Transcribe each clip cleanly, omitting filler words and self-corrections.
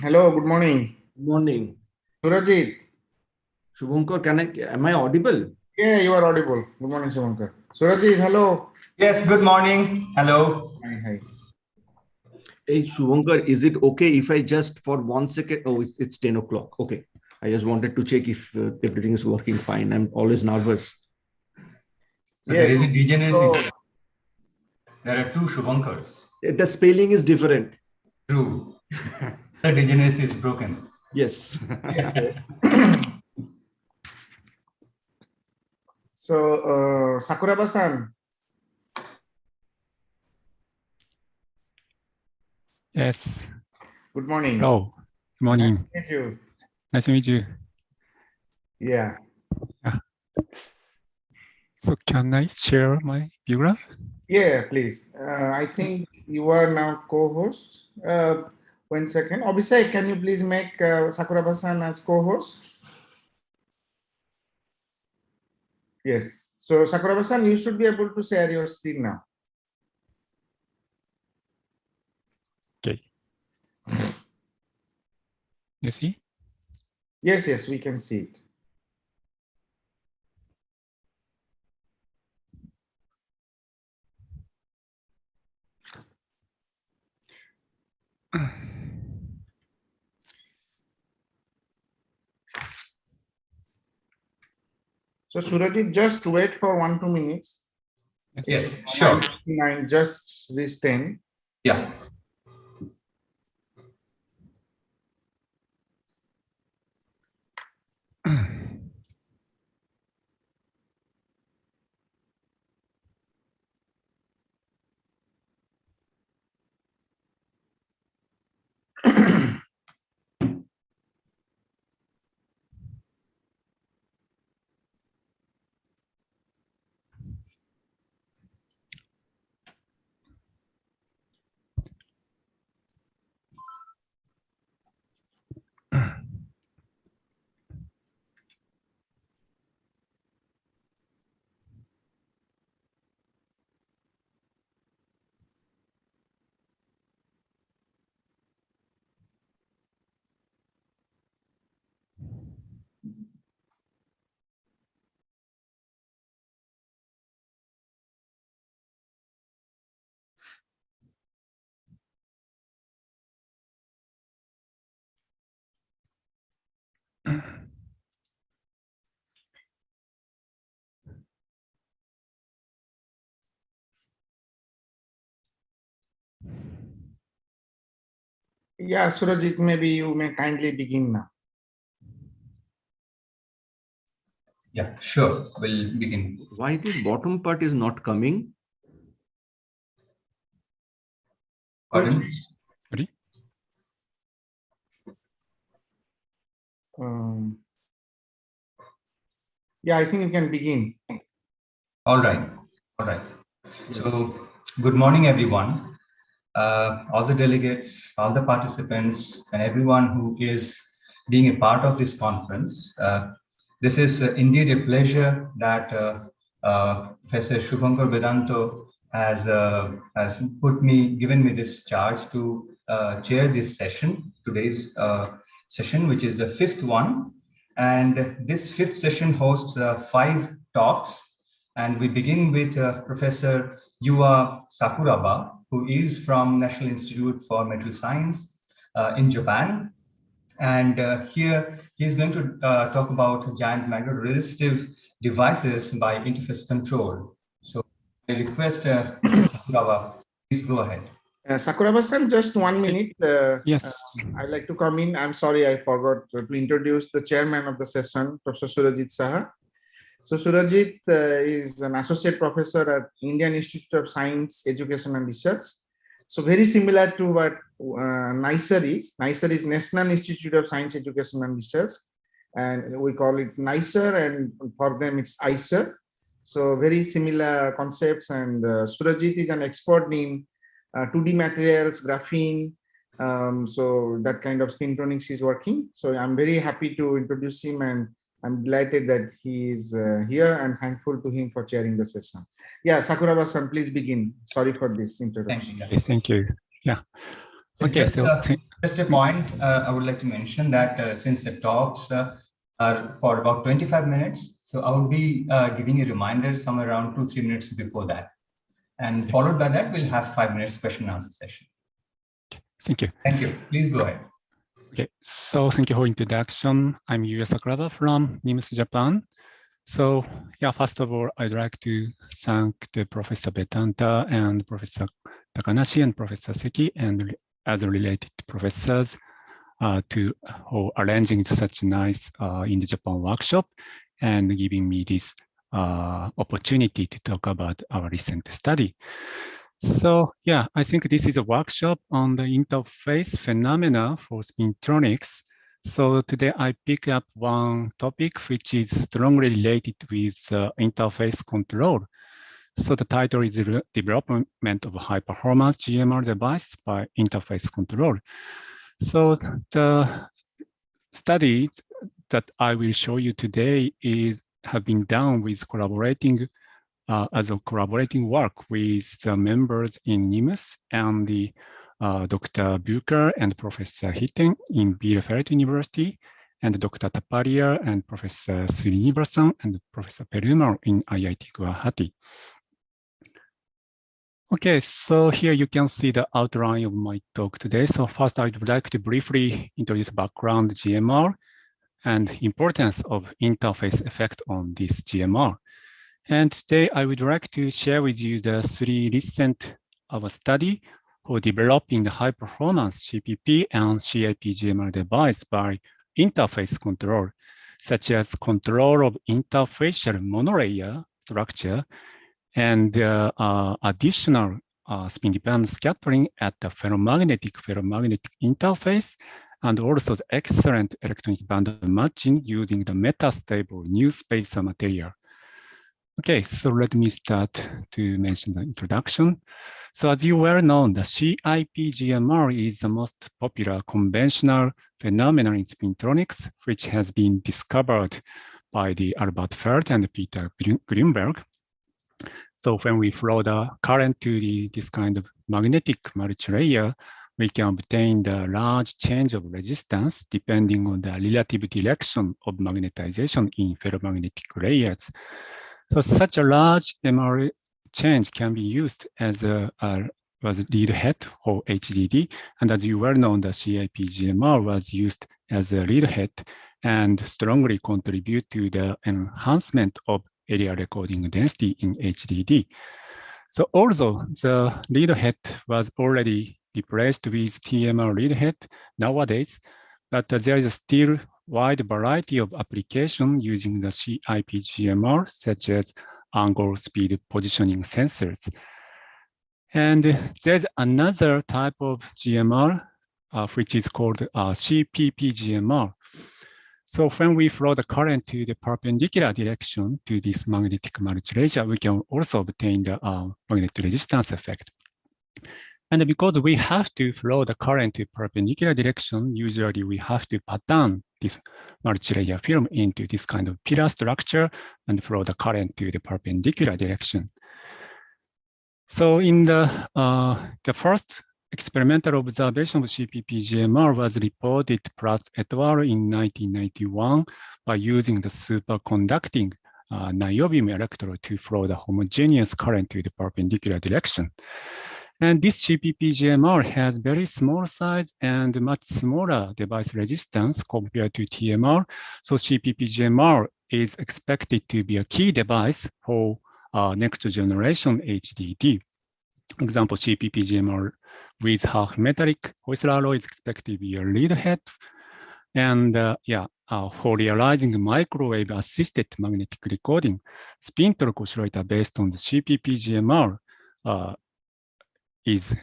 Hello, good morning. Good morning. Surajit. Shubhankar, am I audible? Yeah, you are audible. Good morning, Shubhankar. Surajit, hello. Yes, good morning. Hello. Hi. Hey, Shubhankar, is it okay if I just for 1 second? Oh, it's 10 o'clock. Okay. I just wanted to check if everything is working fine. I'm always nervous. So Yes. there is a degeneracy. So, there are two Shubhankars. The spelling is different. True. The degeneracy is broken. Yes. yes. So, Sakuraba-san. Yes. Good morning. Hello. Good morning. Nice to meet you. Nice to meet you. Yeah. So can I share my view? Yeah, please. I think you are now co-host. 1 second. Abhishek, can you please make Sakuraba-san as co-host? Yes. So, Sakuraba-san, you should be able to share your screen now. Okay. You see? Yes, we can see it. So Surajit, just wait for 1-2 minutes. Yes, sure. 9 just reach 10. Yeah. Yeah, Surajit, maybe you may kindly begin now. Yeah, sure. We'll begin. Why this bottom part is not coming? Pardon? Ready? Yeah, I think you can begin. All right. So, good morning, everyone. All the delegates, all the participants, and everyone who is being a part of this conference. This is indeed a pleasure that Professor Shubhankar Vedanto has given me this charge to chair this session, today's session, which is the 5th one. And this 5th session hosts 5 talks. And we begin with Professor Yuya Sakuraba, who is from National Institute for Material Science in Japan. And here he's going to talk about giant magnetoresistive devices by interface control. So I request Sakuraba, please go ahead. Sakuraba-san, just 1 minute. Yes. I'd like to come in. I'm sorry, I forgot to introduce the chairman of the session, Professor Surajit Saha. So Surajit is an associate professor at Indian Institute of Science, Education and Research. So very similar to what NISER is. NISER is National Institute of Science, Education and Research. And we call it NISER, and for them it's ISER. So very similar concepts. And Surajit is an expert in 2D materials, graphene. So that kind of spintronics is working. So I'm very happy to introduce him, and I'm delighted that he is here, and thankful to him for chairing the session. Yeah, Sakuraba-san, please begin. Sorry for this introduction. Okay, thank you. Yeah. Okay, just a point I would like to mention that since the talks are for about 25 minutes, so I will be giving a reminder somewhere around 2-3 minutes before that. And followed by that, we'll have 5 minutes question and answer session. Thank you. Thank you. Please go ahead. Okay, so thank you for introduction. I'm Yuya Sakuraba from NIMS Japan. So yeah, first of all, I'd like to thank the Professor Betanta and Professor Takanashi and Professor Seki and other related professors for arranging such a nice Indo-Japan workshop and giving me this opportunity to talk about our recent study. So yeah, I think this is a workshop on the interface phenomena for spintronics. So today I pick up one topic which is strongly related with interface control. So the title is Development of High Performance GMR Device by Interface Control. So the study that I will show you today have been done with collaborating work with the members in NIMS and the Dr. Bucher and Professor Hitten in Bielefeld University, and Dr. Taparia and Professor Srinivasan and Professor Perumal in IIT Guwahati. Okay, so here you can see the outline of my talk today. So first, I would like to briefly introduce background GMR and importance of interface effect on this GMR. And today I would like to share with you the 3 recent study for developing the high performance CPP and CIP GMR device by interface control, such as control of interfacial monolayer structure and additional spin-dependent scattering at the ferromagnetic interface, and also the excellent electronic band matching using the metastable new spacer material. Okay, so let me start to mention the introduction. So as you well know, the CIP GMR is the most popular conventional phenomenon in spintronics, which has been discovered by the Albert Feld and Peter Grünberg. So when we flow the current to this kind of magnetic multilayer, we can obtain the large change of resistance depending on the relative direction of magnetization in ferromagnetic layers. So such a large MR change can be used as a lead head or HDD. And as you well know, the CIP GMR was used as a lead head and strongly contribute to the enhancement of area recording density in HDD. So although the lead head was already replaced with TMR lead head nowadays, but there is still wide variety of application using the CIP GMR, such as angle speed positioning sensors. And there's another type of GMR, which is called CPP GMR. So when we flow the current to the perpendicular direction to this magnetic multilayer, we can also obtain the magnetic resistance effect. And because we have to flow the current to perpendicular direction, usually we have to pattern this multilayer film into this kind of pillar structure and flow the current to the perpendicular direction. So in the first experimental observation of CPP GMR was reported Pratt et al. In 1991 by using the superconducting niobium electrode to flow the homogeneous current to the perpendicular direction. And this CPP GMR has very small size and much smaller device resistance compared to TMR. So CPP GMR is expected to be a key device for next generation HDD. For example, CPP GMR with half metallic Hoysler alloy is expected to be a lead head. And for realizing microwave assisted magnetic recording, spin torque oscillator based on the CPP GMR is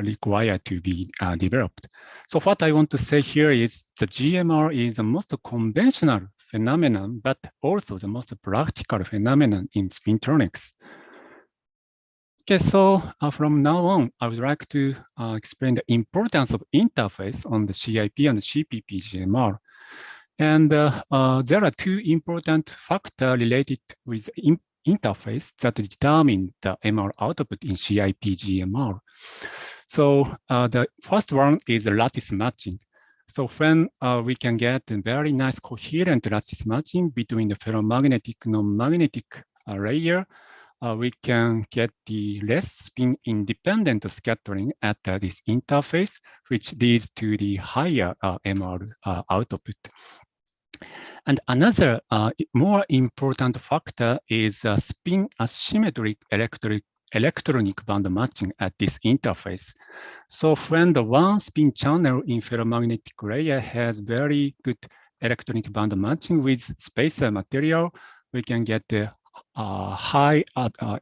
required to be developed. So what I want to say here is the GMR is the most conventional phenomenon, but also the most practical phenomenon in spintronics. Okay, so from now on, I would like to explain the importance of interface on the CIP and the CPP GMR. And there are 2 important factors related with interface that determine the MR output in CIP GMR. So the first one is lattice matching. So when we can get a very nice coherent lattice matching between the ferromagnetic, non-magnetic layer, we can get the less spin-independent scattering at this interface, which leads to the higher MR output. And another more important factor is spin asymmetric electronic band matching at this interface. So when the one spin channel in ferromagnetic layer has very good electronic band matching with spacer material, we can get the high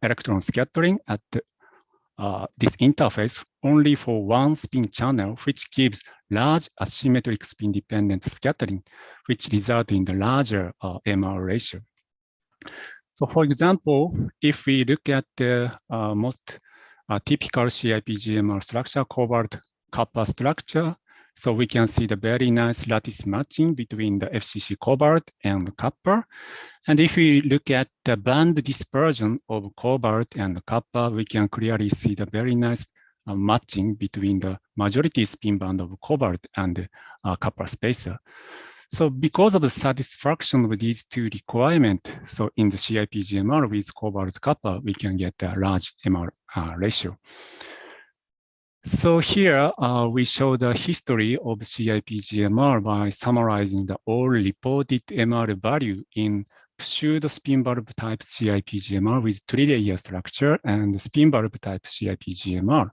electron scattering at this interface only for one spin channel, which gives large asymmetric spin-dependent scattering, which results in the larger MR ratio. So for example, if we look at the most typical CIP GMR structure, cobalt copper structure, so we can see the very nice lattice matching between the FCC cobalt and copper. And if we look at the band dispersion of cobalt and copper, we can clearly see the very nice matching between the majority spin band of cobalt and copper spacer. So because of the satisfaction of these two requirements, so in the CIP GMR with cobalt copper, we can get a large MR ratio. So here we show the history of CIP GMR by summarizing the all reported MR value in pseudo spin bulb type CIP GMR with 3-layer structure and spin bulb type CIP GMR.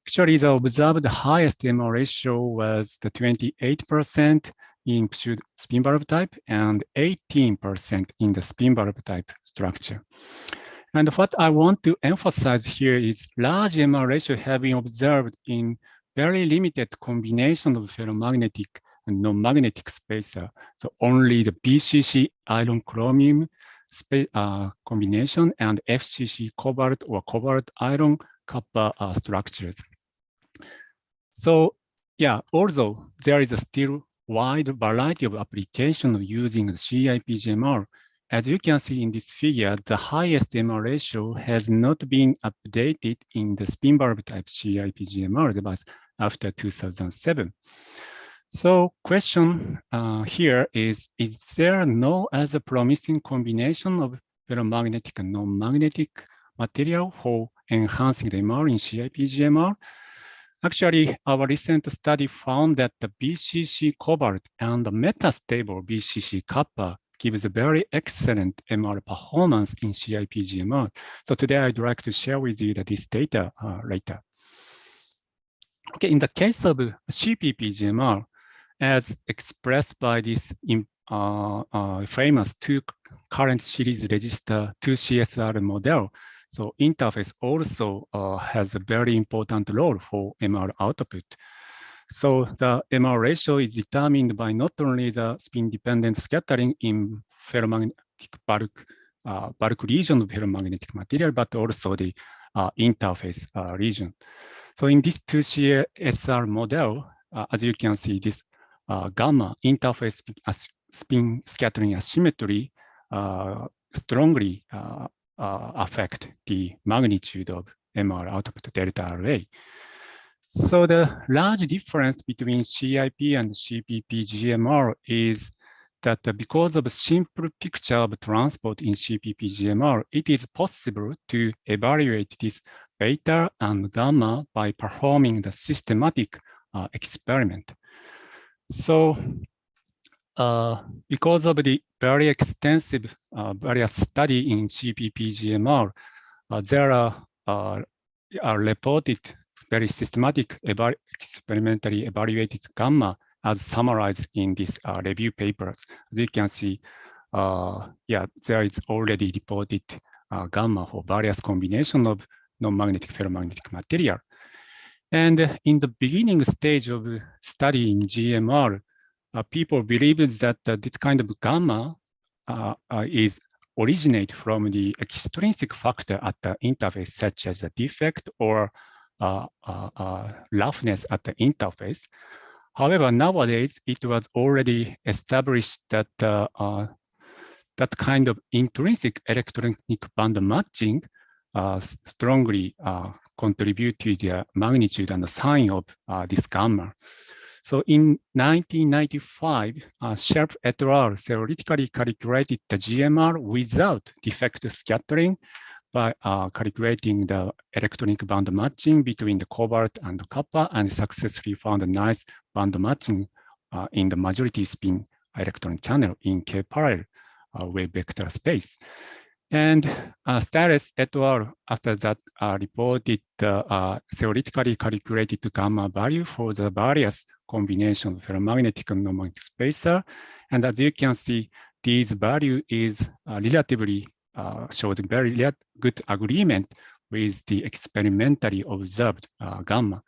Actually, the observed highest MR ratio was the 28% in pseudo spin bulb type and 18% in the spin bulb type structure. And what I want to emphasize here is large MR ratio have been observed in very limited combination of ferromagnetic and non-magnetic spacer. So only the BCC iron chromium combination and FCC cobalt or cobalt iron copper structures. So yeah, although there is a still wide variety of applications using the CIP GMR, as you can see in this figure, the highest MR ratio has not been updated in the spin bulb type CIP GMR device after 2007. So question here is there no other promising combination of ferromagnetic and non-magnetic material for enhancing the MR in CIP GMR? Actually, our recent study found that the BCC cobalt and the metastable BCC copper gives a very excellent MR performance in CIP GMR. So today I'd like to share with you this data later. Okay, in the case of CPP GMR, as expressed by this famous two current series register 2CSR model, so interface also has a very important role for MR output. So the MR ratio is determined by not only the spin-dependent scattering in ferromagnetic bulk region of ferromagnetic material, but also the interface region. So in this 2CSR model, as you can see, this gamma interface spin scattering asymmetry strongly affect the magnitude of MR output delta array. So the large difference between CIP and CPP GMR is that because of a simple picture of transport in CPP GMR, it is possible to evaluate this beta and gamma by performing the systematic experiment. So because of the very extensive various study in CPP GMR, there are reported very systematic experimentally evaluated gamma as summarized in these review papers. As you can see, yeah, there is already reported gamma for various combination of non-magnetic ferromagnetic material. And in the beginning stage of study in GMR, people believe that this kind of gamma is originate from the extrinsic factor at the interface, such as a defect or roughness at the interface. However, nowadays it was already established that that kind of intrinsic electronic band matching strongly contribute to the magnitude and the sign of this gamma. So in 1995, Sharp et al. Theoretically calculated the GMR without defect scattering by calculating the electronic band matching between the cobalt and copper, and successfully found a nice band matching in the majority spin electron channel in K-parallel wave vector space. And Stiles et al. After that reported the theoretically calculated gamma value for the various combination of ferromagnetic and non-magnetic spacer. And as you can see, this value is relatively showed very good agreement with the experimentally observed gamma.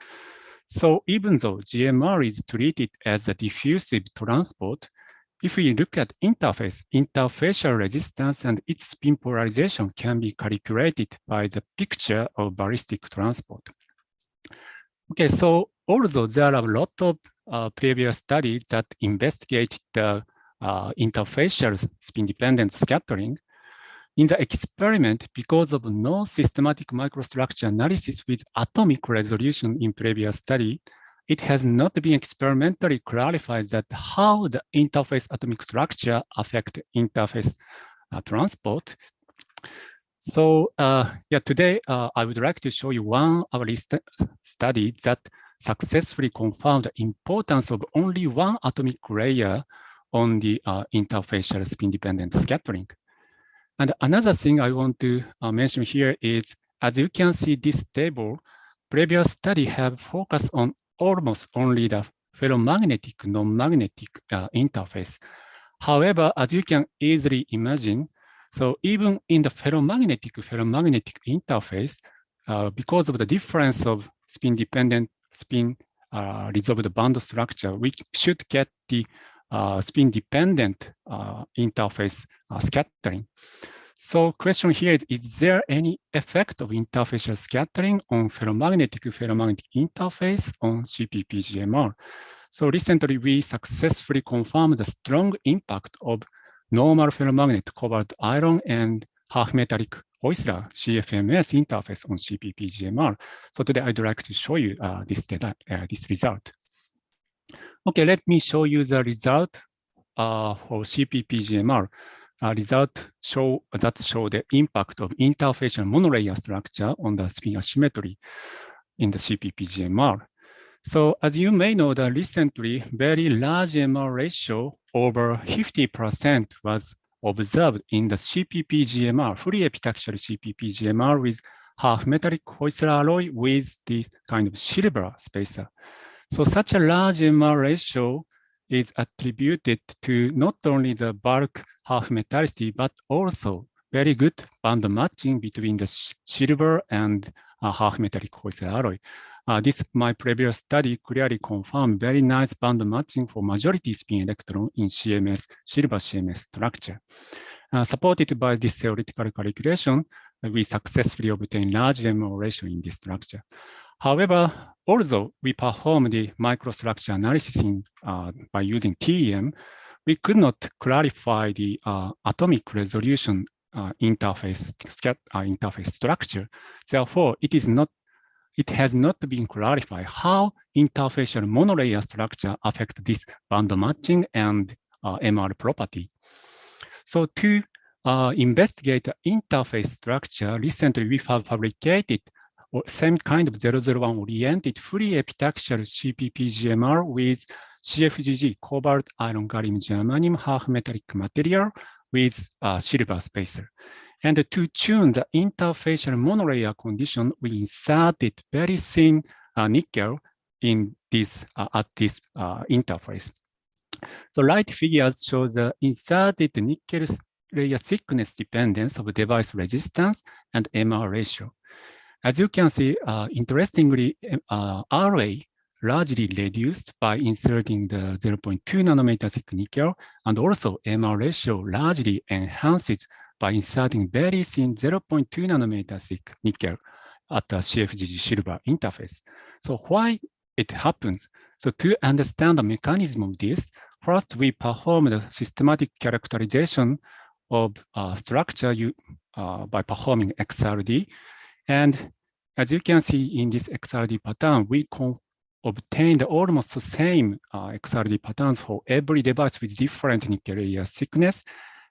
So even though GMR is treated as a diffusive transport, if we look at interface, interfacial resistance and its spin polarization can be calculated by the picture of ballistic transport. Okay, so although there are a lot of previous studies that investigate the interfacial spin-dependent scattering, in the experiment, because of no systematic microstructure analysis with atomic resolution in previous study, it has not been experimentally clarified that how the interface atomic structure affect interface transport. So yeah, today I would like to show you one of our study that successfully confirmed the importance of only one atomic layer on the interfacial spin-dependent scattering. And another thing I want to mention here is, as you can see this table, previous study have focused on almost only the ferromagnetic, non-magnetic interface. However, as you can easily imagine, so even in the ferromagnetic interface, because of the difference of spin-dependent spin resolved band structure, we should get the spin-dependent interface scattering. So question here is there any effect of interfacial scattering on ferromagnetic interface on CPP GMR? So recently we successfully confirmed the strong impact of normal ferromagnet cobalt iron and half metallic Heusler CFMS interface on CPP GMR. So today I'd like to show you this data, this result. Okay, let me show you the result for CPP GMR. Result show the impact of interfacial monolayer structure on the spin asymmetry in the CPP GMR. So as you may know, that recently very large MR ratio over 50% was observed in the CPP GMR, fully epitaxial CPP GMR with half metallic Heusler alloy with the kind of silver spacer. So such a large MR ratio is attributed to not only the bulk half metallicity, but also very good band matching between the silver and half metallic Heusler alloy. This my previous study clearly confirmed very nice band matching for majority spin electron in CMS, silver CMS structure. Supported by this theoretical calculation, we successfully obtained large MO ratio in this structure. However, although we performed the microstructure analysis by using TEM, we could not clarify the atomic resolution interface structure. Therefore, it has not been clarified how interfacial monolayer structure affect this band matching and MR property. So to investigate the interface structure, recently we have fabricated same kind of 001 oriented fully epitaxial CPP GMR with CFGG, cobalt, iron, gallium, germanium, half metallic material with silver spacer. And to tune the interfacial monolayer condition, we inserted very thin nickel in this at this interface. So right figures show the inserted nickel layer thickness dependence of device resistance and MR ratio. As you can see, interestingly, RA largely reduced by inserting the 0.2 nanometer thick nickel, and also MR ratio largely enhances by inserting very thin 0.2 nanometer thick nickel at the CFGG silver interface. So why it happens? So to understand the mechanism of this, first we perform the systematic characterization of structure by performing XRD. And as you can see in this XRD pattern, we obtained almost the same XRD patterns for every device with different nickel layer thickness,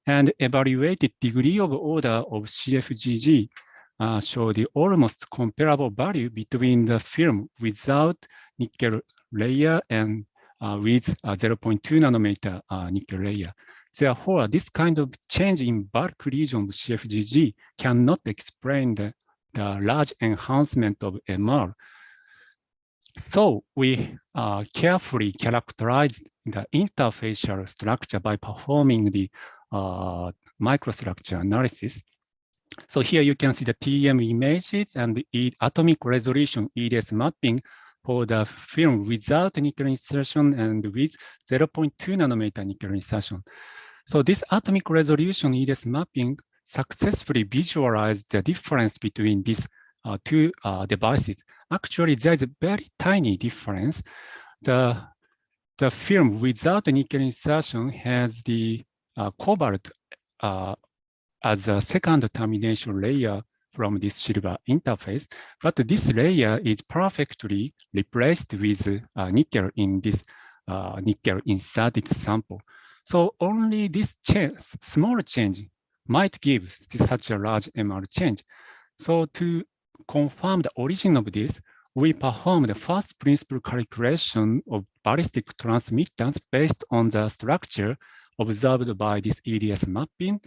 and evaluated degree of order of CFGG show the almost comparable value between the film without nickel layer and with 0.2 nanometer nickel layer. Therefore, this kind of change in bulk region of CFGG cannot explain the large enhancement of MR. So we carefully characterized the interfacial structure by performing the microstructure analysis. So here you can see the TEM images and the atomic resolution EDS mapping for the film without nickel insertion and with 0.2 nanometer nickel insertion. So this atomic resolution EDS mapping successfully visualized the difference between these two devices. Actually, there is a very tiny difference. The film without a nickel insertion has the cobalt as a second termination layer from this silver interface, but this layer is perfectly replaced with nickel in this nickel inserted sample. So only this small change might give such a large MR change. So to confirm the origin of this, we performed the first principle calculation of ballistic transmittance based on the structure observed by this EDS mapping,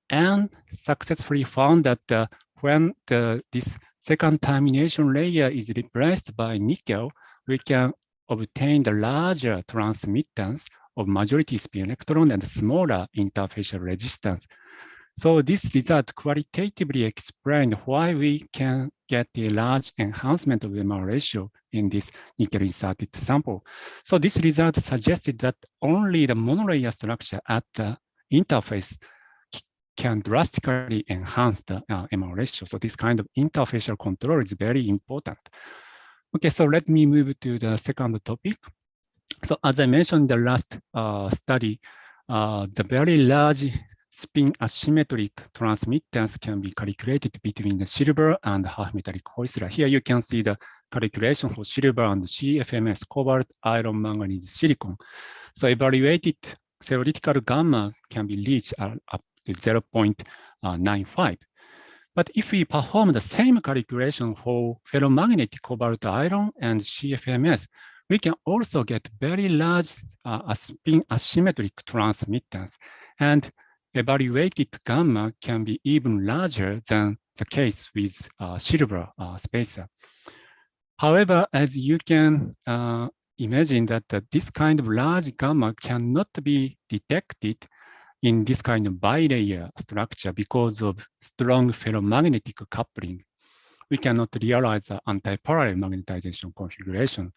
and successfully found that when this second termination layer is replaced by nickel, we can obtain the larger transmittance of majority spin electron and smaller interfacial resistance. So this result qualitatively explained why we can get a large enhancement of MR ratio in this nickel inserted sample. So this result suggested that only the monolayer structure at the interface can drastically enhance the MR ratio. So this kind of interfacial control is very important. Okay, so let me move to the second topic. So as I mentioned in the last study, the very large spin asymmetric transmittance can be calculated between the silver and half metallic Heusler. Here you can see the calculation for silver and CFMS, cobalt, iron, manganese, silicon. So evaluated theoretical gamma can be reached up to 0.95. But if we perform the same calculation for ferromagnetic cobalt, iron, and CFMS, we can also get very large spin asymmetric transmittance, and evaluated gamma can be even larger than the case with silver spacer. However, as you can imagine that this kind of large gamma cannot be detected in this kind of bilayer structure because of strong ferromagnetic coupling. We cannot realize the anti-parallel magnetization configuration.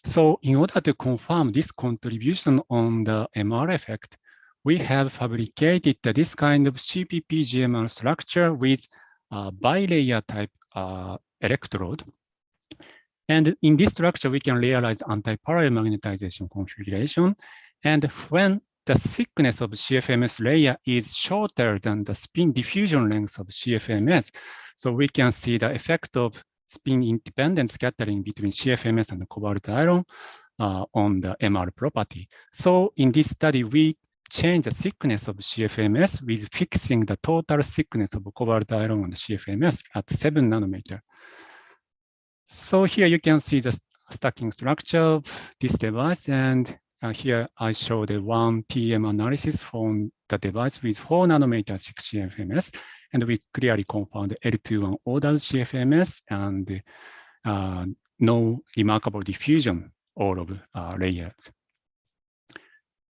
So in order to confirm this contribution on the MR effect, we have fabricated this kind of CPP GMR structure with bilayer type electrode. And in this structure, we can realize anti-parallel magnetization configuration. And when the thickness of CFMS layer is shorter than the spin diffusion length of CFMS, so we can see the effect of spin-independent scattering between CFMS and cobalt iron on the MR property. So in this study, we change the thickness of CFMS with fixing the total thickness of cobalt iron on the CFMS at 7 nanometer. So here you can see the stacking structure of this device, and here I show the one TEM analysis from the device with 4 nanometer 6 CFMS, and we clearly confirm the L21 ordered CFMS and no remarkable diffusion all of layers.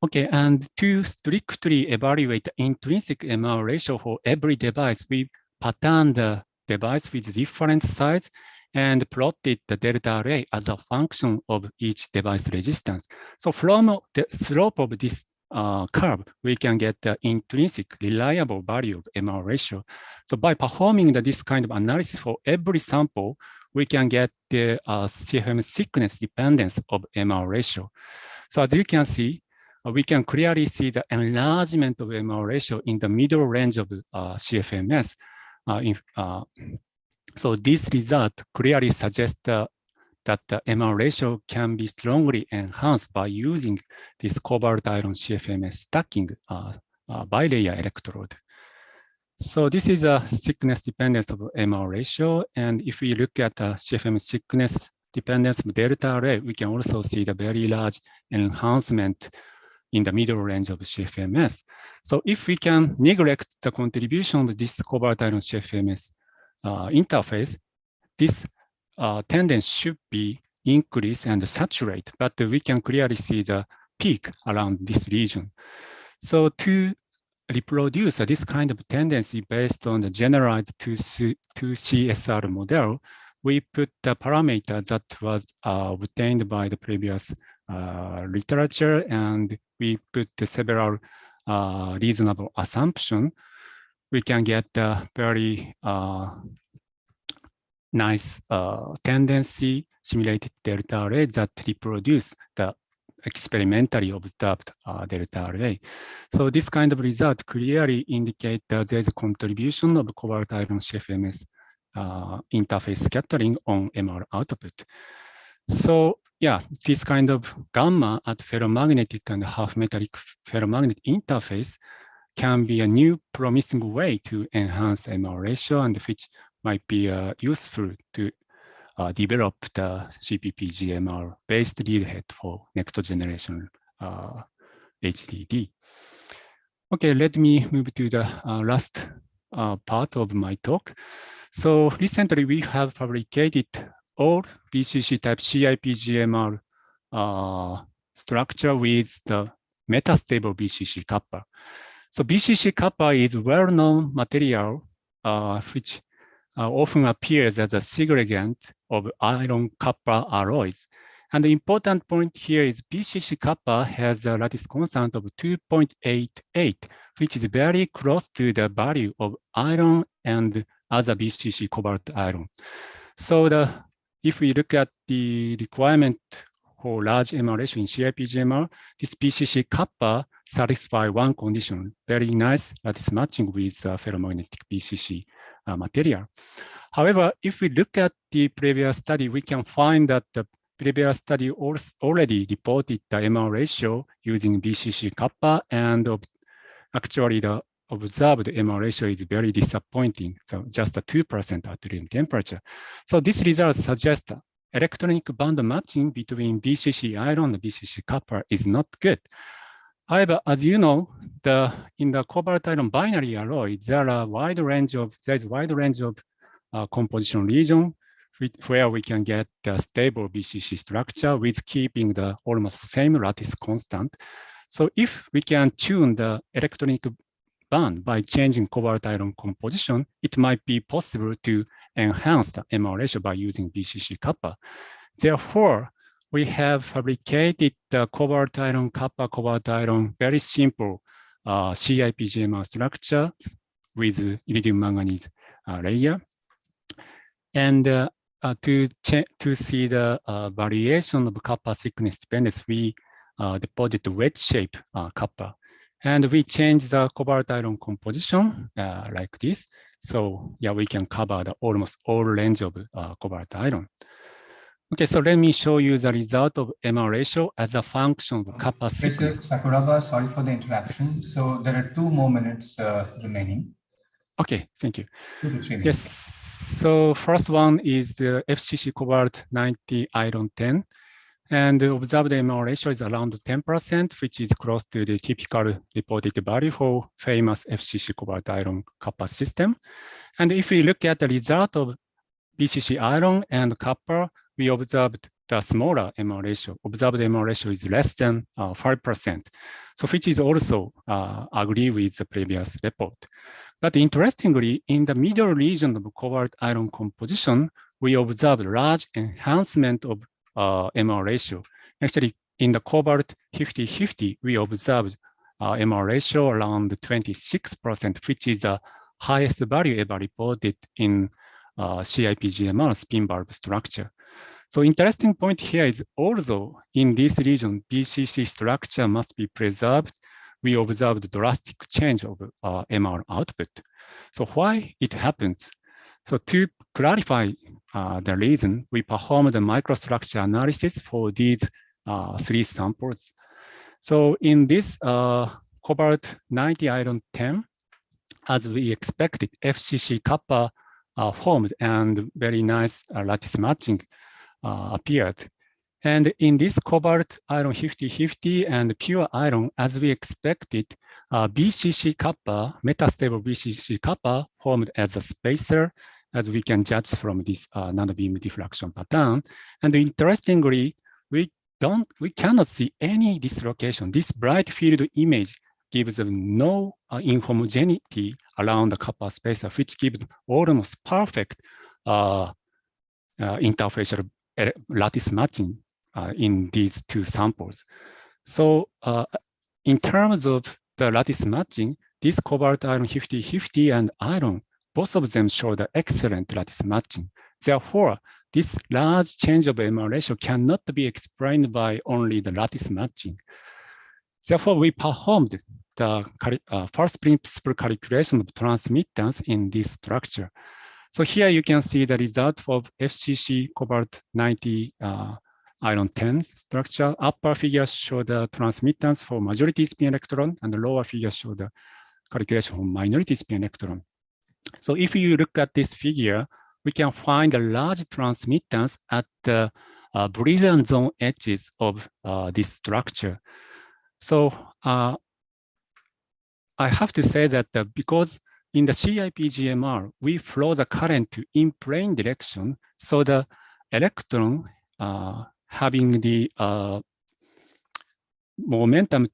Okay, and to strictly evaluate the intrinsic MR ratio for every device, we patterned the device with different size and plotted the delta array as a function of each device resistance. So from the slope of this curve, we can get the intrinsic reliable value of MR ratio. So by performing this kind of analysis for every sample, we can get the CFM thickness dependence of MR ratio. So as you can see, we can clearly see the enlargement of MR ratio in the middle range of CFMS So this result clearly suggests that the MR ratio can be strongly enhanced by using this cobalt iron CFMS stacking bilayer electrode. So this is a thickness dependence of MR ratio. And if we look at the CFM thickness dependence of delta array, we can also see the very large enhancement in the middle range of CFMS. So if we can neglect the contribution of this cobalt iron CFMS interface, this tendance should be increase and saturate, but we can clearly see the peak around this region. So to reproduce this kind of tendency based on the generalized 2CSR model, we put the parameter that was obtained by the previous literature, and we put several reasonable assumptions. We can get a very nice tendency simulated delta array that reproduce the experimentally observed delta array. So this kind of result clearly indicate that there is a contribution of cobalt iron CFMS interface scattering on MR output. So yeah, this kind of gamma at ferromagnetic and half metallic ferromagnetic interface can be a new promising way to enhance MR ratio, and which might be useful to develop the CPP GMR based lead head for next generation HDD. Okay, let me move to the last part of my talk. So recently we have fabricated all BCC type CIP GMR structure with the metastable BCC copper. So BCC copper is well-known material which often appears as a segregant of iron copper alloys. And the important point here is BCC copper has a lattice constant of 2.88, which is very close to the value of iron and other BCC cobalt iron. So if we look at the requirement for large MR ratio in CIP GMR, this BCC copper satisfies one condition, very nice lattice matching with ferromagnetic BCC material. However, if we look at the previous study, we can find that the previous study already reported the MR ratio using BCC copper, and actually the observed MR ratio is very disappointing. So just a 2% at room temperature. So this result suggests electronic band matching between BCC iron and BCC copper is not good. However, as you know, in the cobalt iron binary alloy, there is a wide range of composition region where we can get the stable BCC structure with keeping the almost same lattice constant. So if we can tune the electronic band by changing cobalt iron composition, it might be possible to enhance the MR ratio by using BCC copper. Therefore, we have fabricated the cobalt iron copper cobalt iron very simple CIP GMR structure with iridium manganese layer. And to see the variation of copper thickness dependence, we deposit wedge shape copper. And we change the cobalt iron composition like this. So yeah, we can cover the almost all range of cobalt iron. Okay, so let me show you the result of MR ratio as a function of copper thickness. Mr. Sakuraba, sorry for the interruption. So there are 2 more minutes remaining. Okay, thank you. 2 to 3 minutes. Yes, so first one is the FCC cobalt 90 iron 10. And the observed MR ratio is around 10%, which is close to the typical reported value for famous FCC cobalt iron copper system. And if we look at the result of BCC iron and copper, we observed the smaller MR ratio. Observed MR ratio is less than 5%, so which is also agree with the previous report. But interestingly, in the middle region of cobalt iron composition, we observed large enhancement of MR ratio. Actually, in the cobalt 50-50, we observed MR ratio around 26%, which is the highest value ever reported in CIP GMR spin bulb structure. So interesting point here is, although in this region, BCC structure must be preserved, we observed drastic change of MR output. So why it happens? So 2 clarify the reason, we performed the microstructure analysis for these 3 samples. So in this cobalt-90 iron-10, as we expected, FCC kappa formed and very nice lattice matching appeared. And in this cobalt iron 50-50 and pure iron, as we expected, BCC kappa, metastable BCC kappa formed as a spacer, as we can judge from this nanobeam diffraction pattern. And interestingly, we cannot see any dislocation. This bright field image gives no inhomogeneity around the kappa spacer, which gives almost perfect interfacial lattice matching in these 2 samples. So in terms of the lattice matching, this cobalt iron 50-50 and iron, both of them show the excellent lattice matching. Therefore, this large change of MR ratio cannot be explained by only the lattice matching. Therefore, we performed the first principle calculation of transmittance in this structure. So here you can see the result of FCC cobalt-90 iron-10 structure. Upper figures show the transmittance for majority spin electron, and the lower figures show the calculation for minority spin electron. So if you look at this figure, we can find a large transmittance at the brilliant zone edges of this structure. So I have to say that because in the CIP GMR, we flow the current to in-plane direction, so the electron having the momentum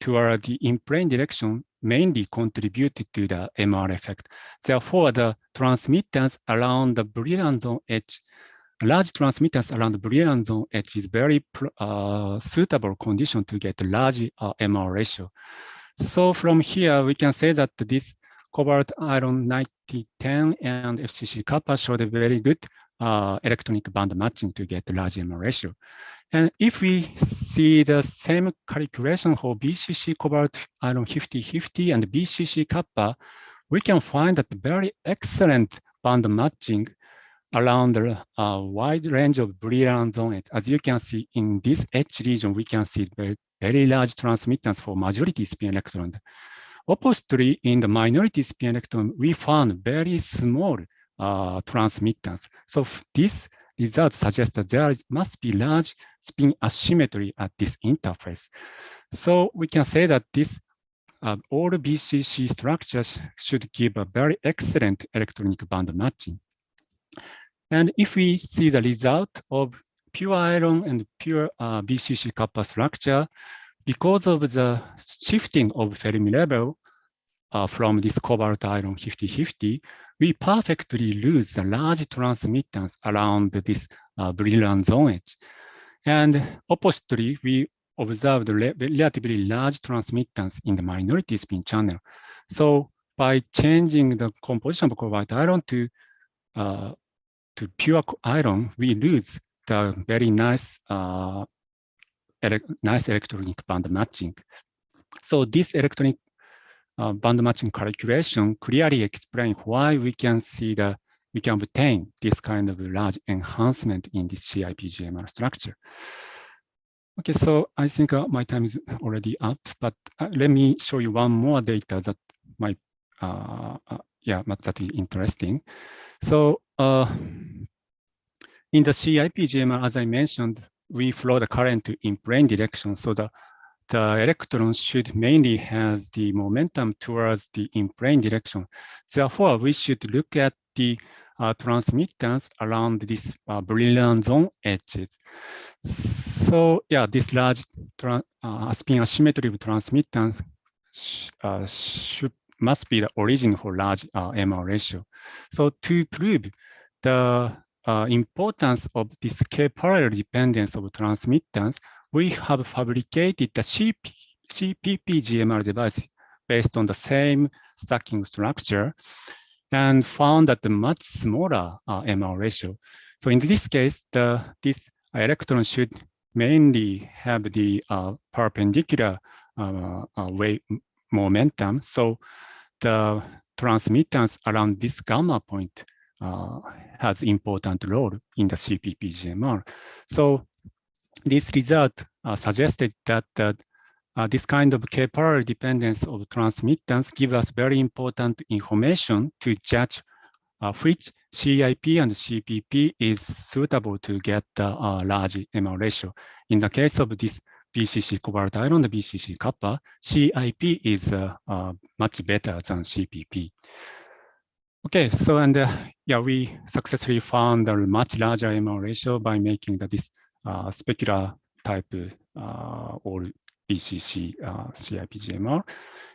toward the in-plane direction mainly contributed to the MR effect. Therefore, the transmittance around the brilliant zone edge, large transmittance around the brilliant zone edge is very suitable condition to get large MR ratio. So from here, we can say that this cobalt iron 9010 and FCC kappa showed a very good electronic band matching to get large MR ratio. And if we see the same calculation for BCC cobalt iron 50-50 and BCC kappa, we can find that very excellent band matching around the wide range of brilliant zone edge. As you can see in this edge region, we can see very large transmittance for majority spin electron. Oppositely, in the minority spin electron, we found very small transmittance. So this result suggests that there must be large spin asymmetry at this interface. So we can say that this all BCC structures should give a very excellent electronic band matching. And if we see the result of pure iron and pure BCC kappa structure, because of the shifting of Fermi level from this cobalt iron 50-50, we perfectly lose the large transmittance around this brilliant zone edge. And oppositely, we observed relatively large transmittance in the minority spin channel. So by changing the composition of cobalt iron to pure iron, we lose the very nice electronic band matching. So this electronic band matching calculation clearly explains why we can obtain this kind of large enhancement in this CIP GMR structure. Okay, so I think my time is already up, but let me show you one more data that might, that is interesting. So in the CIP GMR, as I mentioned, we flow the current to in-plane direction. So the electron should mainly has the momentum towards the in-plane direction. Therefore, we should look at the transmittance around this brilliant zone edges. So yeah, this large spin asymmetry of transmittance must be the origin for large MR ratio. So to prove the importance of this K-parallel dependence of transmittance, we have fabricated the CPP GMR device based on the same stacking structure and found that the much smaller MR ratio. So in this case, this electron should mainly have the perpendicular wave momentum. So the transmittance around this gamma point has important role in the CPP GMR. So this result suggested that this kind of K-parallel dependence of transmittance gives us very important information to judge which CIP and CPP is suitable to get the large MR ratio. In the case of this BCC cobalt iron and BCC copper, CIP is much better than CPP. Okay, so yeah, we successfully found a much larger MR ratio by making this specular type or BCC CIP GMR,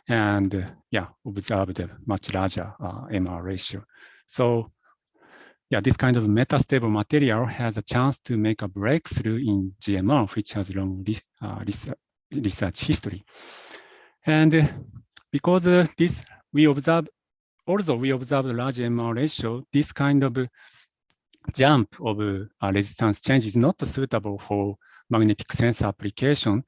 and yeah, observed a much larger MR ratio. So yeah, this kind of metastable material has a chance to make a breakthrough in GMR, which has long research history. And because this, we observe, although we observe a large MR ratio, this kind of jump of resistance change is not suitable for magnetic sensor application.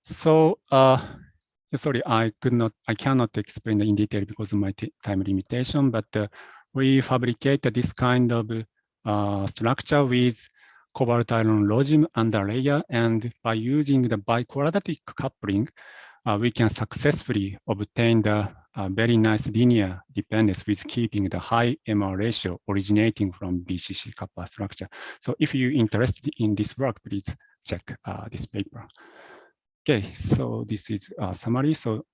So sorry, I cannot explain in detail because of my time limitation, but we fabricated this kind of structure with cobalt iron rhodium underlayer, and by using the biquadratic coupling, we can successfully obtain the very nice linear dependence with keeping the high MR ratio originating from BCC copper structure. So if you're interested in this work, please check this paper. Okay, so this is a summary. So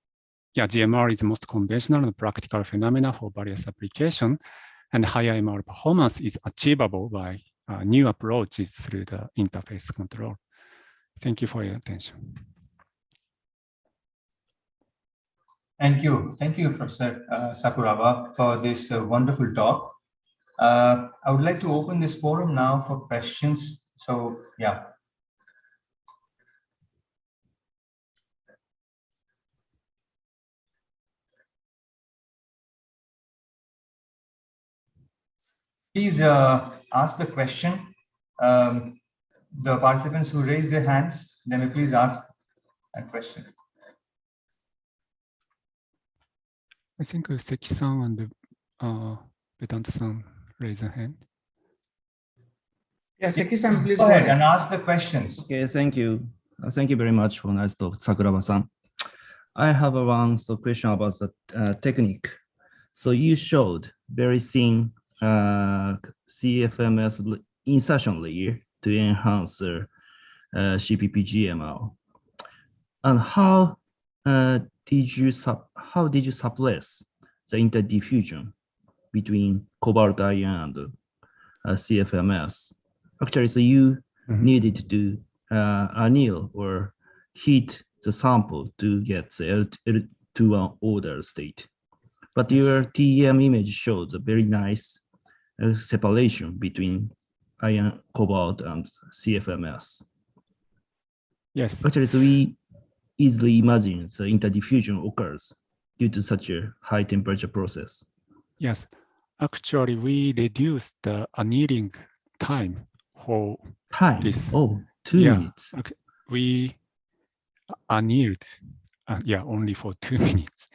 yeah, GMR is the most conventional and practical phenomena for various applications, and higher MR performance is achievable by new approaches through the interface control. Thank you for your attention. Thank you, Professor Sakuraba, for this wonderful talk. I would like to open this forum now for questions. So yeah. Please ask the question. The participants who raise their hands, they may please ask a question. I think Seki-san and Vedanta-san raise a hand. Yeah, Seki-san, please go ahead and ask the questions. Okay, thank you. Thank you very much for nice talk, Sakuraba-san. I have one question about the technique. So you showed very thin CFMS insertion layer to enhance CPP GMR. And how did you suppress the interdiffusion between cobalt iron and CFMS? Actually, so you needed to anneal or heat the sample to get the L2 order state. But your TEM image shows a very nice separation between iron, cobalt, and CFMS. Yes. Actually, so we easily imagine the interdiffusion occurs due to such a high temperature process. Yes. Actually, we reduced the annealing time for this. Oh, 2 minutes. Okay. We annealed, only for 2 minutes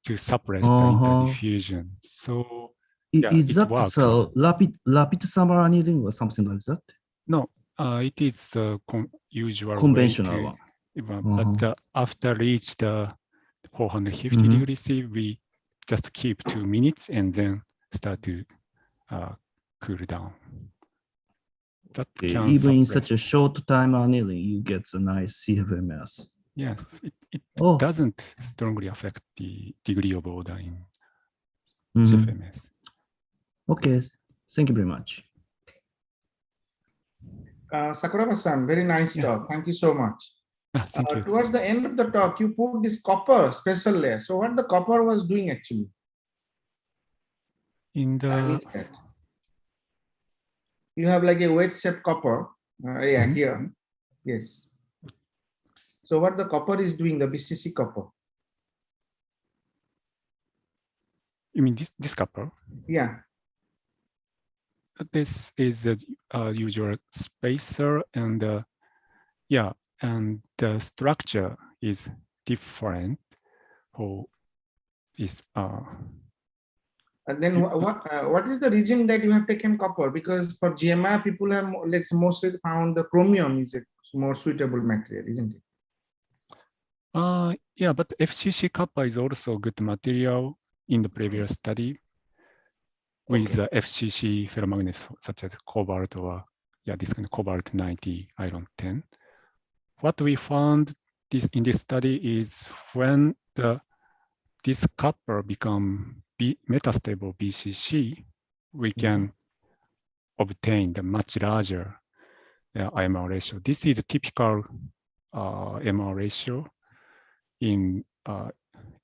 to suppress the interdiffusion. So is that works. So rapid summer annealing or something like that? No, it is usual conventional one. But after reach the 450 degrees C, we just keep 2 minutes and then start to cool down. That can even in suppress. such a short time annealing, you get a nice CFMS. Yes, it doesn't strongly affect the degree of order in CFMS. Okay, thank you very much. Sakuraba-san, very nice talk. Thank you so much. Thank you. Towards the end of the talk, you put this copper special layer. So what the copper was doing actually? In the you have like a wedge-shaped copper. Here. Yes. So what the copper is doing, the BCC copper? You mean this copper? Yeah. This is the usual spacer, and and the structure is different for this And then what is the reason that you have taken copper? Because for GMR, people have mostly found the chromium is a more suitable material, isn't it? Yeah, but FCC copper is also good material in the previous study with the FCC ferromagnets such as cobalt or this kind of cobalt 90 iron 10. What we found in this study is when this copper become metastable BCC, we can obtain the much larger IMR ratio. This is a typical MR ratio in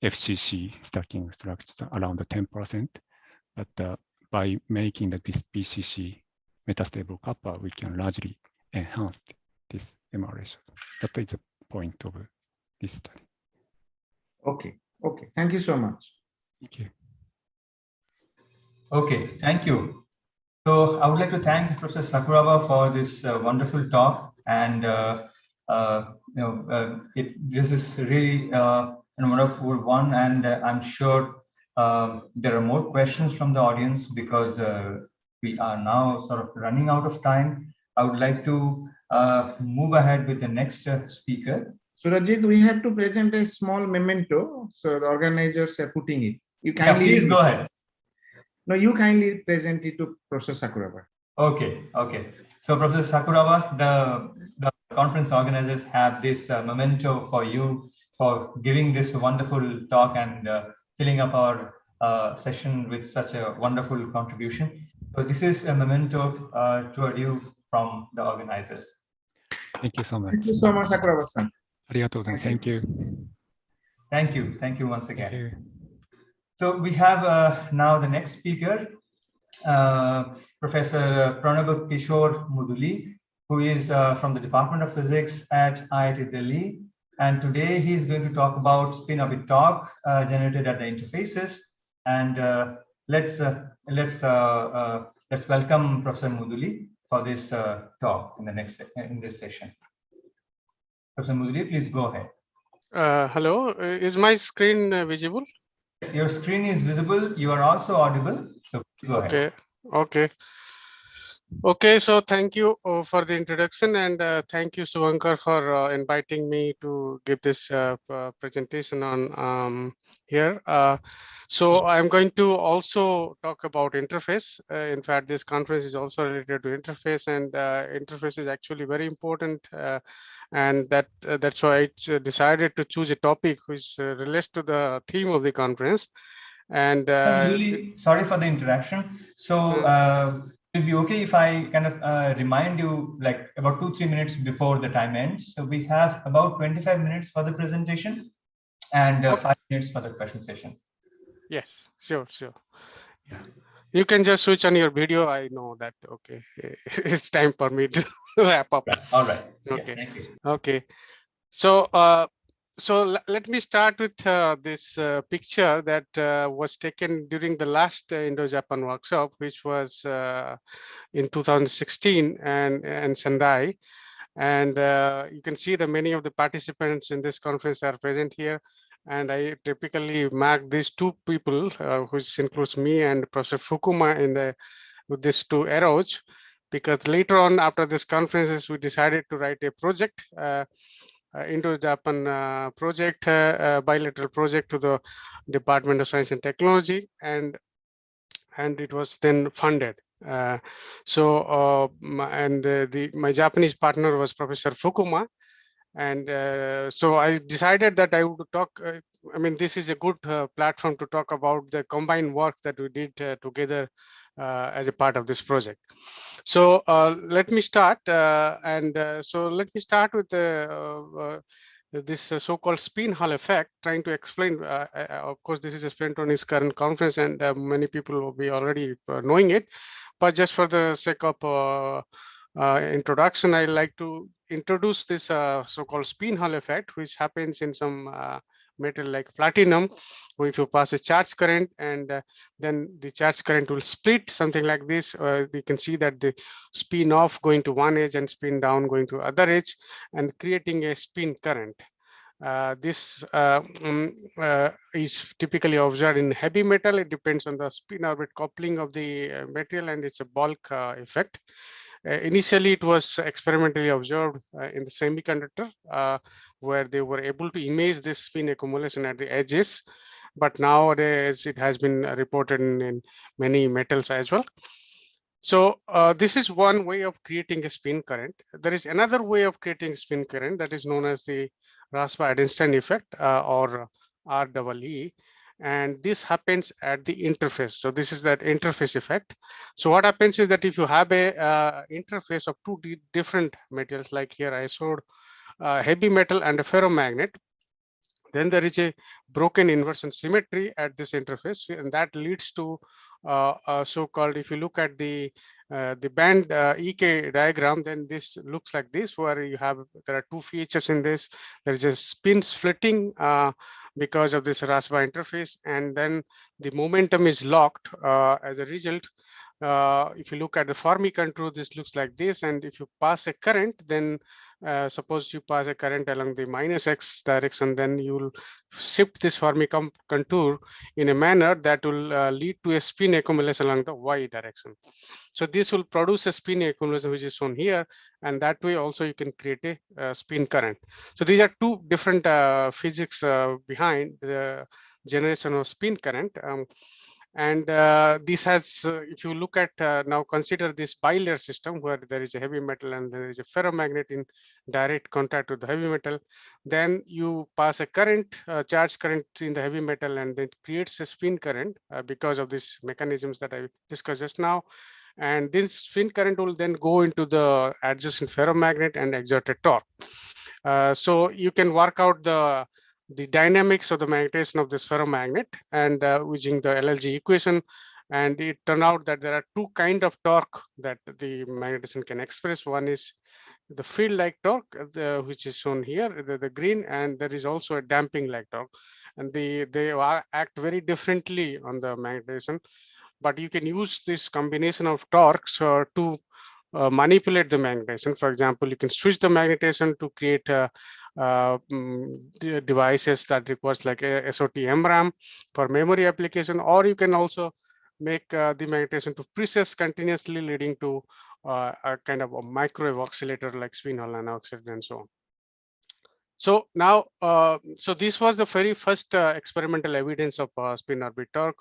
FCC stacking structures around the 10%. But by making this BCC metastable copper, we can largely enhance this MR ratio. That is the point of this study. Okay. Thank you so much. Thank you. Okay, thank you. So I would like to thank Professor Sakuraba for this wonderful talk, and this is really a wonderful one, and I'm sure there are more questions from the audience because we are now sort of running out of time. I would like to move ahead with the next speaker. Surajit, we have to present a small memento, so the organizers are putting it. You kindly please go ahead. No, you kindly present it to Professor Sakuraba. Okay. So Professor Sakuraba, the conference organizers have this memento for you for giving this wonderful talk and filling up our session with such a wonderful contribution. So this is a memento toward you from the organizers. Thank you so much. Thank you so much, Sakuraba-san. Thank you. Thank you once again. So we have now the next speaker, Professor Pranab Kishore Muduli, who is from the Department of Physics at IIT Delhi. And today he is going to talk about spin-orbit torque generated at the interfaces. And let's welcome Professor Muduli for this talk in this session. Professor Muduli, please go ahead. Hello, is my screen visible? Your screen is visible. You are also audible. So go ahead. Okay. So thank you for the introduction, and thank you, Suvankar, for inviting me to give this presentation on here. So I'm going to also talk about interface. In fact, this conference is also related to interface, and interface is actually very important. And that's why I decided to choose a topic which relates to the theme of the conference. And really sorry for the interruption. So it'll be okay if I kind of remind you like about 2-3 minutes before the time ends. So we have about 25 minutes for the presentation and 5 minutes for the question session. Yes, sure. Yeah. You can just switch on your video. I know that. Okay, it's time for me to wrap up. All right. Okay. Yeah, thank you. Okay. So let me start with this picture that was taken during the last Indo-Japan workshop, which was in 2016 and Sendai. And you can see that many of the participants in this conference are present here. And I typically mark these two people, which includes me and Professor Fukuma with these two arrows, because later on after this conferences, we decided to write a project, Indo-Japan project, bilateral project to the Department of Science and Technology, and it was then funded. My Japanese partner was Professor Fukuma, and so I decided that I would talk. I mean, this is a good platform to talk about the combined work that we did together as a part of this project. So let me start, so let me start with this so-called spin Hall effect, trying to explain. Of course, this is a spintronics current conference, and many people will be already knowing it. But just for the sake of introduction, I like to introduce this so-called spin Hall effect, which happens in some metal like platinum. If you pass a charge current, and then the charge current will split, something like this. You can see that the spin off going to one edge and spin down going to other edge, and creating a spin current. This is typically observed in heavy metal. It depends on the spin orbit coupling of the material, and it's a bulk effect. Initially, it was experimentally observed in the semiconductor, where they were able to image this spin accumulation at the edges. But nowadays, it has been reported in many metals as well. So this is one way of creating a spin current. There is another way of creating spin current that is known as the Raspa-Eidenstein effect, or REE. And this happens at the interface. So this is that interface effect. So what happens is that if you have a interface of two different materials, like here I showed heavy metal and a ferromagnet, then there is a broken inversion symmetry at this interface, and that leads to so-called, if you look at the band EK diagram, then this looks like this, where you have, there are two features in this. There is a spin splitting because of this Raspa interface, and then the momentum is locked as a result. If you look at the Fermi contour, this looks like this. And if you pass a current, then suppose you pass a current along the minus X direction, then you will shift this Fermi contour in a manner that will lead to a spin accumulation along the Y direction. So this will produce a spin accumulation, which is shown here. And that way also you can create a spin current. So these are two different physics behind the generation of spin current. And this has, if you look at now, consider this bilayer system where there is a heavy metal and there is a ferromagnet in direct contact with the heavy metal. Then you pass a current, charge current in the heavy metal, and it creates a spin current because of these mechanisms that I discussed just now. And this spin current will then go into the adjacent ferromagnet and exert a torque. So you can work out the dynamics of the magnetation of this ferromagnet and using the LLG equation. And it turned out that there are two kinds of torque that the magnetation can express. One is the field-like torque, which is shown here, the green, and there is also a damping-like torque. And they act very differently on the magnetation. But you can use this combination of torques to manipulate the magnetation. For example, you can switch the magnetation to create devices that requires like a SOT MRAM for memory application, or you can also make the magnetation to precess continuously, leading to a kind of a microwave oscillator like spin Hall nano-oscillator and so on. So now, so this was the very first experimental evidence of spin orbit torque.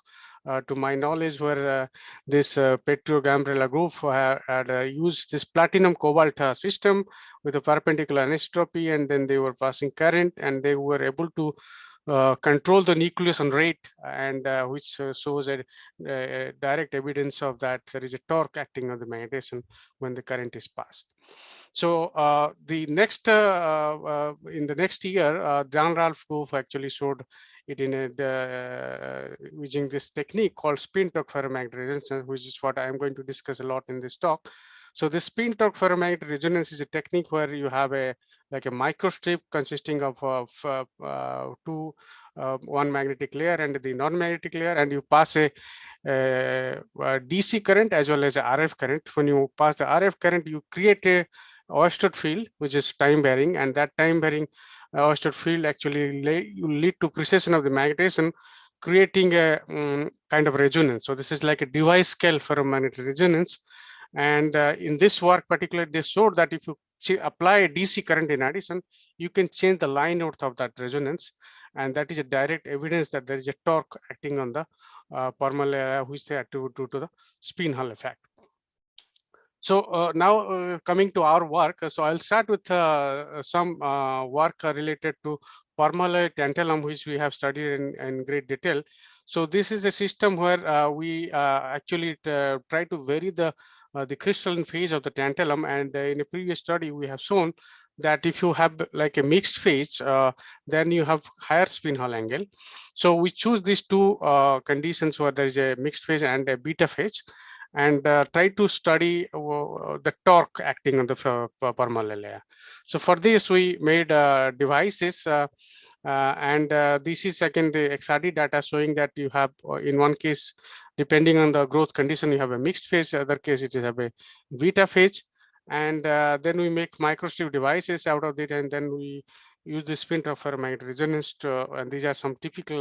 To my knowledge, where this Petro Gambrella group had used this platinum cobalt system with a perpendicular anisotropy, and then they were passing current, and they were able to control the nucleation rate, and which shows a direct evidence of that there is a torque acting on the magnetation when the current is passed. So the next in the next year, John Ralph group actually showed it in a using this technique called spin torque ferromagnetic resonance, which is what I am going to discuss a lot in this talk. So the spin torque ferromagnetic resonance is a technique where you have a like a microstrip consisting of two one magnetic layer and the non-magnetic layer, and you pass a DC current as well as a RF current. When you pass the RF current, you create a Oersted field, which is time varying, and that time varying Oersted field actually lead to precession of the magnetation, creating a kind of resonance. So this is like a device scale ferromagnetic resonance. And in this work, particularly, they showed that if you apply a DC current in addition, you can change the line out of that resonance. And that is a direct evidence that there is a torque acting on the Permalloy, which they attribute to the spin Hall effect. So now coming to our work, so I'll start with some work related to Permalloy tantalum, which we have studied in great detail. So this is a system where we actually try to vary the crystalline phase of the tantalum, and in a previous study we have shown that if you have like a mixed phase, then you have higher spin Hall angle. So we choose these two conditions where there is a mixed phase and a beta phase, and try to study the torque acting on the Permalloy layer. So for this, we made devices, and this is again the XRD data showing that you have in one case, depending on the growth condition, you have a mixed phase. Other case, it is have a beta phase. And then we make microstrip devices out of it, and then we use the spintronics resonance and these are some typical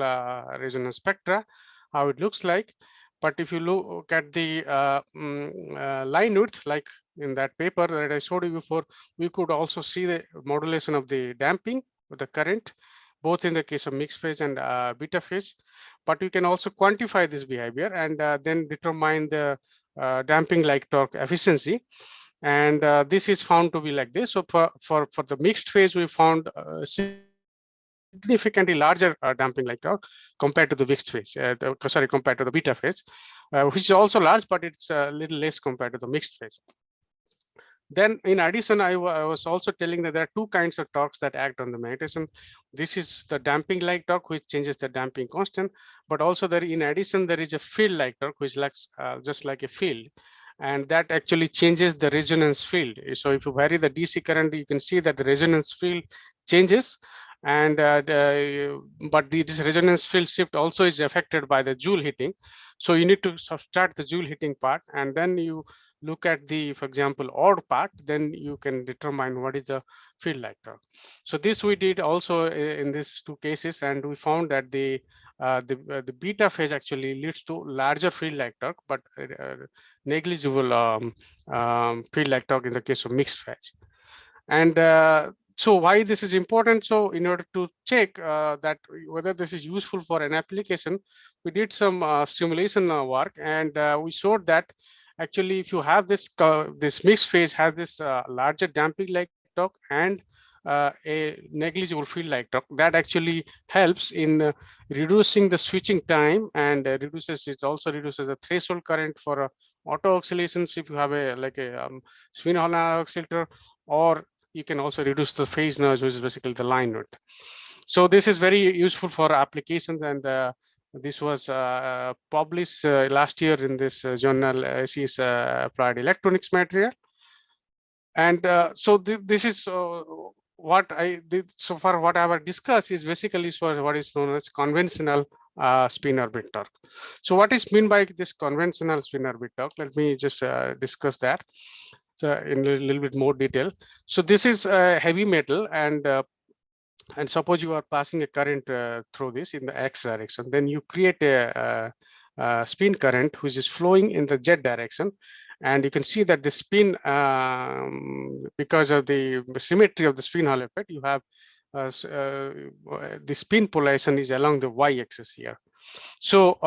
resonance spectra, how it looks like. But if you look at the line width, like in that paper that I showed you before, we could also see the modulation of the damping of the current, both in the case of mixed phase and beta phase. But we can also quantify this behavior and then determine the damping like torque efficiency. And this is found to be like this. So for the mixed phase, we found significantly larger damping like torque compared to the mixed phase, compared to the beta phase, which is also large, but it's a little less compared to the mixed phase. Then in addition, I was also telling that there are two kinds of torques that act on the magnetism. This is the damping like torque, which changes the damping constant, but also there in addition, there is a field like torque, which looks just like a field. And that actually changes the resonance field. So if you vary the DC current, you can see that the resonance field changes. And but this resonance field shift also is affected by the Joule heating. So you need to subtract the Joule heating part, and then you look at the, for example, odd part, then you can determine what is the field like torque. So this we did also in these two cases, and we found that the beta phase actually leads to larger field like torque, but negligible field like torque in the case of mixed phase. And so why this is important? So in order to check that whether this is useful for an application, we did some simulation work, and we showed that actually if you have this this mixed phase has this larger damping like torque and a negligible field like torque, that actually helps in reducing the switching time, and it also reduces the threshold current for auto oscillations if you have a like a spin Hall oscillator, or you can also reduce the phase noise, which is basically the line width. So this is very useful for applications, and this was published last year in this journal, SES Applied Electronics Material. And so this is what I did so far. What I have discussed is basically for what is known as conventional spin orbit torque. So what is meant by this conventional spin orbit torque? Let me just discuss that in a little bit more detail. So this is a heavy metal, and suppose you are passing a current through this in the X direction, then you create a spin current which is flowing in the Z direction, and you can see that the spin, because of the symmetry of the spin Hall effect, you have the spin polarization is along the y-axis here. So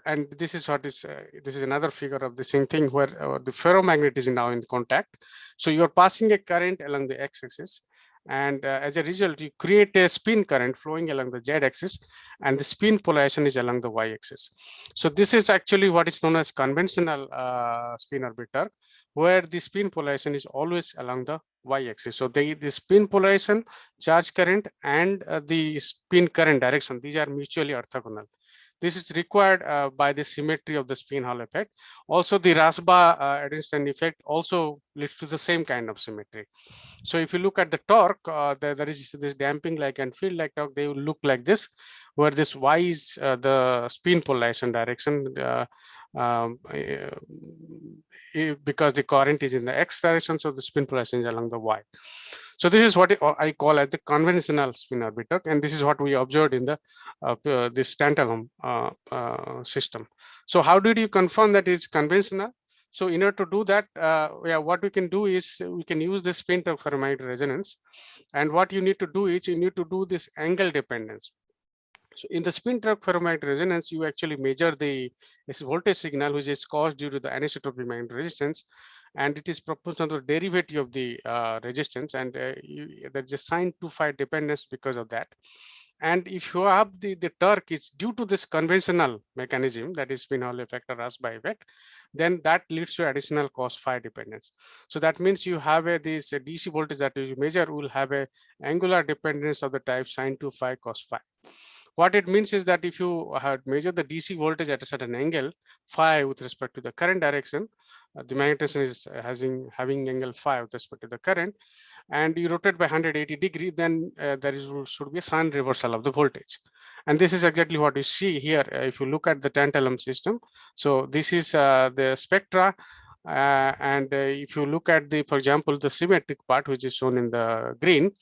and this is what is this is another figure of the same thing where the ferromagnet is now in contact. So you are passing a current along the x-axis, and as a result, you create a spin current flowing along the z-axis, and the spin polarization is along the y-axis. So this is actually what is known as conventional spin orbit torque, where the spin polarization is always along the y-axis. So the spin polarization, charge current, and the spin current direction, these are mutually orthogonal. This is required by the symmetry of the spin Hall effect. Also, the Rasba-Edelstein effect also leads to the same kind of symmetry. So if you look at the torque, there is this damping like and field like torque, they will look like this, where this y is the spin polarization direction, because the current is in the x direction, so the spin polarization is along the y. So this is what I call as the conventional spin orbit torque, and this is what we observed in the this Tantalum system. So how did you confirm that it's conventional? So in order to do that, what we can do is we can use the spin torque ferromagnetic resonance, and what you need to do is you need to do this angle dependence. So in the spin torque ferromagnetic resonance, you actually measure the voltage signal, which is caused due to the anisotropy magnetic resistance, and it is proportional to the derivative of the resistance, and there's a sin 2phi dependence because of that. And if you have the torque is due to this conventional mechanism, that is spin Hall effect or Rasba effect, then that leads to additional cos phi dependence. So that means you have this DC voltage that you measure will have a angular dependence of the type sin 2phi cos phi. What it means is that if you had measured the DC voltage at a certain angle, phi with respect to the current direction, the magnetism is having angle phi with respect to the current, and you rotate by 180 degree, then there should be a sign reversal of the voltage. And this is exactly what you see here. If you look at the tantalum system, so this is the spectra. And if you look at the, for example, the symmetric part, which is shown in the green,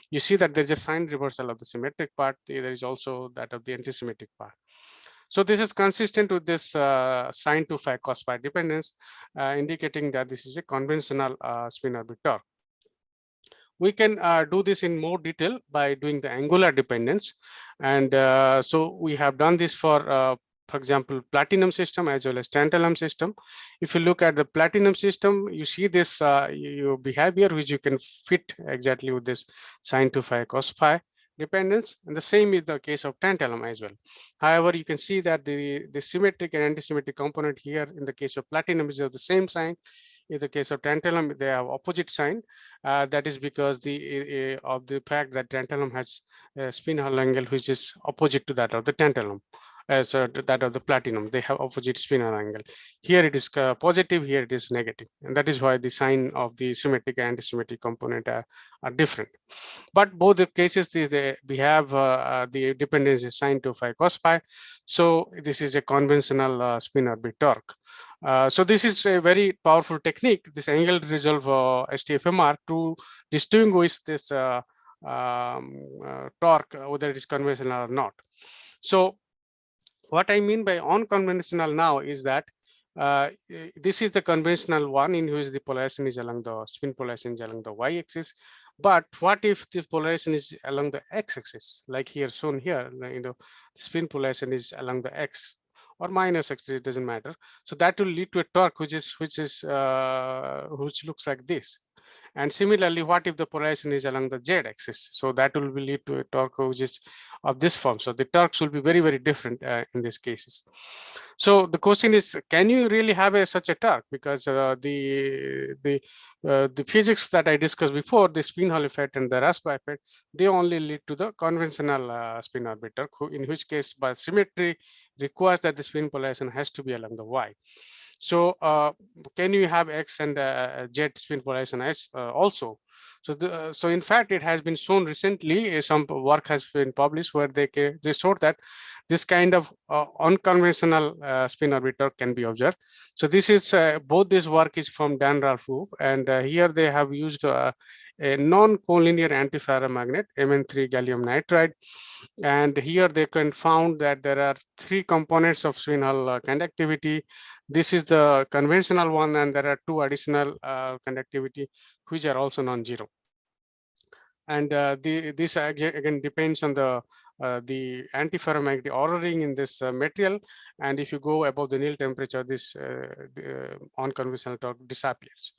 you see that there's a sign reversal of the symmetric part. There is also that of the anti-symmetric part. So this is consistent with this sin to phi cos phi dependence, indicating that this is a conventional spin orbit torque. We can do this in more detail by doing the angular dependence. And so we have done this for example, platinum system as well as tantalum system. If you look at the platinum system, you see this behavior, which you can fit exactly with this sin to phi cos phi dependence, and the same is the case of tantalum as well. However, you can see that the symmetric and anti-symmetric component here in the case of platinum is of the same sign. In the case of tantalum, they have opposite sign. That is because of the fact that tantalum has a spin Hall angle which is opposite to that of the tantalum. So that of the platinum, they have opposite spin Hall angle. Here it is positive, here it is negative, and that is why the sign of the symmetric and anti-symmetric component are different. But both the cases, we have the dependence is sin to phi cos phi. So this is a conventional spin orbit torque. So this is a very powerful technique, this angle resolve STFMR, to distinguish this torque, whether it is conventional or not. So what I mean by unconventional now is that this is the conventional one in which the polarization is along the spin polarization is along the y-axis. But what if the polarization is along the x-axis, like here shown here? Spin polarization is along the x or minus x, it doesn't matter. So that will lead to a torque which looks like this. And similarly, what if the polarization is along the z-axis? So that will lead to a torque which is of this form. So the torques will be very, very different in these cases. So the question is, can you really have such a torque? Because the physics that I discussed before, the spin Hall effect and the Raspa effect, they only lead to the conventional spin orbit torque, in which case by symmetry requires that the spin polarization has to be along the y. So can you have X and Z spin polarization as also? So in fact, it has been shown recently. Some work has been published where they showed that this kind of unconventional spin orbiter can be observed. So this is both this work is from Dan Ralph, and here they have used a non-collinear antiferromagnet Mn3 gallium nitride. And here they can found that there are 3 components of spin Hall conductivity. This is the conventional one, and there are 2 additional conductivity which are also non-zero. And this again depends on the antiferromagnetic ordering in this material. And if you go above the nil temperature, this unconventional torque disappears.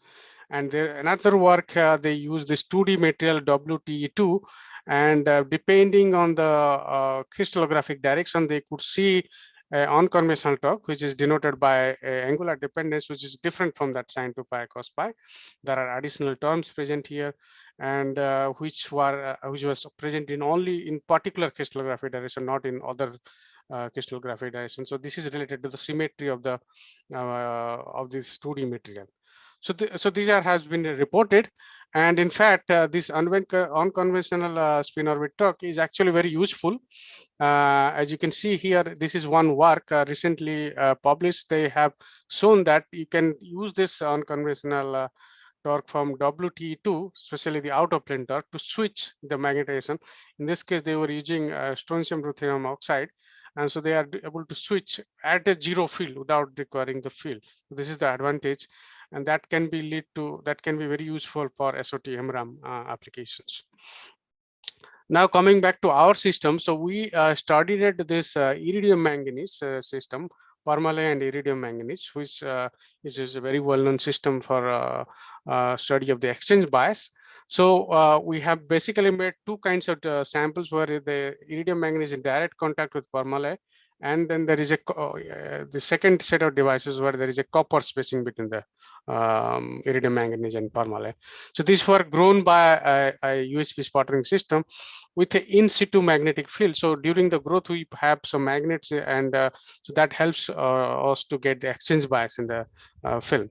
And another work, they use this 2D material WTE2, and depending on the crystallographic direction, they could see unconventional torque, which is denoted by angular dependence, which is different from that sin to phi cos phi. There are additional terms present here, and which was present in only in particular crystallographic direction, not in other crystallographic direction. So this is related to the symmetry of the of this 2D material. So these has been reported, and in fact, this unconventional spin orbit torque is actually very useful. As you can see here, this is one work recently published. They have shown that you can use this unconventional torque from WTE2, especially the out of plane torque, to switch the magnetization. In this case, they were using strontium ruthenium oxide. And so they are able to switch at a zero field without requiring the field. This is the advantage, and that can be very useful for SOT MRAM applications. Now coming back to our system, so we studied this iridium manganese system, Permalloy and iridium manganese, which is a very well-known system for study of the exchange bias. So we have basically made 2 kinds of samples where the iridium manganese is in direct contact with Permalloy, and then there is the second set of devices where there is a copper spacing between the iridium manganese and Permalloy. So these were grown by a USB sputtering system with an in situ magnetic field. So during the growth, we have some magnets, and so that helps us to get the exchange bias in the film.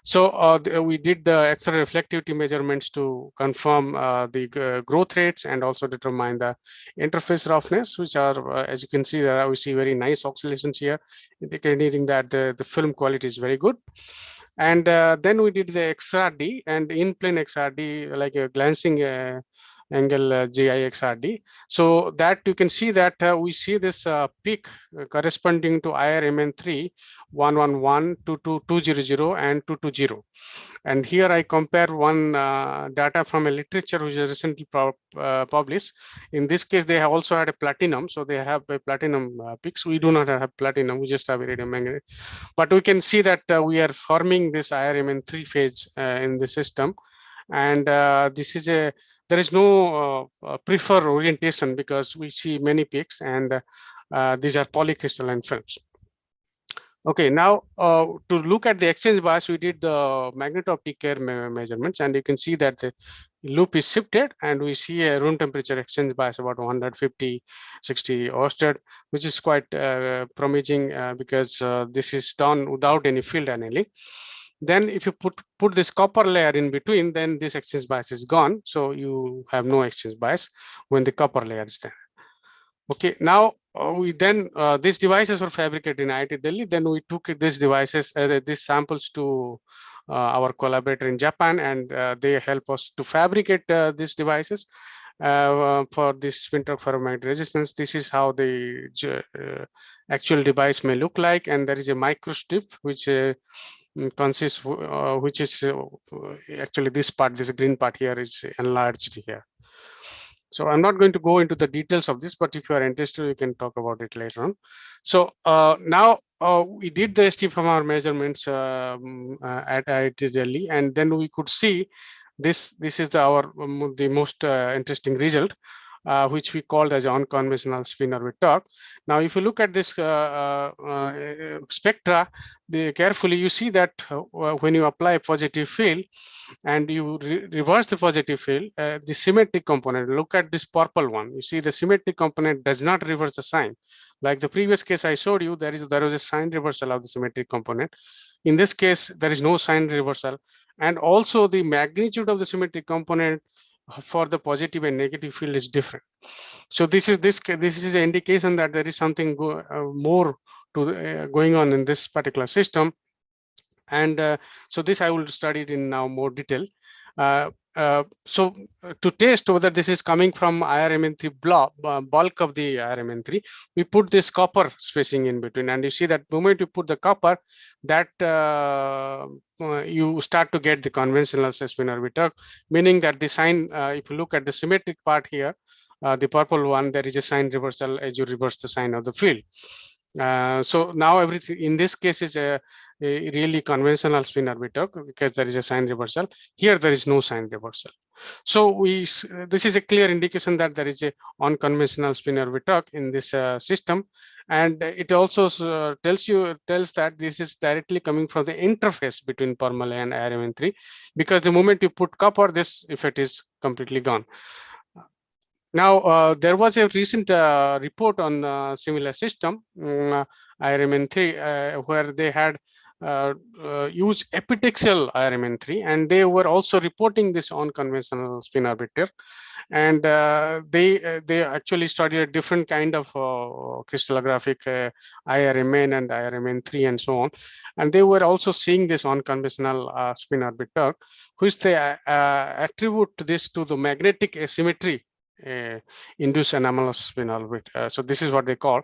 So we did the X-ray reflectivity measurements to confirm the growth rates and also determine the interface roughness, which are, as you can see, there we see very nice oscillations here, indicating that the film quality is very good. And then we did the XRD and in-plane XRD, like a glancing angle GIXRD. So that you can see that we see this peak corresponding to IrMn3 111, 200, and 220. And here I compare one data from a literature which is recently published. In this case, they have also had a platinum. So they have a platinum peaks. We do not have platinum. We just have iridium manganese. But we can see that we are forming this IrMn3 phase in the system. And this is there is no preferred orientation because we see many peaks, and these are polycrystalline films. Okay, now to look at the exchange bias, we did the magneto-optic care measurements, and you can see that the loop is shifted, and we see a room temperature exchange bias about 150, 60 Oersted, which is quite promising because this is done without any field annealing. Then if you put this copper layer in between, then this exchange bias is gone. So you have no exchange bias when the copper layer is there. Okay, now we then these devices were fabricated in IIT Delhi. Then we took these devices, these samples to our collaborator in Japan, and they help us to fabricate these devices for this spintronic ferromagnetic resistance. This is how the actual device may look like, and there is a microstrip which consists, which is actually this part, this green part here is enlarged here. So I'm not going to go into the details of this, but if you are interested, we can talk about it later on. So now we did the ST-FMR measurements at IIT Delhi, and then we could see this. This is the most interesting result, which we called as unconventional spin-orbit torque. Now, if you look at this spectra carefully, you see that when you apply a positive field, and you reverse the positive field, the symmetric component, look at this purple one. You see the symmetric component does not reverse the sign. Like the previous case I showed you, there was a sign reversal of the symmetric component. In this case, there is no sign reversal. And also the magnitude of the symmetric component for the positive and negative field is different. So this is an indication that there is something more to going on in this particular system. And so this I will study it in now more detail. So to test whether this is coming from IrMn3 bulk of the IrMn3, we put this copper spacing in between, and you see that moment you put the copper, that you start to get the conventional spin-orbit torque, meaning that the sign, if you look at the symmetric part here, the purple one, there is a sign reversal as you reverse the sign of the field. So now everything in this case is a really conventional spin-orbit torque because there is a sign reversal. Here there is no sign reversal. So this is a clear indication that there is a unconventional spin-orbit torque in this system, and it also tells that this is directly coming from the interface between Permalloy and IrMn3, because the moment you put copper, this effect is completely gone. Now, there was a recent report on similar system, IrMn3, where they had used epitaxial IrMn3, and they were also reporting this unconventional spin orbiter. And they actually studied a different kind of crystallographic IrMn and IrMn3 and so on. And they were also seeing this unconventional spin orbiter, which they attribute this to the magnetic asymmetry induced anomalous spin orbit. So this is what they call,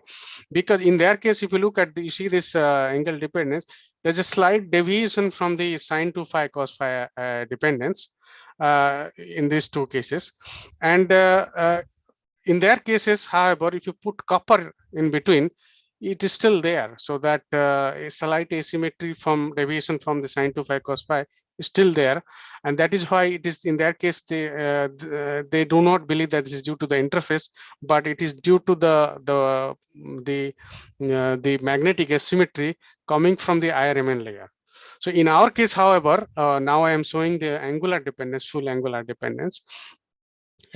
because in their case, if you look at you see this angle dependence, there's a slight deviation from the sin 2 phi cos phi dependence in these two cases. And in their cases, however, if you put copper in between, it is still there. So that a slight asymmetry from deviation from the sin 2 phi cos phi is still there. And that is why it is in their case, they do not believe that this is due to the interface, but it is due to the magnetic asymmetry coming from the IrMn layer. So in our case, however, now I am showing the angular dependence, full angular dependence.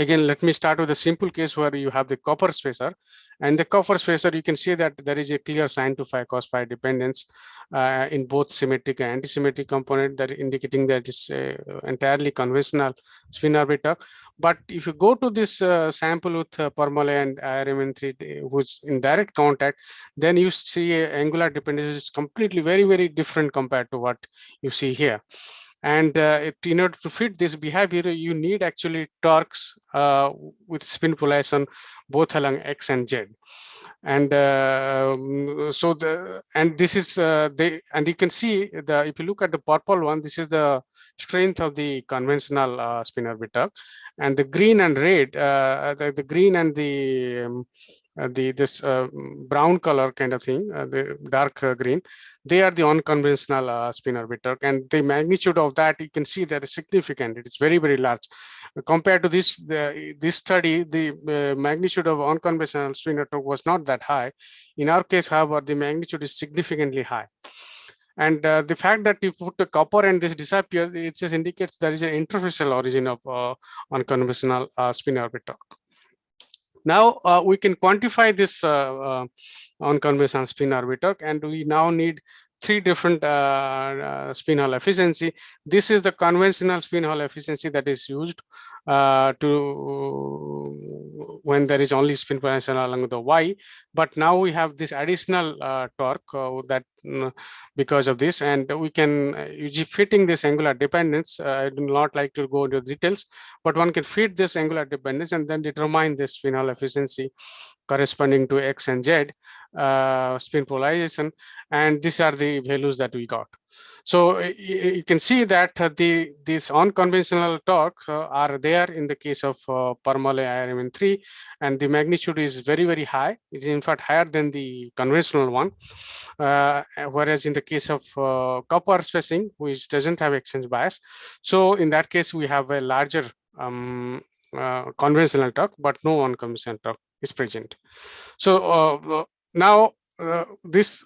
Again, let me start with a simple case where you have the copper spacer, and the copper spacer, you can see that there is a clear sin 2 phi cos phi dependence in both symmetric and anti-symmetric component, that indicating that it's entirely conventional spin orbiter. But if you go to this sample with Permalloy and IrMn3, which in direct contact, then you see a angular dependence is completely very, very different compared to what you see here. And in order to fit this behavior, you need actually torques with spin polarization both along X and Z. And so this is and you can see if you look at the purple one, this is the strength of the conventional spin orbital, and the green and red, the green and the this brown color kind of thing, the dark green, they are the unconventional spin orbital, and the magnitude of that, you can see that is significant. It is very, very large. Compared to this study, the magnitude of unconventional spin orbital was not that high. In our case, however, the magnitude is significantly high. And the fact that you put the copper and this disappears, it just indicates there is an interfacial origin of unconventional spin orbital. Now we can quantify this unconventional spin orbital, and we now need three different spin Hall efficiency. This is the conventional spin Hall efficiency that is used to when there is only spin potential along the Y. But now we have this additional torque that because of this, and we can fitting this angular dependence. I do not like to go into details, but one can fit this angular dependence and then determine this spin Hall efficiency corresponding to X and Z spin polarization, and these are the values that we got. So you can see that these unconventional torques are there in the case of Permalloy IrMn 3, and the magnitude is very, very high. It is in fact higher than the conventional one. Whereas in the case of copper spacing, which doesn't have exchange bias, so in that case we have a larger conventional torque, but no unconventional torque is present. So now this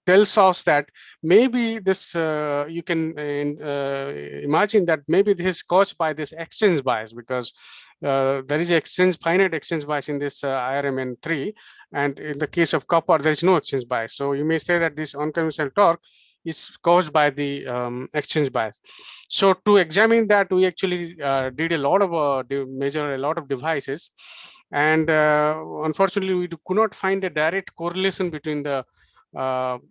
tells us that maybe this you can imagine that maybe this is caused by this exchange bias, because there is finite exchange bias in this IrMn 3, and in the case of copper there is no exchange bias. So you may say that this unconventional torque is caused by the exchange bias. So to examine that, we actually did a lot of measure a lot of devices, and unfortunately we could not find a direct correlation between the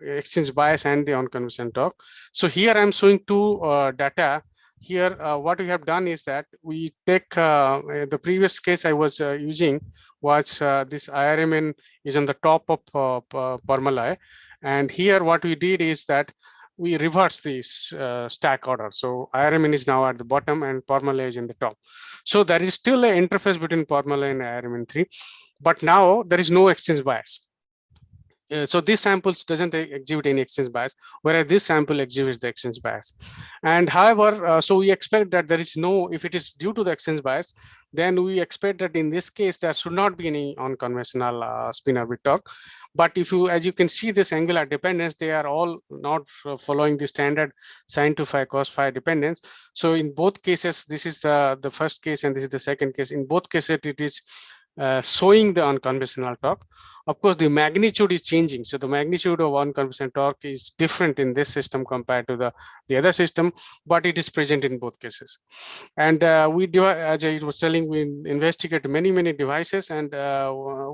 exchange bias and the unconventional torque. So here I'm showing two data. Here what we have done is that we take the previous case I was using was this IrMn is on the top of Permalloy, and here what we did is that we reverse this stack order. So IrMn is now at the bottom and Permalloy is in the top. So there is still an interface between Permalloy and IrMn 3, but now there is no exchange bias. So this samples doesn't exhibit any exchange bias, whereas this sample exhibits the exchange bias. And however, so we expect that there is no, if it is due to the exchange bias, then we expect that in this case, there should not be any unconventional spin orbit torque. But if you, as you can see, this angular dependence, they are all not following the standard sin to phi cos phi dependence. So in both cases, this is the first case and this is the second case. In both cases, it is showing the unconventional torque. Of course, the magnitude is changing. So the magnitude of unconventional torque is different in this system compared to the other system, but it is present in both cases. And we do, as I was telling, we investigate many devices, and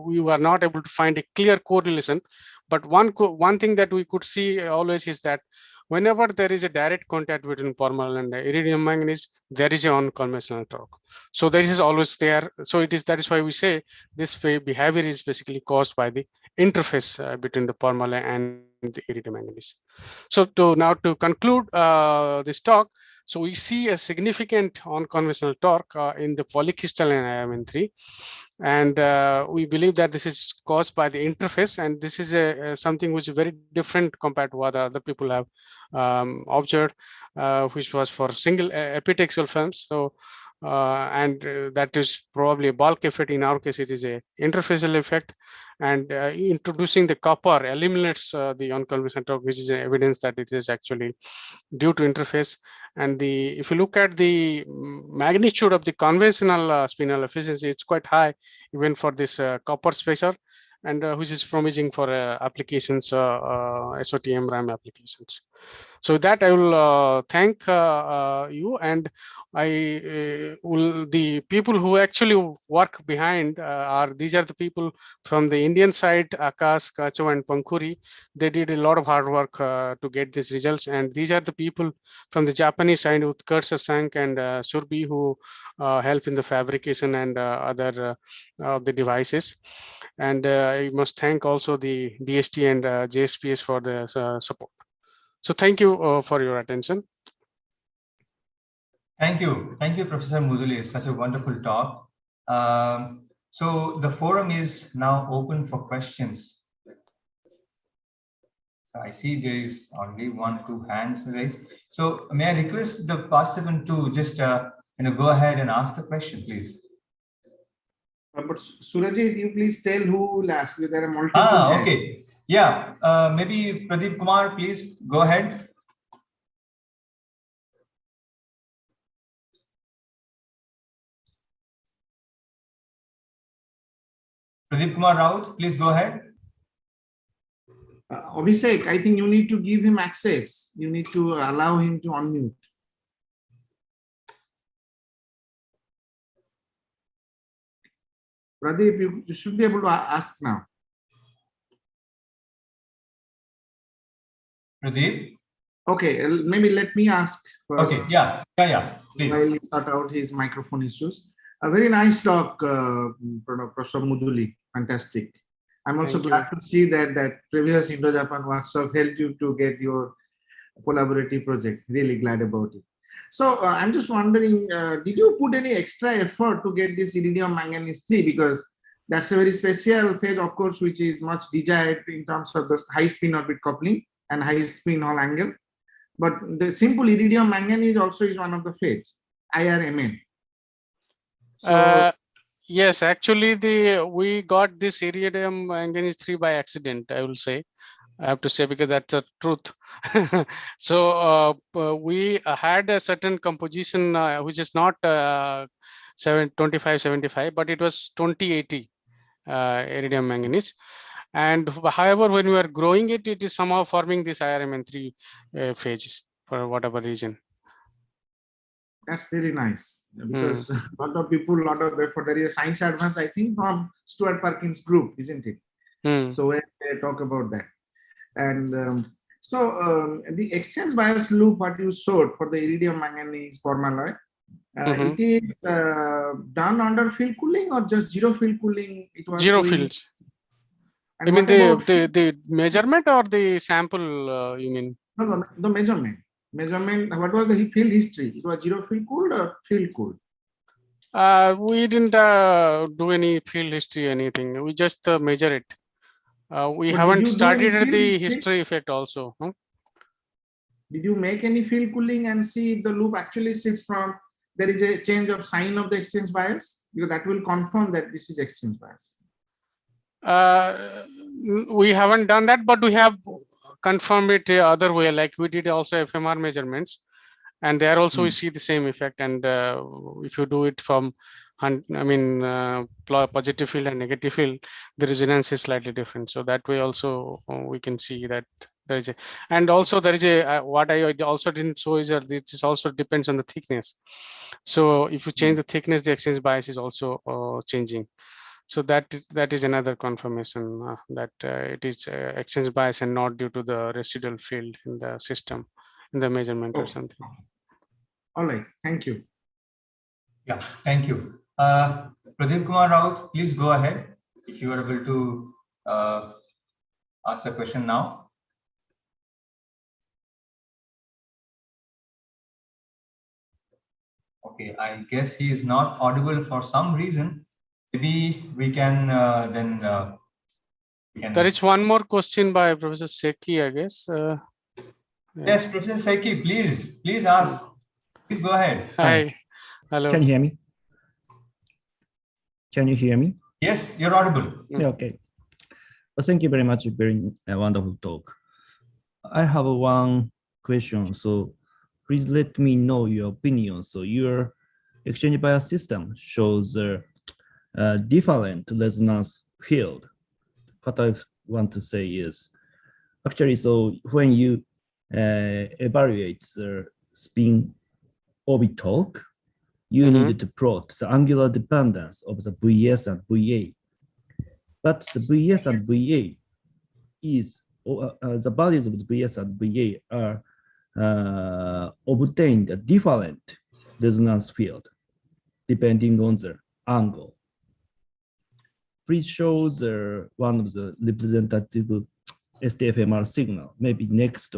we were not able to find a clear correlation. But one thing that we could see always is that whenever there is a direct contact between Permalloy and iridium manganese, there is an unconventional torque. So this is always there. So that is why we say this behavior is basically caused by the interface between the Permalloy and the iridium manganese. So now to conclude this talk, so we see a significant unconventional torque in the polycrystalline IrMn 3. And we believe that this is caused by the interface, and this is something which is very different compared to what other people have observed, which was for single epitaxial films. So that is probably a bulk effect. In our case, it is a interfacial effect, and introducing the copper eliminates the unconventional torque, which is evidence that it is actually due to interface. And if you look at the magnitude of the conventional spin Hall efficiency, it's quite high even for this copper spacer. and which is promising for applications, SOTM RAM applications. So that I will thank you, and I will, the people who actually work behind these are the people from the Indian side, Akash, Kacho, and Pankuri. They did a lot of hard work to get these results, and these are the people from the Japanese side, Utkarsh, Sank, and Surbi, who help in the fabrication and other of the devices. And I must thank also the DST and JSPS for the support. So thank you for your attention. Thank you, Professor Muduli. It's such a wonderful talk. So the forum is now open for questions. So I see there is only 1-2 hands raised. So may I request the participant to just go ahead and ask the question, please. But Surajit, you please tell who will ask. There are multiple hands. Okay. Yeah. Maybe Pradeep Kumar, please go ahead. Pradeep Kumar Raut, please go ahead. Abhishek, I think you need to give him access. You need to allow him to unmute. Pradeep, you should be able to ask now. Pradeep? Okay, maybe let me ask first. Okay, yeah. Please. While he sort out his microphone issues. A very nice talk, Professor Muduli. Fantastic. I'm also glad to see that previous Indo-Japan workshop helped you to get your collaborative project. Really glad about it. So I'm just wondering, did you put any extra effort to get this iridium manganese 3? Because that's a very special phase, of course, which is much desired in terms of the high spin orbit coupling and high spin Hall angle. But the simple iridium manganese also is one of the phases, IrMn. So, yes, actually, we got this iridium manganese 3 by accident, I will say. I have to say, because that's the truth. So we had a certain composition which is not 2575, but it was 2080 iridium manganese. And however, when we are growing it, it is somehow forming this IrMn 3 phases for whatever reason. That's really nice, because a lot of people, there is a science advance, I think, from Stuart Perkins group, isn't it? So when they talk about that. And the exchange bias loop, what you showed for the iridium manganese Permalloy, it is done under field cooling or just zero field cooling? It was zero fields. And you mean the measurement or the sample? You mean? No, the measurement. What was the field history? It was zero field cooled or field cooled? We didn't do any field history, anything. We just measure it. We haven't studied the history effect also. Did you make any field cooling and see if the loop actually shifts from, there is a change of sign of the exchange bias? Because that will confirm that this is exchange bias. We haven't done that, but we have confirmed it other way, like we did also FMR measurements, and there also we see the same effect. And if you do it from positive field and negative field, the resonance is slightly different. So that way also we can see that there is a, and also there is a what I also didn't show is that this also depends on the thickness. So if you change the thickness, the exchange bias is also changing. So that is another confirmation that it is exchange bias and not due to the residual field in the system, in the measurement or something. All right, thank you. Yeah, thank you. Pradeep Kumar Raut, please go ahead if you are able to ask the question now. Okay, I guess he is not audible for some reason. Maybe we can There is one more question by Professor Seki, I guess. Yeah. Yes, Professor Seki, please ask. Please go ahead. Hi. Hello. Can you hear me? Can you hear me? Yes, you're audible. Yeah, okay. Well, thank you very much. Very wonderful talk. I have one question. So please let me know your opinion. So your exchange bias system shows a different resonance field. what I want to say is, actually, so when you evaluate the spin orbital, you need to plot the angular dependence of the VS and VA. But the VS and VA is, the values of the VS and VA are obtained a different resonance field depending on the angle. Please show the one of the representative STFMR signal, maybe next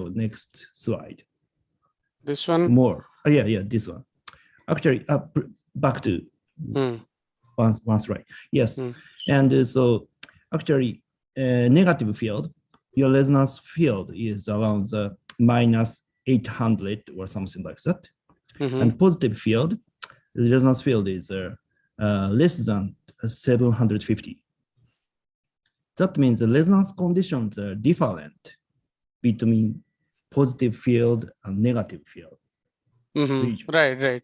slide. This one? More. Oh, yeah, this one. Actually, back to one slide. Yes. And so actually, negative field, your resonance field is around the minus 800 or something like that. And positive field, the resonance field is less than 750. That means the resonance conditions are different between positive field and negative field. Right.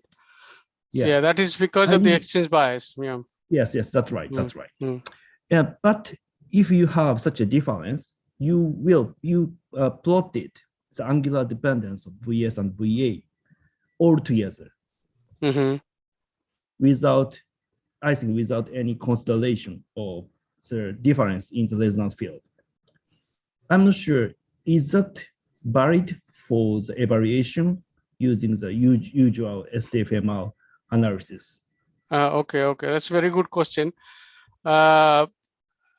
Yeah, that is because of the exchange bias. Yeah. Yes, that's right. That's right. Yeah, but if you have such a difference, you plotted the angular dependence of VS and VA all together without any consideration of the difference in the resonance field. I'm not sure, is that valid for the evaluation using the usual STFMR analysis? Okay, that's a very good question.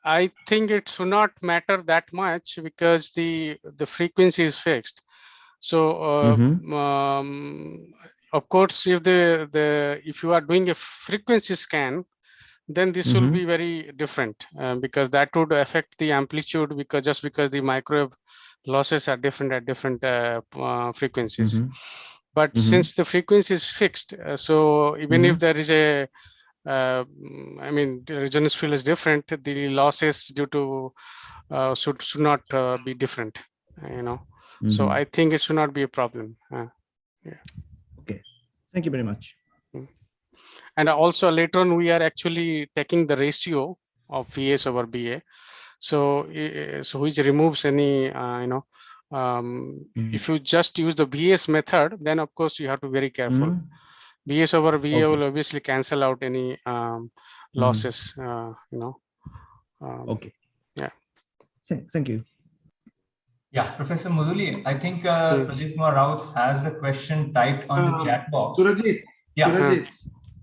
I think it should not matter that much because the frequency is fixed. So of course, if you are doing a frequency scan, then this will be very different because that would affect the amplitude because the microwave losses are different at different frequencies. But since the frequency is fixed, so even if there is a the resonance field is different, the losses due to should not be different, So I think it should not be a problem. Yeah. Okay, thank you very much. And also later on, we are actually taking the ratio of VS over BA. So which removes any, if you just use the VS method, then of course you have to be very careful. VS over VA will obviously cancel out any losses, Okay. Yeah. Thank you. Yeah, Professor Muduli, I think Pradeep Kumar Raut has the question typed on the chat box. Surajit,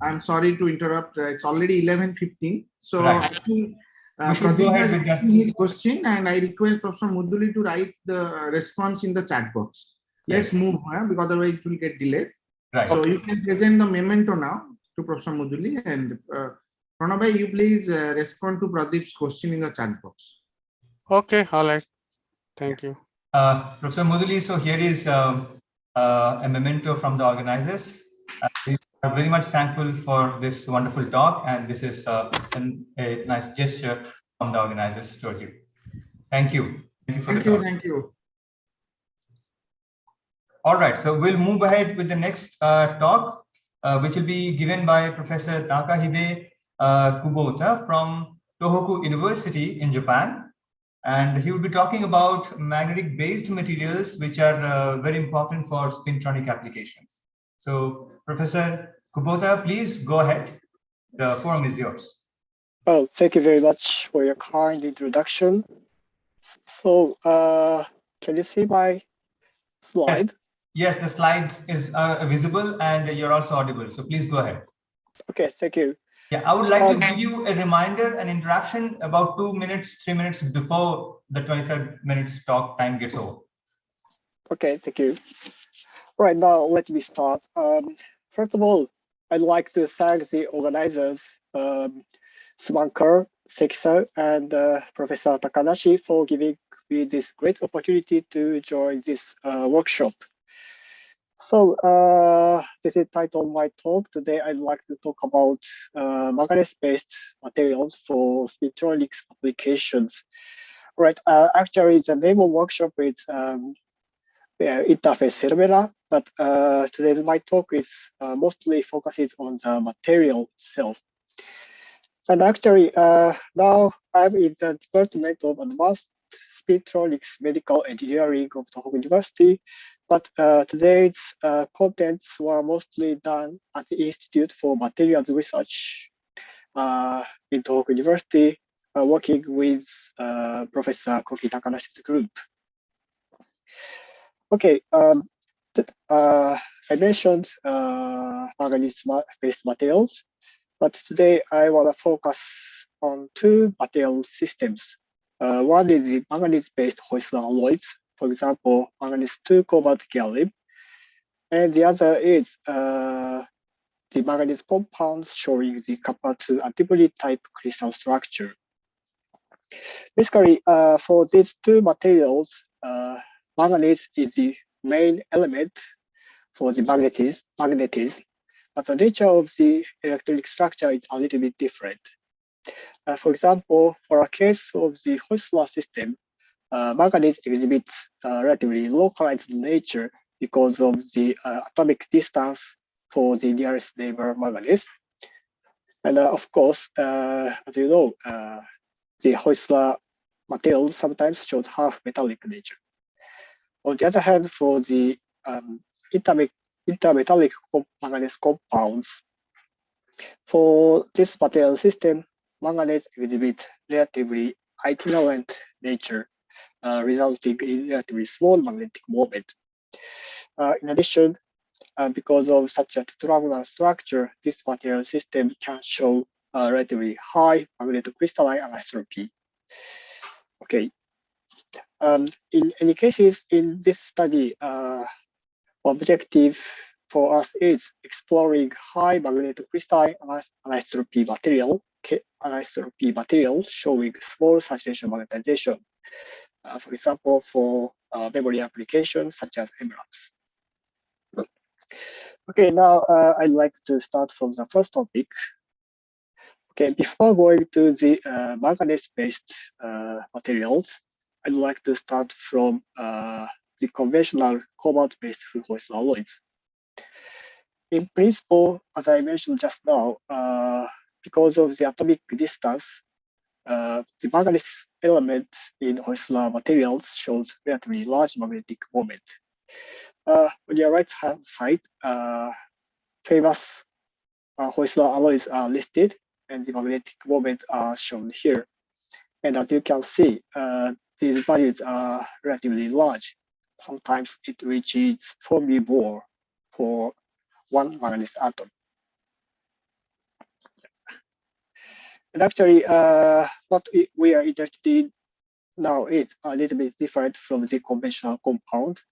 I'm sorry to interrupt. It's already 11:15. So I think we should go ahead with that. His question, and I request Professor Muduli to write the response in the chat box. Let's move because otherwise it will get delayed. Right. So you can present the memento now to Professor Muduli, and Pranabhai, you please respond to Pradeep's question in the chat box. Okay, all right. Thank you. Professor Muduli, so here is a memento from the organizers. We are very much thankful for this wonderful talk, and this is a nice gesture from the organizers towards you. Thank you. Thank you. All right, so we'll move ahead with the next talk, which will be given by Professor Takahide Kubota from Tohoku University in Japan. And he will be talking about magnetic-based materials, which are very important for spintronic applications. So, Professor Kubota, please go ahead. The forum is yours. Well, thank you very much for your kind introduction. So, can you see my slide? Yes, the slides is visible and you're also audible. So please go ahead. Okay, thank you. Yeah, I would like to give you a reminder, an interaction about 2 minutes, 3 minutes before the 25 minutes talk time gets over. Okay, thank you. All right, now let me start. First of all, I'd like to thank the organizers, Swanker, Sekisa, and Professor Takanashi for giving me this great opportunity to join this workshop. So this is titled my talk. Today, I'd like to talk about manganese-based materials for spintronics applications. Right, actually, the name of workshop is interface phenomena, but today my talk is mostly focuses on the material itself. And actually, now I'm in the Department of Advanced Spintronics Medical Engineering of Tohoku University, but today's contents were mostly done at the Institute for Materials Research in Tohoku University, working with Professor Koki Takanashi's group. Okay, I mentioned manganese-based materials, but today I want to focus on two material systems. One is the manganese-based Heusler alloys, for example, manganese-2 cobalt gallium, and the other is the manganese compounds showing the copper-2 antibody type crystal structure. Basically, for these two materials, manganese is the main element for the magnetism, but the nature of the electronic structure is a little bit different. For example, for a case of the Heusler system, manganese exhibits relatively localized nature because of the atomic distance for the nearest neighbor manganese. And of course, as you know, the Heusler materials sometimes shows half metallic nature. On the other hand, for the intermetallic manganese compounds, for this material system, manganese exhibits relatively itinerant nature, resulting in relatively small magnetic moment. In addition, because of such a tetragonal structure, this material system can show relatively high magnetocrystalline anisotropy. Okay. In any cases, in this study, objective for us is exploring high magnetocrystalline anisotropy material showing small saturation magnetization. For example, for memory applications such as MRAMs. Okay, now I'd like to start from the first topic. Okay, before going to the manganese-based materials, I'd like to start from the conventional cobalt-based full Heusler alloys. In principle, as I mentioned just now, because of the atomic distance, the manganese element in Heusler materials shows relatively large magnetic moment. On your right-hand side, famous Heusler alloys are listed, and the magnetic moment are shown here. And as you can see, these values are relatively large. Sometimes it reaches 4 millibor for one manganese atom. And actually, what we are interested in now is a little bit different from the conventional compound,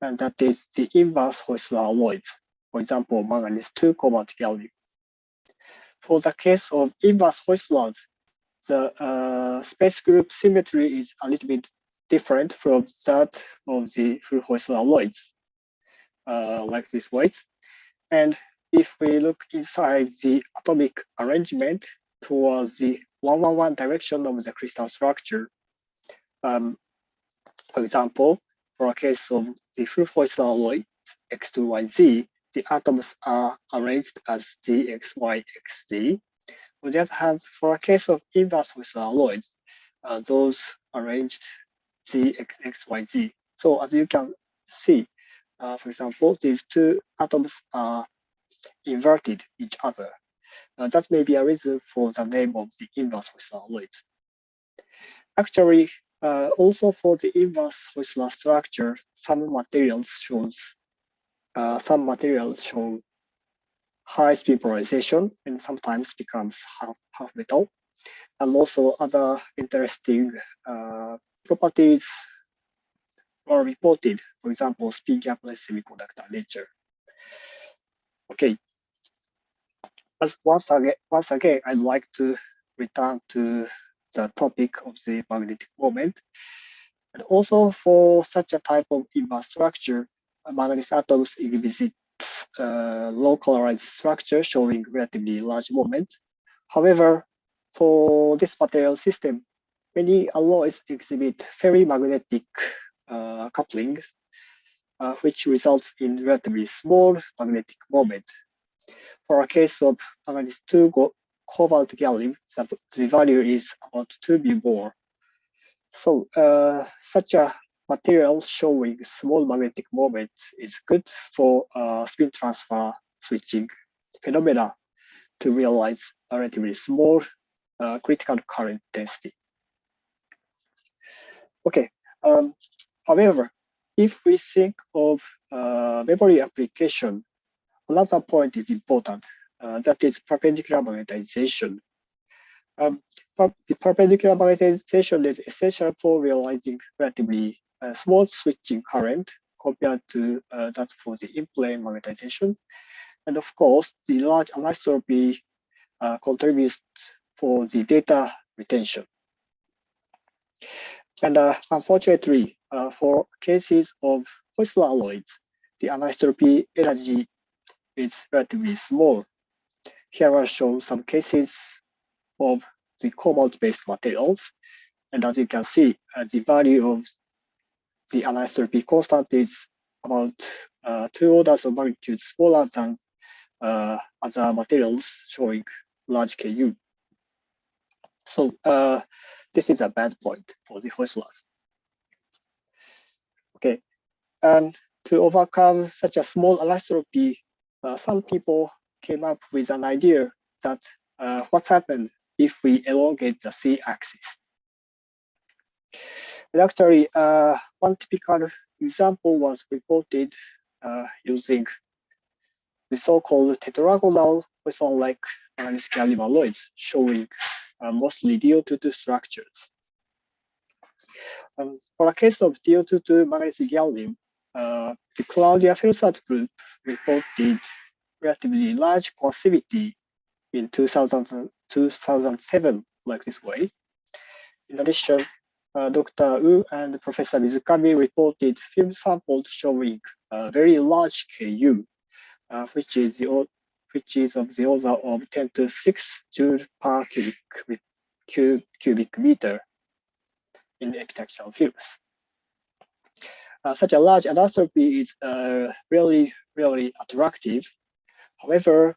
and that is the inverse Heusler alloys. For example, manganese-2 cobalt gallium. For the case of inverse Heuslers, the space group symmetry is a little bit different from that of the full Heusler alloys, like this way. And if we look inside the atomic arrangement towards the 111 direction of the crystal structure, for example, for a case of the full Heusler alloy X2YZ, the atoms are arranged as ZXYXZ. On the other hand, for a case of inverse Heusler alloys, those arranged ZXXYZ. So as you can see, for example, these two atoms are inverted each other. That may be a reason for the name of the inverse Heusler alloys. Actually, also for the inverse Heusler structure, some materials show high spin polarization and sometimes becomes half metal, and also other interesting properties are reported. For example, spin gapless semiconductor nature. Okay. As once again, I'd like to return to the topic of the magnetic moment. And also for such a type of inverse structure, manganese atoms exhibit localized structure showing relatively large moment. However, for this material system, many alloys exhibit ferrimagnetic couplings, which results in relatively small magnetic moment. For a case of manganese-2 cobalt gallium, the value is about 2B more. So such a material showing small magnetic moment is good for spin transfer switching phenomena to realize a relatively small critical current density. Okay. However, if we think of memory application, another point is important. That is perpendicular magnetization. The perpendicular magnetization is essential for realizing relatively small switching current compared to that for the in-plane magnetization. And of course, the large anisotropy contributes for the data retention. And unfortunately, for cases of Heusler alloys, the anisotropy energy is relatively small. Here are shown some cases of the cobalt-based materials. And as you can see, the value of the anisotropy constant is about 2 orders of magnitude smaller than other materials showing large Ku. So this is a bad point for the Heuslers. Okay, and to overcome such a small anisotropy, some people came up with an idea that what happened if we elongate the C-axis. And actually, one typical example was reported using the so-called tetragonal Poisson-like manganese gallium alloys, showing mostly DO22 structures. For a case of DO22 manganese gallium, the Claudia Felsat group reported relatively large coercivity in 2007, like this way. In addition, Dr. Wu and Professor Mizukami reported film samples showing very large Ku, which is of the order of 10 to 6 joule per cubic meter in epitaxial films. Such a large anisotropy is really attractive. However,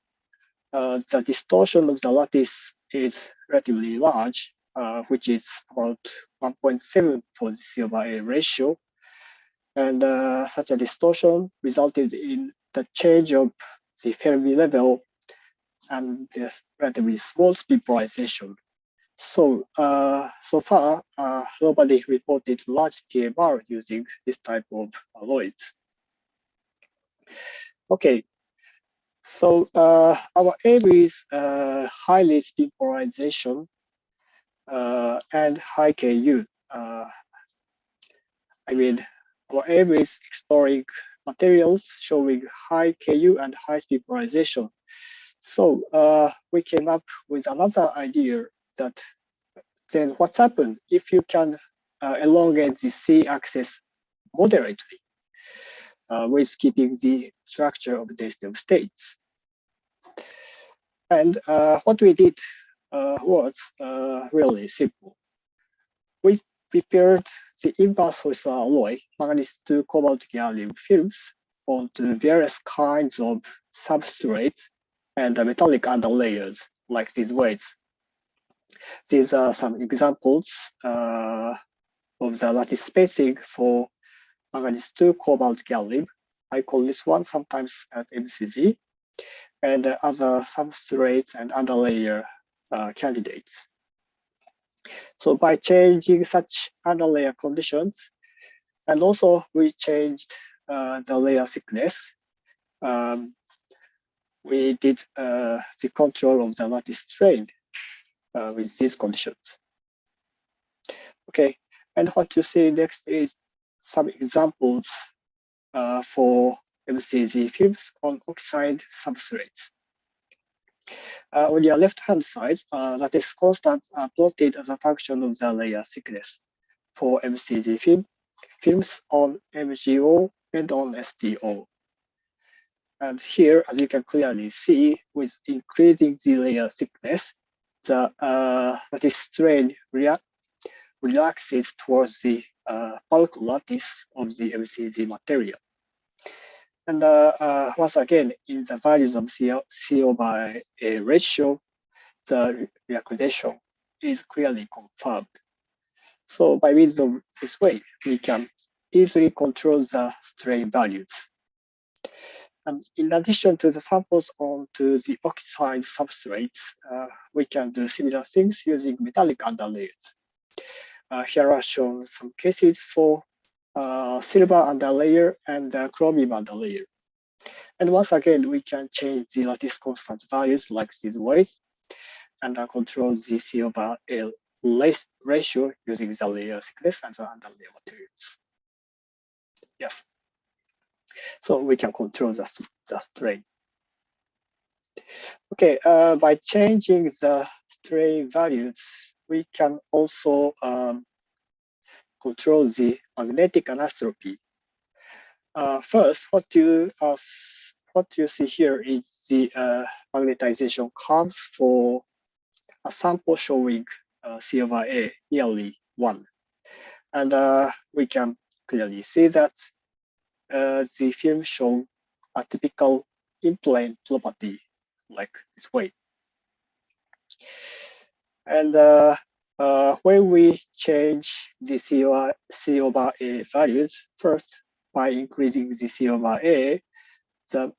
the distortion of the lattice is relatively large, which is about 1.7 for the C/A ratio. And such a distortion resulted in the change of the Fermi level and this relatively small speed polarization. So, so far, nobody reported large TMR using this type of alloys. Okay, so our aim is highly spin polarization and high Ku. I mean, our aim is exploring materials showing high Ku and high speed polarization. So we came up with another idea that then what's happened if you can elongate the C-axis moderately with keeping the structure of density of states. And what we did was really simple. We prepared the inverse Heusler alloy, manganese to cobalt gallium films onto various kinds of substrates and metallic underlayers like these ways. These are some examples of the lattice spacing for manganese to cobalt gallium. I call this one sometimes as MCG, and other substrates and underlayer candidates. So by changing such underlayer conditions, and also we changed the layer thickness, we did the control of the lattice strain with these conditions. Okay, and what you see next is some examples for MCG films on oxide substrates. On your left-hand side, lattice constants are plotted as a function of the layer thickness for MCG films on MGO and on STO. And here, as you can clearly see, with increasing the layer thickness, the lattice strain relaxes towards the bulk lattice of the MCG material. And once again, in the values of CO/A ratio, the reacquisition is clearly confirmed. So by means of this way, we can easily control the strain values. And in addition to the samples onto the oxide substrates, we can do similar things using metallic underlayers. Here are shown some cases for silver underlayer and chromium underlayer. And once again, we can change the lattice constant values like these ways and control the C/L ratio using the layer thickness and the underlayer materials. Yes. So we can control the strain. Okay, by changing the strain values, we can also control the magnetic anisotropy. First, what you see here is the magnetization curves for a sample showing C/A nearly 1. And we can clearly see that the film shows a typical in-plane property like this way. And when we change the C/A values, first by increasing the C/A, the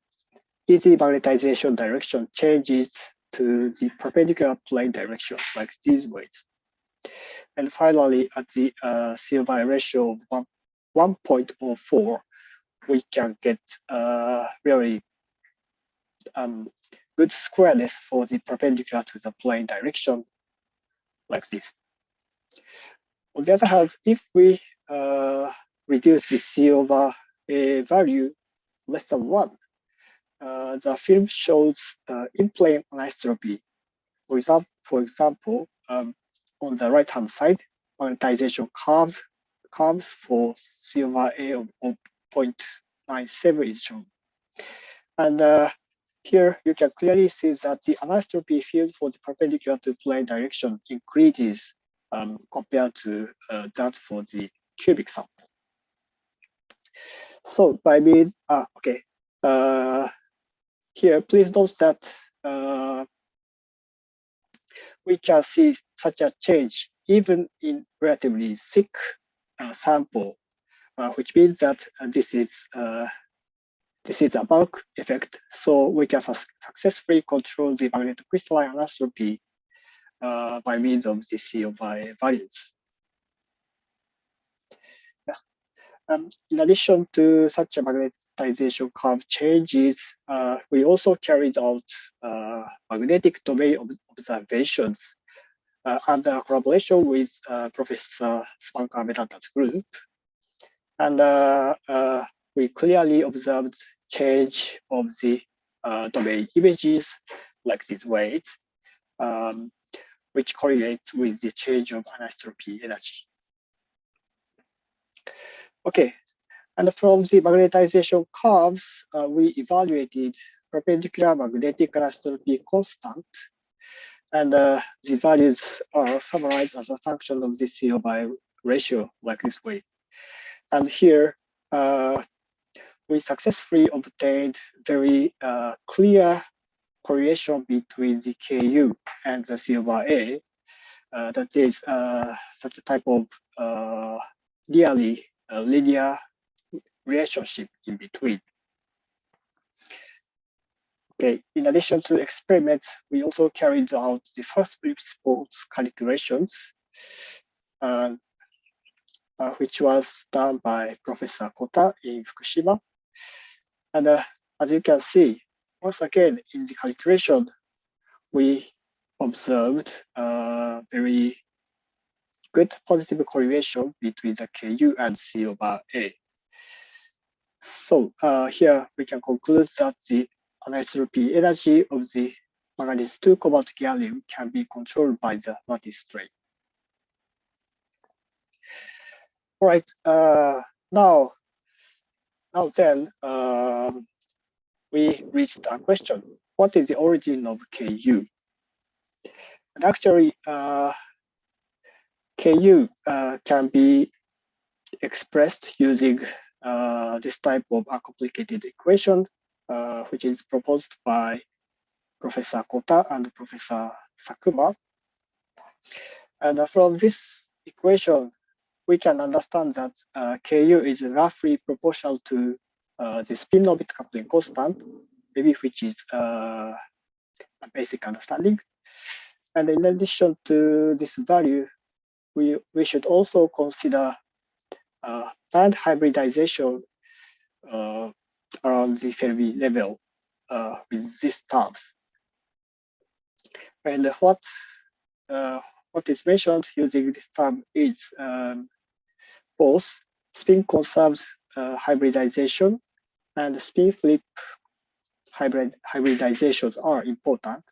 easy magnetization direction changes to the perpendicular plane direction like these ways. And finally, at the C/A ratio of 1.04, we can get very good squareness for the perpendicular to the plane direction like this. On the other hand, if we reduce the C/A value less than 1, the film shows in-plane anisotropy. For example, on the right-hand side, magnetization curves for C/A of 0.97 is shown. And here you can clearly see that the anisotropy field for the perpendicular to plane direction increases compared to that for the cubic sample. So by means, here please note that we can see such a change even in relatively thick sample, which means that this is a bulk effect. So we can successfully control the magnetocrystalline anisotropy by means of the C/A values. Yeah. In addition to such a magnetization curve changes, we also carried out magnetic domain observations under collaboration with Professor Spanker-Medanta's group. And we clearly observed change of the domain images like these ways, which correlates with the change of anisotropy energy. Okay, and from the magnetization curves, we evaluated perpendicular magnetic anisotropy constant, and the values are summarized as a function of the C/A ratio like this way. And here, we successfully obtained very clear correlation between the Ku and the C/A. That is such a type of nearly linear relationship in between. Okay, in addition to experiments, we also carried out the first principles calculations, which was done by Professor Kota in Fukushima. And as you can see, once again, in the calculation, we observed very good positive correlation between the Ku and C/A. So here we can conclude that the anisotropy energy of the manganese 2 cobalt gallium can be controlled by the lattice strain. All right, now then, we reached a question: what is the origin of Ku? And actually, Ku can be expressed using this type of a complicated equation, which is proposed by Professor Kota and Professor Sakuma. And from this equation, we can understand that Ku is roughly proportional to the spin-orbit coupling constant, maybe which is a basic understanding. And in addition to this value, we should also consider band hybridization around the Fermi level with these terms. And what is mentioned using this term is both spin conserved hybridization and spin flip hybridizations are important.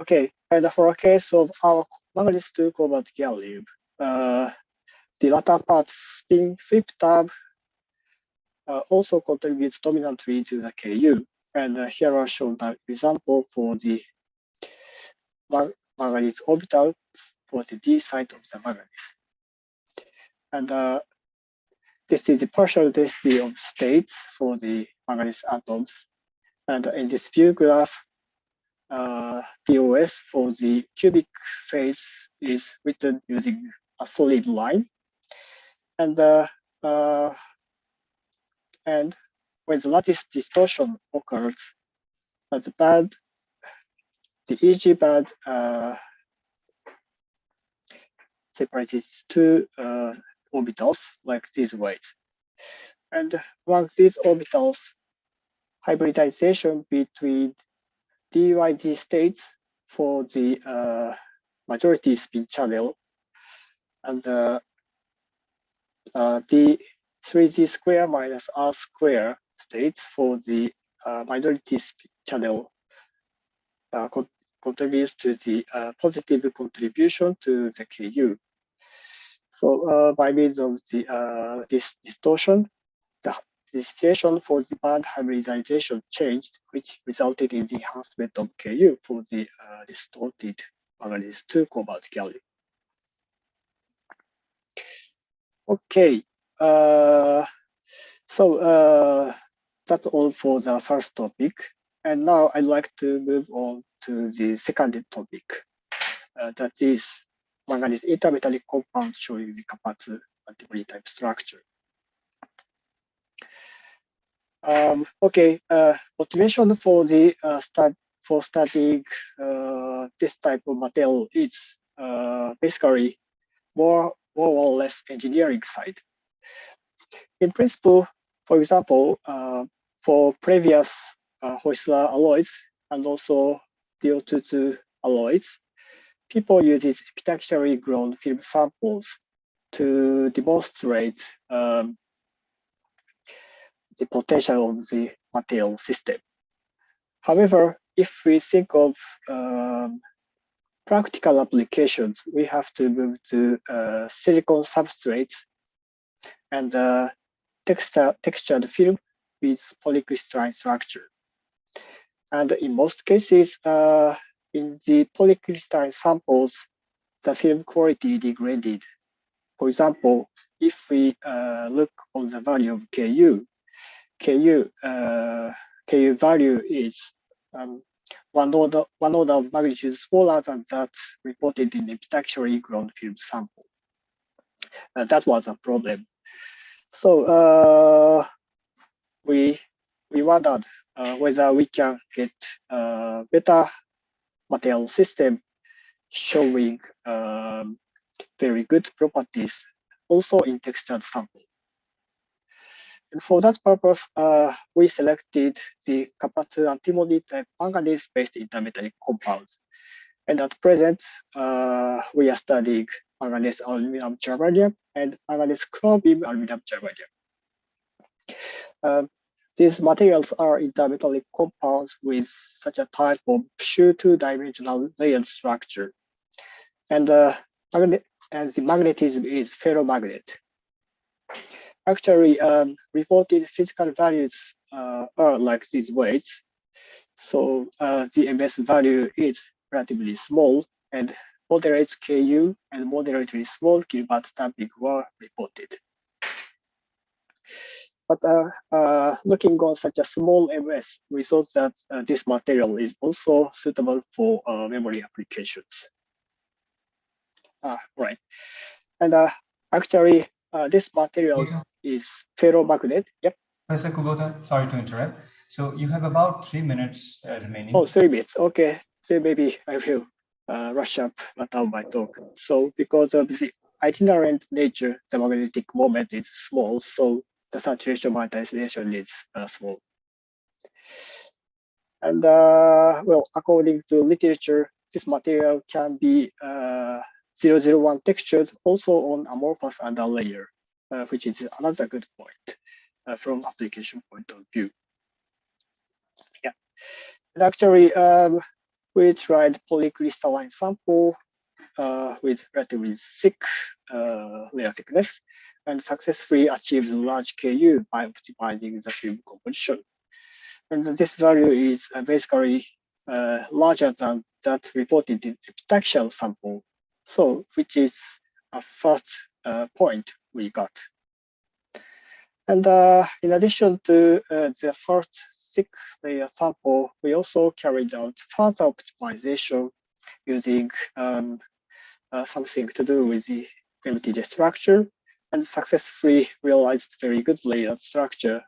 Okay, and for a case of our Manganese 2 cobalt gallium, the latter part spin flip tab also contributes dominantly to the Ku. And here are shown the example for the manganese orbital for the D side of the manganese. And this is the partial density of states for the manganese atoms. And in this view graph, DOS for the cubic phase is written using a solid line. And when the lattice distortion occurs, the EG band separates two orbitals like this way. And among these orbitals, hybridization between DYD states for the majority spin channel and the D3D square minus R square states for the minority spin channel contributes to the positive contribution to the Ku. So by means of this distortion, the situation for the band hybridization changed, which resulted in the enhancement of Ku for the distorted manganese 2 cobalt gallium. Okay, so that's all for the first topic. And now I'd like to move on to the second topic, that is manganese intermetallic compounds showing the kappa-2 antibody type structure. Okay, motivation for the studying this type of material is basically more or less engineering side. In principle, for example, for previous Hoysler alloys and also DO22 alloys, people use epitaxially grown film samples to demonstrate the potential of the material system. However, if we think of practical applications, we have to move to silicon substrates and textured film with polycrystalline structure. And in most cases, in the polycrystalline samples, the film quality degraded. For example, if we look on the value of Ku value is one order of magnitude smaller than that reported in the epitaxially grown film sample. That was a problem. So we wondered whether we can get a better material system showing very good properties also in textured sample. And for that purpose, we selected the kappa-2 antimony type manganese-based intermetallic compounds. And at present, we are studying manganese aluminum germanium and manganese chromium aluminum germanium. These materials are intermetallic compounds with such a type of pure two-dimensional layered structure. And the magnetism is ferromagnet. Actually, reported physical values are like these ways. So the MS value is relatively small, and moderate Ku and moderately small kilowatt damping were reported. But looking on such a small MS, we thought that this material is also suitable for memory applications. Right. And actually, this material is ferromagnet. Yep. Professor Kubota, sorry to interrupt. So you have about 3 minutes remaining. Oh, 3 minutes. Okay. So maybe I will rush up my talk. So because of the itinerant nature, the magnetic moment is small, so the saturation magnetization is small. And well, according to literature, this material can be 001 textured also on amorphous underlayer, which is another good point from application point of view. Yeah, and actually, we tried polycrystalline sample with relatively thick layer thickness and successfully achieved large Ku by optimizing the film composition. And this value is basically larger than that reported in epitaxial sample. So, which is a first point we got. And in addition to the first thick layer sample, we also carried out further optimization using something to do with the MTJ structure and successfully realized very good layer structure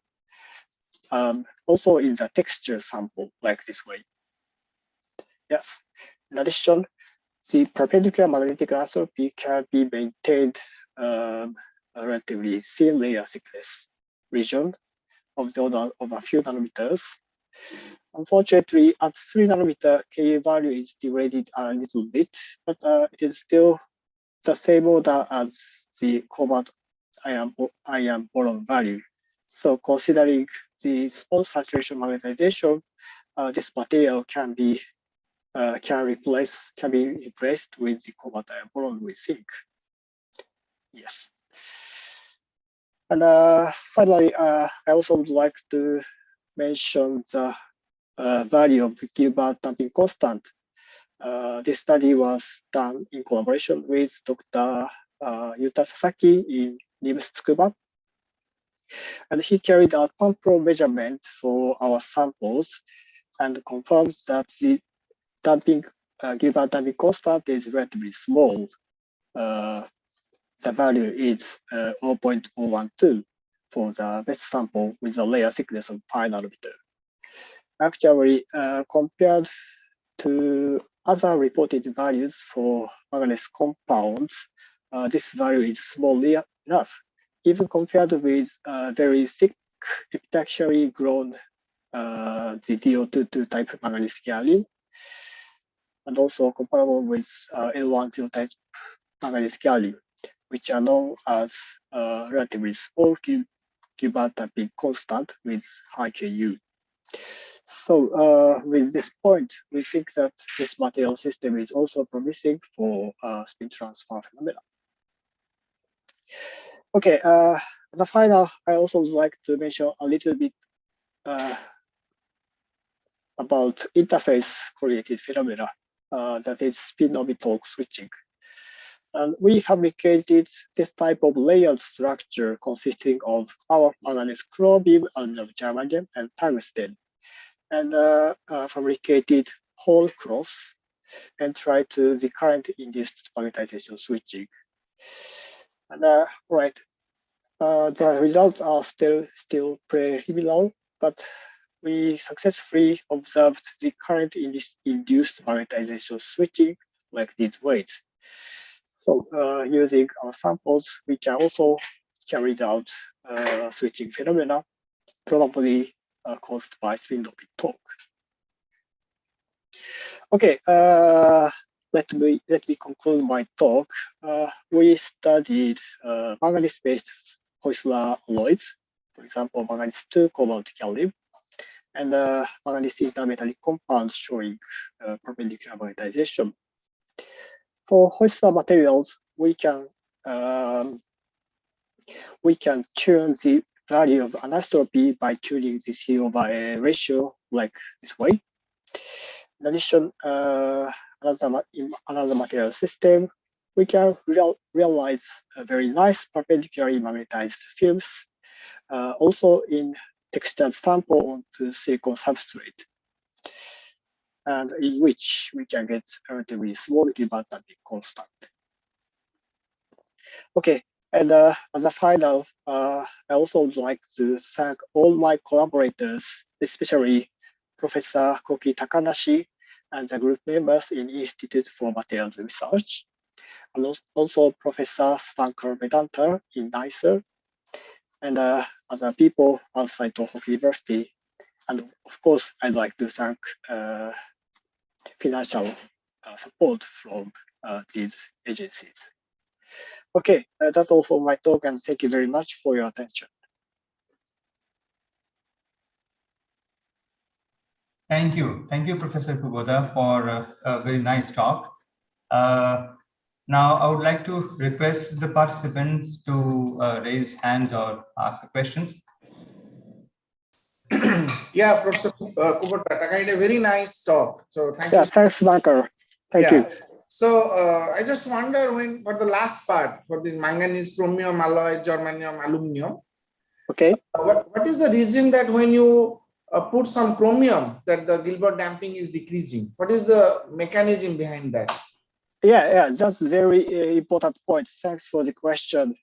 also in the texture sample like this way. Yes. In addition, the perpendicular magnetic anisotropy can be maintained a relatively thin layer thickness region of the order of a few nanometers. Unfortunately, at 3 nanometer, Ka value is degraded a little bit, but it is still the same order as the cobalt ion boron value. So considering the small saturation magnetization, this material can be replaced with the cobalt ion boron, we think. Yes. And finally, I also would like to mention the value of Gilbert damping constant. This study was done in collaboration with Dr. Yuta Sasaki in NIMS Tsukuba. And he carried out pump flow measurement for our samples and confirmed that the Gilbert damping constant is relatively small. The value is 0.012 for the best sample with a layer thickness of 5 nanometer. Actually, compared to other reported values for manganese compounds, this value is small enough, even compared with very thick epitaxially grown the DO22 type manganese gallium, and also comparable with L10 type manganese gallium, which are known as relatively small Gilbert damping constant with high Ku. So with this point, we think that this material system is also promising for spin transfer phenomena. Okay, as a final, I also would like to mention a little bit about interface-correlated phenomena, that is spin-orbital switching. And we fabricated this type of layered structure consisting of our manganese chromium, aluminum, germanium, and tungsten, and fabricated whole cross and tried to the current-induced magnetization switching. And right, the results are still preliminary, but we successfully observed the current-induced magnetization switching like these ways. So using our samples, we can also carry out switching phenomena, probably caused by spin-doping torque. Okay, let me conclude my talk. We studied manganese-based Heusler alloys, for example, manganese 2 cobalt gallium, and manganese intermetallic compounds showing perpendicular magnetization. For Heusler materials, we can tune the value of anisotropy by tuning the C/A ratio like this way. In addition, in another material system, we can realize a very nice perpendicularly magnetized films also in textured sample onto silicon substrate, and in which we can get relatively small Gilbert damping constant. Okay, and as a final, I also would like to thank all my collaborators, especially Professor Koki Takanashi and the group members in Institute for Materials Research, and also Professor Spankar Vedanta in NICER, and other people outside Tohoku University. And of course, I'd like to thank financial support from these agencies. Okay, that's all for my talk, and thank you very much for your attention. Thank you, Professor Kubota, for a very nice talk. Now, I would like to request the participants to raise hands or ask questions. Yeah, Professor Kubota, kind of a very nice talk. So thank you. Thanks, Marker. Thank you. So I just wonder for the last part, for this manganese, chromium, alloy, germanium, aluminum. Okay. What is the reason that when you put some chromium, that the Gilbert damping is decreasing? What is the mechanism behind that? Yeah, that's very important point. Thanks for the question.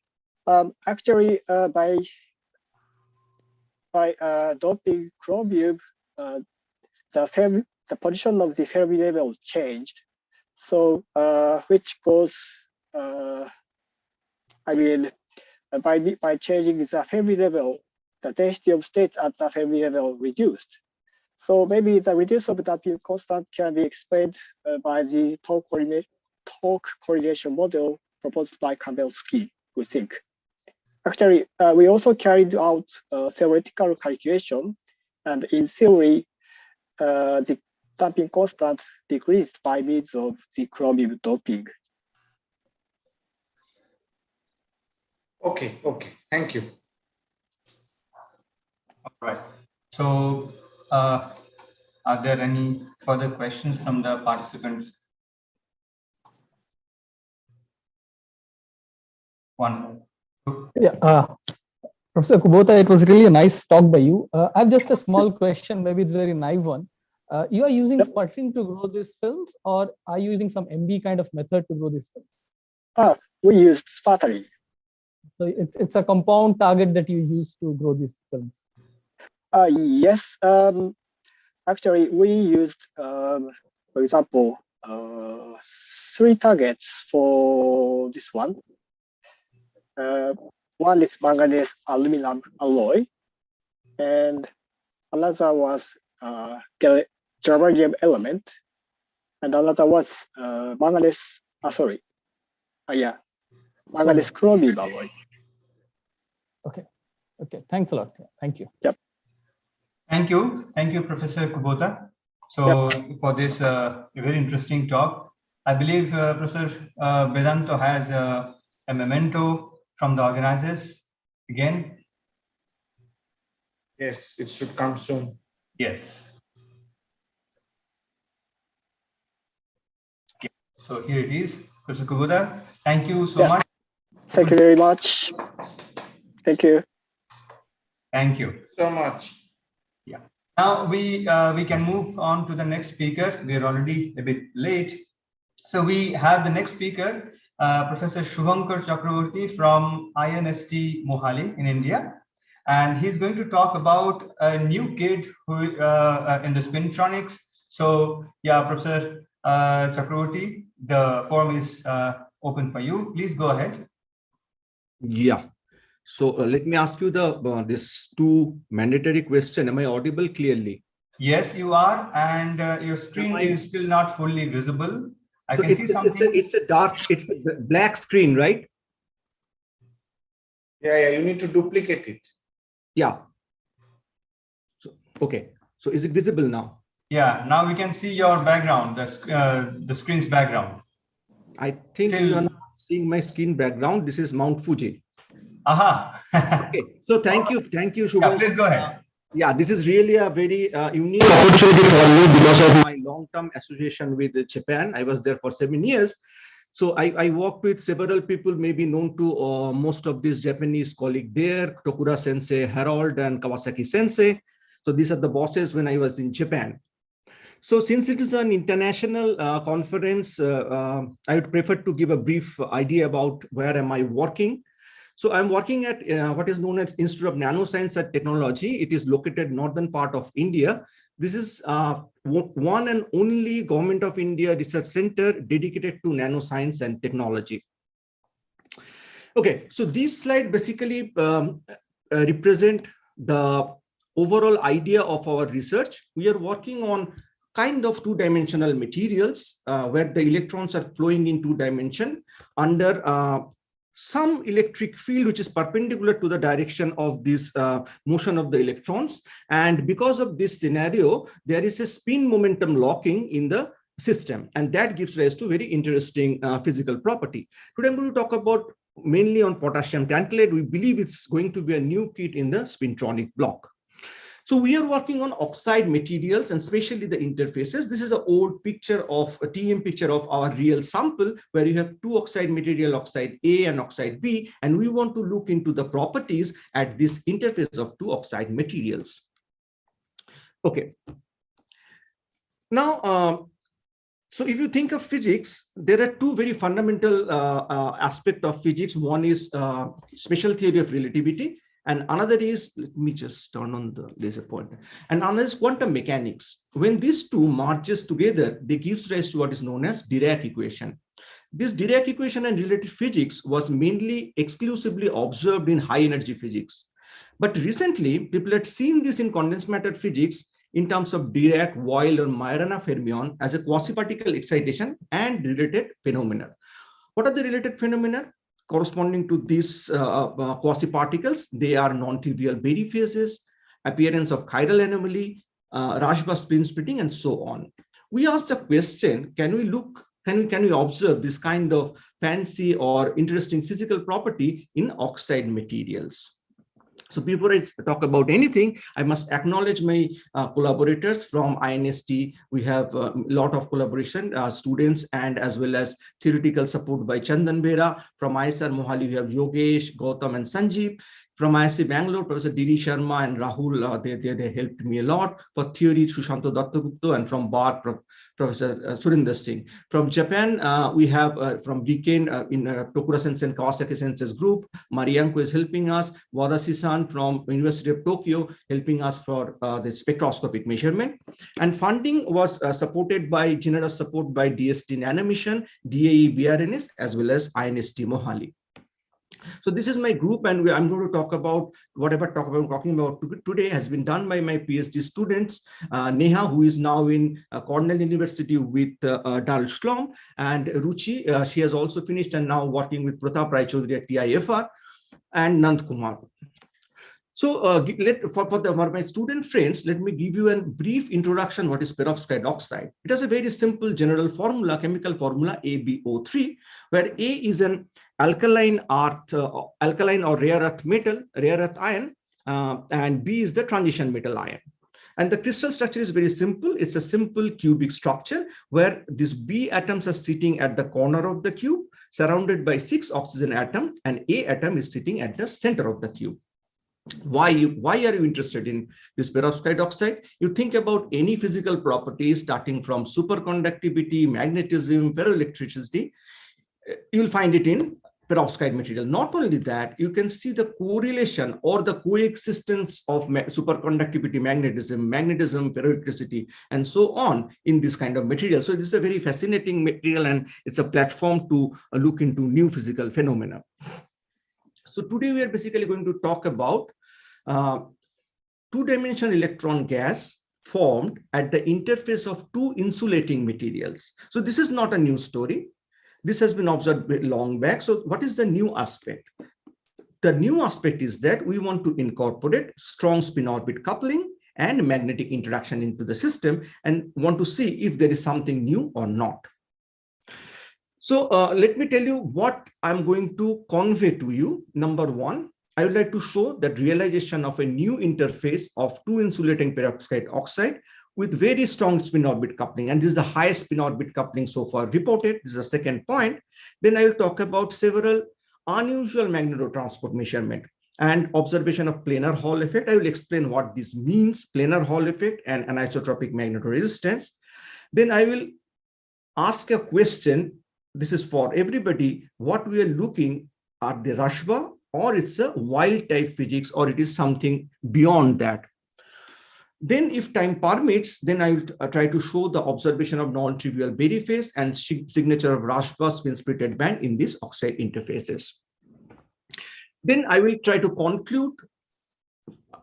Actually, by doping chromium, the position of the Fermi level changed. So, which goes, by changing the Fermi level, the density of states at the Fermi level reduced. So maybe the reduce of damping constant can be explained by the torque correlation model proposed by Kambelsky, we think. Actually, we also carried out theoretical calculation, and in theory, the damping constant decreased by means of the chromium doping. Okay, thank you. All right. So, are there any further questions from the participants? One. Yeah, Professor Kubota, it was really a nice talk by you. I have just a small question, maybe it's a very naive one. You are using sputtering to grow these films, or are you using some MB kind of method to grow these films? We used sputtering. So it's a compound target that you use to grow these films. Yes. Actually, we used, for example, 3 targets for this one. One is manganese aluminum alloy, and another was germanium element, and another was manganese chromium alloy. Okay, thanks a lot. Thank you. Yep. Thank you, Professor Kubota. So for this very interesting talk, I believe Professor Vedanto has a memento from the organizers again. Yes, it should come soon. Yes. So here it is, Professor Kubota. Thank you so much. Thank you very much. Thank you. Thank you So much. Yeah. Now we can move on to the next speaker. We are already a bit late. So we have the next speaker, Professor Shubhankar Chakravarti from INST Mohali in India. And he's going to talk about a new kid who in the spintronics. So yeah, Professor Chakravarti, the forum is open for you. Please go ahead. Yeah. So let me ask you this 2 mandatory question. Am I audible clearly? Yes, you are, and your screen is still not fully visible. I can see something. It's a black screen, right? Yeah, you need to duplicate it. Yeah. So, okay. So is it visible now? Yeah, now we can see your background, the screen's background. I think you are not seeing my screen background. This is Mount Fuji. Aha. Okay. So thank you, Shubhankar. Yeah, please go ahead. Yeah, this is really a very unique opportunity for me because of my long-term association with Japan. I was there for 7 years. So I work with several people, maybe known to most of these Japanese colleagues there, Tokura Sensei, Harold, and Kawasaki Sensei. So these are the bosses when I was in Japan. So since it is an international conference, I would prefer to give a brief idea about where am I working. So I'm working at what is known as Institute of Nanoscience and Technology. It is located northern part of India. This is one and only Government of India research center dedicated to nanoscience and technology. Okay, so this slide basically represent the overall idea of our research. We are working on kind of two-dimensional materials where the electrons are flowing in two dimension under some electric field which is perpendicular to the direction of this motion of the electrons. And because of this scenario, there is a spin momentum locking in the system, and that gives rise to very interesting physical property. Today I'm going to talk about mainly on potassium tantalate. We believe it's going to be a new kit in the spintronic block. So we are working on oxide materials and especially the interfaces. This is an old picture of a TM picture of our real sample where you have two oxide material, oxide A and oxide B, and we want to look into the properties at this interface of two oxide materials. Okay. Now, so if you think of physics, there are two very fundamental aspects of physics. One is special theory of relativity, and another is, let me just turn on the laser pointer, and another is quantum mechanics. When these two merges together, they give rise to what is known as Dirac equation. This Dirac equation and relative physics was mainly exclusively observed in high energy physics. But recently, people had seen this in condensed matter physics in terms of Dirac, Weyl, or Majorana fermion as a quasi-particle excitation and related phenomena. What are the related phenomena? Corresponding to these quasi-particles, they are non-trivial Berry phases, appearance of chiral anomaly, Rashba spin splitting, and so on. We asked the question: can we observe this kind of fancy or interesting physical property in oxide materials? So before I talk about anything, I must acknowledge my collaborators from INST. We have a lot of collaboration, students, and as well as theoretical support by Chandan Bera. From ISR Mohali, we have Yogesh, Gautam, and Sanjeev. From ISC Bangalore, Professor Diri Sharma and Rahul, they helped me a lot. For theory, Sushanto Dattagupta, and from BAR, Professor Surinder Singh. From Japan, we have from Riken in Tokura Sensei and Kawasaki Sensei's group, Marianko is helping us, Wadashi-san from University of Tokyo helping us for the spectroscopic measurement. And funding was supported by generous support by DST Nanomission, DAE BRNS, as well as INST Mohali. So this is my group, and I'm going to talk about whatever I'm talking about today has been done by my PhD students, Neha, who is now in Cornell University with Darul Shloom, and Ruchi, she has also finished and now working with Pratap Rai Chaudhary at TIFR, and Nand Kumar. So for my student friends, let me give you a brief introduction what is perovskite oxide. It has a very simple general formula, chemical formula AbO3, where A is an alkaline or rare earth metal, rare earth ion, and B is the transition metal ion. And the crystal structure is very simple. It's a simple cubic structure where these B atoms are sitting at the corner of the cube, surrounded by 6 oxygen atoms, and A atom is sitting at the center of the cube. Why are you interested in this perovskite oxide? You think about any physical properties starting from superconductivity, magnetism, ferroelectricity, you'll find it in perovskite material. Not only that, you can see the correlation or the coexistence of superconductivity, magnetism, ferroelectricity, and so on in this kind of material. So this is a very fascinating material, and it's a platform to look into new physical phenomena. So today we are basically going to talk about two-dimensional electron gas formed at the interface of two insulating materials. So this is not a new story. This has been observed long back. So what is the new aspect? The new aspect is that we want to incorporate strong spin orbit coupling and magnetic interaction into the system and want to see if there is something new or not. So let me tell you what I'm going to convey to you. Number one, I would like to show that realization of a new interface of two insulating perovskite oxide with very strong spin orbit coupling, and this is the highest spin orbit coupling so far reported. This is the second point. Then I will talk about several unusual magnetotransport measurement and observation of planar Hall effect. I will explain what this means, planar Hall effect and anisotropic magnetoresistance. Then I will ask a question. This is for everybody. What we are looking at the Rashba, or it's a wild type physics, or it is something beyond that. Then if time permits, then I will try to show the observation of non-trivial Berry phase and signature of Rashba spin splitted band in these oxide interfaces. Then I will try to conclude.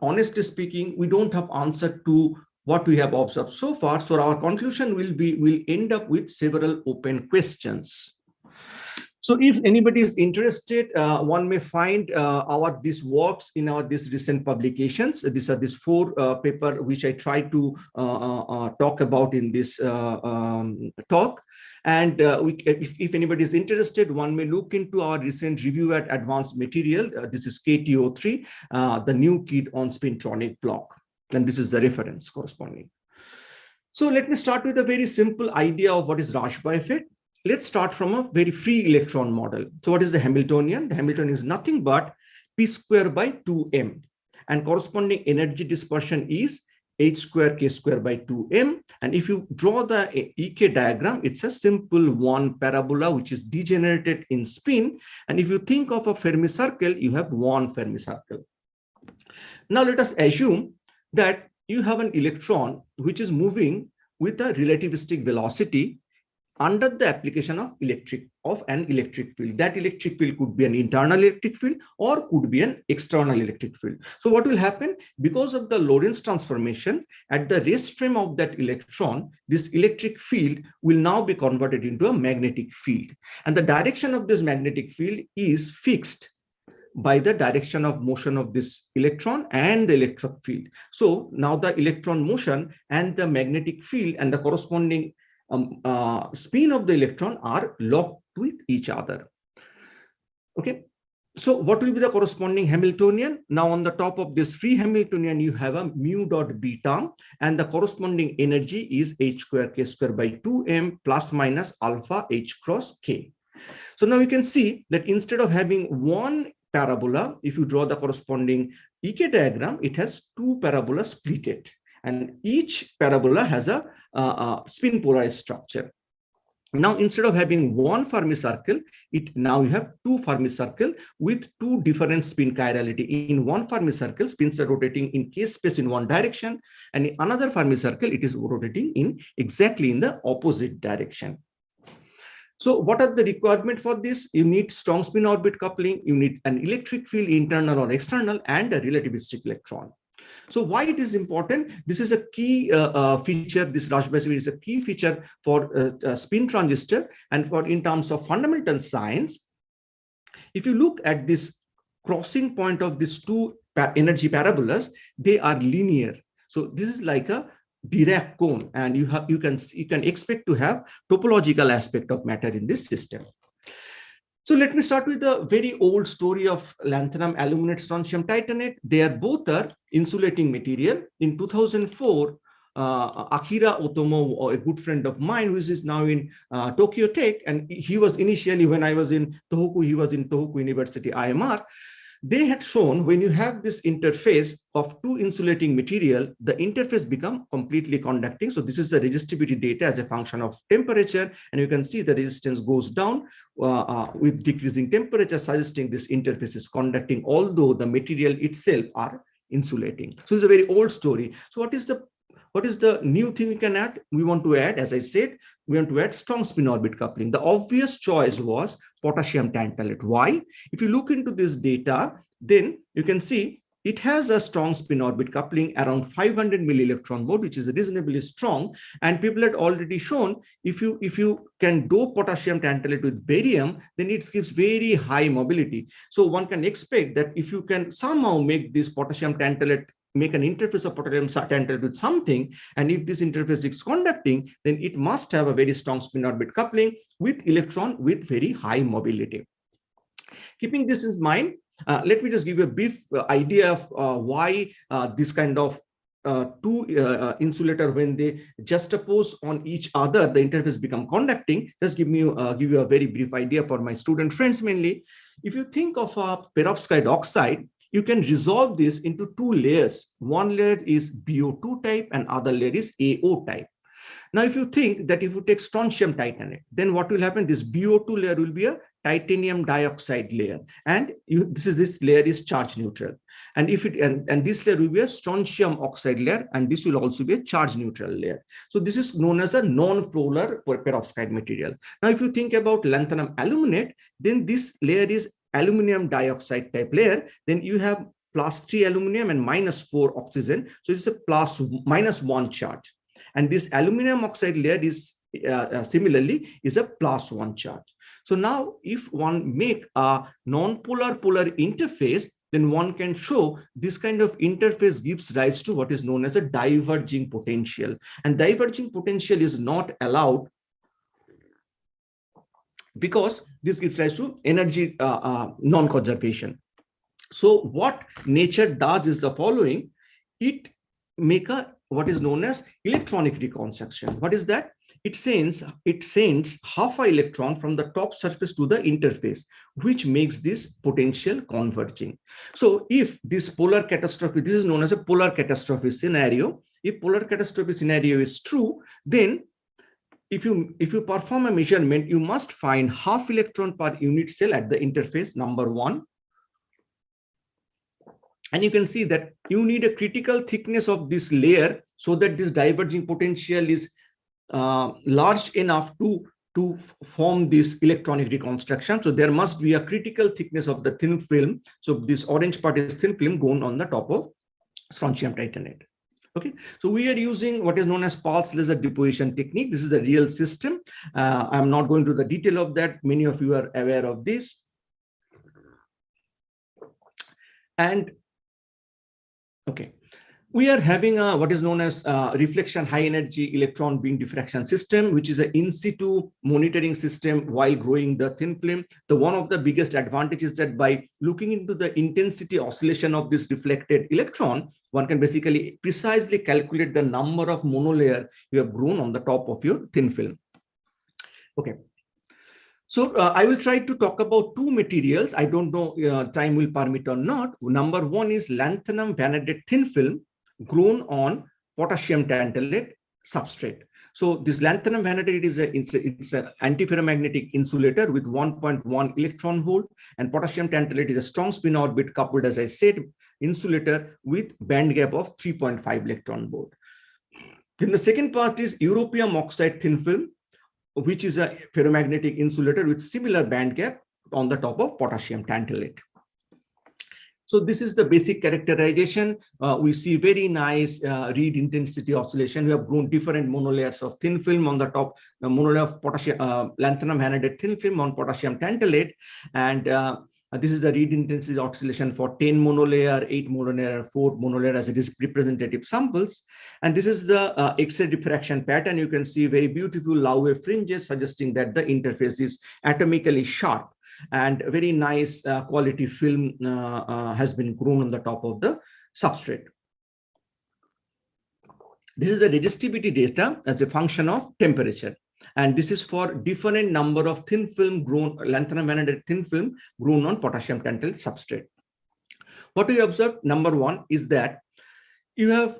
Honestly speaking, we don't have answer to what we have observed so far. So our conclusion will end up with several open questions. So if anybody is interested, one may find these works in this recent publications. These are these 4 paper which I try to talk about in this talk. And if anybody is interested, one may look into our recent review at Advanced Material. This is KTO3, the new kid on spintronic block. And this is the reference corresponding. So let me start with a very simple idea of what is Rashba effect. Let's start from a very free electron model. So what is the Hamiltonian? The Hamiltonian is nothing but p square by 2m, and corresponding energy dispersion is h square k square by 2m. And if you draw the EK diagram, it's a simple one parabola which is degenerated in spin. And if you think of a Fermi circle, you have one Fermi circle. Now let us assume that you have an electron which is moving with a relativistic velocity under the application of an electric field. That electric field could be an internal electric field or could be an external electric field. So what will happen? Because of the Lorentz transformation at the rest frame of that electron, this electric field will now be converted into a magnetic field. And the direction of this magnetic field is fixed by the direction of motion of this electron and the electric field. So now the electron motion and the magnetic field and the corresponding spin of the electron are locked with each other. Okay, so what will be the corresponding Hamiltonian? Now on the top of this free Hamiltonian, you have a mu dot b term, and the corresponding energy is h square k square by 2m plus minus alpha h cross k. So now you can see that instead of having one parabola, if you draw the corresponding EK diagram, it has 2 parabolas splitted. And each parabola has a spin polarized structure. Now, instead of having one Fermi circle, now you have 2 Fermi circle with 2 different spin chirality. In one Fermi circle, spins are rotating in k space in one direction, and in another Fermi circle, it is rotating exactly in the opposite direction. So what are the requirements for this? You need strong spin orbit coupling, you need an electric field, internal or external, and a relativistic electron. So why it is important? This is a key feature. This Rashba is a key feature for spin transistor and for in terms of fundamental science. If you look at this crossing point of these 2 energy parabolas, they are linear. So this is like a Dirac cone, and you can expect to have topological aspect of matter in this system. So let me start with a very old story of lanthanum, aluminate, strontium titanate. They are both insulating material. In 2004, Akira Otomo, a good friend of mine, who is now in Tokyo Tech, and he was initially, when I was in Tohoku, he was in Tohoku University, IMR. They had shown when you have this interface of 2 insulating material, the interface become completely conducting. So this is the resistivity data as a function of temperature. And you can see the resistance goes down with decreasing temperature, suggesting this interface is conducting, although the material itself are insulating. So it's a very old story. So what is the new thing we can add? We want to add, as I said, we want to add strong spin orbit coupling. The obvious choice was potassium tantalate. Why? If you look into this data, then you can see it has a strong spin orbit coupling around 500 milli-electron volt, which is reasonably strong. And people had already shown if you can dope potassium tantalate with barium, then it gives very high mobility. So one can expect that if you can somehow make this potassium tantalate, make an interface of potassium tantalate with something, and if this interface is conducting, then it must have a very strong spin orbit coupling with electron with very high mobility. Keeping this in mind, let me just give you a brief idea of why this kind of two insulator, when they juxtapose on each other, the interface become conducting. Just give you a very brief idea for my student friends mainly. If you think of a perovskite oxide, you can resolve this into two layers. One layer is BO2 type and other layer is AO type. Now, if you think that if you take strontium titanate, then what will happen? This BO2 layer will be a titanium dioxide layer, and this layer is charge neutral. And if it and this layer will be a strontium oxide layer, and this will also be a charge neutral layer. So this is known as a non-polar perovskite material. Now, if you think about lanthanum aluminate, then this layer is aluminum dioxide type layer. Then you have +3 aluminum and -4 oxygen. So it's a -1 charge. And this aluminum oxide layer is similarly is a +1 charge. So now if one make a non-polar polar interface, then one can show this kind of interface gives rise to what is known as a diverging potential. And diverging potential is not allowed because this gives rise to energy non-conservation. So what nature does is the following: it make a what is known as electronic reconstruction. What is that? It sends half an electron from the top surface to the interface, which makes this potential converging. So if this polar catastrophe, this is known as a polar catastrophe scenario. If polar catastrophe scenario is true, then if you perform a measurement, you must find half electron per unit cell at the interface, number one. And you can see that you need a critical thickness of this layer so that this diverging potential is large enough to form this electronic reconstruction. So there must be a critical thickness of the thin film. So this orange part is thin film going on the top of strontium titanate. Okay, so we are using what is known as pulse laser deposition technique. This is the real system. I'm not going to the detail of that. Many of you are aware of this. And okay, we are having a what is known as reflection high energy electron beam diffraction system, which is an in situ monitoring system while growing the thin film. The one of the biggest advantages is that by looking into the intensity oscillation of this reflected electron, one can basically precisely calculate the number of monolayer you have grown on the top of your thin film. Okay. So I will try to talk about two materials. I don't know time will permit or not. Number one is lanthanum vanadate thin film grown on potassium tantalate substrate. So this lanthanum vanadate is it's an antiferromagnetic insulator with 1.1 electron volt, and potassium tantalate is a strong spin orbit coupled, as I said, insulator with band gap of 3.5 electron volt. Then the second part is europium oxide thin film, which is a ferromagnetic insulator with similar band gap on the top of potassium tantalate. So this is the basic characterization. We see very nice read intensity oscillation. We have grown different monolayers of thin film on the top, monolayer of potassium lanthanum vanadate thin film on potassium tantalate, and this is the read intensity oscillation for 10 monolayer, 8 monolayer, 4 monolayer as it is representative samples. And this is the X-ray diffraction pattern. You can see very beautiful Laue fringes suggesting that the interface is atomically sharp, and very nice quality film has been grown on the top of the substrate. This is the resistivity data as a function of temperature. And this is for different number of thin film grown, lanthanum vanadate thin film grown on potassium tantalate substrate. What we observed, number one, is that you have,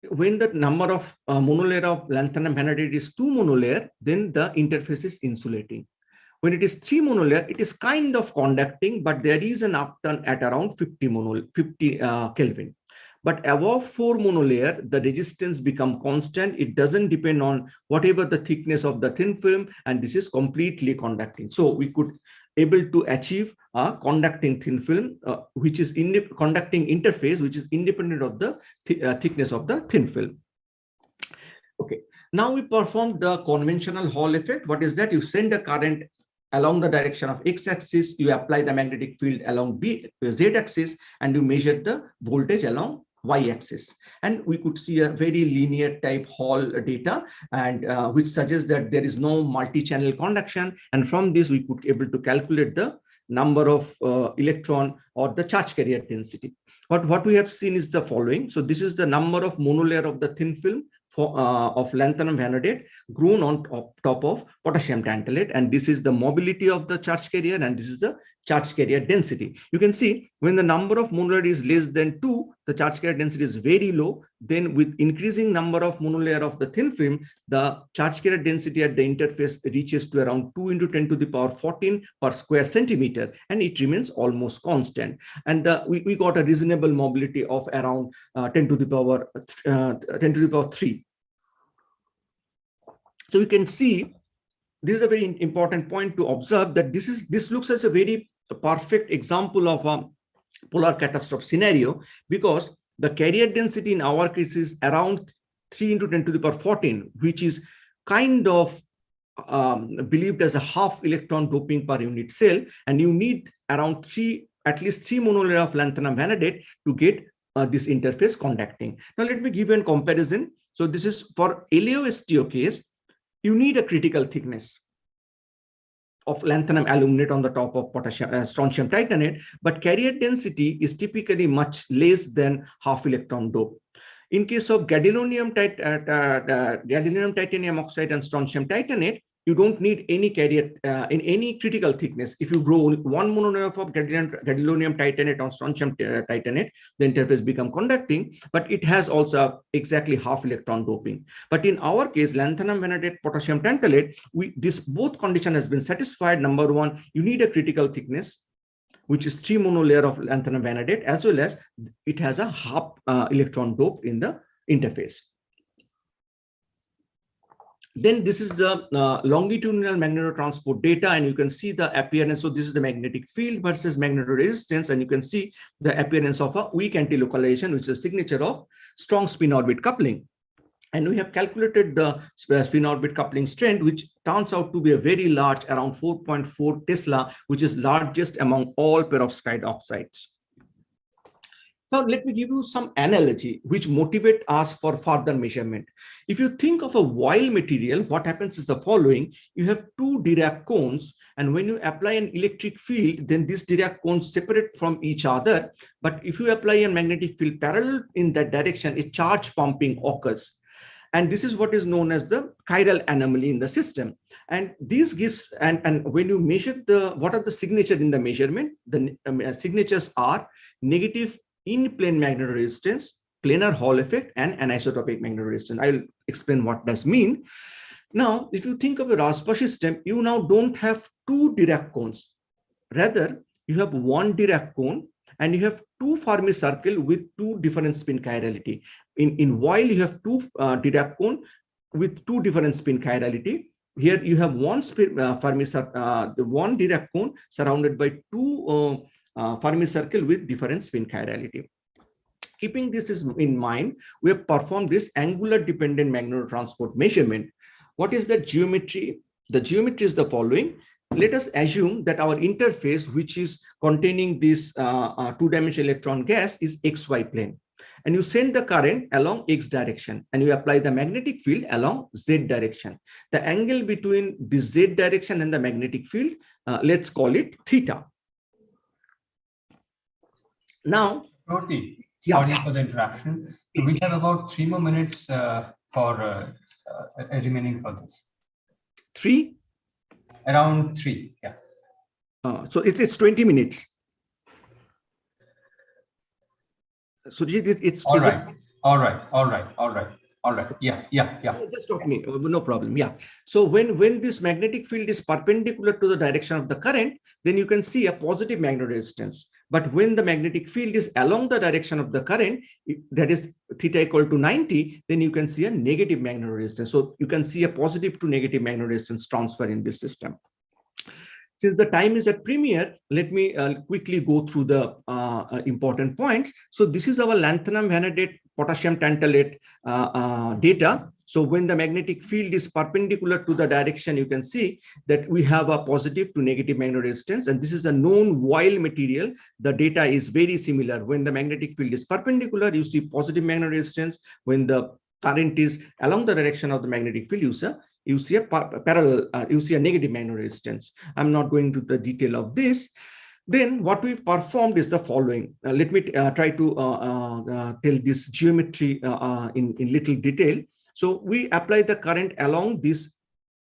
when the number of monolayer of lanthanum vanadate is 2 monolayer, then the interface is insulating. When it is 3 monolayer, it is kind of conducting, but there is an upturn at around 50 Kelvin. But above 4 monolayer, the resistance become constant. It doesn't depend on whatever the thickness of the thin film, and this is completely conducting. So we could able to achieve a conducting thin film, which is conducting interface, which is independent of the thickness of the thin film. Okay, now we perform the conventional Hall effect. What is that? You send a current along the direction of x-axis, you apply the magnetic field along z-axis, and you measure the voltage along y-axis. And we could see a very linear type Hall data, and which suggests that there is no multi-channel conduction. And from this, we could able to calculate the number of electron or the charge carrier density. What we have seen is the following. So this is the number of monolayer of the thin film of lanthanum vanadate grown on top of potassium tantalate, and this is the mobility of the charge carrier, and this is the charge carrier density. You can see when the number of monolayers is less than 2, the charge carrier density is very low. Then with increasing number of monolayer of the thin film, the charge carrier density at the interface reaches to around 2 into 10 to the power 14 per square centimeter, and it remains almost constant. And we got a reasonable mobility of around 10 to the power 3. So you can see this is a very important point to observe, that this looks as a very perfect example of a polar catastrophe scenario, because the carrier density in our case is around 3 into 10 to the power 14, which is kind of believed as a half electron doping per unit cell, and you need around at least 3 monolayer of lanthanum vanadate to get this interface conducting. Now let me give you a comparison. So this is for LAO-STO case. You need a critical thickness of lanthanum aluminate on the top of potassium strontium titanate, but carrier density is typically much less than half electron dope. In case of gadolinium titanium oxide and strontium titanate, you don't need any carrier in any critical thickness. If you grow 1 monolayer of gadolinium titanate on strontium titanate, the interface become conducting, but it has also exactly half electron doping. But in our case, lanthanum vanadate, potassium tantalate, this both condition has been satisfied. Number one, you need a critical thickness, which is 3 monolayer of lanthanum vanadate, as well as it has a half electron dope in the interface. Then this is the longitudinal magneto-transport data, and you can see the appearance. So this is the magnetic field versus magnetoresistance, and you can see the appearance of a weak anti-localization, which is a signature of strong spin-orbit coupling. And we have calculated the spin-orbit coupling strength, which turns out to be a very large, around 4.4 Tesla, which is largest among all perovskite oxides. Now, let me give you some analogy which motivate us for further measurement. If you think of a wire material, what happens is the following. You have 2 Dirac cones, and when you apply an electric field, then these Dirac cones separate from each other. But if you apply a magnetic field parallel in that direction, a charge pumping occurs. And this is what is known as the chiral anomaly in the system. And this gives, and when you measure what are the signatures in the measurement? The signatures are negative in-plane magnetoresistance, planar Hall effect, and anisotropic magnetoresistance. I'll explain what does mean. Now, if you think of a Raspberry system, you now don't have 2 Dirac cones. Rather, you have 1 Dirac cone, and you have 2 Fermi circles with 2 different spin chirality. In while you have 2 Dirac cone with 2 different spin chirality. Here you have 1 Fermi circle, the 1 Dirac cone surrounded by 2 Fermi circle with different spin chirality. Keeping this in mind, we have performed this angular dependent magnetotransport measurement. What is the geometry? The geometry is the following. Let us assume that our interface, which is containing this 2-dimensional electron gas, is XY plane. And you send the current along X direction, and you apply the magnetic field along Z direction. The angle between the Z direction and the magnetic field, let's call it theta. Now, Roti, sorry for the interruption. So we have about 3 more minutes for remaining for this. 3? Around 3, yeah. So it's 20 minutes. So it's all right. Yeah. Just talk me, no problem. Yeah. So when this magnetic field is perpendicular to the direction of the current, then you can see a positive magnetoresistance. But when the magnetic field is along the direction of the current, that is theta equal to 90, then you can see a negative magnetoresistance. So you can see a positive to negative magnetoresistance transfer in this system. Since the time is at premiere, let me quickly go through the important points. So this is our lanthanum vanadate potassium tantalate data. So when the magnetic field is perpendicular to the direction, you can see that we have a positive to negative magnetoresistance. And this is a known wire material. The data is very similar. When the magnetic field is perpendicular, you see positive magnetoresistance. When the current is along the direction of the magnetic field, you see a parallel, you see a negative magnetoresistance. I'm not going to the detail of this. Then what we performed is the following. Let me try to tell this geometry in little detail. So we apply the current along this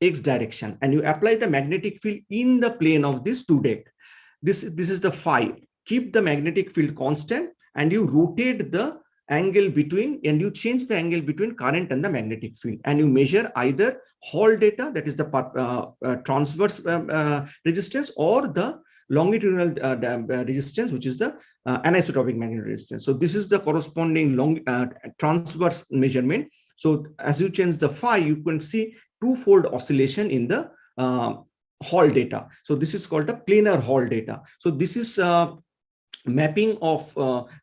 X direction, and you apply the magnetic field in the plane of this 2-deck. This is the phi. Keep the magnetic field constant, and you rotate the angle between, and you change the angle between current and the magnetic field, and you measure either Hall data, that is the transverse resistance, or the longitudinal resistance, which is the anisotropic magnetic resistance. So this is the corresponding transverse measurement. So as you change the phi, you can see twofold oscillation in the Hall data. So this is called the planar Hall data. So this is mapping of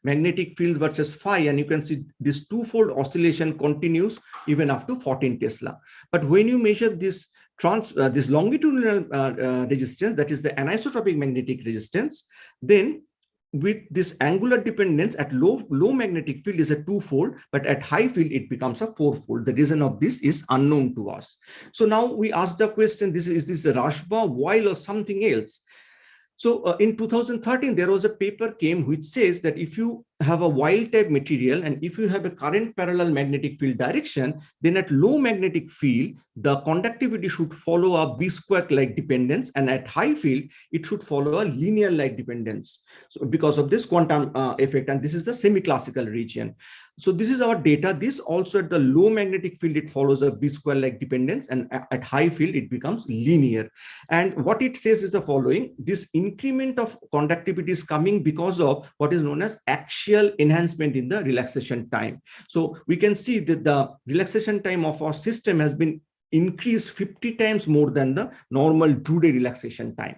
magnetic field versus phi, and you can see this twofold oscillation continues even up to 14 Tesla. But when you measure this this longitudinal resistance, that is the anisotropic magnetic resistance, then with this angular dependence at low magnetic field is a twofold, but at high field it becomes a fourfold. The reason of this is unknown to us. So now we ask the question: is this a Rashba, while, or something else? So in 2013, there was a paper came which says that if you have a wild type material and if you have a current parallel magnetic field direction, then at low magnetic field, the conductivity should follow a B-square like dependence, and at high field, it should follow a linear like dependence. So because of this quantum effect, and this is the semi-classical region. So this is our data. This also at the low magnetic field, it follows a B-square like dependence, and at high field, it becomes linear. And what it says is the following: this increment of conductivity is coming because of what is known as axial enhancement in the relaxation time. So we can see that the relaxation time of our system has been increased 50 times more than the normal 2-day relaxation time.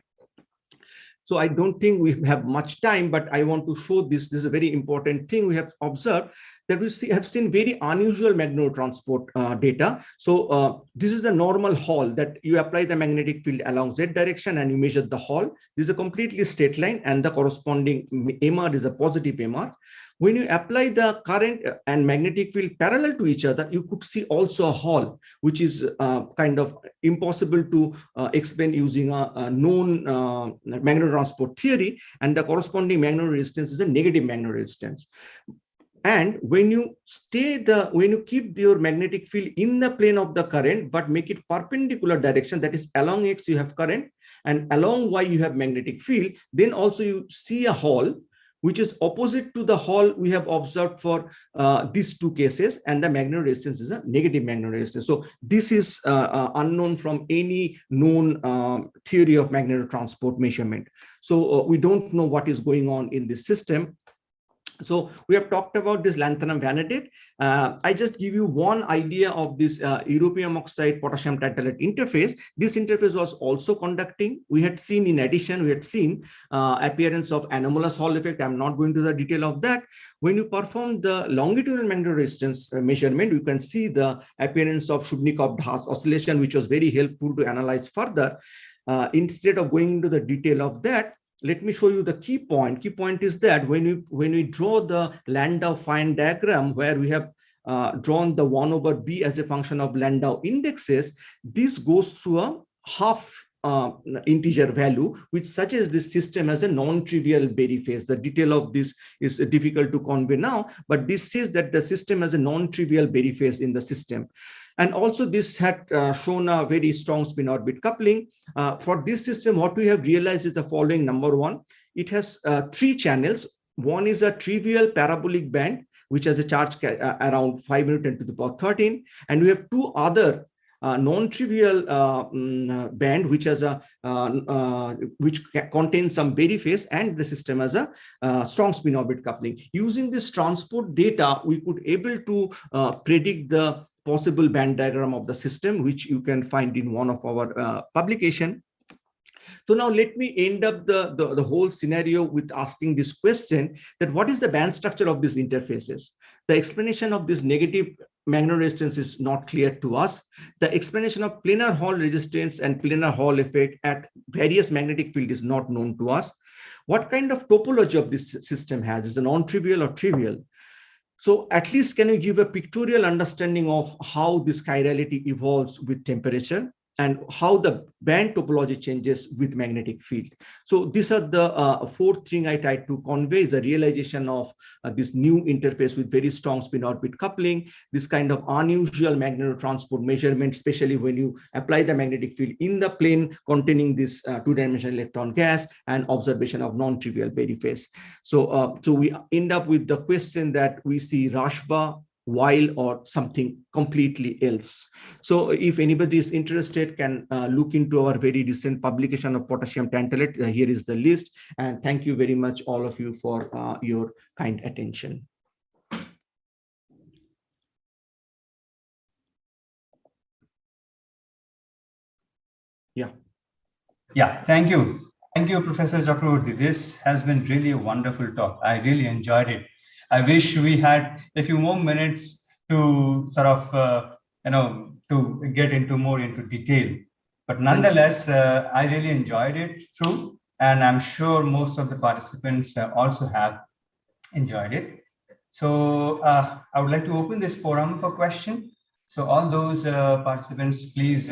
So I don't think we have much time, but I want to show this. This is a very important thing we have observed, that we have seen very unusual Magneto-transport data. So this is the normal Hall, that you apply the magnetic field along Z direction and you measure the Hall. This is a completely straight line, and the corresponding MR is a positive MR. When you apply the current and magnetic field parallel to each other, you could see also a Hall, which is kind of impossible to explain using a known Magneto-transport theory, and the corresponding magnetic resistance is a negative magnetic resistance. And when you keep your magnetic field in the plane of the current, but make it perpendicular direction, that is along X you have current and along Y you have magnetic field, then also you see a Hall, which is opposite to the Hall we have observed for these two cases, and the magnetic resistance is a negative magnetic resistance. So this is unknown from any known theory of magneto-transport measurement. So we don't know what is going on in this system. So we have talked about this lanthanum vanadate. I just give you one idea of this europium oxide potassium tantalate interface. This interface was also conducting. We had seen, in addition, appearance of anomalous Hall effect. I'm not going to the detail of that. When you perform the longitudinal magnetic resistance measurement, you can see the appearance of Shubnikov-Das oscillation, which was very helpful to analyze further. Instead of going into the detail of that, let me show you the key point. Key point is that when we draw the Landau-Fine diagram, where we have drawn the 1/b as a function of Landau indexes, this goes through a half integer value, which suggests this system as a non-trivial Berry phase. The detail of this is difficult to convey now, but this says that the system has a non-trivial Berry phase in the system. And also this had shown a very strong spin orbit coupling. For this system, what we have realized is the following. Number one, it has 3 channels. One is a trivial parabolic band, which has a charge around 5 × 10⁻13. And we have 2 other non-trivial band, which has a which contains some Berry phase, and the system has a strong spin orbit coupling. Using this transport data, we could able to predict the possible band diagram of the system, which you can find in one of our publication. So now let me end up the whole scenario with asking this question, that what is the band structure of these interfaces? The explanation of this negative magnetic resistance is not clear to us. The explanation of planar Hall resistance and planar Hall effect at various magnetic field is not known to us. What kind of topology of this system has? Is it non-trivial or trivial? So at least can you give a pictorial understanding of how this chirality evolves with temperature? and how the band topology changes with magnetic field. So these are the fourth thing I tried to convey, is the realization of this new interface with very strong spin-orbit coupling, this kind of unusual magnetotransport measurement, especially when you apply the magnetic field in the plane containing this two-dimensional electron gas, and observation of non-trivial periphase. So, so we end up with the question that we see Rashba, while, or something completely else. So if anybody is interested, can look into our very recent publication of potassium tantalate. Here is the list. And thank you very much, all of you, for your kind attention. Yeah. Yeah, thank you. Thank you, Professor Chakravarti. This has been really a wonderful talk. I really enjoyed it. I wish we had a few more minutes to sort of, to get into more into detail. But nonetheless, I really enjoyed it through, and I'm sure most of the participants also have enjoyed it. So I would like to open this forum for question. So all those participants, please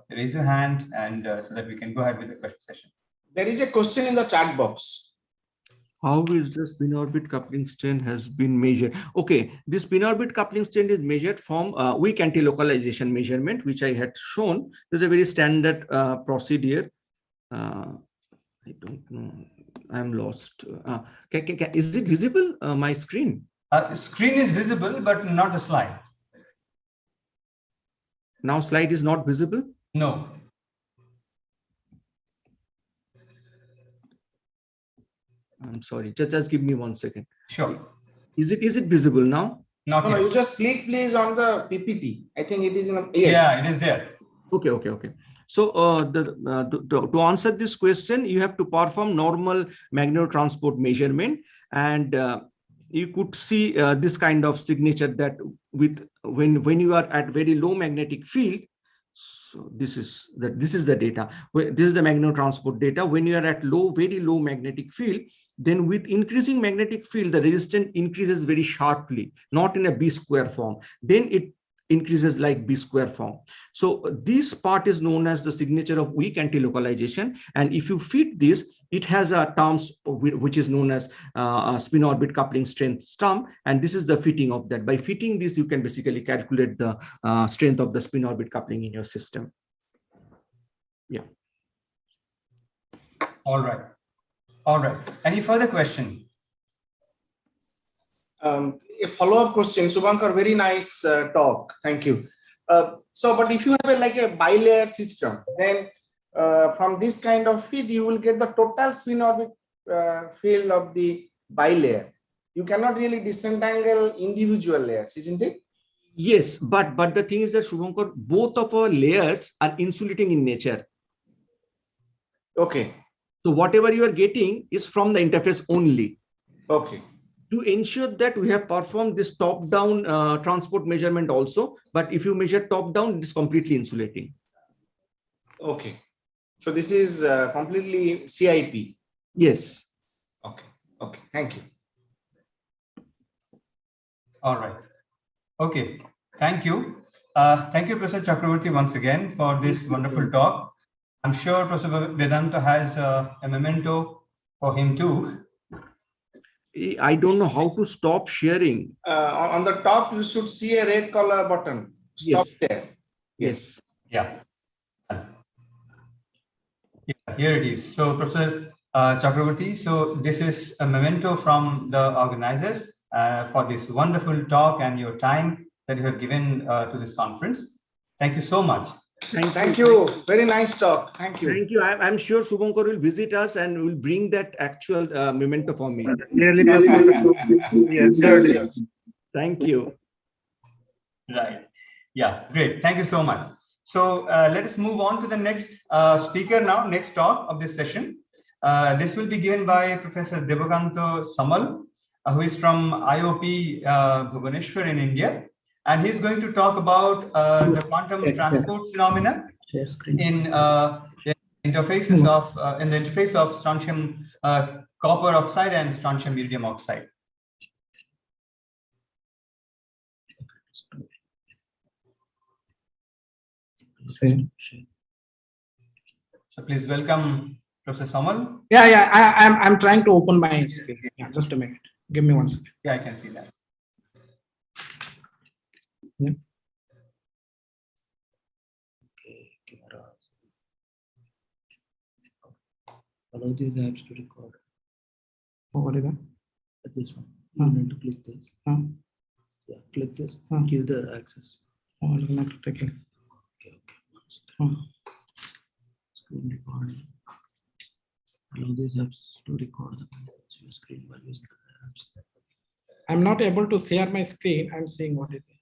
raise your hand, and so that we can go ahead with the question session. There is a question in the chat box. How is the spin-orbit coupling strength has been measured? Okay, this spin-orbit coupling strength is measured from weak anti-localization measurement, which I had shown. There's a very standard procedure. I don't know. I'm lost. Is it visible, my screen? Screen is visible, but not the slide. Now slide is not visible? No. I'm sorry, just give me 1 second. Sure. Is it visible now? Not No, yet. you just click please on the PPT. I think it is in a, yes. Yeah, it is there. Okay. So to answer this question, you have to perform normal magnetotransport measurement, and you could see this kind of signature that with when you are at very low magnetic field. So this is the data. This is the magnetotransport data. When you are at very low magnetic field, then with increasing magnetic field, the resistance increases very sharply, not in a B square form. Then it increases like B square form. So this part is known as the signature of weak anti-localization. And if you fit this, it has a terms which is known as spin orbit coupling strength term. And this is the fitting of that. By fitting this, you can basically calculate the strength of the spin orbit coupling in your system. Yeah. All right. Any further question? A follow-up question, Subhankar, very nice talk. Thank you. But if you have like a bilayer system, then from this kind of feed, you will get the total spin orbit field of the bilayer. You cannot really disentangle individual layers, isn't it? Yes, but the thing is that, Shubhankar, both of our layers are insulating in nature. Okay. So whatever you are getting is from the interface only. Okay. To ensure that, we have performed this top-down transport measurement also, but if you measure top-down, it is completely insulating. Okay. So this is completely CIP. Yes. Okay. Thank you. All right. Okay. Thank you. Thank you, Professor Chakravarti, once again for this wonderful talk. I'm sure Professor Vedanta has a memento for him too. I don't know how to stop sharing. On the top, you should see a red color button. Stop there. Yes. Yeah. Here it is. So, Professor Chakravarti, so this is a memento from the organizers for this wonderful talk and your time that you have given to this conference. Thank you so much. Thank you. Very nice talk. Thank you. Thank you. I'm sure Shubhankar will visit us and will bring that actual memento for me. Yes. Thank you. Right. Yeah, great. Thank you so much. So let us move on to the next speaker now, next talk of this session. This will be given by Professor Devakanto Samal, who is from IOP Bhubaneswar in India. And he's going to talk about the quantum transport phenomena in interfaces of in the interface of strontium copper oxide and strontium iridium oxide. So please welcome Professor Samal. Yeah, I'm trying to open my screen. Yeah, just a minute. Give me 1 second. Yeah, I can see that. Yeah. Allow these apps to record. Oh, what is that? This one. You need to click this. Yeah, click this. Give the access. Oh, I'm not taking. Okay. Screen recording. Allow these apps to record your screen while using the apps. I'm not able to share my screen. I'm seeing what it is.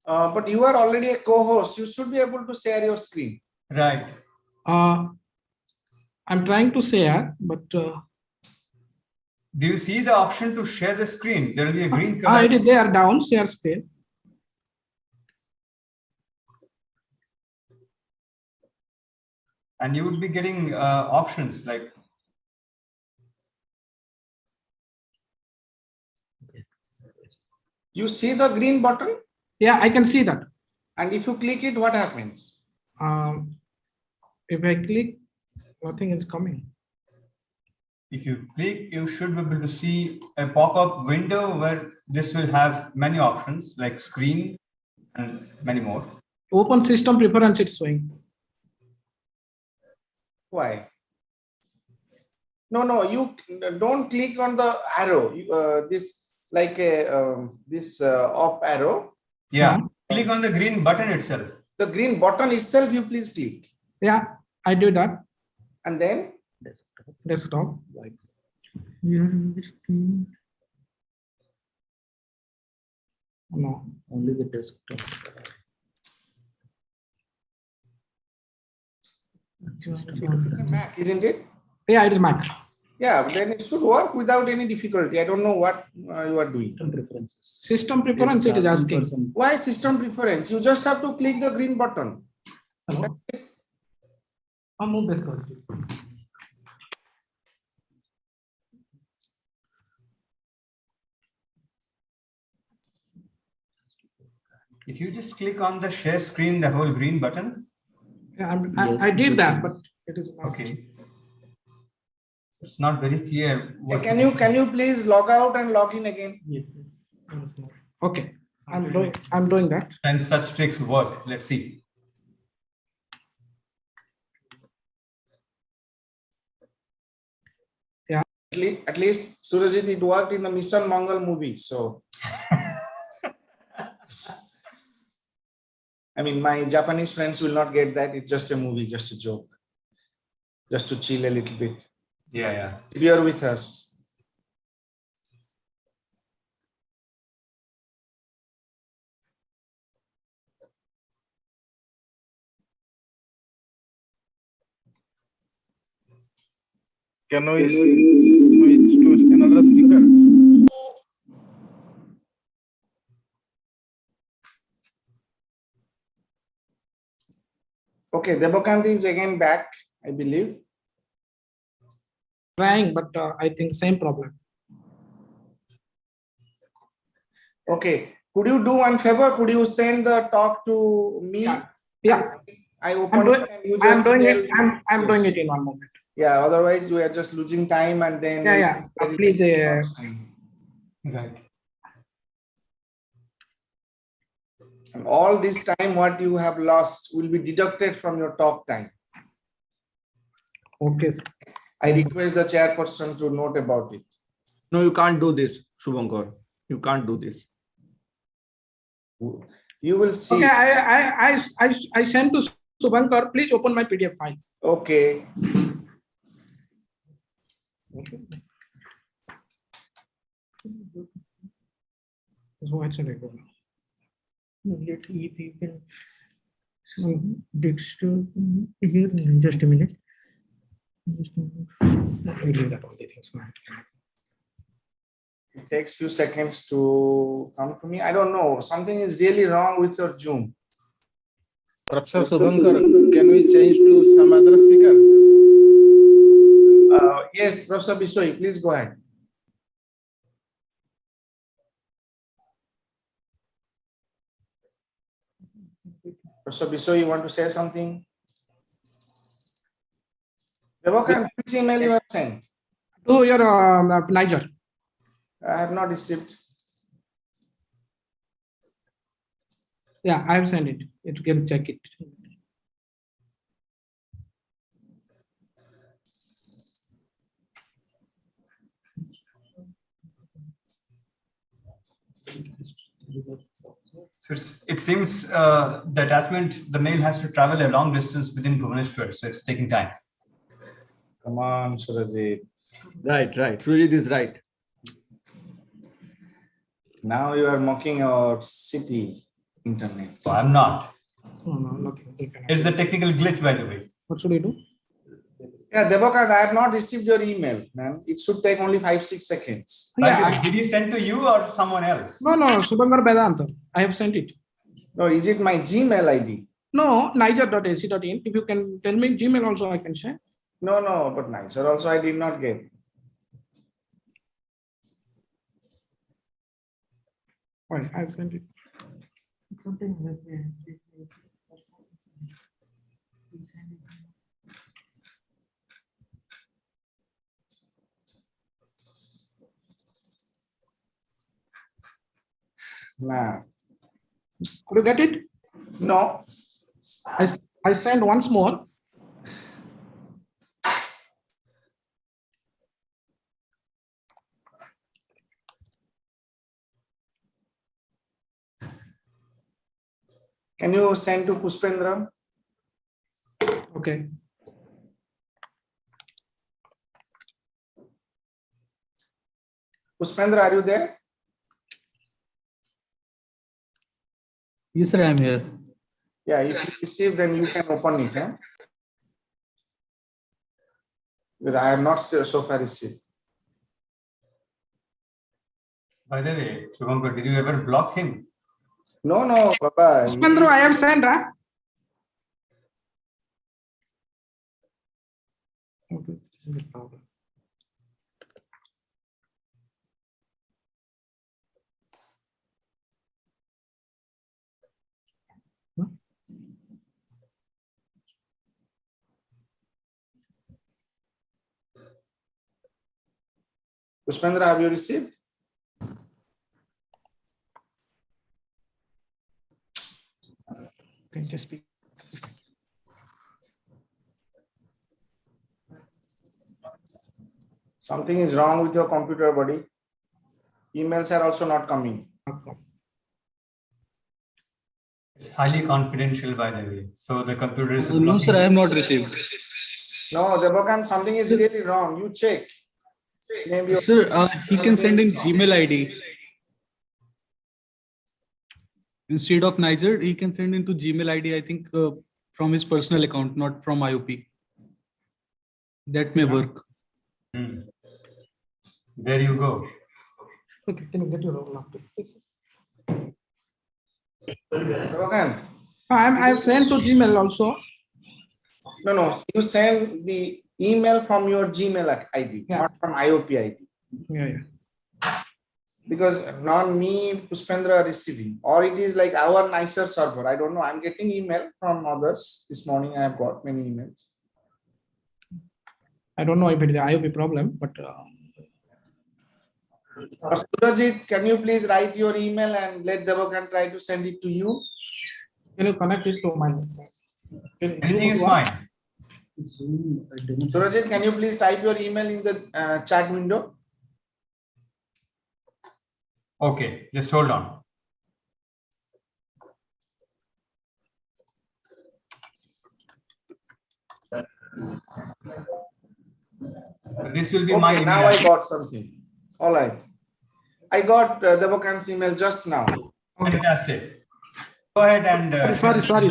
But you are already a co-host. You should be able to share your screen. Right. I'm trying to share, but Do you see the option to share the screen? There will be a green color. it is there down, share screen. And you would be getting options like. You see the green button? Yeah, I can see that. And if you click it, what happens? If I click, nothing is coming. If you click, you should be able to see a pop-up window where this will have many options like screen and many more. Open system preference, it's showing. Why? No, you don't click on the arrow. This like a this up arrow. Yeah, click on the green button itself. The green button itself, you please click. Yeah, I do that. And then Desktop. No. Only the desktop. it's a Mac, isn't it? Yeah, it is Mac. Yeah, then it should work without any difficulty. I don't know what you are doing. System preferences. System preference, it is asking. Why system preference? You just have to click the green button. Hello. Move this card. If you just click on the share screen, the whole green button. Yeah, I did that, but it is not. Okay. It's not very clear. Can you please log out and log in again? Yes. Okay, I'm doing that. And such tricks work. Let's see. Yeah. At least Surajit, it worked in the Mission Mangal movie. So I mean, my Japanese friends will not get that. It's just a movie, just a joke, just to chill a little bit. Yeah. Bear with us. Can we switch to another speaker? Okay, Debakant is again back, I believe. Trying, but I think same problem. Okay, could you do one favor? Could you send the talk to me? Yeah. I open it and you just I'm doing it in one moment. Yeah, otherwise we are just losing time and then Please. Right. And all this time what you have lost will be deducted from your talk time. Okay. I request the chairperson to note about it. No, you can't do this, Shubhankar. You can't do this. You will see. Okay, I sent to Shubhankar. Please open my PDF file. Okay. So what should I do now? Let's see if you can here. Just a minute. Let me do that all the things. It takes few seconds to come to me. I don't know. Something is really wrong with your Zoom. Professor Shubhankar, can we change to some other speaker? Yes, Professor Bisoi, please go ahead. Professor Biswa, you want to say something? Devakan, which email you have sent? To your Niger. I have not received. Yeah, I have sent it. You can check it. So it seems the attachment, the mail has to travel a long distance within Bhubaneswar, so it's taking time. Come on, Surajit. Right. Surajit is right. Now you are mocking our city internet. So I'm not. Oh, no, nothing. It's the technical glitch, by the way. What should we do? Yeah, Devakan, I have not received your email, man. It should take only 5-6 seconds. Yeah. Did you send to you or someone else? No, Subhangar Vedanta. I have sent it. No, is it my Gmail ID? No, niger.ac.in. If you can tell me Gmail also, I can share. No, but nice. Or also I did not get. Right, I have sent it. Nah. Could you get it? No. I sent once more. Can you send to Puspendra? Okay. Puspendra, are you there? Yes, sir, I am here. Yeah, if you receive, then you can open it. Huh? Because I have not still so far received. By the way, Shubhankar, did you ever block him? No, Baba. Puspendra, I have sent. Huh? Okay, this is the problem. Puspendra, have you received? Can just speak. Something is wrong with your computer, buddy. Emails are also not coming. It's highly confidential, by the way. So the computer is. No, sir, I have not received. No, Devakan, something is really wrong. You check. Maybe Sir, he can send in Gmail ID. Instead of Niger, he can send into Gmail ID, I think, from his personal account, not from IOP. That may work. There you go. Okay, can you get your own laptop, please? Devakan. I have sent to Gmail also. No. You send the email from your Gmail ID, not from IOP ID. Yeah. Because not me, Puspendra receiving, or it is like our nicer server. I don't know. I'm getting email from others. This morning I have got many emails. I don't know if it is an IOP problem, but Surajit, can you please write your email and let Devakan try to send it to you? can you connect it to my? Anything is fine. Surajit, can you please type your email in the chat window? Okay, just hold on. This will be my email. Now I got something. All right. I got Devakan's email just now. Fantastic. Go ahead and. Sorry for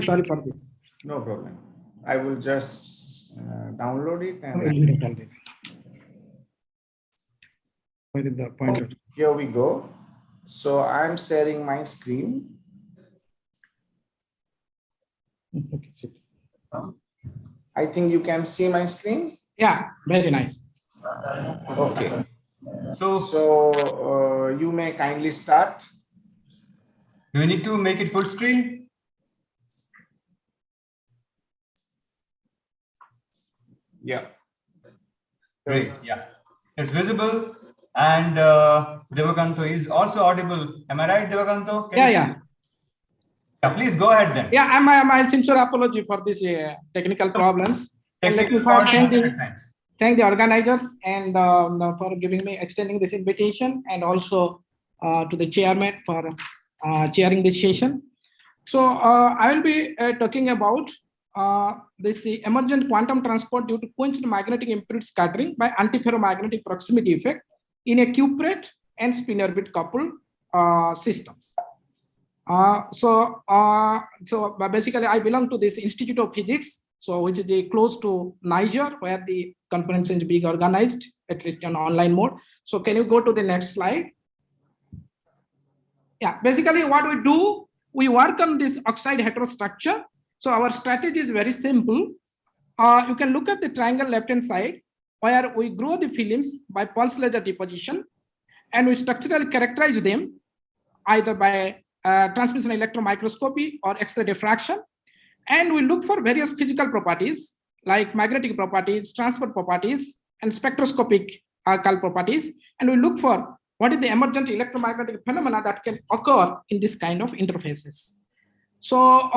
this. No problem. I will just download it and. Where is the pointer? Here we go. So I'm sharing my screen. I think you can see my screen. Yeah, very nice. Okay. So you may kindly start. Do we need to make it full screen? Yeah. Great. Yeah, it's visible. And Devakanto is also audible. Am I right, Devakanto? Yeah. Yeah, please go ahead then. Yeah, I'm sincere apology for these technical problems. And let me first thank the organizers and for giving me, extending this invitation, and also to the chairman for chairing this session. So I will be talking about this emergent quantum transport due to quenched magnetic impurity scattering by antiferromagnetic proximity effect in a cuprate and spin orbit coupled systems. So basically, I belong to this Institute of Physics, so which is close to Niger, where the conference is being organized, at least on online mode. So can you go to the next slide? Yeah, basically what we do, we work on this oxide heterostructure. So our strategy is very simple. You can look at the triangle left-hand side, where we grow the films by pulse laser deposition, and we structurally characterize them either by transmission electron microscopy or X-ray diffraction. And we look for various physical properties like magnetic properties, transport properties, and spectroscopic properties. And we look for what is the emergent electromagnetic phenomena that can occur in this kind of interfaces. So,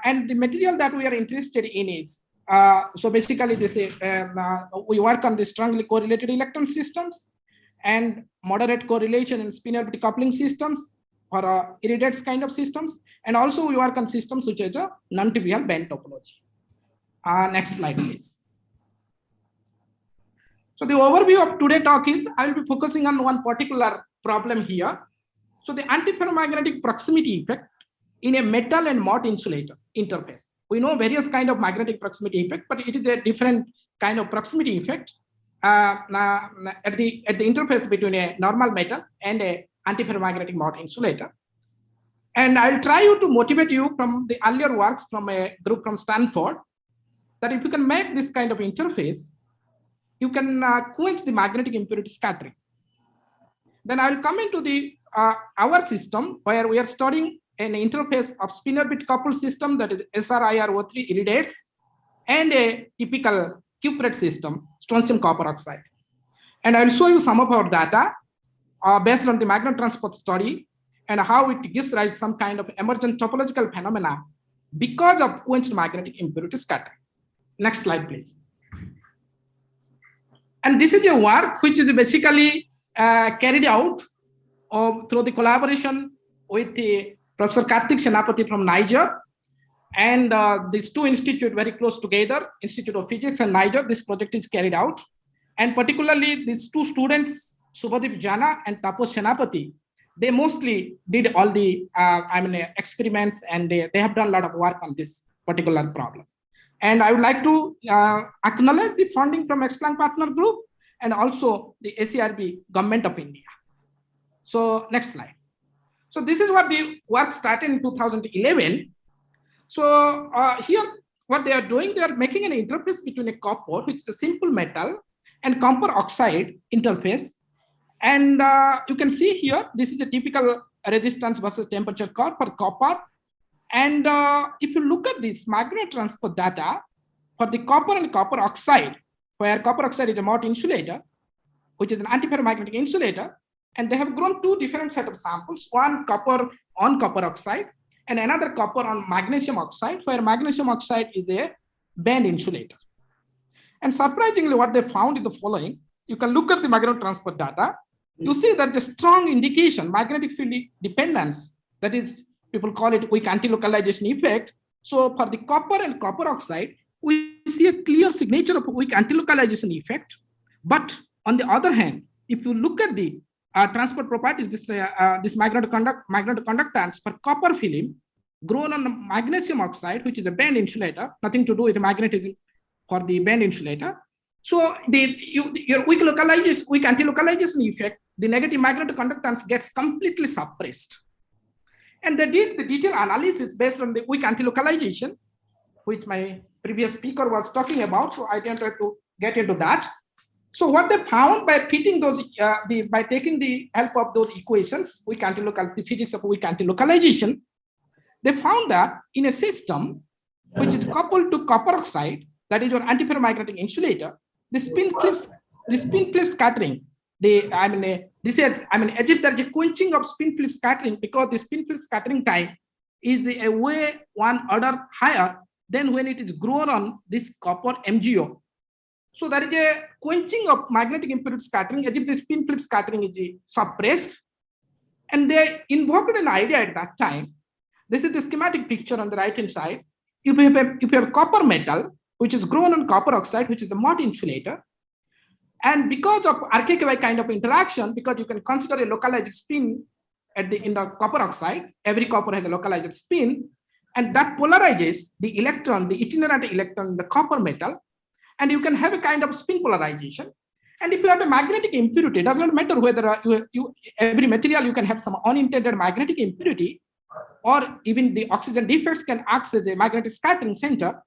and the material that we are interested in is, so basically this is, we work on the strongly correlated electron systems and moderate correlation in spin orbit coupling systems or iridates kind of systems. And also we work on systems which is a non-trivial band topology. Next slide, please. So the overview of today's talk is, I will be focusing on one particular problem here. So the antiferromagnetic proximity effect in a metal and mott insulator interface. We know various kind of magnetic proximity effect, but it is a different kind of proximity effect at the interface between a normal metal and a antiferromagnetic mott insulator. And I'll try to motivate you from the earlier works from a group from Stanford, that if you can make this kind of interface, you can quench the magnetic impurity scattering. Then I'll come into the our system, where we are studying an interface of spin orbit coupled system, that is SRIRO3 iridates, and a typical cuprate system, strontium copper oxide. And I'll show you some of our data based on the Magneto-transport study and how it gives rise to some kind of emergent topological phenomena because of quenched magnetic impurity scattering. Next slide, please. And this is a work which is basically carried out through the collaboration with the Professor Karthik Senapati from Niger. And these two institutes very close together, Institute of Physics and Niger, this project is carried out. And particularly these two students, Subhadip Jana and Tapos Senapati, they mostly did all the experiments, and they have done a lot of work on this particular problem. And I would like to acknowledge the funding from X-Planck Partner Group and also the ACRB Government of India. So next slide. So this is what the work started in 2011. So here, what they are doing, they are making an interface between a copper, which is a simple metal, and copper oxide interface. And you can see here, this is a typical resistance versus temperature curve for copper. And if you look at this Magneto-transport data for the copper and copper oxide, where copper oxide is a mott insulator, which is an antiferromagnetic insulator, and they have grown two different set of samples, one copper on copper oxide and another copper on magnesium oxide, where magnesium oxide is a band insulator. And surprisingly, what they found is the following. You can look at the Magneto-transport data. You see that the strong indication, magnetic field dependence, that is, people call it weak anti-localization effect. So for the copper and copper oxide, we see a clear signature of weak anti-localization effect. But on the other hand, if you look at the transport properties, this magnetoconductance for copper film grown on magnesium oxide, which is a band insulator, nothing to do with magnetism for the band insulator. So your weak anti-localization effect, the negative magnetoconductance gets completely suppressed. And they did the detailed analysis based on the weak anti-localization, which my previous speaker was talking about. So I didn't try to get into that. So what they found by fitting those, by taking the help of those equations, the physics of weak anti-localization, they found that in a system which is coupled to copper oxide, that is your antiferromagnetic insulator, the spin flip scattering. This is, as if there's a quenching of spin flip scattering, because the spin flip scattering time is a way one order higher than when it is grown on this copper MgO. So there is a quenching of magnetic impurity scattering as if the spin flip scattering is suppressed. And they invoked an idea at that time. This is the schematic picture on the right hand side. If you have copper metal, which is grown on copper oxide, which is the Mott insulator, and because of RKKY kind of interaction, because you can consider a localized spin in the copper oxide, every copper has a localized spin, and that polarizes the electron, the itinerant electron in the copper metal, and you can have a kind of spin polarization. And if you have a magnetic impurity, it doesn't matter whether every material you can have some unintended magnetic impurity, or even the oxygen defects can act as a magnetic scattering center.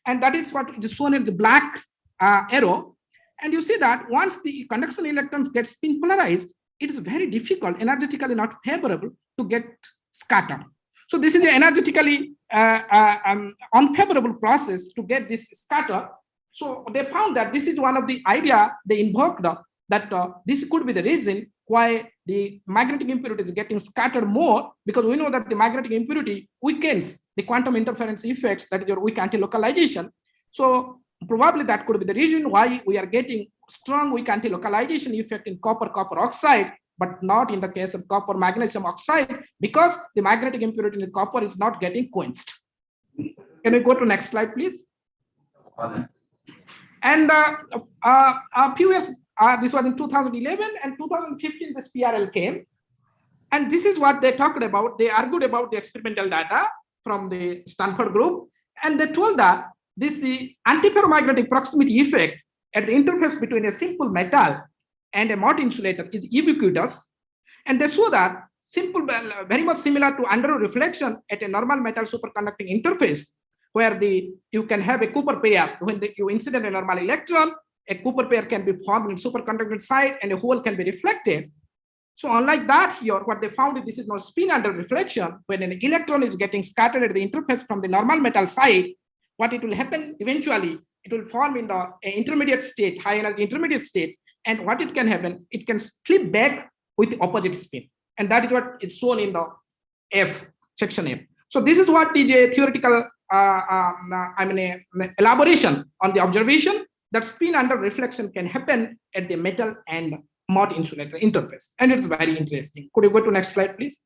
And that is what is shown in the black arrow. And you see that once the conduction electrons get spin polarized, it is very difficult, energetically not favorable to get scattered. So this is the energetically unfavorable process to get this scatter. So they found that this is one of the idea they invoked, that this could be the reason why the magnetic impurity is getting scattered more, because we know that the magnetic impurity weakens the quantum interference effects, that is your weak anti-localization. So probably that could be the reason why we are getting strong weak anti-localization effect in copper oxide, but not in the case of copper magnesium oxide, because the magnetic impurity in the copper is not getting quenched. Can we go to next slide, please? And a few years, this was in 2011 and 2015, this PRL came. And this is what they talked about. They argued about the experimental data from the Stanford group. And they told that this antiferromagnetic proximity effect at the interface between a simple metal and a Mott insulator is ubiquitous. And they show that very much similar to under reflection at a normal metal superconducting interface, where you can have a Cooper pair. When you incident a normal electron, a Cooper pair can be formed in superconducting side and a hole can be reflected. So unlike that here, what they found is this is not spin under reflection. When an electron is getting scattered at the interface from the normal metal side, what it will happen eventually, it will form in the intermediate state, high energy intermediate state. And what it can happen, it can flip back with the opposite spin. And that is what is shown in the F, section F. So this is what is a theoretical elaboration on the observation that spin under reflection can happen at the metal and Mott insulator interface. And it's very interesting. Could you go to next slide, please?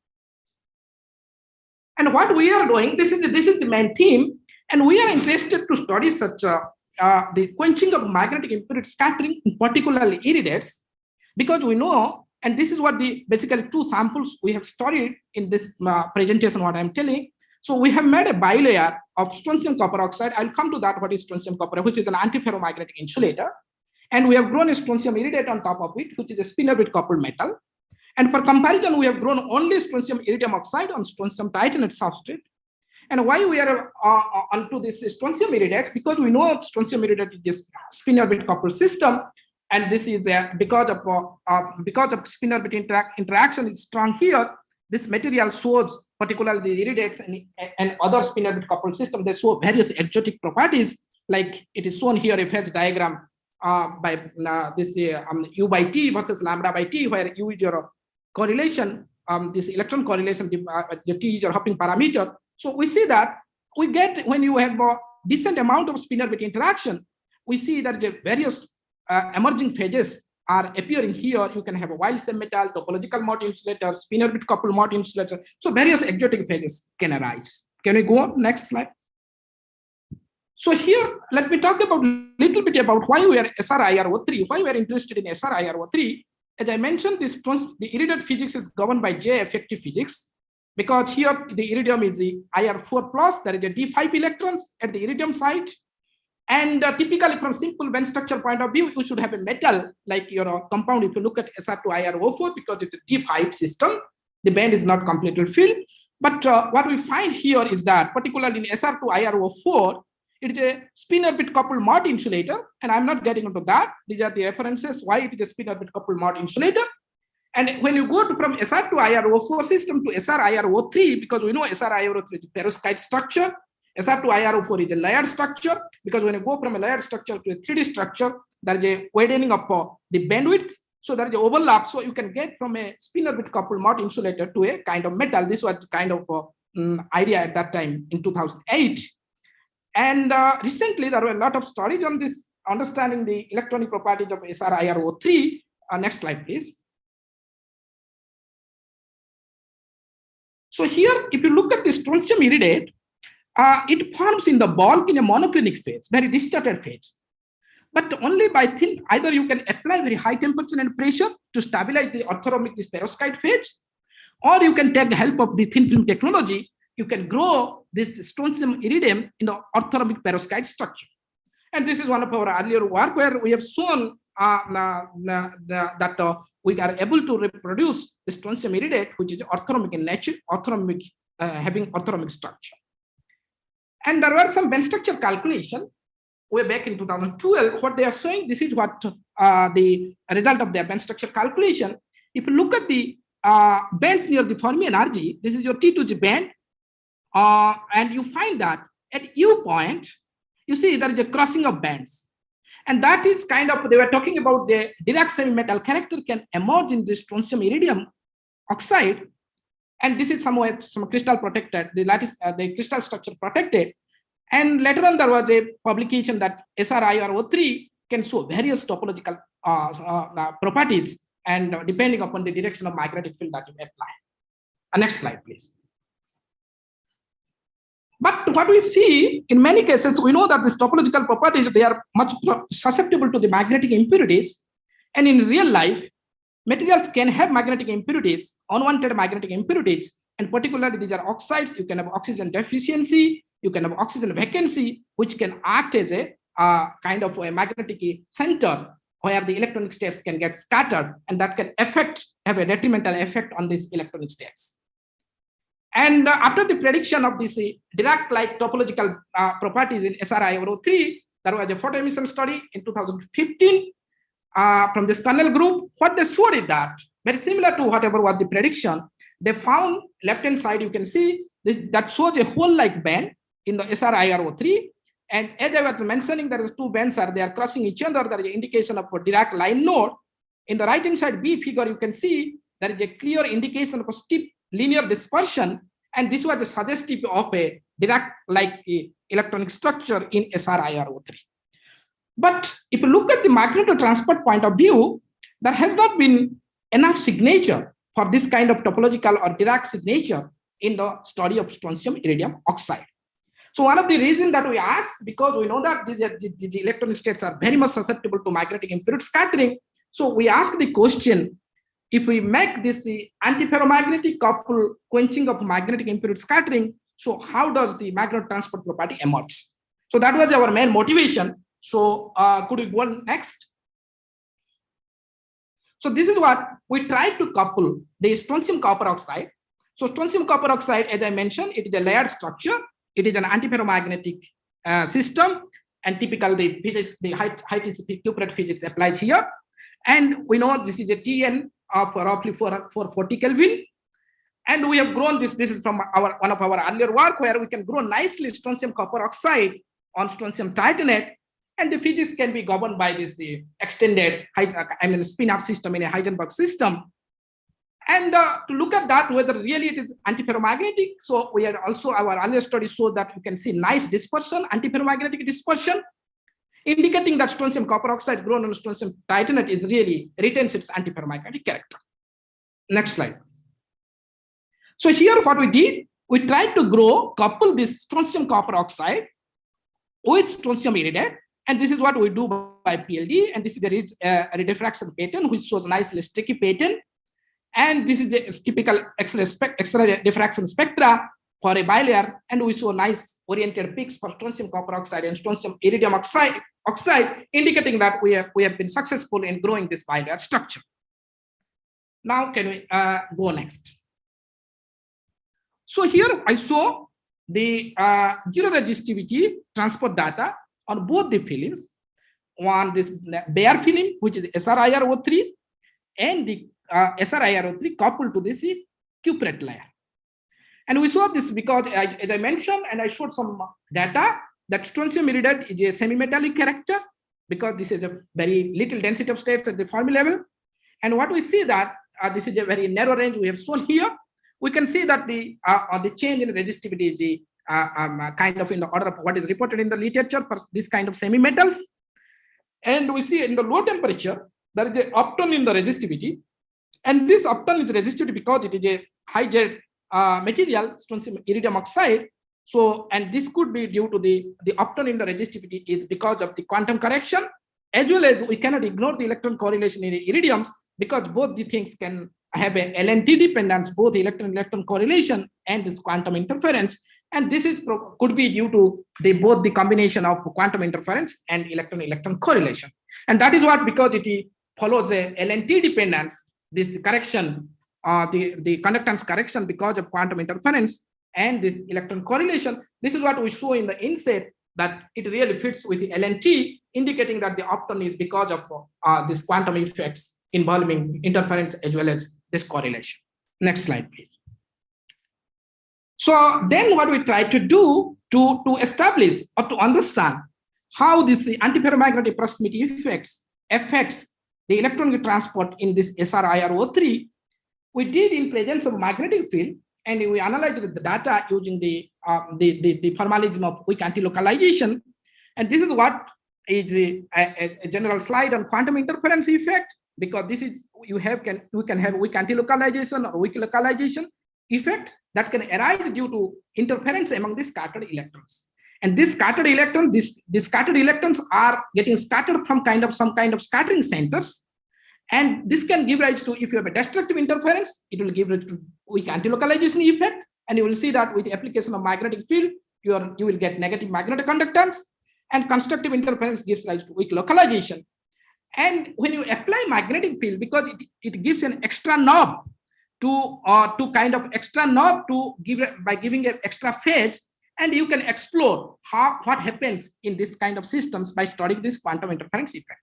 And what we are doing, this is the main theme, and we are interested to study such the quenching of magnetic impurity scattering, particularly iridates, because we know, and this is what the basically two samples we have studied in this presentation, what I'm telling. So we have made a bilayer of strontium copper oxide. I'll come to that, what is strontium copper, which is an antiferromagnetic insulator. And we have grown a strontium iridate on top of it, which is a spinner with coupled metal. And for comparison, we have grown only strontium iridium oxide on strontium titanate substrate. And why we are onto this strontium iridates? Because we know strontium iridate is a spinner bit coupled system, and this is because of spinner bit interaction is strong here. This material shows, particularly the iridates and other spinner bit coupled system, they show various exotic properties, like it is shown here a phase diagram by this U by T versus lambda by T, where U is your correlation, this electron correlation, the T is your hopping parameter. So we see that we get, when you have a decent amount of spinner bit interaction, we see that the various emerging phases are appearing here. You can have a wild same metal, topological Mott insulator, spinner bit coupled Mott insulator. So various exotic phases can arise. Can we go on? Next slide. So here, let me talk about a little bit about why we are SR-IRO3, why we are interested in SR-IRO3. As I mentioned, the iridate physics is governed by J effective physics, because here the iridium is the IR4 plus, there is a D5 electrons at the iridium site. And typically from simple band structure point of view, you should have a metal like your compound. If you look at SR2IRO4, because it's a D5 system, the band is not completely filled. But what we find here is that particularly in SR2IRO4, it is a spinner bit coupled Mott insulator, and I'm not getting into that. These are the references why it is a spinner bit coupled Mott insulator. And when you go from SR2IRO4 system to SR-IRO3, because we know SR-IRO3 is a perovskite structure, SR2IRO4 is a layered structure, because when you go from a layered structure to a 3D structure, there is a widening of the bandwidth. So there is an overlap. So you can get from a spin orbit coupled mott insulator to a kind of metal. This was kind of idea at that time in 2008. And recently, there were a lot of studies on this, understanding the electronic properties of SR-IRO3. Next slide, please. So here, if you look at the strontium iridate, it forms in the bulk in a monoclinic phase, very distorted phase. But only by thin, either you can apply very high temperature and pressure to stabilize the orthorhombic, this perovskite phase, or you can take the help of the thin film technology. You can grow this strontium iridium in the orthorhombic perovskite structure. And this is one of our earlier work where we have shown that we are able to reproduce the strontium iridate, which is orthorhombic in nature, having orthorhombic structure. And there were some band structure calculation way back in 2012. What they are showing, this is what the result of their band structure calculation. If you look at the bands near the Fermi energy, this is your T2G band, and you find that at U point, you see there is a crossing of bands. And that is kind of, they were talking about the Dirac semi-metal character can emerge in this strontium iridium oxide. And this is somewhere some crystal protected, the lattice, the crystal structure protected. And later on, there was a publication that SR-IRO3 can show various topological properties, and depending upon the direction of magnetic field that you apply. Next slide, please. But what we see in many cases, we know that these topological properties, they are much susceptible to the magnetic impurities. And in real life, materials can have magnetic impurities, unwanted magnetic impurities, and particularly these are oxides. You can have oxygen deficiency, you can have oxygen vacancy, which can act as a kind of a magnetic center where the electronic states can get scattered, and that can have a detrimental effect on these electronic states. And after the prediction of this Dirac-like topological properties in SR-IRO3, there was a photo emission study in 2015 from this Cornell group. What they showed is that, very similar to whatever was the prediction, they found left-hand side, you can see this that shows a hole-like band in the SR-IRO3. And as I was mentioning, there is two bands they are crossing each other. There is an indication of a Dirac line node. In the right-hand side B figure, you can see there is a clear indication of a steep linear dispersion, and this was a suggestive of a Dirac-like electronic structure in SR-IRO3. But if you look at the Magneto-transport point of view, there has not been enough signature for this kind of topological or Dirac signature in the study of strontium iridium oxide. So one of the reasons that we ask, because we know that these electronic states are very much susceptible to magnetic impurity scattering. So we ask the question, if we make this the antiferromagnetic couple quenching of magnetic impurity scattering, so how does the Magneto-transport property emerge? So that was our main motivation. So could we go on next? So this is what we tried to couple the strontium copper oxide. So strontium copper oxide, as I mentioned, it is a layered structure. It is an antiferromagnetic system, and typical the physics, the high TCP cuprate physics applies here. And we know this is a TN of roughly 440 Kelvin. And we have grown this. This is from one of our earlier work where we can grow nicely strontium copper oxide on strontium titanate, and the physics can be governed by this extended spin-up system in a Heisenberg system. And to look at that, whether really it is antiferromagnetic. So we had also, our earlier study showed that you can see nice dispersion, antiferromagnetic dispersion, indicating that strontium copper oxide grown on strontium titanate is really retains its antiferromagnetic character. Next slide. So here what we did, we tried to couple this strontium copper oxide with strontium iridate, and this is what we do by PLD, and this is the diffraction pattern, which shows nicely sticky pattern. And this is the typical X-ray diffraction spectra for a bilayer, and we saw nice oriented peaks for strontium copper oxide and strontium iridium oxide, indicating that we have been successful in growing this bilayer structure. Now can we go next? So here I saw the zero resistivity transport data on both the films, on this bare film, which is SR-IRO3, and the SR-IRO3 coupled to this cuprate layer. And we saw this because, as I mentioned, and I showed some data, that strontium iridide is a semi-metallic character because this is a very little density of states at the Fermi level. And what we see that this is a very narrow range we have shown here. We can see that the change in resistivity is the, kind of in the order of what is reported in the literature for this kind of semi-metals. And we see in the low temperature, there is an upturn in the resistivity. And this upturn is resistivity because it is a high jet material, strontium iridium oxide. So, and this could be due to the upturn in the resistivity is because of the quantum correction, as well as we cannot ignore the electron correlation in the iridiums because both the things can have a LNT dependence, both electron-electron correlation and this quantum interference. And this is could be due to both the combination of quantum interference and electron-electron correlation. And that is what, because it follows a LNT dependence, this correction, the conductance correction because of quantum interference and this electron correlation. This is what we show in the inset, that it really fits with the LNT, indicating that the upturn is because of this quantum effects involving interference as well as this correlation. Next slide, please. So then what we try to do to establish or to understand how this antiferromagnetic proximity affects the electron transport in this SRIRO3, we did in presence of magnetic field, and we analyzed the data using the formalism of weak anti-localization. And this is what is a general slide on quantum interference effect, because this is we can have weak anti-localization or weak localization effect that can arise due to interference among the scattered electrons. And this scattered electrons, these scattered electrons are getting scattered from some kind of scattering centers. And this can give rise to, if you have a destructive interference, it will give rise to weak anti-localization effect. And you will see that with the application of magnetic field, you will get negative magnetoconductance, and constructive interference gives rise to weak localization. And when you apply magnetic field, because it gives an extra knob to give by giving an extra phase, and you can explore what happens in this kind of systems by studying this quantum interference effect.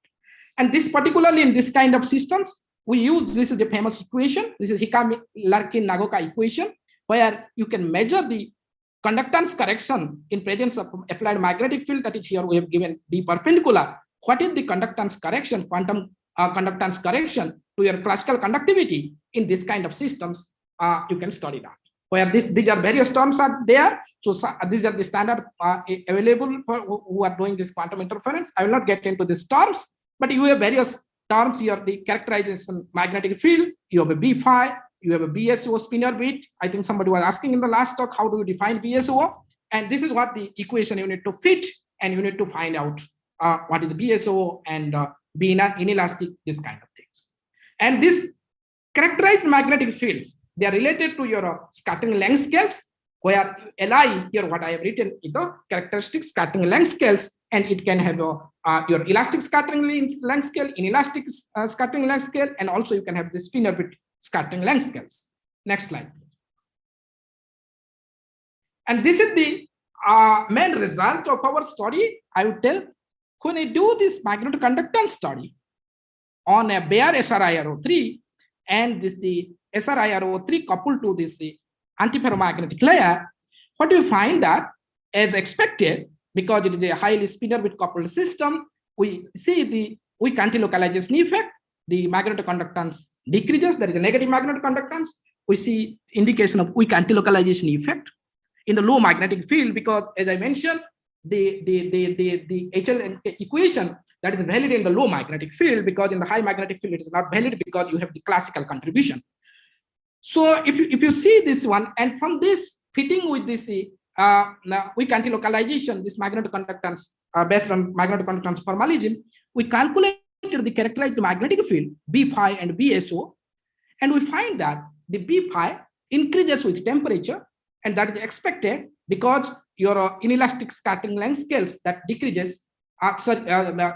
And this particularly in this kind of systems, we use, this is the famous equation. This is Hikami-Larkin-Nagoka equation, where you can measure the conductance correction in presence of applied magnetic field. That is, here we have given B perpendicular. What is the conductance correction, quantum conductance correction to your classical conductivity in this kind of systems? You can study that. Where these are various terms are there. So these are the standard available for who are doing this quantum interference. I will not get into these terms, but you have various terms here. The characterization magnetic field, you have a B phi, you have a BSO spinor bit. I think somebody was asking in the last talk, how do you define BSO? And this is what the equation you need to fit, and you need to find out what is the BSO and be inelastic, this kind of things. And this characterized magnetic fields, they are related to your scattering length scales, where Li here, what I have written is the characteristic scattering length scales, and it can have your elastic scattering length scale, inelastic scattering length scale, and also you can have the spinor bit scattering length scales. Next slide. And this is the main result of our study. I would tell, when I do this magnetoconductance study on a bare SRIRO3, and this SRIRO3 coupled to this antiferromagnetic layer, what you find that, as expected, because it is a highly spinor bit coupled system, we see the weak anti-localization effect. The magnetoconductance decreases. There is a negative magnetoconductance. We see indication of weak anti-localization effect in the low magnetic field, because, as I mentioned, the HL equation that is valid in the low magnetic field, because in the high magnetic field it is not valid because you have the classical contribution. So if you see this one, and from this fitting with this weak anti-localization, this magnetoconductance based on magnetoconductance formalism, we calculated the characterized magnetic field B phi and BSO, and we find that the B phi increases with temperature, and that is expected because your inelastic scattering length scales that decreases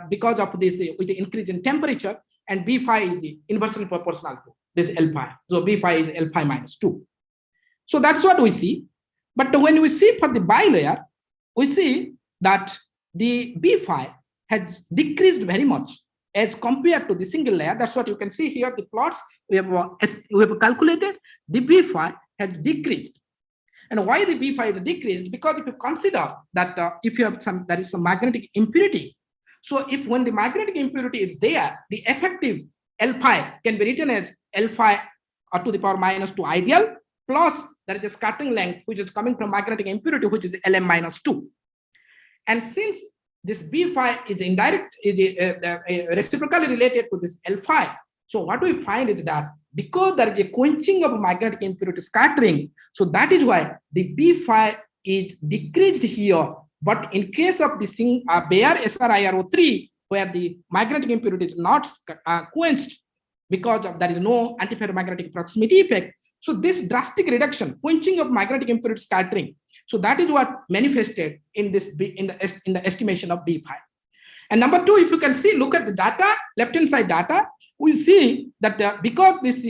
because of this with the increase in temperature, and B phi is inversely proportional to this L phi. So B phi is L phi minus 2. So that's what we see. But when we see for the bilayer, we see that the B phi has decreased very much as compared to the single layer. That's what you can see here. The plots we have calculated, the B phi has decreased. And why the B phi is decreased? Because if you consider that if you have there is some magnetic impurity. So if when the magnetic impurity is there, the effective L phi can be written as L phi to the power minus 2 ideal, plus there is a scattering length which is coming from magnetic impurity, which is Lm minus 2. And since this B phi is reciprocally related to this L phi, so what we find is that because there is a quenching of magnetic impurity scattering, so that is why the B phi is decreased here. But in case of the bare SRIRO3, where the magnetic impurity is not quenched because of there is no antiferromagnetic proximity effect, so this drastic reduction, quenching of magnetic impurity scattering, so that is what manifested in this in the estimation of B phi. And number two, if you can see, look at the data, left-hand side data, we see that because this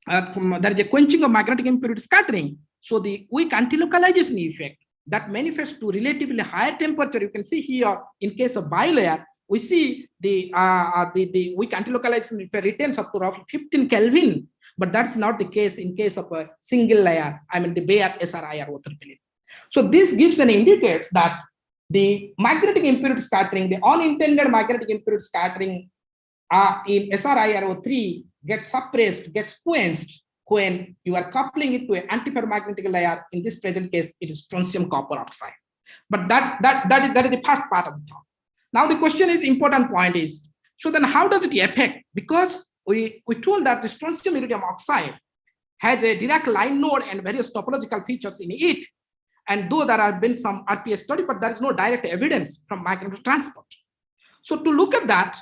there is a quenching of magnetic impurity scattering, so the weak antilocalization effect that manifests to relatively higher temperature. You can see here in case of bilayer, we see the weak antilocalization effect retains up to roughly 15 Kelvin, but that's not the case in case of a single layer, I mean the bare SRIRO3. So this gives an indicates that the magnetic impurity scattering, the unintended magnetic impurity scattering in SRIRO3 gets suppressed, gets quenched when you are coupling it to an antiferromagnetic layer. In this present case, it is strontium copper oxide. But that is the first part of the talk. Now the question is, important point is, so then how does it affect? Because we told that the strontium iridium oxide has a direct line node and various topological features in it. And though there have been some RPS study, but there is no direct evidence from Magneto-transport. So to look at that,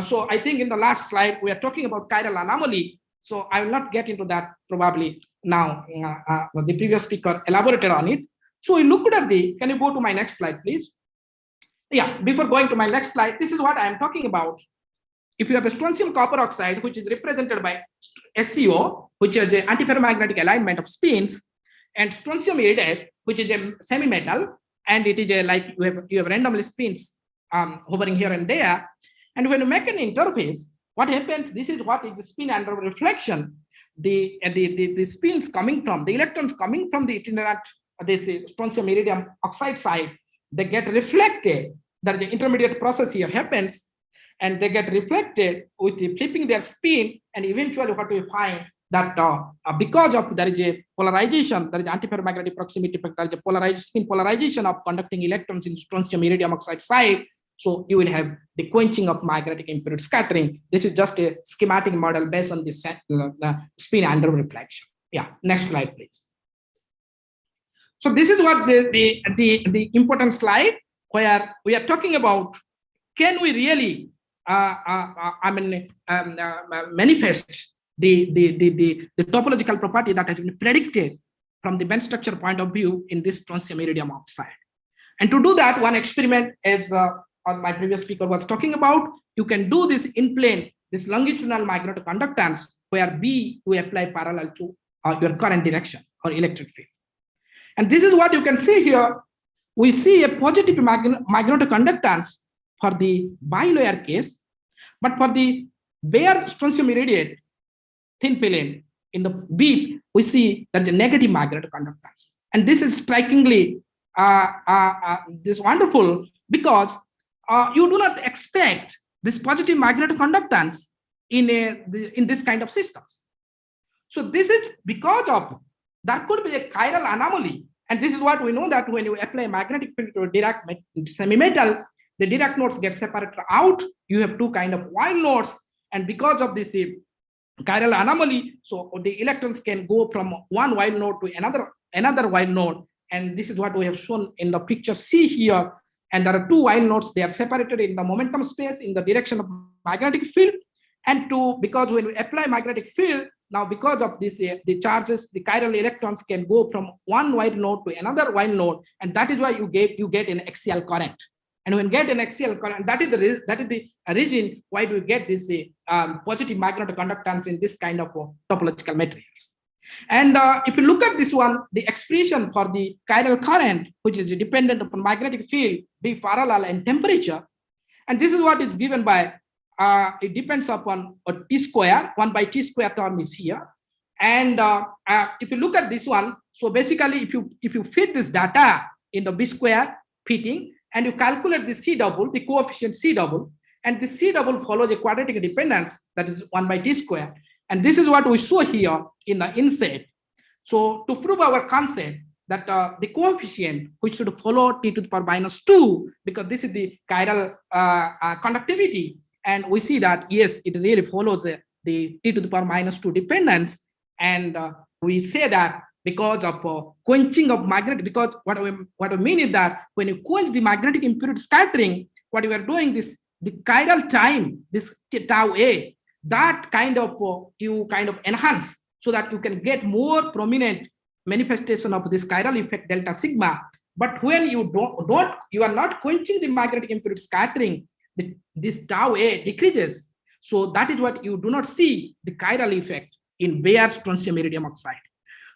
so I think in the last slide, we are talking about chiral anomaly. So I will not get into that probably now. The previous speaker elaborated on it. So we looked at can you go to my next slide, please? Yeah, before going to my next slide, this is what I am talking about. If you have a strontium copper oxide, which is represented by SCO, which is the antiferromagnetic alignment of spins, and strontium iridide, which is a semi-metal, and it is like you have randomly spins hovering here and there. And when you make an interface, what happens? This is what is the spin under reflection. The spins coming from the electrons coming from the itinerant, this strontium iridium oxide side, they get reflected. That the intermediate process here happens, and they get reflected with the flipping their spin, and eventually what we find that because of there is a polarization, there is antiferromagnetic proximity effect, there is a polarization, spin polarization of conducting electrons in strontium iridium oxide side. So you will have the quenching of magnetic impurity scattering. This is just a schematic model based on this spin under reflection. Yeah, next slide, please. So this is what the important slide where we are talking about, can we really manifest the topological property that has been predicted from the band structure point of view in this strontium iridium oxide. And to do that, one experiment, as my previous speaker was talking about, you can do this in plane, this longitudinal magnetoconductance, where B we apply parallel to your current direction or electric field. And this is what you can see here. We see a positive magnetoconductance for the bilayer case, but for the bare strontium irradiate thin plane in the beep, we see there is a negative magnetoconductance. And this is strikingly this wonderful, because you do not expect this positive magnetoconductance in this kind of systems. So this is because of there could be a chiral anomaly. And this is what we know, that when you apply a magnetic field to a Dirac semi-metal, the Dirac nodes get separated out. You have two kind of wild nodes. And because of this chiral anomaly, so the electrons can go from one wild node to another wild node. And this is what we have shown in the picture C here. And there are two wild nodes. They are separated in the momentum space in the direction of magnetic field. And because when we apply magnetic field, now because of this, the charges, the chiral electrons can go from one wild node to another wild node. And that is why you get an axial current. And when you get an axial current, that is the reason why do we get this positive magnetoconductance in this kind of topological materials. And if you look at this one, the expression for the chiral current, which is dependent upon magnetic field, B parallel, and temperature. And this is what is given by, it depends upon a T square, 1 by T square term is here. And if you look at this one, so basically if you fit this data in the B square fitting and you calculate the C double, the coefficient C double, and the C double follows a quadratic dependence that is 1 by T square. And this is what we show here in the inset. So to prove our concept that the coefficient which should follow T to the power minus 2, because this is the chiral conductivity, and we see that yes, it really follows the T to the power minus 2 dependence. And we say that because of quenching of magnetic, because what we mean is that when you quench the magnetic impurity scattering, what you are doing this, the chiral time, this tau A, that kind of you kind of enhance so that you can get more prominent manifestation of this chiral effect delta sigma. But when you you are not quenching the magnetic impurity scattering, this tau A decreases. So that is what you do not see the chiral effect in bare strontium iridium oxide.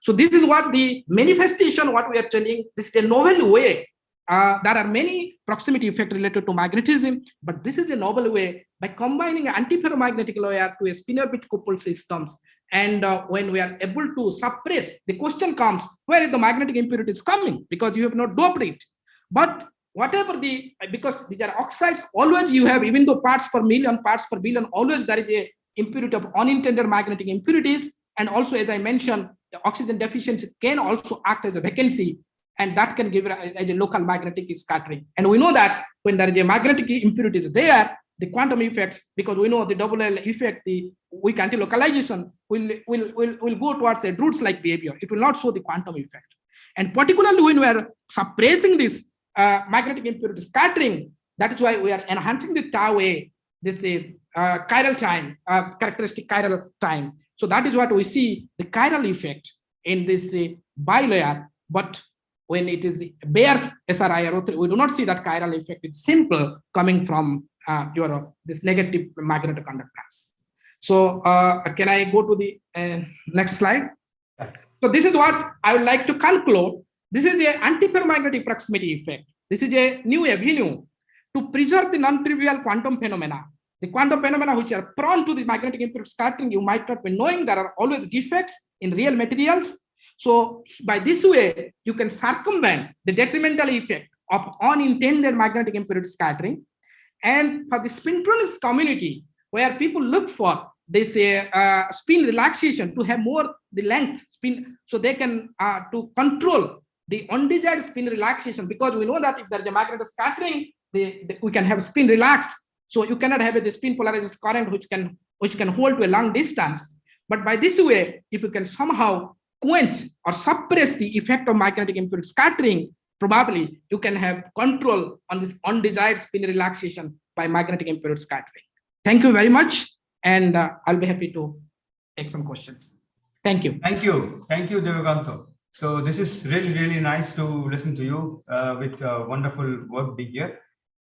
So this is what the manifestation, what we are telling, this is a novel way. There are many proximity effects related to magnetism, but this is a novel way by combining antiferromagnetic layer to a spin orbit coupled systems. And when we are able to suppress, the question comes, where is the magnetic impurities coming? Because you have not doped it. But whatever because these are oxides, always you have, even though parts per million, parts per billion, always there is a impurity of unintended magnetic impurities. And also, as I mentioned, the oxygen deficiency can also act as a vacancy, and that can give as a local magnetic scattering. And we know that when there is a magnetic impurities there, the quantum effects, because we know the double L effect, the weak anti-localization will go towards a Drude-like behavior. It will not show the quantum effect. And particularly when we are suppressing this magnetic impurity scattering, that is why we are enhancing the tau A, this chiral time, characteristic chiral time. So that is what we see the chiral effect in this bilayer. But when it is bare SRIRO3, we do not see that chiral effect. It's simple coming from this negative magnetoconductance. So can I go to the next slide? So this is what I would like to conclude. This is the antiferromagnetic proximity effect. This is a new avenue to preserve the non-trivial quantum phenomena. The quantum phenomena which are prone to the magnetic impurity scattering, you might not be knowing there are always defects in real materials. So by this way, you can circumvent the detrimental effect of unintended magnetic impurity scattering. And for the spintronics community, where people look for this spin relaxation to have more the length spin, so they can to control the undesired spin relaxation, because we know that if there is a magnetic scattering, we can have spin relax. So you cannot have the spin polarized current which can hold to a long distance. But by this way, if you can somehow quench or suppress the effect of magnetic impurity scattering, probably you can have control on this undesired spin relaxation by magnetic impurity scattering. Thank you very much, and I'll be happy to take some questions. Thank you. Thank you, Devakanto. So this is really, really nice to listen to you with wonderful work being here.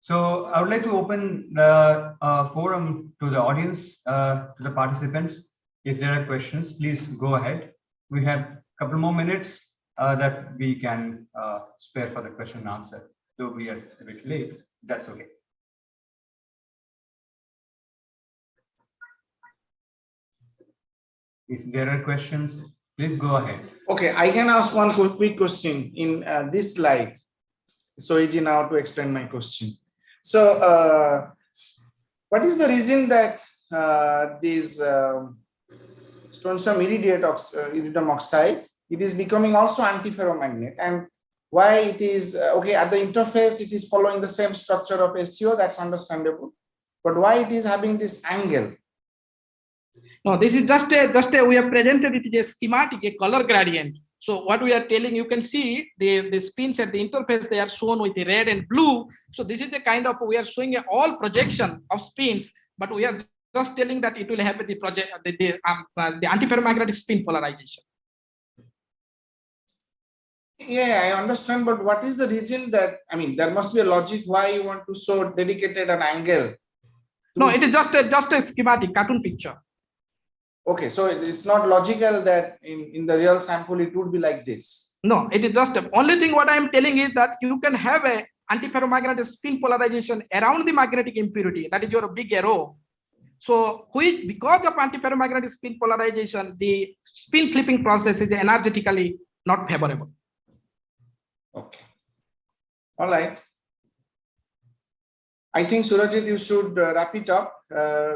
So I would like to open the forum to the audience, to the participants. If there are questions, please go ahead. We have a couple more minutes that we can spare for the question and answer. Though we are a bit late, that's okay. If there are questions, please go ahead. Okay, I can ask one quick question in this slide. So easy now to explain my question. So what is the reason that this strontium iridium oxide, it is becoming also antiferromagnet, and why it is okay at the interface it is following the same structure of SCO, that's understandable, but why it is having this angle? No, this is just a we have presented it as a schematic, a color gradient. So what we are telling, you can see the spins at the interface, they are shown with the red and blue. So this is the kind of, we are showing all projection of spins, but we are just telling that it will have the antiferromagnetic spin polarization. Yeah, I understand, but what is the reason that, I mean, there must be a logic why you want to show dedicated an angle? No, it is just a schematic cartoon picture. Okay, so it's not logical that in the real sample it would be like this. No, it is just the only thing what I am telling is that you can have a antiferromagnetic spin polarization around the magnetic impurity. That is your big arrow. So which, because of antiferromagnetic spin polarization, the spin flipping process is energetically not favorable. Okay. All right. I think Surajit, you should wrap it up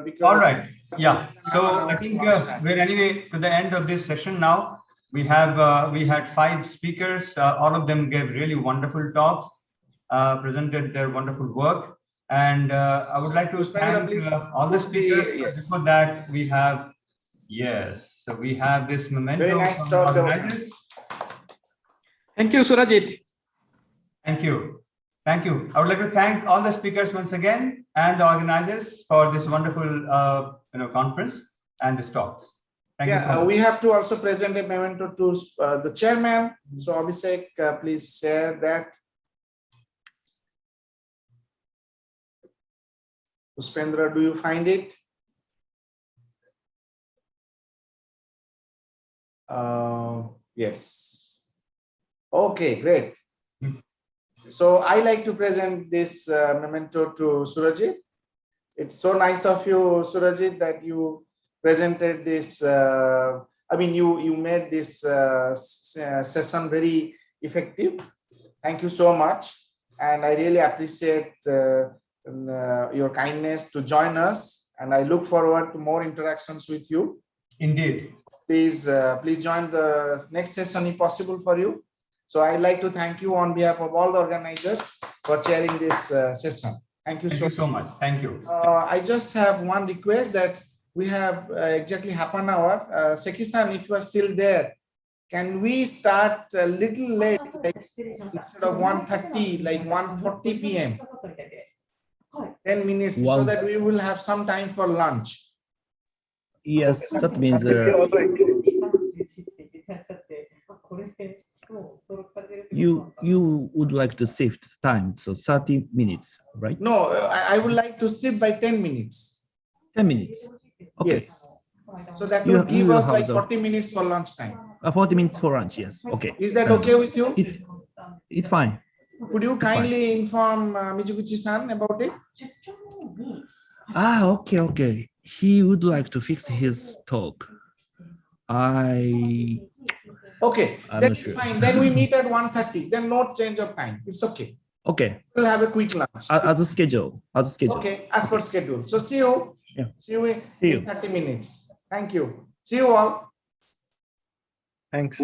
because. All right. Yeah. So I think we're anyway to the end of this session now. We had 5 speakers. All of them gave really wonderful talks, presented their wonderful work, and I would like to thank all the speakers. Before that, we have so we have this memento. Very nice from talk. organizers. Thank you, Surajit. Thank you. Thank you. I would like to thank all the speakers once again and the organizers for this wonderful conference and this talks. Thank you so much. We have to also present a memento to the chairman. So Abhishek, please share that. Puspendra, do you find it? Yes. Okay, great. So I like to present this memento to Surajit. It's so nice of you, Surajit, that you presented this. You made this session very effective. Thank you so much, and I really appreciate your kindness to join us. And I look forward to more interactions with you. Indeed. Please join the next session if possible for you. So I'd like to thank you on behalf of all the organizers for chairing this session. Thank you so much. Thank you. I just have one request that we have exactly half an hour. Seki-san, if you are still there, can we start a little late, like instead of 1:30, like 1:40 p.m.? 10 minutes, so that we will have some time for lunch. Yes, that means you would like to save time, so 30 minutes, right? No, I would like to sit by 10 minutes. 10 minutes. Okay. Yes. So that will give us like 40 minutes for lunchtime. 40 minutes for lunch, yes. Okay. Is that okay with you? It's fine. Could you kindly inform Mizuguchi-san about it? Okay. He would like to fix his talk. Okay, I'm that's not sure. fine. Then we meet at 1:30. Then no change of time. It's okay. Okay. We'll have a quick lunch. As a schedule. Okay, as per schedule. So see you. Yeah. See you in 30 minutes. Thank you. See you all. Thanks.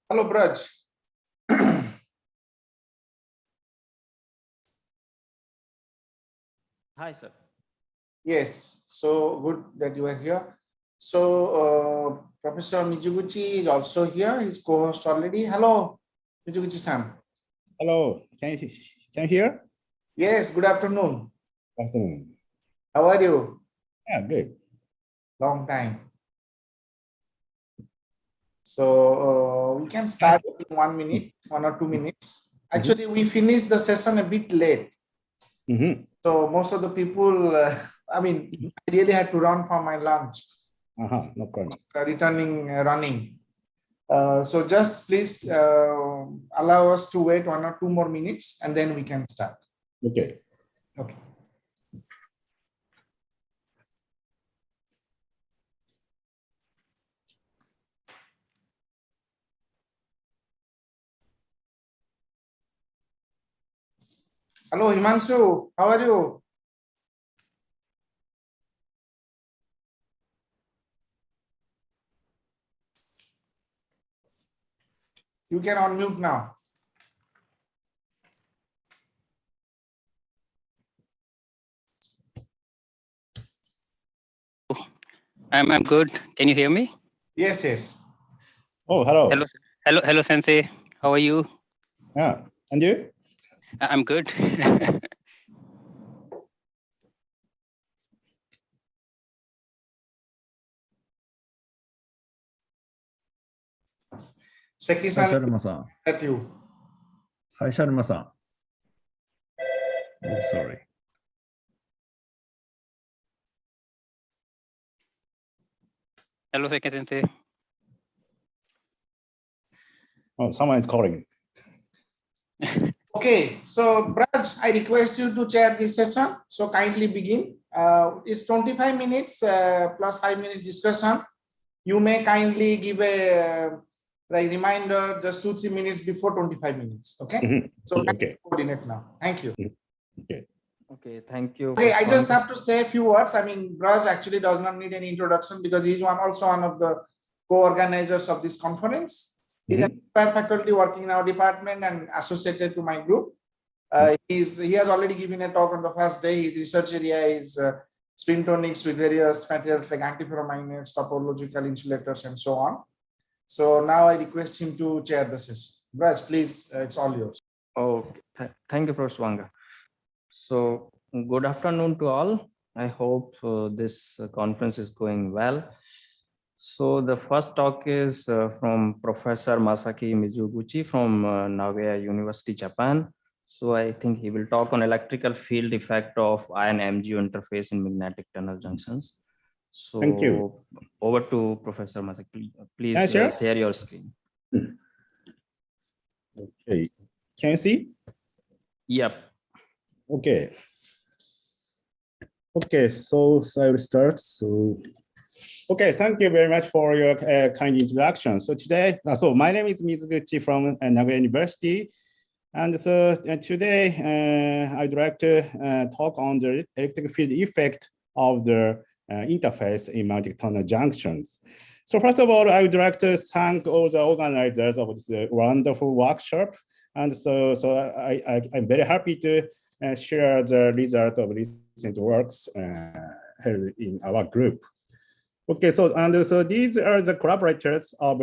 Hello, Braj. Hi, sir. Yes, so good that you are here. So Professor Mizuguchi is also here. He's co-host already. Hello, Mizuguchi-san. Hello, can you hear? Yes, good afternoon. Afternoon. How are you? Yeah, good. Long time. So we can start in 1 minute, 1 or 2 minutes. Actually, we finished the session a bit late. So most of the people, I mean, I really had to run for my lunch. No problem. Running. So just please allow us to wait 1 or 2 more minutes and then we can start. Okay. Okay. Hello, Himanshu. How are you? You can unmute now. I'm good. Can you hear me? Yes, yes. Oh, hello. Hello, Sensei. How are you? Yeah, and you? I'm good. Seki-san, at you. Hi, Sharma-san. Oh, sorry. Hello, Sensei. Oh, someone is calling. Okay, so Braj, I request you to chair this session. So kindly begin. It's 25 minutes plus 5 minutes discussion. You may kindly give a reminder just 2-3 minutes before 25 minutes. Okay. So okay. Coordinate now. Thank you. Okay. Okay, thank you. Okay, I just have to say a few words. I mean, Braj actually does not need any introduction because he's also one of the co-organizers of this conference. He's an faculty working in our department and associated to my group. He has already given a talk on the first day. His research area is spintronics with various materials like antiferromagnets, topological insulators, and so on. So now I request him to chair the session. Braj, please, it's all yours. Okay, thank you, Professor Wanga. So good afternoon to all. I hope this conference is going well. So the first talk is from Professor Masaki Mizuguchi from Nagoya University, Japan. So I think he will talk on electrical field effect of iron MgO interface in magnetic tunnel junctions. So thank you. Over to Professor Masaki. Please share your screen. Okay. Can you see? Yep. Okay. Okay, so I will start. So, okay, thank you very much for your kind introduction. So today, my name is Mizuguchi from Nagoya University. And so today, I'd like to talk on the electric field effect of the interface in magnetic tunnel junctions. So first of all, I would like to thank all the organizers of this wonderful workshop. And so I'm very happy to share the result of recent works here in our group. Okay, so these are the collaborators of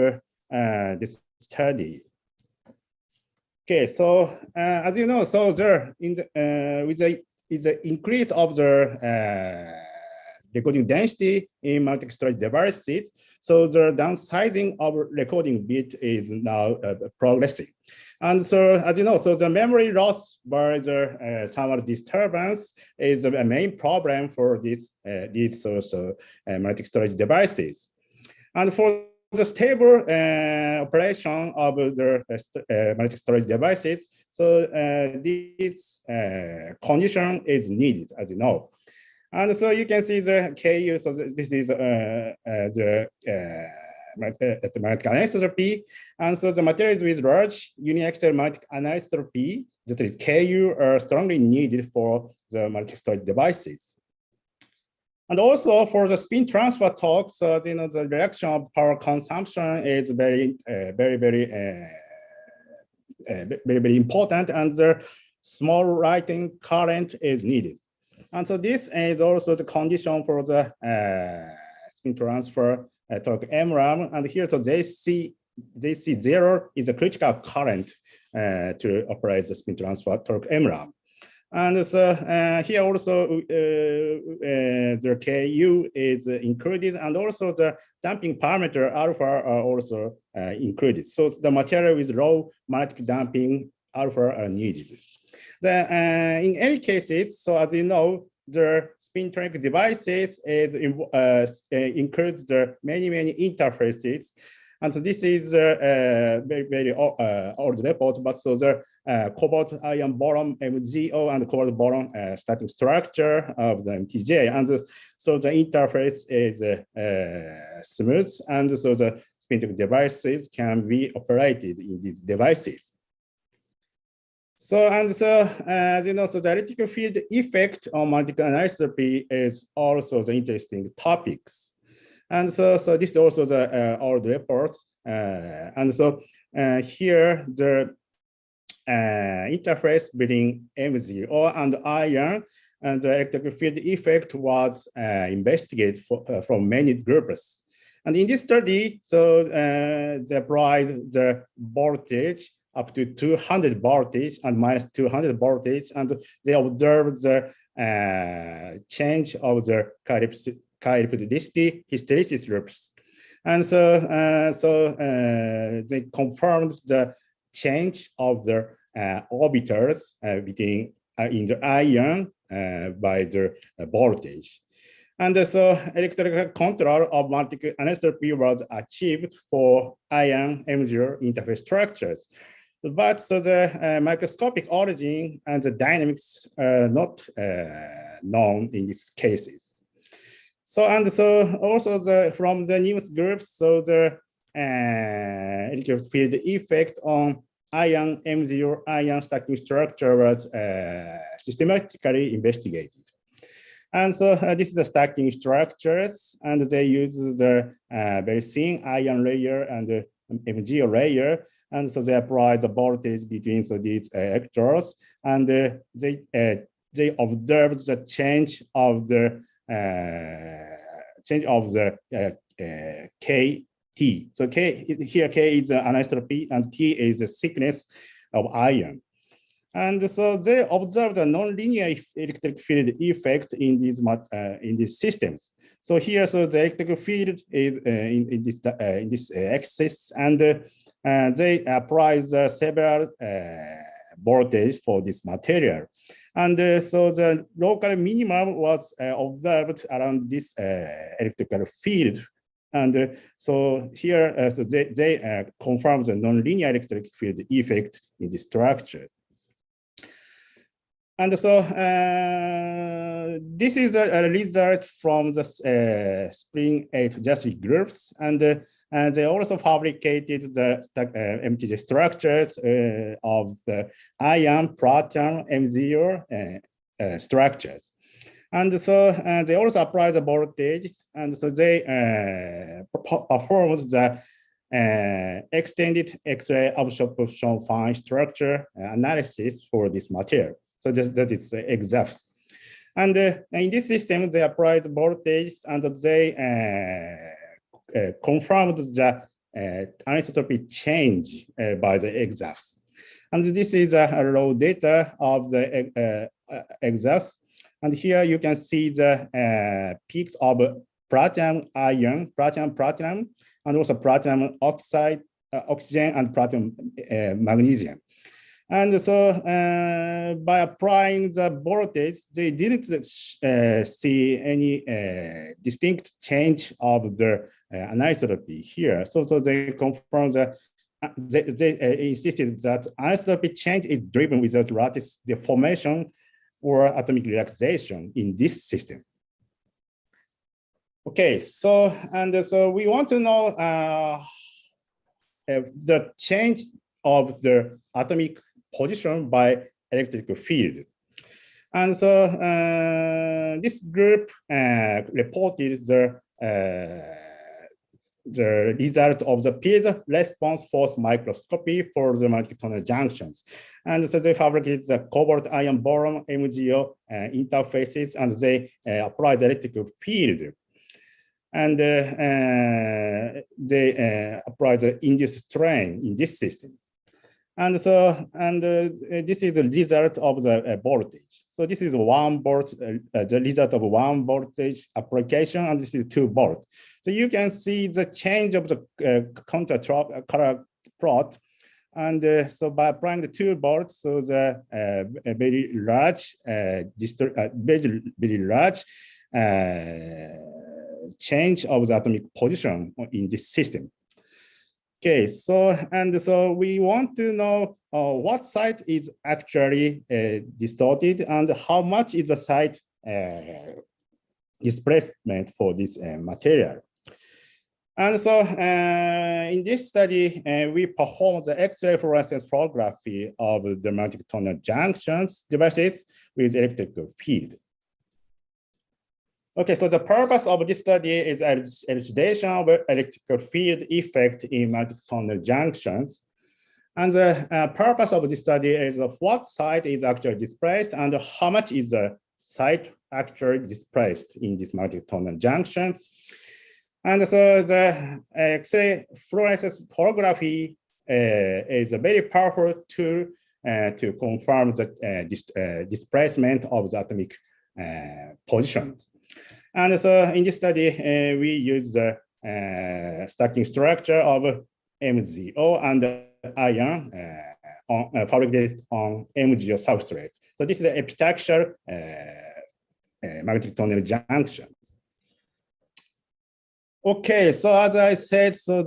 this study. Okay, so as you know, so there with the increase of the recording density in magnetic storage devices, so the downsizing of recording bit is now progressing. And so, as you know, so the memory loss by the thermal disturbance is a main problem for these magnetic storage devices. And for the stable operation of the magnetic storage devices, so this condition is needed, as you know. And so you can see the Ku. So this is the magnetic anisotropy. And so the materials with large uniaxial magnetic anisotropy, that is Ku, are strongly needed for the magnetic storage devices. And also for the spin transfer torque, so the reduction of power consumption is very important, and the small writing current is needed. And so this is also the condition for the spin transfer torque MRAM. And here, so JC0 is a critical current to operate the spin transfer torque MRAM. And so here also the KU is included, and also the damping parameter alpha are also included. So the material with low magnetic damping alpha are needed. In any cases, so as you know, the spintronic devices includes the many interfaces. And so this is very old report, but so the cobalt iron boron MgO and cobalt boron static structure of the MTJ. And so the interface is smooth, and so the spintronic devices can be operated in these devices. So, as you know, so the electrical field effect on magnetic anisotropy is also the interesting topics. And so this is also the old report. And so here the interface between MgO and iron and the electrical field effect was investigated from many groups. And in this study, so they applied the voltage up to 200 voltage and minus 200 voltage, and they observed the change of the characteristic hysteresis loops. And so they confirmed the change of the orbitals between in the iron by the voltage. And so electrical control of magnetic anisotropy was achieved for iron MgO interface structures. But so the microscopic origin and the dynamics are not known in these cases. So also from the newest groups, so the electric field effect on iron MgO iron stacking structure was systematically investigated. And so this is the stacking structures, and they use the very thin iron layer and the MgO layer. And so they apply the voltage between these electrodes, and they observed the change of the KT. So here K is the anisotropy, and T is the thickness of iron. And so they observed a non-linear electric field effect in these systems. So here, so the electric field is in this axis, and they apply several voltage for this material. And so the local minimum was observed around this electrical field. And so here, so they confirm the non-linear electric field effect in the structure. And so this is a result from the Spring 8 Justice groups, and they also fabricated the MTJ structures of the iron, platinum, MgO structures. And so they also apply the voltage, and so they performed the extended X-ray absorption fine structure analysis for this material. So that is EXAFS. And in this system, they applied voltage, and they confirmed the anisotropy change by the EXAFS. And this is a raw data of the EXAFS. And here you can see the peaks of platinum iron, platinum, and also platinum oxide, oxygen, and platinum magnesium. And so by applying the voltage, they didn't see any distinct change of the anisotropy here. So they confirmed that they insisted that anisotropy change is driven without lattice deformation or atomic relaxation in this system. Okay, so we want to know the change of the atomic position by electric field. And so this group reported the result of the piezo response force microscopy for the multi-tunnel junctions. And so they fabricated the cobalt iron boron MgO interfaces, and they applied the electrical field. And they applied the induced strain in this system. And so, this is the result of the voltage. So this is 1 volt, the result of 1 voltage application, and this is 2 volt. So you can see the change of the counter color plot. And so by applying the 2 volts, so the very large, very large change of the atomic position in this system. Okay, so we want to know what site is actually distorted and how much is the site displacement for this material. And so in this study, we performed the X-ray fluorescence photography of the multi-tunnel junctions devices with electrical field. Okay, so the purpose of this study is elucidation of electrical field effect in multi-tunnel junctions. And the purpose of this study is of what site is actually displaced and how much is the site actually displaced in these multi-tunnel junctions. And so the X-ray fluorescence photography is a very powerful tool to confirm the displacement of the atomic positions. And so in this study, we use the stacking structure of MgO and iron fabricated on MgO substrate. So this is the epitaxial magnetic tunnel junctions. Okay, so as I said, so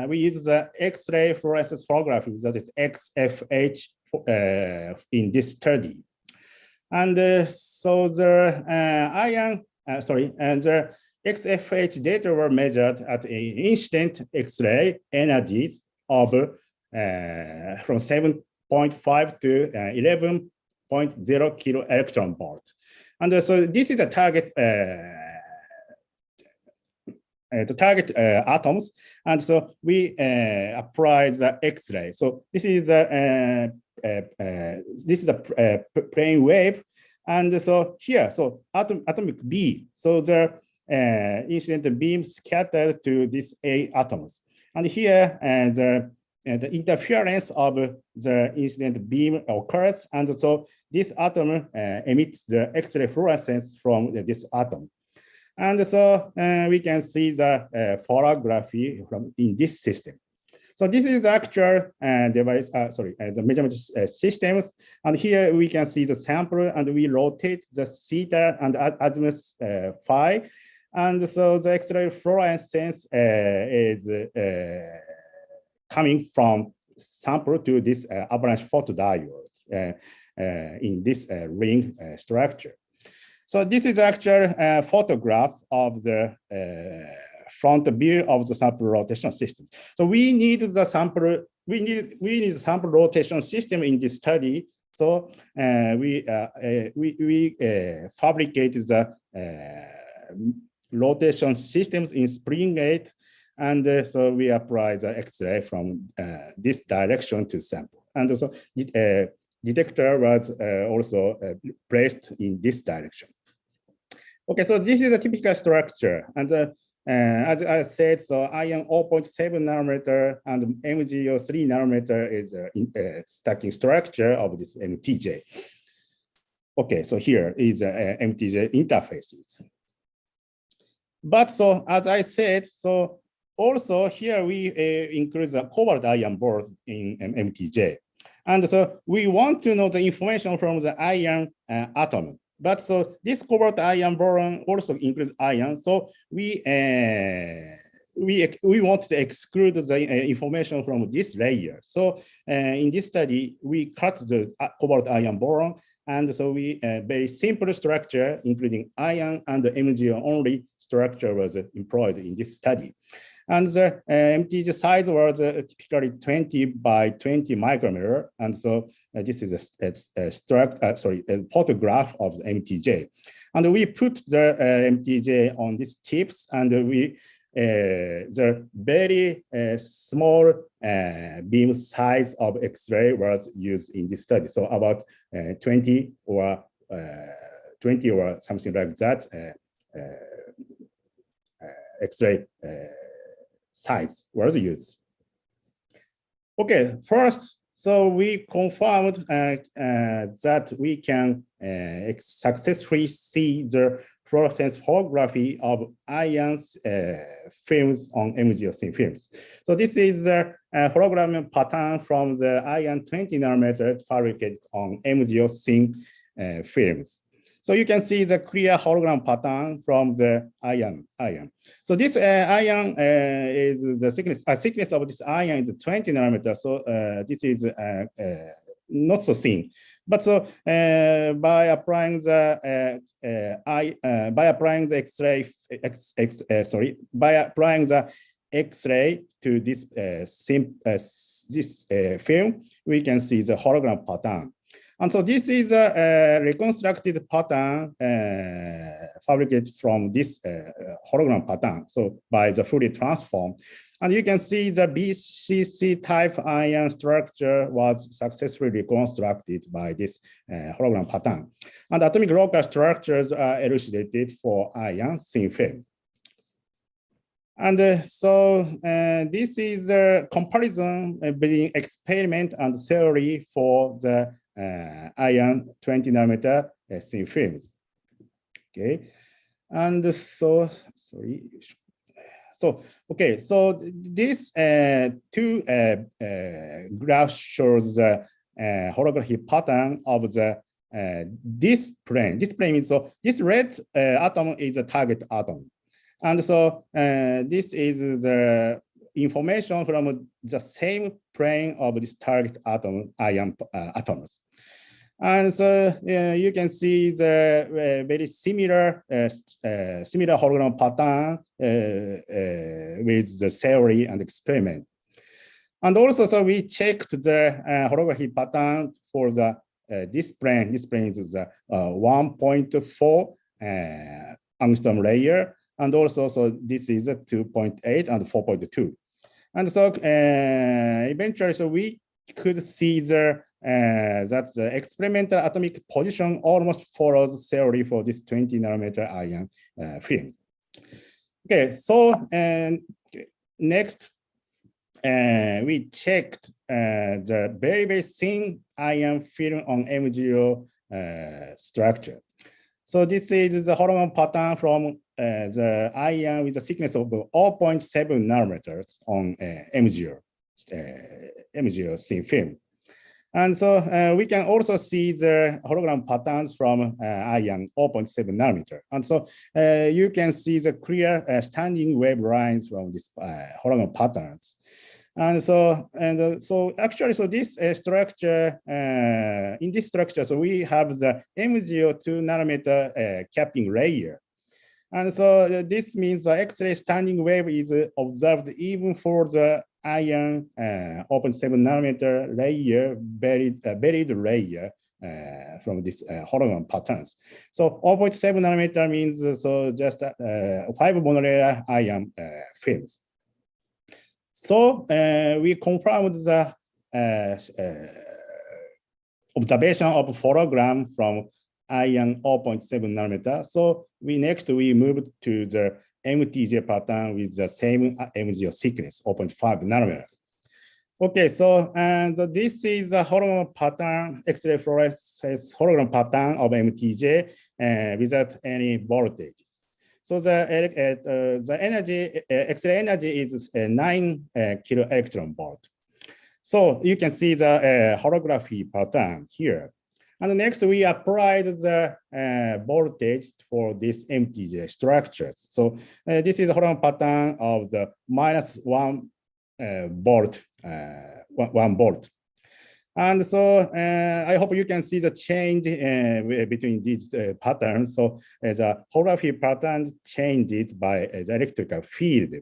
we use the X-ray fluorescence photography, that is XFH, in this study. And so the the XFH data were measured at instant X-ray energies of from 7.5 to 11.0 kilo electron volt. And so this is the target atoms, and so we apply the X-ray. So this is a plane wave, and so here, so atomic B. So the incident beam scattered to these A atoms, and here the interference of the incident beam occurs, and so this atom emits the X-ray fluorescence from this atom. And so we can see the photography in this system. So this is the actual device, the measurement systems. And here we can see the sample, and we rotate the theta and azimuth phi. And so the X-ray fluorescence is coming from sample to this avalanche photodiode in this ring structure. So this is actual photograph of the front view of the sample rotation system. So we need the sample. We need sample rotation system in this study. So we fabricated the rotation systems in spring gate, and so we apply the X-ray from this direction to sample. And also detector was also placed in this direction. Okay, so this is a typical structure, and as I said, so iron 0.7 nanometer and MgO 3 nanometer is a stacking structure of this MTJ. Okay, so here is MTJ interfaces. But so as I said, so also here we include the cobalt iron board in MTJ. And so we want to know the information from the iron atom. But so this cobalt iron boron also includes iron. So we want to exclude the information from this layer. So in this study, we cut the cobalt iron boron. And so we very simple structure, including iron and the MgO only structure was employed in this study. And the MTJ size was typically 20 by 20 micrometer. And so this is a photograph of the MTJ. And we put the MTJ on these chips, and we the very small beam size of X-ray was used in this study. So about 20 or something like that X-ray size was used. Okay, first, so we confirmed that we can successfully see the fluorescence holography of iron films on MgO thin films. So this is a hologram pattern from the iron 20 nanometer fabricated on MgO thin films. So you can see the clear hologram pattern from the iron. So this iron is the thickness of this iron is 20 nanometer. So this is not so thin. But so by applying the X-ray to this film, we can see the hologram pattern. And so this is a reconstructed pattern fabricated from this hologram pattern. So by the Fourier transform. And you can see the BCC type iron structure was successfully reconstructed by this hologram pattern. And atomic local structures are elucidated for iron thin film. And so this is a comparison between experiment and theory for the iron 20 nanometer thin films. Okay, and so sorry. So okay, so this two graphs shows the holography pattern of the this plane. This plane means so this red atom is a target atom, and so this is the information from the same plane of this target atom ion atoms. And so you can see the very similar hologram pattern with the theory and experiment. And also, so we checked the holography pattern for the this plane. This plane is the 1.4 angstrom layer, and also so this is a 2.8 and 4.2. And so eventually, so we could see the that the experimental atomic position almost follows theory for this 20 nanometer iron film. Okay, so next we checked the very, very thin iron film on MgO structure. So this is the hologram pattern from the iron with a thickness of 0.7 nanometers on MgO thin film. And so we can also see the hologram patterns from iron 0.7 nanometer. And so you can see the clear standing wave lines from this hologram patterns. And so actually, so this structure, in this structure, so we have the MgO 2 nanometer capping layer. And so this means the X-ray standing wave is observed even for the iron 0.7 nanometer layer, buried layer from this hologram patterns. So 0.7 nanometer means so just 5 monolayer iron films. So we confirmed the observation of hologram from iron 0.7 nanometer. So we moved to the MTJ pattern with the same MgO thickness, 0.5 nanometer. Okay, so and this is a hologram pattern, X-ray fluorescence hologram pattern of MTJ without any voltages. So the energy, X-ray energy is 9 kilo electron volt. So you can see the holography pattern here. And next, we applied the voltage for this MTJ structures. So this is a hologram pattern of the -1 volt, 1 volt. And so I hope you can see the change between these patterns. So the holography pattern changes by the electrical field.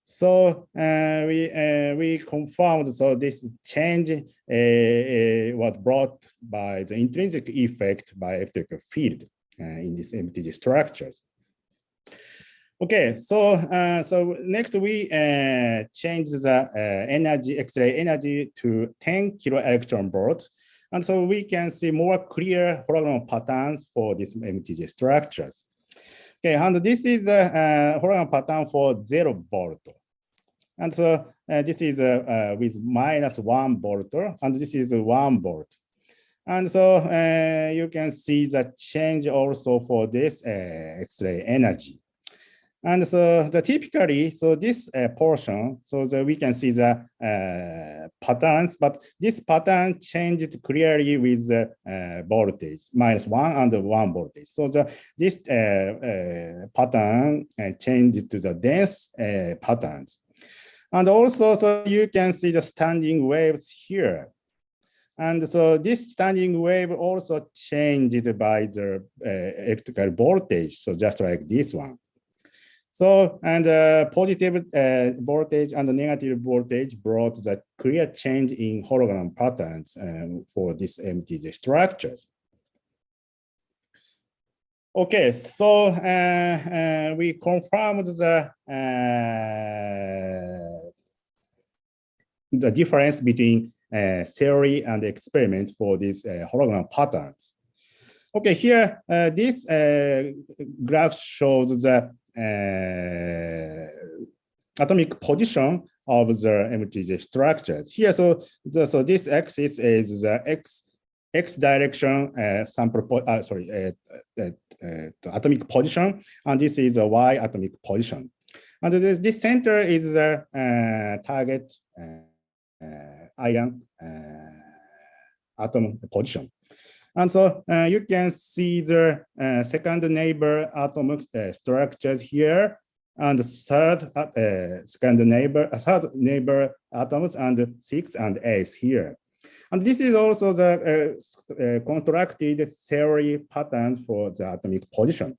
So we confirmed, so this change was brought by the intrinsic effect by electrical field in these MTG structures. Okay, so so next we change the energy, X-ray energy to 10 kilo electron volt. And so we can see more clear hologram patterns for these MTG structures. Okay, and this is a hologram pattern for 0 volt. And so this is with -1 volt, and this is 1 volt. And so you can see the change also for this X-ray energy. And so the typically, so this portion, so that we can see the patterns, but this pattern changed clearly with the voltage, -1 and 1 voltage. So this pattern changed to the dense patterns. And also, so you can see the standing waves here. And so this standing wave also changed by the electrical voltage, so just like this one. So, and positive voltage and negative voltage brought the clear change in hologram patterns for these MTG structures. Okay, so we confirmed the difference between theory and experiment for these hologram patterns. Okay, here this graph shows the atomic position of the MTG structures. Here, so this axis is the x direction sample atomic position, and this is a y atomic position. And this center is the target ion atom position. And so you can see the second neighbor atomic structures here, and third neighbor atoms, and 6 and 8 here. And this is also the constructed theory pattern for the atomic position.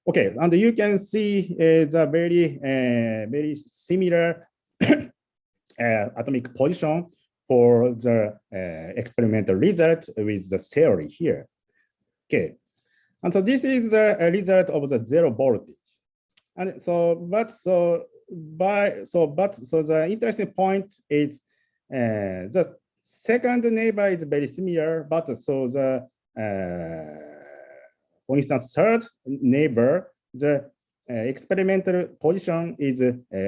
Okay, and you can see the very similar atomic position for the experimental result with the theory here. Okay, and so this is the result of the 0 voltage. And so, the interesting point is the second neighbor is very similar, but so the for instance, third neighbor, the experimental position is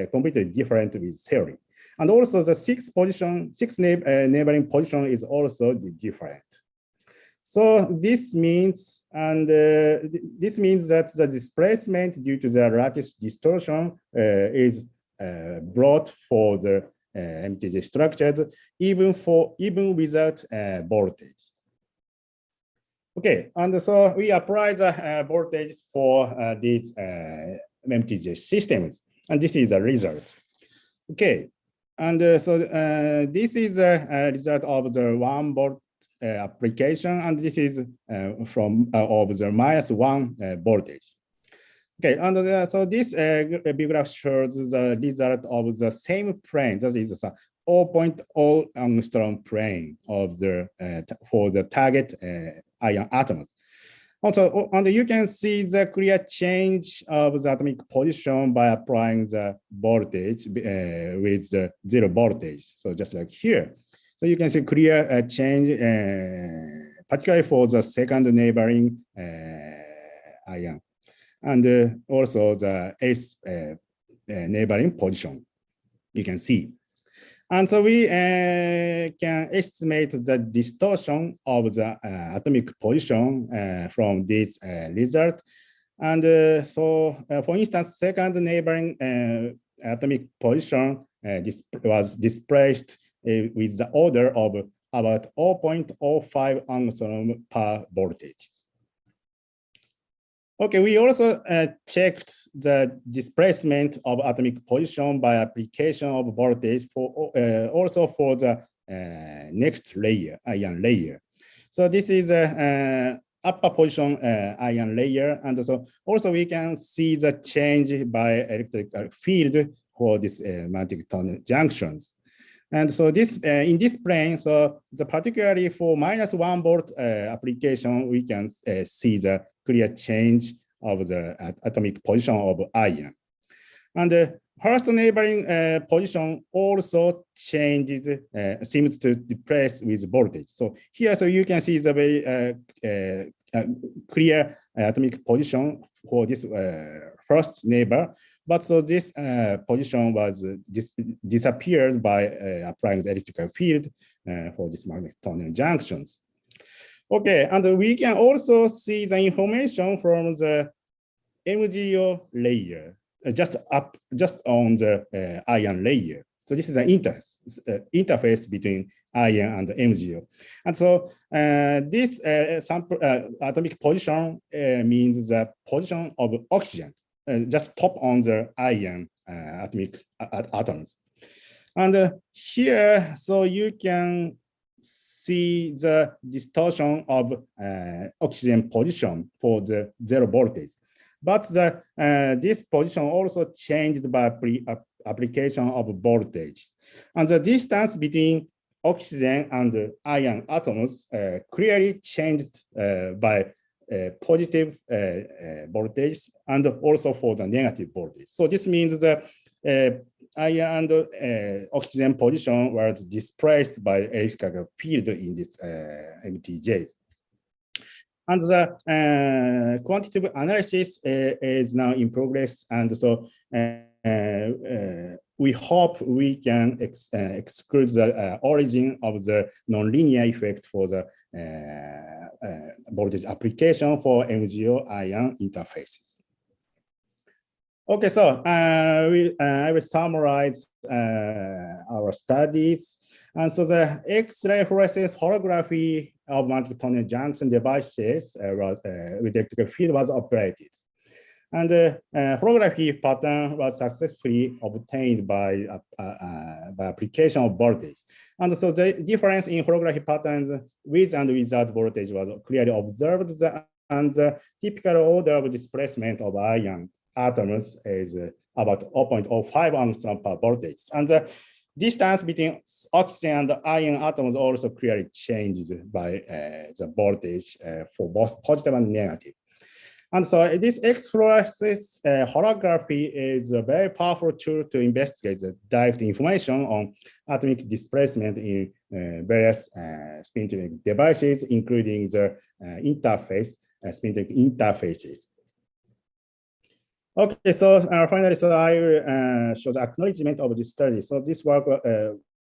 completely different with theory. And also the sixth neighboring position is also different. So this means, that the displacement due to the lattice distortion is brought for the MTG structures, even without voltage. Okay, and so we apply the voltage for these MTG systems, and this is a result. Okay, and so this is a result of the 1 volt application, and this is from of the -1 voltage. Okay, and so this graph shows the result of the same plane, that is 0.0 angstrom plane of the for the target ion atoms. Also, and you can see the clear change of the atomic position by applying the voltage with the 0 voltage. So just like here. So you can see clear change, particularly for the second neighboring ion, and also the 8th neighboring position, you can see. And so we can estimate the distortion of the atomic position from this result. And so, for instance, second neighboring atomic position was displaced with the order of about 0.05 angstrom per voltage. Okay, we also checked the displacement of atomic position by application of voltage for also for the next layer, ion layer. So this is a upper position ion layer, and so also we can see the change by electrical field for this magnetic tunnel junctions. And so this in this plane, so particularly for -1 volt application, we can see the clear change of the atomic position of iron. And the first neighboring position also changes, seems to depress with voltage. So here, so you can see the very clear atomic position for this first neighbor. But so this position was disappeared by applying the electrical field for this magnetic tunnel junctions. Okay, and we can also see the information from the MgO layer, just on the iron layer. So this is an interface between iron and MgO. And so this atomic position means the position of oxygen, just top on the iron atomic atoms. And here, so you can see the distortion of oxygen position for the zero voltage. But this position also changed by application of voltage. And the distance between oxygen and iron atoms clearly changed by positive voltage and also for the negative voltage. So this means the iron and oxygen position was displaced by electrical field in this MTJs. And the quantitative analysis is now in progress, and so we hope we can exclude the origin of the nonlinear effect for the voltage application for MgO ion interfaces. Okay, so I will summarize our studies. And so the X-ray fluorescence holography of magnetic tunnel junction devices with electrical field was operated. And the holography pattern was successfully obtained by application of voltage. And so the difference in holography patterns with and without voltage was clearly observed, and the typical order of displacement of ion atoms is about 0.05 angstrom per voltage. And the distance between oxygen and iron atoms also clearly changed by the voltage for both positive and negative. And so this X-fluorescence holography is a very powerful tool to investigate the direct information on atomic displacement in various spintronic devices, including the interface, spintronic interfaces. Okay, so finally, so I will show the acknowledgement of this study. So this work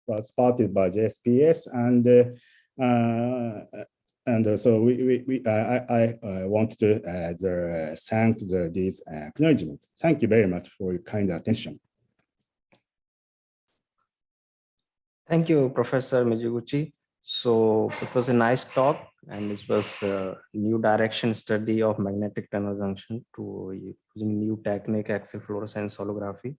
was started by JSPS, and so I want to thank these acknowledgements. Thank you very much for your kind attention. Thank you, Professor Mizuguchi. So it was a nice talk, and this was a new direction study of magnetic tunnel junction to using new technique, X-ray fluorescence holography.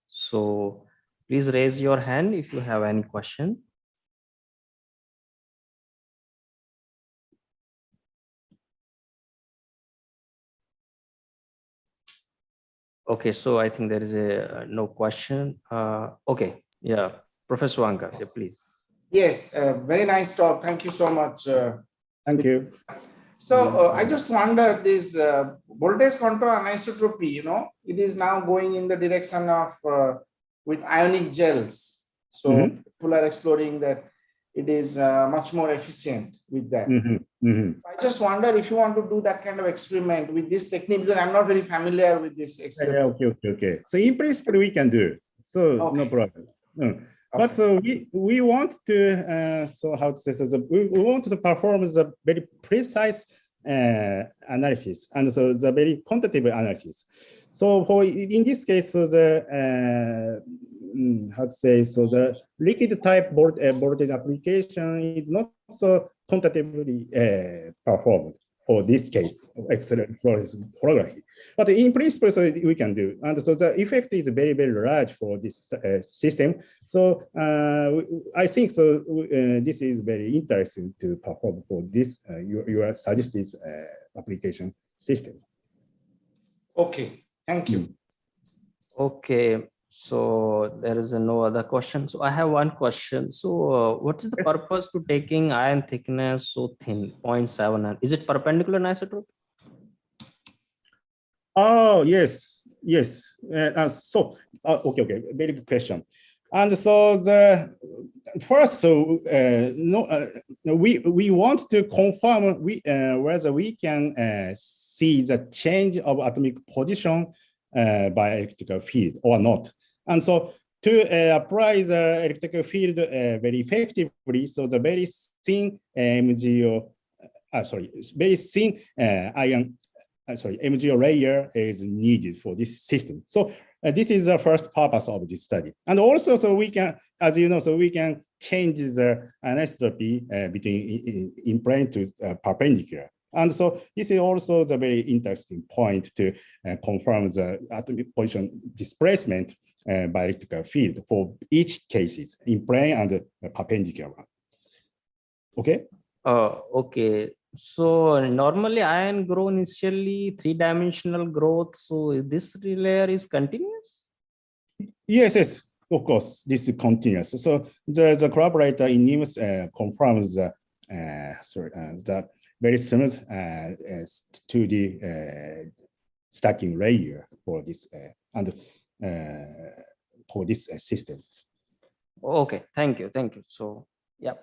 So please raise your hand if you have any question. Okay, so I think there is a no question. Okay, yeah, Professor Wanga, yeah, please. Yes, very nice talk. Thank you so much. Thank you. So I just wonder this voltage control anisotropy, you know, it is now going in the direction of with ionic gels. So people are exploring that it is much more efficient with that. I just wonder if you want to do that kind of experiment with this technique, because I'm not very familiar with this experiment. Okay. So in principle, we can do. So no problem. But so we want to so how to say, so we want to perform the very precise analysis, and so the very quantitative analysis. So for in this case, so the how to say, so the liquid type voltage application is not so quantitatively performed for this case of X-ray fluorescence holography. But in principle, so we can do. And so the effect is very, very large for this system. So I think so this is very interesting to perform for this your suggested application system. Okay, thank you. Okay, So there is no other question. So I have one question. So what is the purpose to taking iron thickness so thin, 0.7? Is it perpendicular anisotropy? Oh, yes, yes. Okay, very good question. And so the first, so we want to confirm whether we can see the change of atomic position by electrical field or not. And so to apply the electrical field very effectively, so the very thin MgO, very thin MgO layer is needed for this system. So this is the first purpose of this study. And also, so we can, as you know, so we can change the anisotropy between in plane to perpendicular. And so this is also the very interesting point to confirm the atomic position displacement by electrical field for each cases in plane and perpendicular one. Okay. Okay. So normally iron grow initially 3-dimensional growth. So this layer is continuous? Yes, yes, of course, this is continuous. So the collaborator in NIMS confirms the very smooth 2D stacking layer for this for this system. Okay, thank you. So yeah.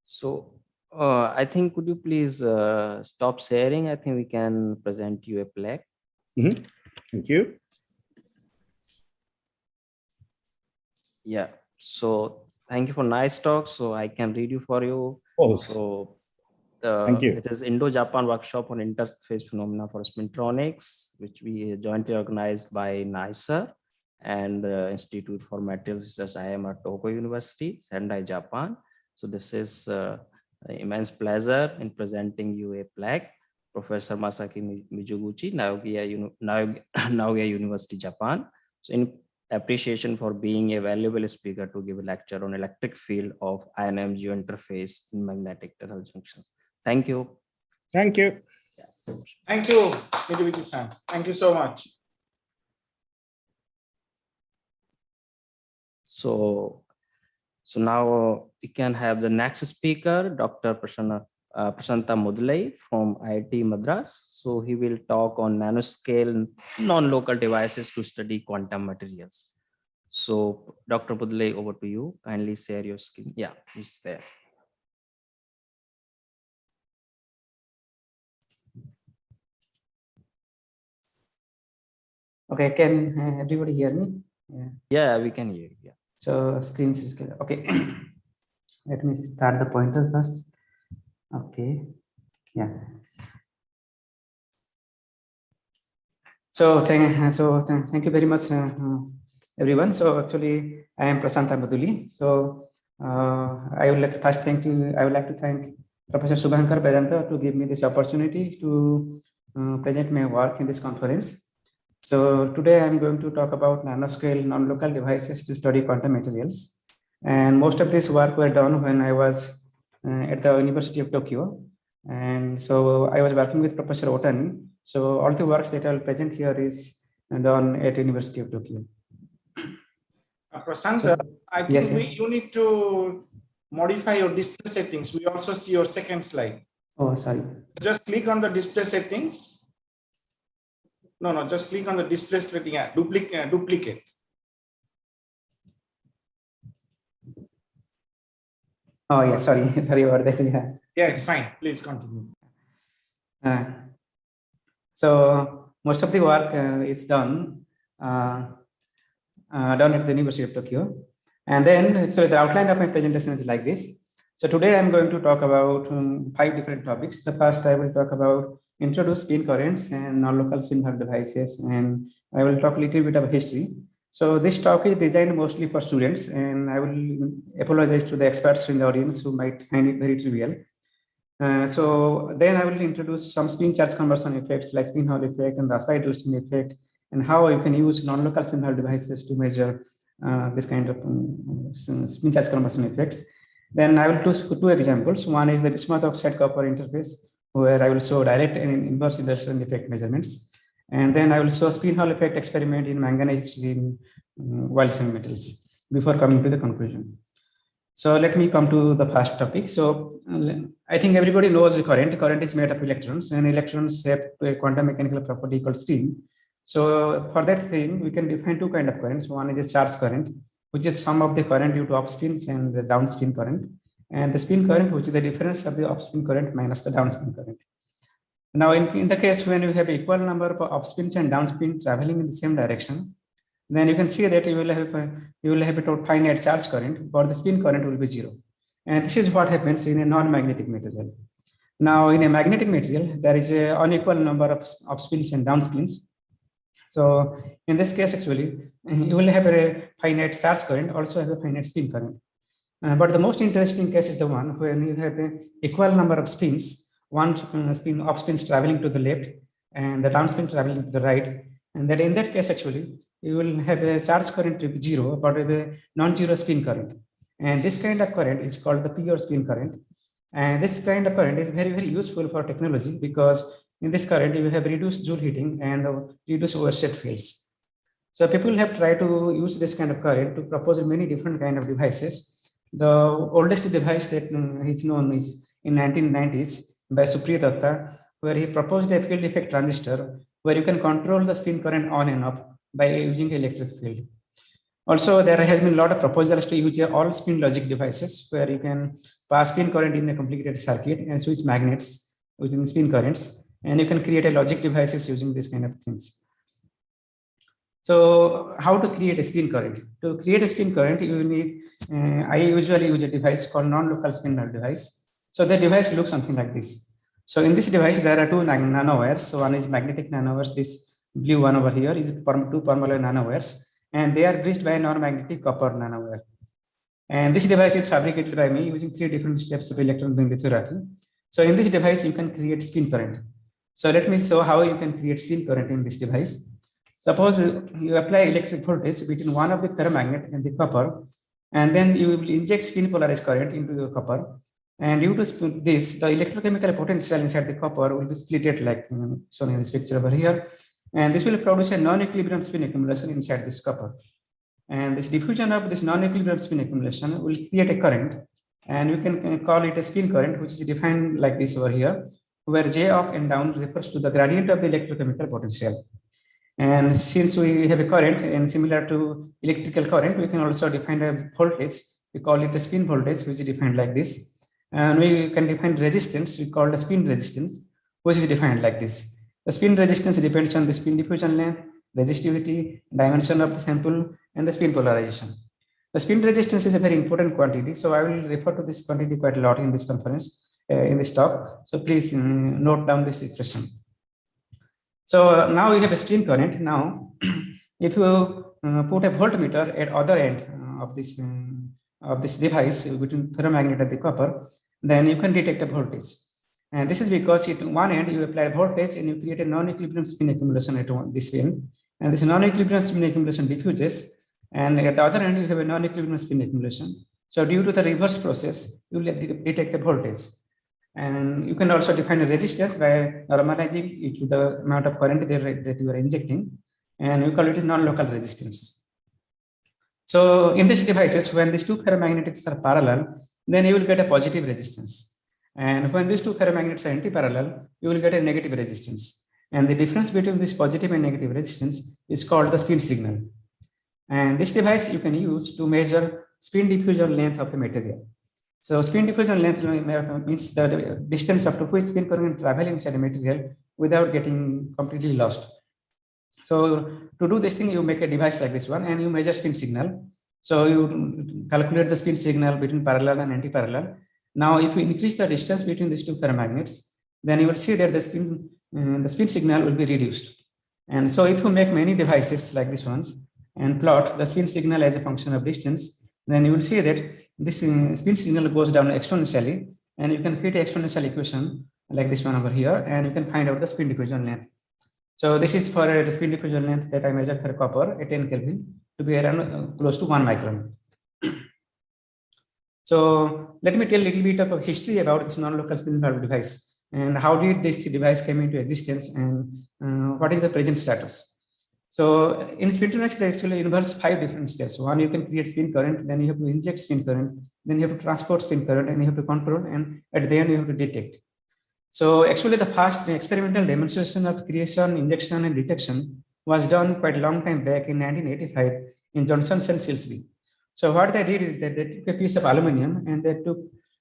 So I think, could you please stop sharing? I think we can present you a plaque. Thank you. Yeah. So thank you for nice talk. So I can read you for you. Oh, so thank you. It is Indo-Japan Workshop on Interface Phenomena for Spintronics, which we jointly organized by NICER and Institute for Materials Research IMR Tokyo University, Sendai, Japan. So this is immense pleasure in presenting you a plaque. Professor Masaki Mizuguchi, Nagoya University, Japan. So in appreciation for being a valuable speaker to give a lecture on electric field of iron MgO interface in magnetic tunnel junctions. Thank you. Thank you. Thank you, Mizuguchi-san. Thank you so much. So now we can have the next speaker, Dr. Prasanta Muduli from IIT Madras. So he will talk on nanoscale non-local devices to study quantum materials. So Dr. Muduli, over to you. Kindly share your screen. Yeah, he's there. Okay, can everybody hear me? Yeah, we can hear you. Yeah. So screen is clear. Okay. Let me start the pointer first. Okay. Yeah. So thank you very much, everyone. So actually, I am Prasanta Muduli. So I would like to first thank Professor Subhankar Vedanta to give me this opportunity to present my work in this conference. So today I'm going to talk about nanoscale non-local devices to study quantum materials. And most of this work were done when I was at the University of Tokyo. And so I was working with Professor Otani. So all the works that I'll present here is done at University of Tokyo. Prasanta, I think you need to modify your display settings. We also see your second slide. Oh, sorry. Just click on the display settings. No, just click on the display setting, duplicate. Oh yeah, sorry about that. Yeah, it's fine. Please continue. So most of the work is done at the University of Tokyo. And then, so the outline of my presentation is like this. So today I'm going to talk about 5 different topics. The first, I will talk about introduce spin currents and non-local spin Hall devices, and I will talk a little bit of history. So this talk is designed mostly for students, and I will apologize to the experts in the audience who might find it very trivial. So then I will introduce some spin charge conversion effects like spin Hall effect and the Raphael-Royston effect, and how you can use non-local spin Hall devices to measure this kind of spin charge conversion effects. Then I will choose 2 examples. One is the bismuth oxide copper interface, where I will show direct and inverse interference effect measurements. And then I will show spin Hall effect experiment in manganese in wild semi-metals before coming to the conclusion. So let me come to the first topic. So I think everybody knows the current. Current is made of electrons, and electrons have a quantum mechanical property called spin. So for that thing, we can define two kinds of currents. One is a charge current, which is sum of the current due to upspins and the downspin current, and the spin current, which is the difference of the upspin current minus the downspin current. Now, in the case when you have equal number of upspins and downspins traveling in the same direction, then you can see that you will have a finite charge current, but the spin current will be 0. And this is what happens in a non-magnetic material. Now, in a magnetic material, there is an unequal number of upspins and downspins. So in this case, actually, you will have a finite charge current, also have a finite spin current. But the most interesting case is the one when you have an equal number of spins, one spin upspins traveling to the left and the downspin traveling to the right. And that in that case, actually, you will have a charge current to be 0, but with a non-zero spin current. And this kind of current is called the pure spin current. And this kind of current is very, very useful for technology because in this current, you have reduced Joule heating and reduced overshed fields. So people have tried to use this kind of current to propose many different kind of devices. The oldest device that is known is in 1990s by Supriya Datta, where he proposed a field effect transistor where you can control the spin current on and off by using electric field. Also, there has been a lot of proposals to use all spin logic devices where you can pass spin current in a complicated circuit and switch magnets using spin currents, and you can create a logic devices using this kind of things. So how to create a spin current? To create a spin current, you need, I usually use a device called non-local spin device. So the device looks something like this. So in this device, there are two nanowires. So one is magnetic nanowires. This blue one over here is two Permalloy nanowires, and they are bridged by a non-magnetic copper nanowire. And this device is fabricated by me using 3 different steps of electron beam lithography. So in this device, you can create spin current. So let me show how you can create spin current in this device. Suppose you apply electric voltage between one of the ferromagnet and the copper, and then you will inject spin polarized current into your copper. And due to this, the electrochemical potential inside the copper will be splitted like shown in this picture over here. And this will produce a non-equilibrium spin accumulation inside this copper. And this diffusion of this non-equilibrium spin accumulation will create a current. And you can call it a spin current, which is defined like this over here, where J up and down refers to the gradient of the electrochemical potential. And since we have a current and similar to electrical current, we can also define a voltage. We call it a spin voltage, which is defined like this. And we can define resistance, we call the spin resistance, which is defined like this. The spin resistance depends on the spin diffusion length, resistivity, dimension of the sample, and the spin polarization. The spin resistance is a very important quantity, so I will refer to this quantity quite a lot in this conference, in this talk. So please note down this expression. So now we have a spin current. Now, if you put a voltmeter at other end of this device between ferromagnet and the copper, then you can detect a voltage. And this is because at one end you apply voltage and you create a non-equilibrium spin accumulation at this end. And this non-equilibrium spin accumulation diffuses. And at the other end you have a non-equilibrium spin accumulation. So due to the reverse process, you will detect a voltage. And you can also define a resistance by normalizing it to the amount of current that you are injecting. And you call it non-local resistance. So in these devices, when these two ferromagnetics are parallel, then you will get a positive resistance. And when these two ferromagnets are anti-parallel, you will get a negative resistance. And the difference between this positive and negative resistance is called the spin signal. And this device you can use to measure spin diffusion length of a material. So spin diffusion length means the distance up to which spin current travel inside a material without getting completely lost. So to do this thing, you make a device like this one and you measure spin signal. So you calculate the spin signal between parallel and anti-parallel. Now, if you increase the distance between these two ferromagnets, then you will see that the spin signal will be reduced. And so if you make many devices like this ones and plot the spin signal as a function of distance, then you will see that this spin signal goes down exponentially, and you can fit an exponential equation like this one over here, and you can find out the spin diffusion length. So this is for a spin diffusion length that I measured for copper at 10 Kelvin to be around close to 1 micron. So let me tell a little bit of history about this non-local spin valve device. and how did this device came into existence, and what is the present status. So in spintronics, there actually involves 5 different steps. One, you can create spin current, then you have to inject spin current, then you have to transport spin current, and you have to control, and at the end you have to detect. So actually the first experimental demonstration of creation, injection, and detection was done quite a long time back in 1985 in Johnson's and Silsby. So what they did is that they took a piece of aluminum and they took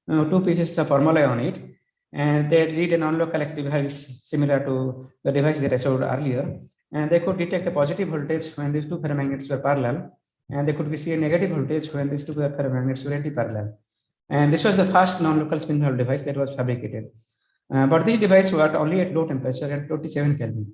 2 pieces of Permalloy on it, and they did a non-local device similar to the device that I showed earlier. And they could detect a positive voltage when these 2 ferromagnets were parallel, and they could see a negative voltage when these 2 ferromagnets were anti-parallel. And this was the first non-local spin Hall device that was fabricated. But this device worked only at low temperature at 27 Kelvin.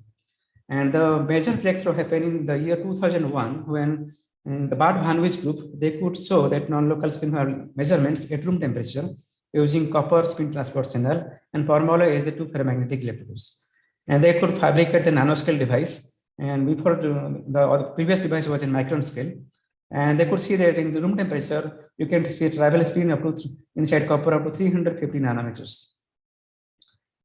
And the major breakthrough happened in the year 2001 when in the Bart Van Wijs group, they could show that non-local spin Hall measurements at room temperature using copper spin transport channel and Permalloy as the 2 ferromagnetic electrodes. And they could fabricate the nanoscale device. And before the previous device was in micron scale. And they could see that in the room temperature, you can travel spin up to inside copper up to 350 nanometers.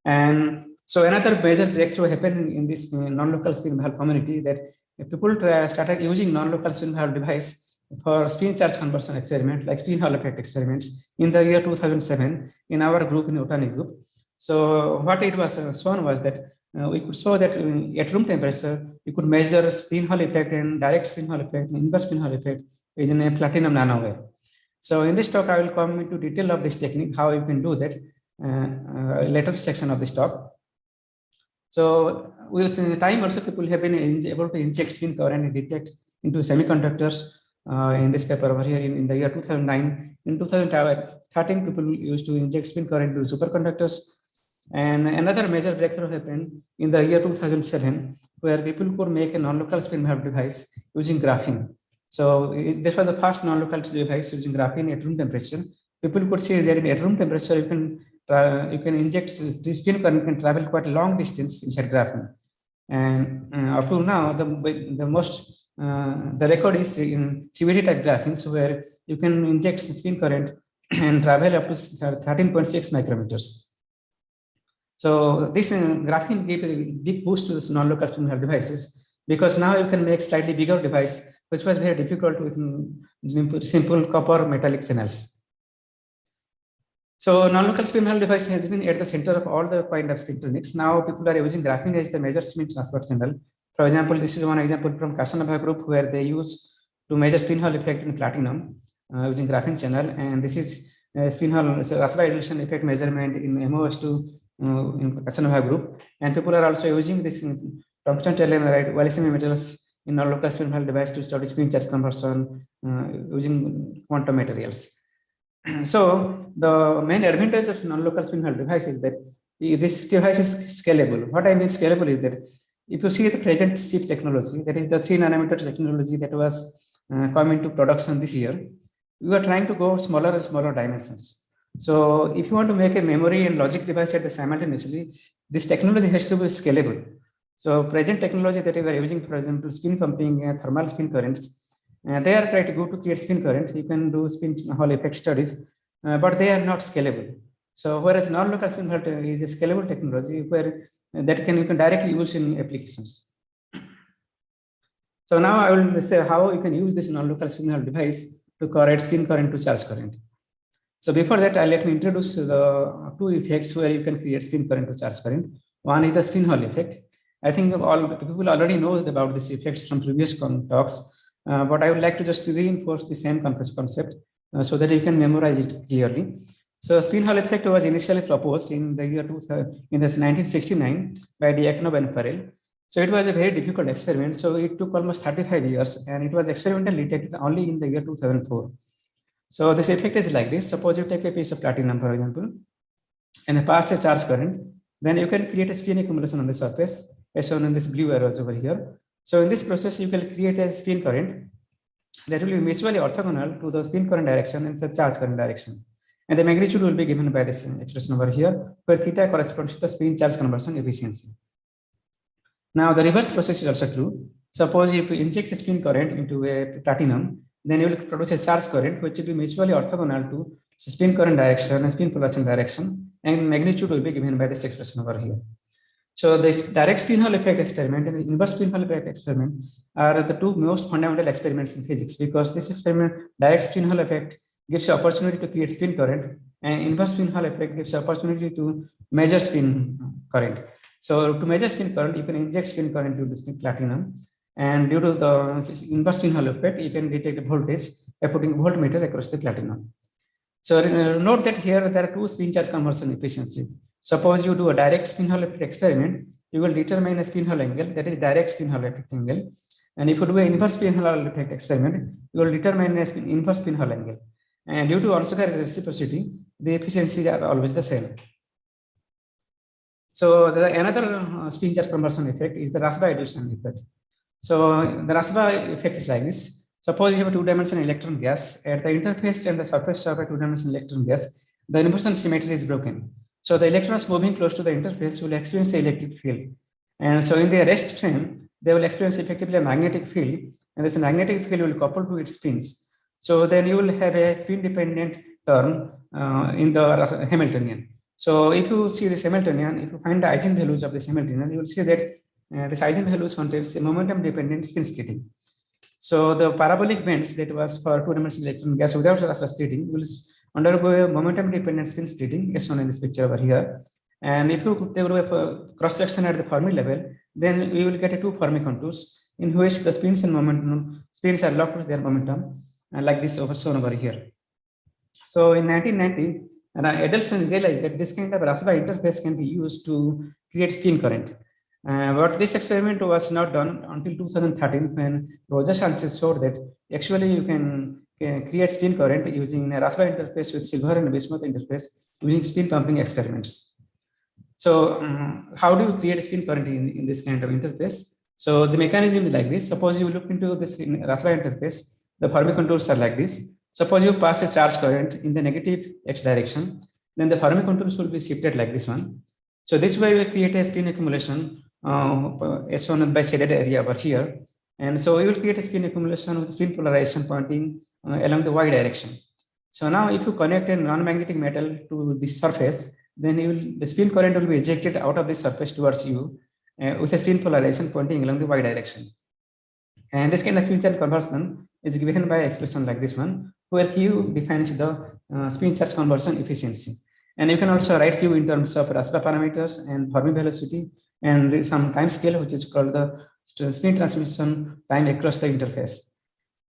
And so another major breakthrough happened in this non-local spin Hall community, that people started using non-local spin Hall device for spin charge conversion experiment, like spin Hall effect experiments in the year 2007 in our group, in Otani group. So what it was shown was that we could show that at room temperature, you could measure spin Hall effect and direct spin Hall effect and inverse spin Hall effect in a platinum nanowire. So in this talk, I will come into detail of this technique, how you can do that later section of this talk. So with time also, people have been able to inject spin current and detect into semiconductors. In this paper over here in the year 2009, in 2013, people used to inject spin current into superconductors. And another major breakthrough happened in the year 2007, where people could make a non-local spin Hall device using graphene. So this was the first non-local device using graphene at room temperature. People could see that at room temperature, you can inject the spin current can travel quite a long distance inside graphene. And up to now, the record is in CVT type graphenes, where you can inject spin current and travel up to 13.6 micrometers. So this graphene gave a big boost to this non-local spin Hall devices, because now you can make slightly bigger device, which was very difficult with simple copper metallic channels. So non-local spin Hall device has been at the center of all the kind of spintronics. Now people are using graphene as the major spin transport channel. For example, this is one example from Casanova group, where they use to measure spin Hall effect in platinum using graphene channel. And this is spin Hall Rasbach addition effect measurement in MOS2 in Casanova group. And people are also using this tungsten telluride vallecine metals in our local spin Hall device to study spin charge conversion using quantum materials. So the main advantage of non-local spin Hall device is that this device is scalable. What I mean scalable is that if you see the present chip technology, that is the 3 nanometer technology that was coming to production this year, we are trying to go smaller and smaller dimensions. So if you want to make a memory and logic device at the simultaneously, this technology has to be scalable. So present technology that we are using, for example, spin pumping and thermal spin currents, they are trying to go to create spin current. You can do spin Hall effect studies, but they are not scalable. So whereas non-local spin Hall is a scalable technology where you can directly use in applications. So now I will say how you can use this non-local spin Hall device to correlate spin current to charge current. So before that, let me introduce the 2 effects where you can create spin current to charge current. One is the spin Hall effect. I think all the people already know about these effects from previous talks, but I would like to just reinforce the same concept so that you can memorize it clearly. So spin Hall effect was initially proposed in the year 1969 by Diakonov and Farrell. So it was a very difficult experiment. So it took almost 35 years, and it was experimentally detected only in the year 2004. So this effect is like this. Suppose you take a piece of platinum, for example, and pass a charge current, then you can create a spin accumulation on the surface, as shown in this blue arrows over here. So in this process, you can create a spin current that will be mutually orthogonal to the spin current direction and the charge current direction. And the magnitude will be given by this expression over here, where theta corresponds to the spin charge conversion efficiency. Now the reverse process is also true. Suppose if you inject a spin current into a platinum, then you will produce a charge current which will be mutually orthogonal to spin current direction and spin polarization direction, and magnitude will be given by this expression over here. So this direct spin Hall effect experiment and inverse spin Hall effect experiment are the two most fundamental experiments in physics, because this experiment, direct spin Hall effect, gives you opportunity to create spin current, and inverse spin Hall effect gives you opportunity to measure spin current. So to measure spin current, you can inject spin current into the platinum, and due to the inverse spin Hall effect, you can detect voltage by putting voltmeter across the platinum. So note that here there are two spin charge conversion efficiency. Suppose you do a direct spin Hall effect experiment, you will determine a spin Hall angle, that is direct spin Hall effect angle. And if you do an inverse spin Hall effect experiment, you will determine a inverse spin Hall angle. And due to Onsager reciprocity, the efficiencies are always the same. So another spin charge conversion effect is the Rasbach-Edelson effect. So the Rasbach effect is like this. Suppose you have a two-dimensional electron gas at the interface and the surface of a two-dimensional electron gas, the inversion symmetry is broken. So the electrons moving close to the interface will experience the electric field. And so in the rest frame, they will experience effectively a magnetic field, and this magnetic field will couple to its spins. So then you will have a spin-dependent term in the Hamiltonian. So if you see this Hamiltonian, if you find the eigenvalues of this Hamiltonian, you will see that this eigenvalues contains a momentum-dependent spin splitting. So the parabolic bands that was for two-dimensional electron gas without Rasbach splitting will undergo a momentum-dependent spin splitting, as shown in this picture over here. And if you take a cross-section at the Fermi level, then we will get a two Fermi contours in which the spins and momentum spins are locked with their momentum, like this shown over here. So in 1990, Edelson realized that this kind of Rasbach interface can be used to create spin current. But this experiment was not done until 2013, when Roger Sanchez showed that actually you can create spin current using a Rasbach interface with silver and bismuth interface using spin pumping experiments. So how do you create a spin current in this kind of interface? So the mechanism is like this. Suppose you look into this Rasbach interface, the Fermi contours are like this. Suppose you pass a charge current in the negative x direction, then the Fermi contours will be shifted like this one. So this way we will create a spin accumulation as shown by shaded area over here. And so we will create a spin accumulation with spin polarization pointing along the y direction. So now if you connect a non-magnetic metal to this surface, then the spin current will be ejected out of this surface towards you with a spin polarization pointing along the y direction. And this kind of spin charge conversion is given by expression like this one, where Q defines the spin charge conversion efficiency. And you can also write Q in terms of Rasbach parameters and Fermi velocity and some time scale, which is called the spin transmission time across the interface.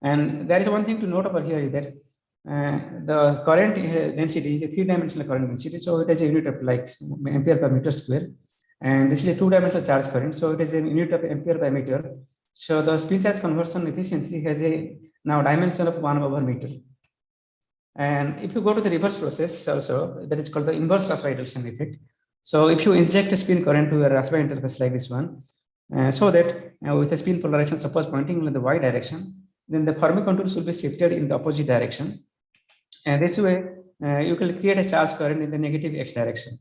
And there is one thing to note over here is that the current density is a three-dimensional current density. So it has a unit of like ampere per meter square. And this is a two-dimensional charge current. So it is a unit of ampere per meter. So the spin charge conversion efficiency has a now dimension of 1/meter. And if you go to the reverse process also, that is called the inverse Rasbach-Edelson effect. So if you inject a spin current to a Rasbach interface like this one, so that with a spin polarization suppose pointing in the y direction, then the Fermi contours will be shifted in the opposite direction. And this way, you can create a charge current in the negative x direction.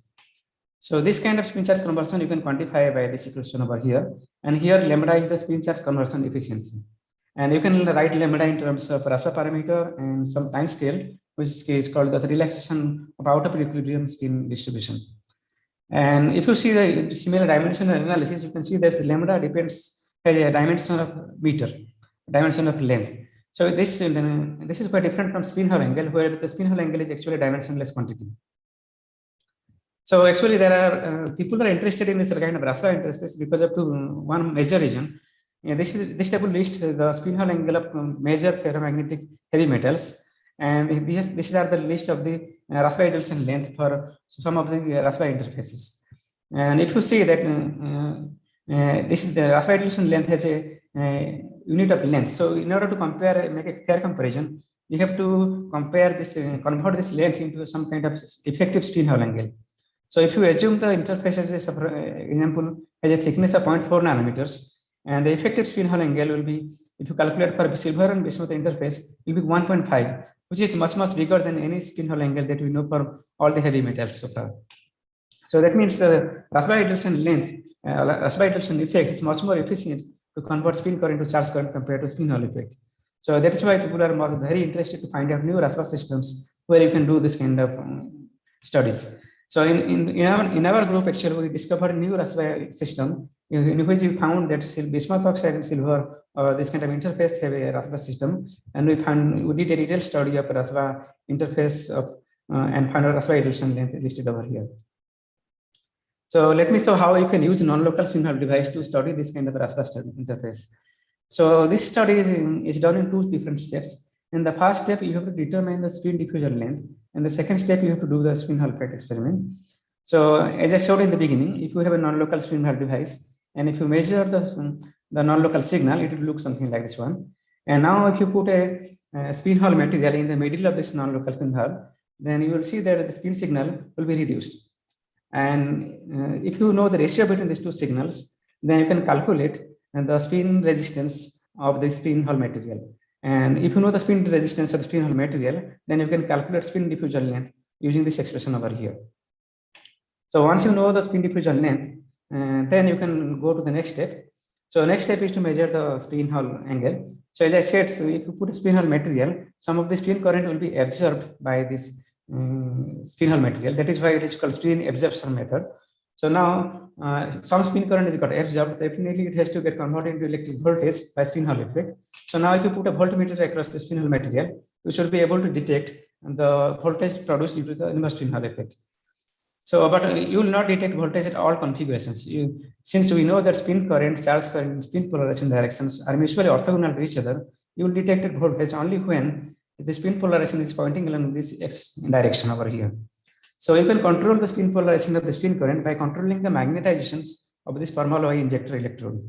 So this kind of spin charge conversion you can quantify by this equation over here. And here lambda is the spin charge conversion efficiency. And you can write lambda in terms of Rasbach parameter and some time scale, which is called the relaxation of out of equilibrium spin distribution. And if you see the similar dimensional analysis, you can see that lambda has a dimension of meter, dimension of length. So this is quite different from spin Hall angle, where the spin Hall angle is actually a dimensionless quantity. So actually there are people are interested in this kind of Rasbach interface because of one major reason. This table lists the spin Hall angle of major ferromagnetic heavy metals. And these are the list of the Rasbach-Edelson length for some of the Rasbach interfaces. And if you see that this is the Rasbach-Edelson length has a unit of length. So in order to compare, make a fair comparison, you have to compare this, convert this length into some kind of effective spin Hall angle. So if you assume the interface as a example has a thickness of 0.4 nanometers, and the effective spin Hall angle will be, if you calculate for silver and bismuth interface, will be 1.5, which is much bigger than any spin Hall angle that we know for all the heavy metals so far. So that means the Rasbach-Edelson length, Rasbach-Edelson effect is much more efficient to convert spin current to charge current compared to spin Hall effect. So that is why people are very interested to find out new Rasbach systems where you can do this kind of studies. So in our group, actually, we discovered a new RASBA system in which we found that bismuth oxide and silver, this kind of interface have a RASBA system, and we did a detailed study of RASBA interface of, and found a RASBA elution length listed over here. So let me show how you can use non-local spin Hall device to study this kind of RASBA interface. So this study is done in 2 different steps. In the first step, you have to determine the spin diffusion length. And the second step, you have to do the spin Hall effect experiment. So as I showed in the beginning, if you have a non-local spin Hall device, and if you measure the non-local signal, it will look something like this one. And now if you put a spin Hall material in the middle of this non-local spin Hall, then you will see that the spin signal will be reduced. And if you know the ratio between these 2 signals, then you can calculate the spin resistance of the spin Hall material. And if you know the spin resistance of the spin Hall material, then you can calculate spin diffusion length using this expression over here. So once you know the spin diffusion length, then you can go to the next step. So next step is to measure the spin Hall angle. So as I said, so if you put a spin Hall material, some of the spin current will be absorbed by this spin Hall material. That is why it is called spin absorption method. So now some spin current is got absorbed. Definitely it has to get converted into electric voltage by spin Hall effect. So now if you put a voltmeter across the spin Hall material, you should be able to detect the voltage produced due to the inverse spin Hall effect. So, but you will not detect voltage at all configurations. Since we know that spin current, charge current, spin polarization directions are mutually orthogonal to each other, you will detect voltage only when the spin polarization is pointing along this X direction over here. So you can control the spin polarization of the spin current by controlling the magnetizations of this Permalloy injector electrode.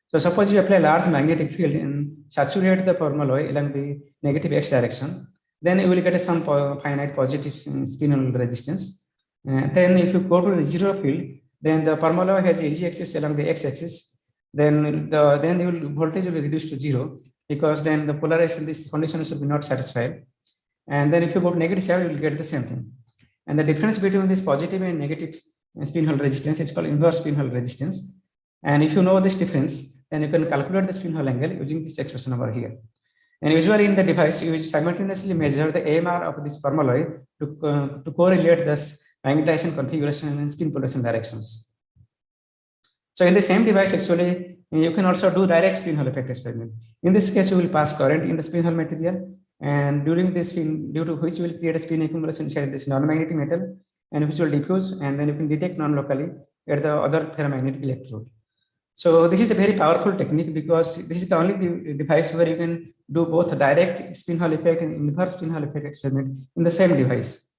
So suppose you apply large magnetic field and saturate the Permalloy along the negative X direction, then you will get some finite positive spin resistance. Then if you go to the 0 field, then the Permalloy has a z-axis along the x-axis, then the voltage will be reduced to 0, because then the polarization, this condition should be not satisfied. And then if you go to negative side, you will get the same thing. And the difference between this positive and negative spin Hall resistance is called inverse spin Hall resistance. And if you know this difference, then you can calculate the spin Hall angle using this expression over here. And usually in the device, you will simultaneously measure the AMR of this Permalloy to correlate this magnetization configuration and spin polarization directions. So in the same device, actually, you can also do direct spin Hall effect experiment. In this case, you will pass current in the spin Hall material, and during this spin, due to which you will create a spin accumulation inside this non-magnetic metal, and which will diffuse, and then you can detect non-locally at the other ferromagnetic electrode. So this is a very powerful technique, because this is the only device where you can do both direct spin Hall effect and inverse spin Hall effect experiment in the same device.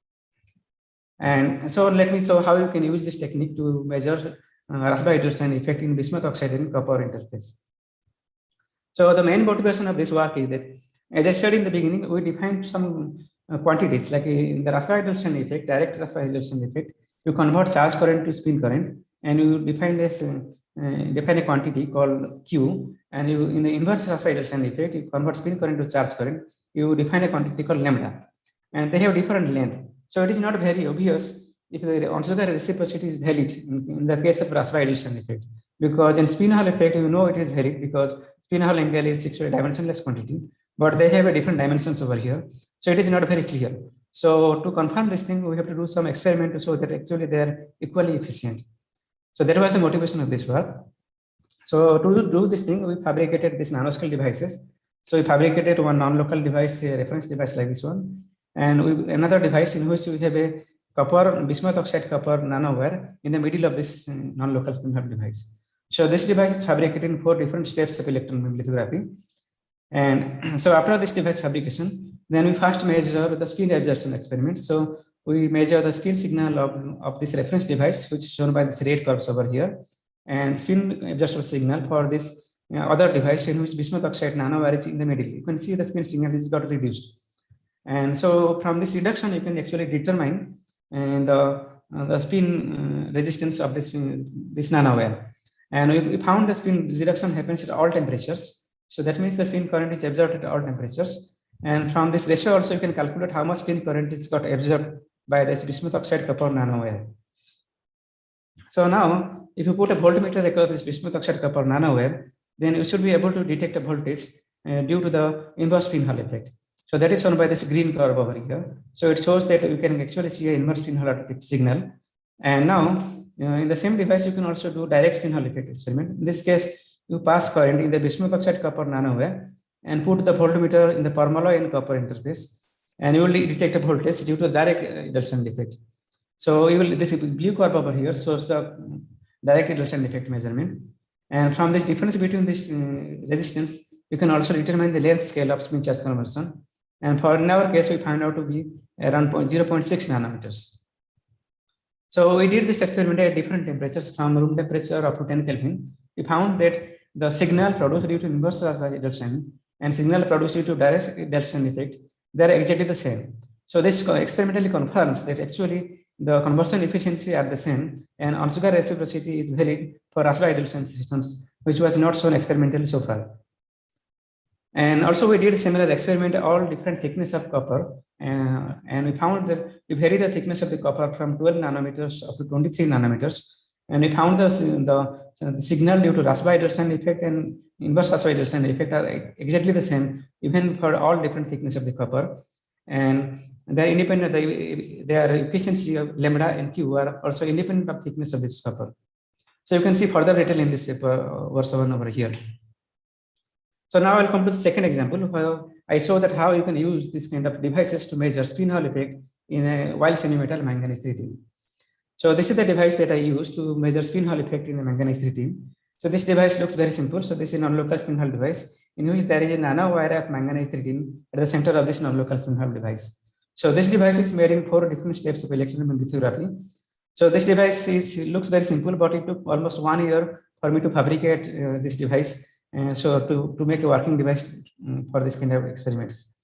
And so let me show how you can use this technique to measure RASBA effect in bismuth oxide and copper interface. So the main motivation of this work is that, as I said in the beginning, we defined some quantities, like in the RASBA effect, direct RASBA effect, you convert charge current to spin current, and you define a quantity called Q, and you, in the inverse RASBA effect, you convert spin current to charge current, you define a quantity called lambda, and they have different length. So it is not very obvious if the Onzuka reciprocity is valid in the case of RASBA effect, because in spin Hall effect, you know it is valid because spin Hall angle is actually a dimensionless quantity, but they have a different dimensions over here. So it is not very clear. So to confirm this thing, we have to do some experiment to show that actually they are equally efficient. So that was the motivation of this work. So to do this thing, we fabricated these nanoscale devices. So we fabricated one non-local device, a reference device like this one, and another device in which we have a copper, bismuth oxide copper nanowire in the middle of this non-local spin Hall device. So this device is fabricated in 4 different steps of electron lithography. And so after this device fabrication, then we first measure the spin absorption experiment. So we measure the spin signal of this reference device, which is shown by this red curves over here, and spin absorption signal for this other device in which bismuth oxide nanowire is in the middle. You can see the spin signal is got reduced. And so from this reduction, you can actually determine the spin resistance of this nanowire. And we found the spin reduction happens at all temperatures. So that means the spin current is absorbed at all temperatures. And from this ratio also, you can calculate how much spin current is got absorbed by this bismuth oxide copper nanowire. So now, if you put a voltmeter across this bismuth oxide copper nanowire, then you should be able to detect a voltage due to the inverse spin Hall effect. So that is shown by this green curve over here. So it shows that you can actually see an inverse spin Hall effect signal. And now in the same device, you can also do direct spin Hall effect experiment. In this case, you pass current in the bismuth oxide copper nanowire and put the voltmeter in the permalloy and copper interface, and you will detect a voltage due to the direct reduction effect. So you will, this blue curve over here shows the direct reduction effect measurement. And from this difference between this resistance, you can also determine the length scale of spin charge conversion. And for in our case, we find out to be around 0.6 nanometers. So we did this experiment at different temperatures from room temperature up to 10 Kelvin. We found that the signal produced due to inverse reduction and signal produced due to direct reduction effect, they are exactly the same. So this experimentally confirms that actually the conversion efficiency are the same, and Onsugar reciprocity is valid for Raspberry reduction systems, which was not shown experimentally so far. And also we did a similar experiment, all different thickness of copper, and we found that we vary the thickness of the copper from 12 nanometers up to 23 nanometers. And we found the signal due to Raspberry reduction effect and inverse Raspberry reduction effect are exactly the same, even for all different thickness of the copper. And they are independent, their efficiency of lambda and Q are also independent of thickness of this copper. So you can see further detail in this paper verse 1 over here. So now I'll come to the second example where I show that how you can use this kind of devices to measure spin Hall effect in a wild semi-metal manganese 13. So this is the device that I use to measure spin Hall effect in a manganese 13. So this device looks very simple. So this is a non-local spin Hall device in which there is a nanowire of manganese 13 at the center of this non-local spin Hall device. So this device is made in 4 different steps of electron lithography. So this device looks very simple, but it took almost 1 year for me to fabricate this device. So to make a working device for this kind of experiments.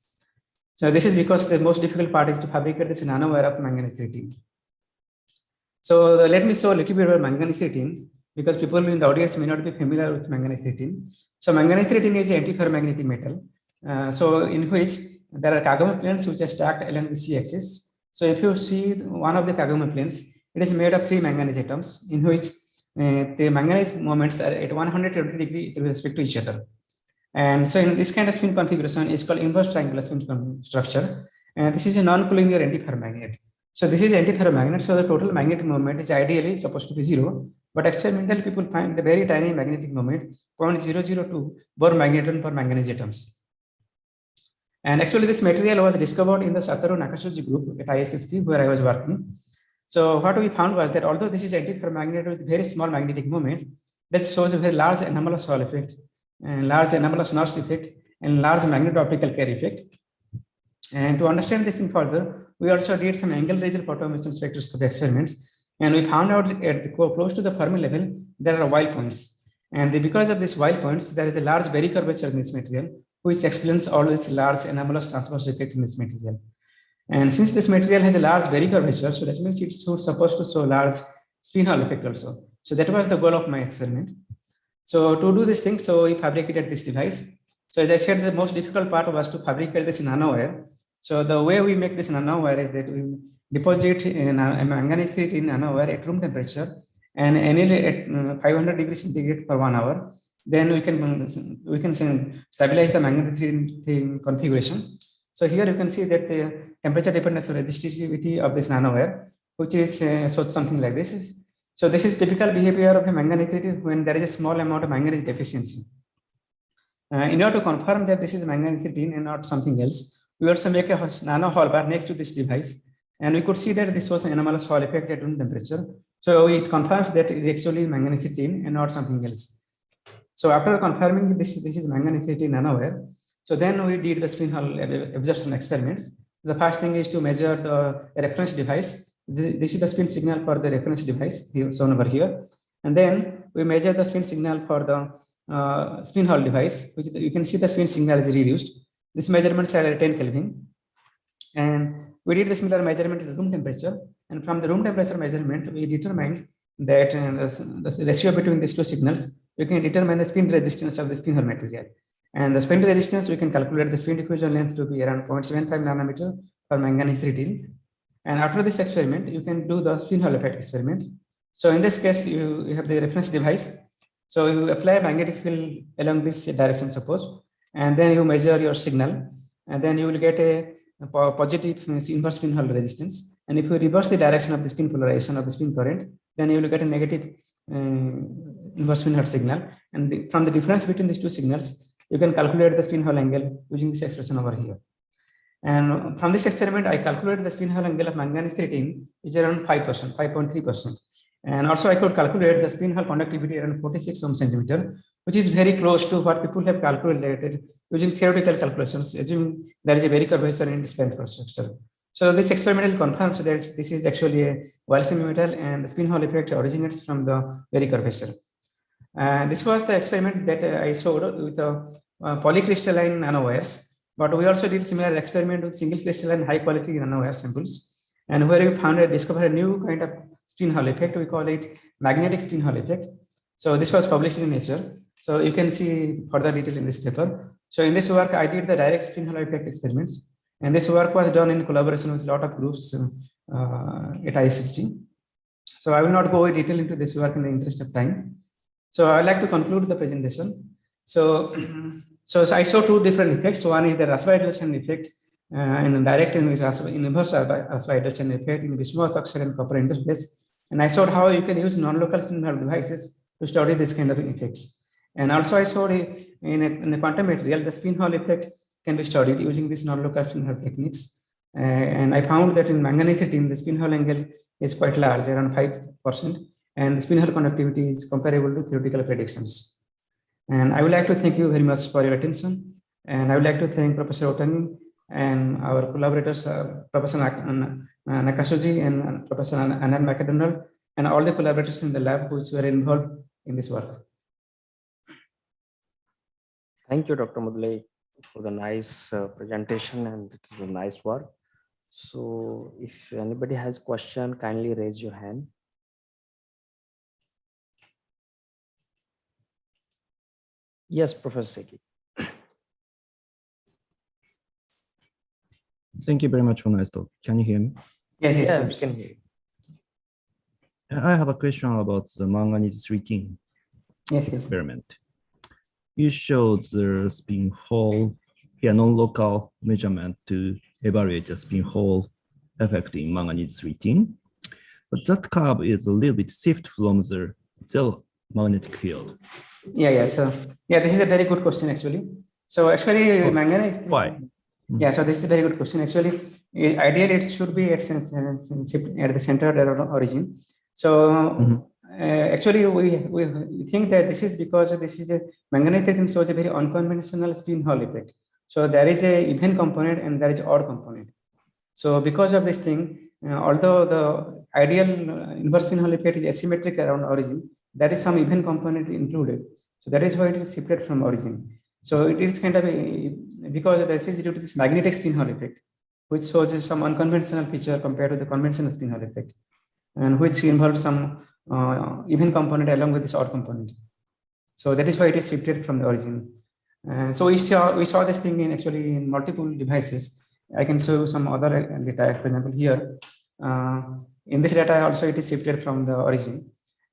So this is because the most difficult part is to fabricate this nanowire of manganese 13. So let me show a little bit about manganese 13 because people in the audience may not be familiar with manganese 13. So manganese 13 is an antiferromagnetic metal. So in which there are Kagome planes which are stacked along the C-axis. So if you see one of the Kagome planes, it is made of 3 manganese atoms in which the manganese moments are at 120 degrees with respect to each other. And so in this kind of spin configuration is called inverse triangular spin structure. And this is a non-collinear antiferromagnet. So this is antiferromagnet. So the total magnetic moment is ideally supposed to be 0. But experimentally people find a very tiny magnetic moment, 0.002 Bohr magneton per manganese atoms. And actually this material was discovered in the Satoru Nakasuji group at ISSP where I was working. So what we found was that although this is antiferromagnet with very small magnetic moment, that shows a very large anomalous Hall effect, and large anomalous Nernst effect, and large magneto-optical Kerr effect. And to understand this thing further, we also did some angle region photoemission spectroscopy experiments, and we found out at close to the Fermi level, there are wild points. And because of these wild points, there is a large Berry curvature in this material, which explains all this large anomalous transverse effect in this material. And since this material has a large Berry curvature, so that means it's supposed to show large spin Hall effect also. So that was the goal of my experiment. So to do this thing, so we fabricated this device. So as I said, the most difficult part was to fabricate this nanowire. So the way we make this nanowire is that we deposit a manganese 13 nanowire at room temperature and annually at 500 degrees centigrade per 1 hour. Then we can stabilize the manganese 13 configuration. So here you can see that the temperature dependence resistivity of this nanowire, which is so something like this. So this is typical behavior of a manganese 13 when there is a small amount of manganese deficiency. In order to confirm that this is manganese 13 and not something else, we also make a nano Hall bar next to this device, and we could see that this was an anomalous Hall effect at room temperature. So it confirms that it is actually manganese 13 and not something else. So after confirming this is manganese 13 nanowire, so then we did the spin Hall absorption experiments. The first thing is to measure the reference device. This is the spin signal for the reference device shown over here. And then we measure the spin signal for the spin Hall device, which you can see the spin signal is reduced. This measurements are at 10 Kelvin. And we did the similar measurement at room temperature. And from the room temperature measurement, we determined that the ratio between these two signals, we can determine the spin resistance of the spin Hall material. And the spin resistance, we can calculate the spin diffusion length to be around 0.75 nanometer for manganese 13. And after this experiment, you can do the spin Hall effect experiment. So in this case, you have the reference device. So you apply a magnetic field along this direction, suppose, and then you measure your signal. and then you will get a positive inverse spin Hall resistance. And if you reverse the direction of the spin polarization of the spin current, then you will get a negative inverse spin Hall signal. And from the difference between these two signals, you can calculate the spin Hall angle using this expression over here. And from this experiment, I calculated the spin Hall angle of manganese 13, which is around 5%, 5.3%. And also I could calculate the spin Hall conductivity around 46 ohm centimeter, which is very close to what people have calculated using theoretical calculations, assuming there is a vary curvature in the spin structure. So this experimental confirms that this is actually a Walsey metal and the spin Hall effect originates from the vary curvature. This was the experiment that I showed with polycrystalline nanowires. But we also did similar experiment with single crystalline high quality nanowire samples, and where we discovered a new kind of spin Hall effect. We call it magnetic spin Hall effect. So this was published in Nature. So you can see further detail in this paper. So in this work, I did the direct spin Hall effect experiments, and this work was done in collaboration with a lot of groups at ISST. So I will not go in detail into this work in the interest of time. So I'd like to conclude the presentation. So I saw two different effects. One is the Rasva-Edelstein effect, and direct and inverse Rasva-Edelstein effect in bismuth oxide and copper interface. And I showed how you can use non-local spin Hall devices to study this kind of effects. And also I showed in a quantum material, the spin Hall effect can be studied using these non-local spin Hall techniques. And I found that in manganese 13, the spin Hall angle is quite large, around 5%, and the spin Hall conductivity is comparable to theoretical predictions. And I would like to thank you very much for your attention. And I would like to thank Professor Otani and our collaborators, Professor Nakasuji and Professor Anand McDonald, and all the collaborators in the lab who were involved in this work. Thank you, Dr. Muduli, for the nice presentation, and it is a nice work. So if anybody has question, kindly raise your hand. Yes, Professor Seki. Thank you very much for nice talk. Can you hear me? Yes, Yeah, we can hear you. I have a question about the manganese 13 experiment. You showed the spin Hall, non-local measurement to evaluate the spin Hall effect in manganese 13. But that curve is a little bit shifted from the zero magnetic field. So this is a very good question actually. So actually manganese. Why? Yeah, so this is a very good question. Actually, ideally it should be at the center of the origin. So actually we think that this is because this is a manganese 13 shows a very unconventional spin Hall effect. So there is a even component and there is odd component. So because of this thing, although the ideal inverse spin Hall effect is asymmetric around origin, there is some even component included. So that is why it is separated from origin. So it is kind of because this is due to this magnetic spin Hall effect, which shows some unconventional feature compared to the conventional spin Hall effect, and which involves some even component along with this odd component. So that is why it is separated from the origin. So we saw this thing in multiple devices. I can show some other data, for example, here. In this data also it is separated from the origin.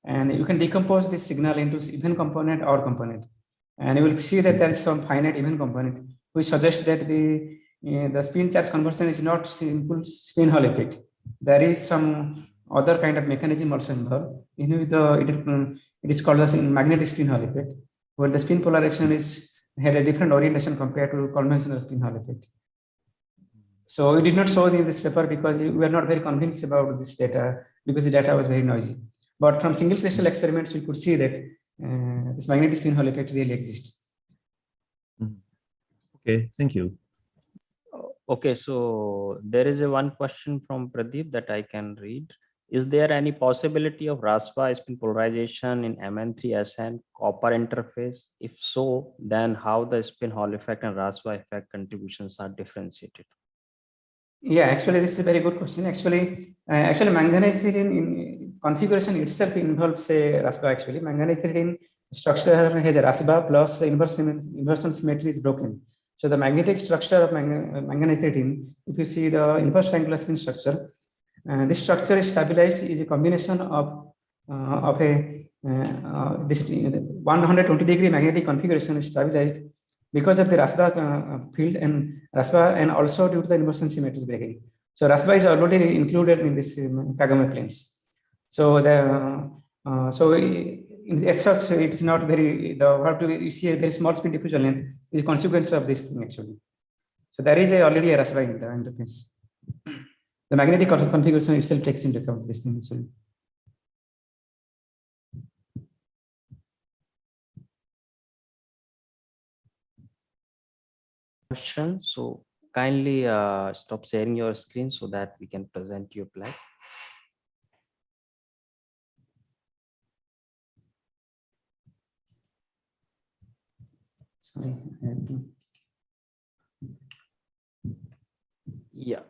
And you can decompose this signal into even component, odd component. And you will see that there is some finite even component, which suggests that the spin charge conversion is not simple spin Hall effect. There is some other kind of mechanism also involved. It is called as magnetic spin Hall effect, where the spin polarization had a different orientation compared to conventional spin Hall effect. So we did not show in this paper because we were not very convinced about this data because the data was very noisy. But from single crystal experiments, we could see that this magnetic spin Hall effect really exists. Okay, thank you. Okay, so there is one question from Pradeep that I can read. Is there any possibility of Rasva spin polarization in Mn3Sn copper interface? If so, then how the spin Hall effect and Rasva effect contributions are differentiated? Yeah, actually, this is a very good question. Actually, manganese 13 configuration itself involves a Rasva. Actually, manganese 13 structure has a Rasva plus inversion symmetry is broken. So the magnetic structure of manganese 13, if you see the inverse triangular spin structure, this structure is stabilized is a combination of this 120-degree magnetic configuration is stabilized because of the RASBA field and RASBA, and also due to the inversion symmetry breaking. So RASBA is already included in this Kagame planes. So as such, it's not very, you see a very small spin diffusion length is a consequence of this thing actually. So there is already a RASBA in the interface. The magnetic configuration itself takes into account this thing actually. Question. So kindly stop sharing your screen so that we can present your plan. Sorry. Yeah.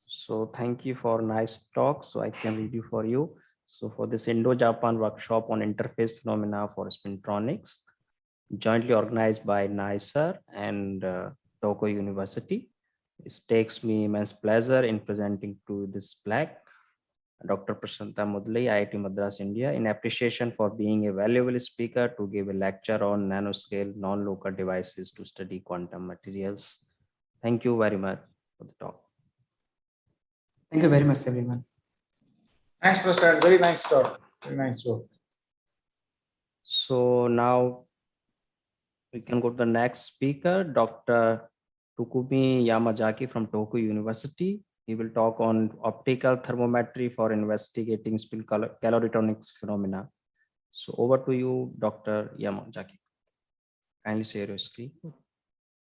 So thank you for nice talk. So I can review for you. So for this Indo-Japan workshop on interface phenomena for spintronics, jointly organized by NICER and Tokyo University. It takes me immense pleasure in presenting to this plaque, Dr. Prashanta Muduli, IIT Madras, India, in appreciation for being a valuable speaker to give a lecture on nanoscale non-local devices to study quantum materials. Thank you very much for the talk. Thank you very much, everyone. Thanks, Prashant. Very nice talk. Very nice job. So now we can go to the next speaker, Dr. Takumi Yamazaki from Tokyo University. He will talk on optical thermometry for investigating spin caloritronics phenomena. So over to you, Dr. Yamazaki. Kindly share your screen.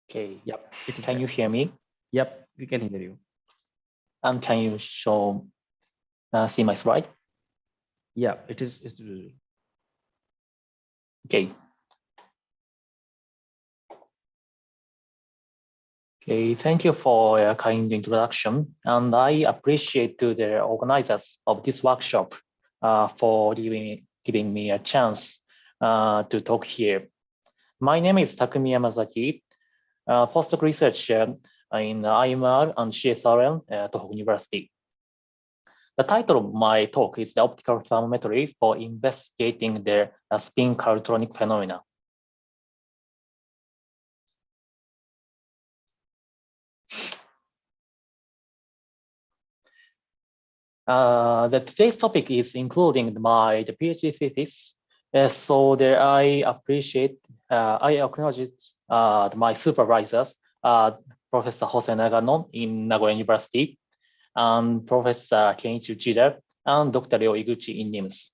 Okay. Yep. Can you hear me? Yep, we can hear you. And can you show see my slide? Yeah, it is. Okay. Okay, thank you for your kind introduction, and I appreciate to the organizers of this workshop for giving me a chance to talk here. My name is Takumi Yamazaki, postdoc researcher in IrMn and CSRN at Tohoku University. The title of my talk is the optical thermometry for investigating the spin caloritronic phenomena. Today's topic is including the PhD thesis. So there I acknowledge my supervisors, Professor Jose Nagano in Nagoya University, and Professor Kenichi Uchida and Dr. Ryo Iguchi in NIMS.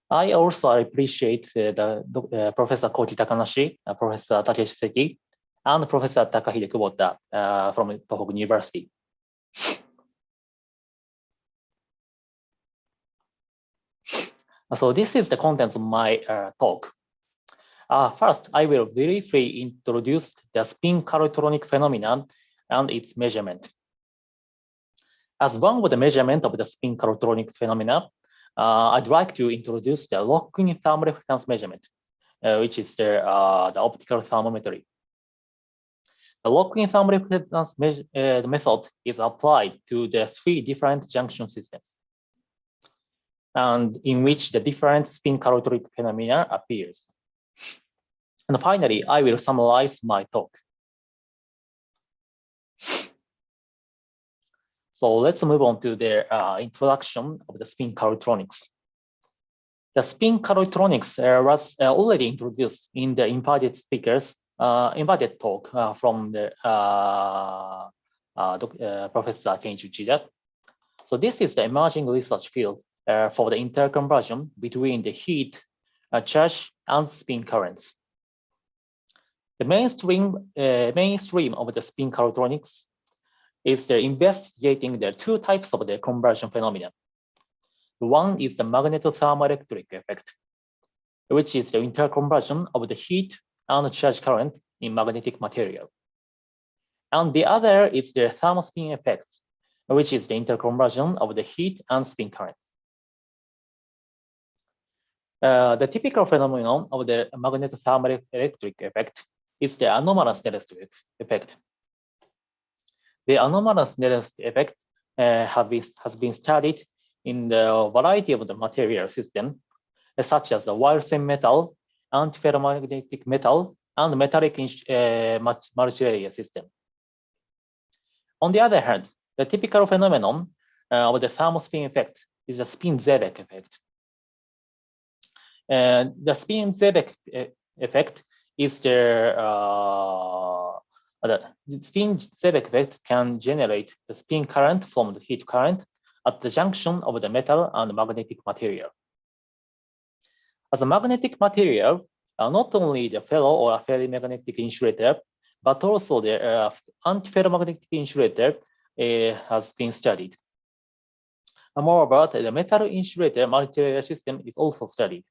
I also appreciate Professor Koichi Takanashi, Professor Takeshi Seki, and Professor Takahide Kubota from Tohoku University. So this is the contents of my talk. First, I will briefly introduce the spin caloritronic phenomenon and its measurement. As one of the measurement of the spin caloritronic phenomena, I'd like to introduce the lock-in thermoreftance measurement, which is the optical thermometry. The lock-in thermoreftance method is applied to the 3 different junction systems, and in which the different spin caloritronic phenomena appears. And finally, I will summarize my talk. So let's move on to the introduction of the spin caloritronics. The spin caloritronics was already introduced in the invited speakers, invited talk from the Professor Kenichi Uchida. So this is the emerging research field for the interconversion between the heat, charge, and spin currents. The mainstream of the spin caloritronics is the investigating the 2 types of the conversion phenomena. One is the magneto-thermoelectric effect, which is the interconversion of the heat and charge current in magnetic material. And the other is the thermospin effect, which is the interconversion of the heat and spin currents. The typical phenomenon of the magneto-thermoelectric effect is the anomalous Néron effect. The anomalous Néron effect has been studied in the variety of the material system, such as the wire-thin metal, antiferromagnetic metal, and metallic multilayer system. On the other hand, the typical phenomenon of the thermal spin effect is the spin-Seebeck effect. The spin-Seebeck effect is the spin-Seebeck effect can generate the spin current from the heat current at the junction of the metal and magnetic material. As a magnetic material, not only the ferro or ferrimagnetic insulator, but also the antiferromagnetic insulator has been studied. Moreover, the metal insulator multilayer system is also studied.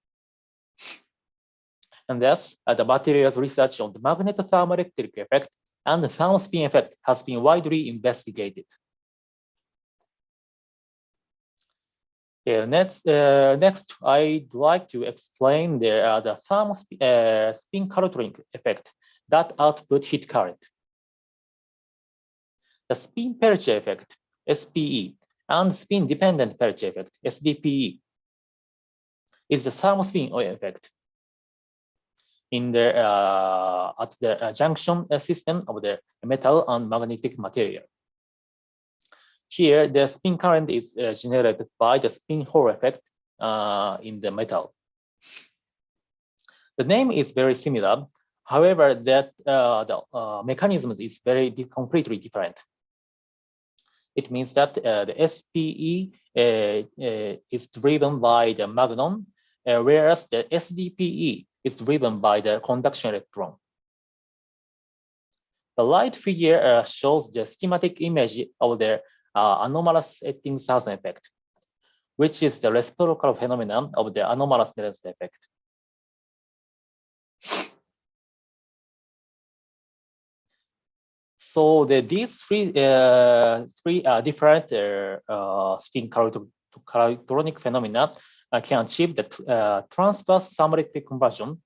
And thus, the materials research on the magnetothermoelectric effect and the thermal spin effect has been widely investigated. Next, I'd like to explain the thermal spin caloric effect that output heat current. The spin pellicer effect, SPE, and spin-dependent pellicer effect, SDPE, is the thermal spin effect in the at the junction system of the metal and magnetic material. Here, the spin current is generated by the spin Hall effect in the metal. The name is very similar. However, that the mechanism is completely different. It means that the SPE is driven by the magnon, whereas the SDPE is driven by the conduction electron. The right figure shows the schematic image of the anomalous Ettingshausen effect, which is the reciprocal phenomenon of the anomalous Nernst effect. So these three different spin caloric phenomena can achieve the transverse thermoelectric conversion,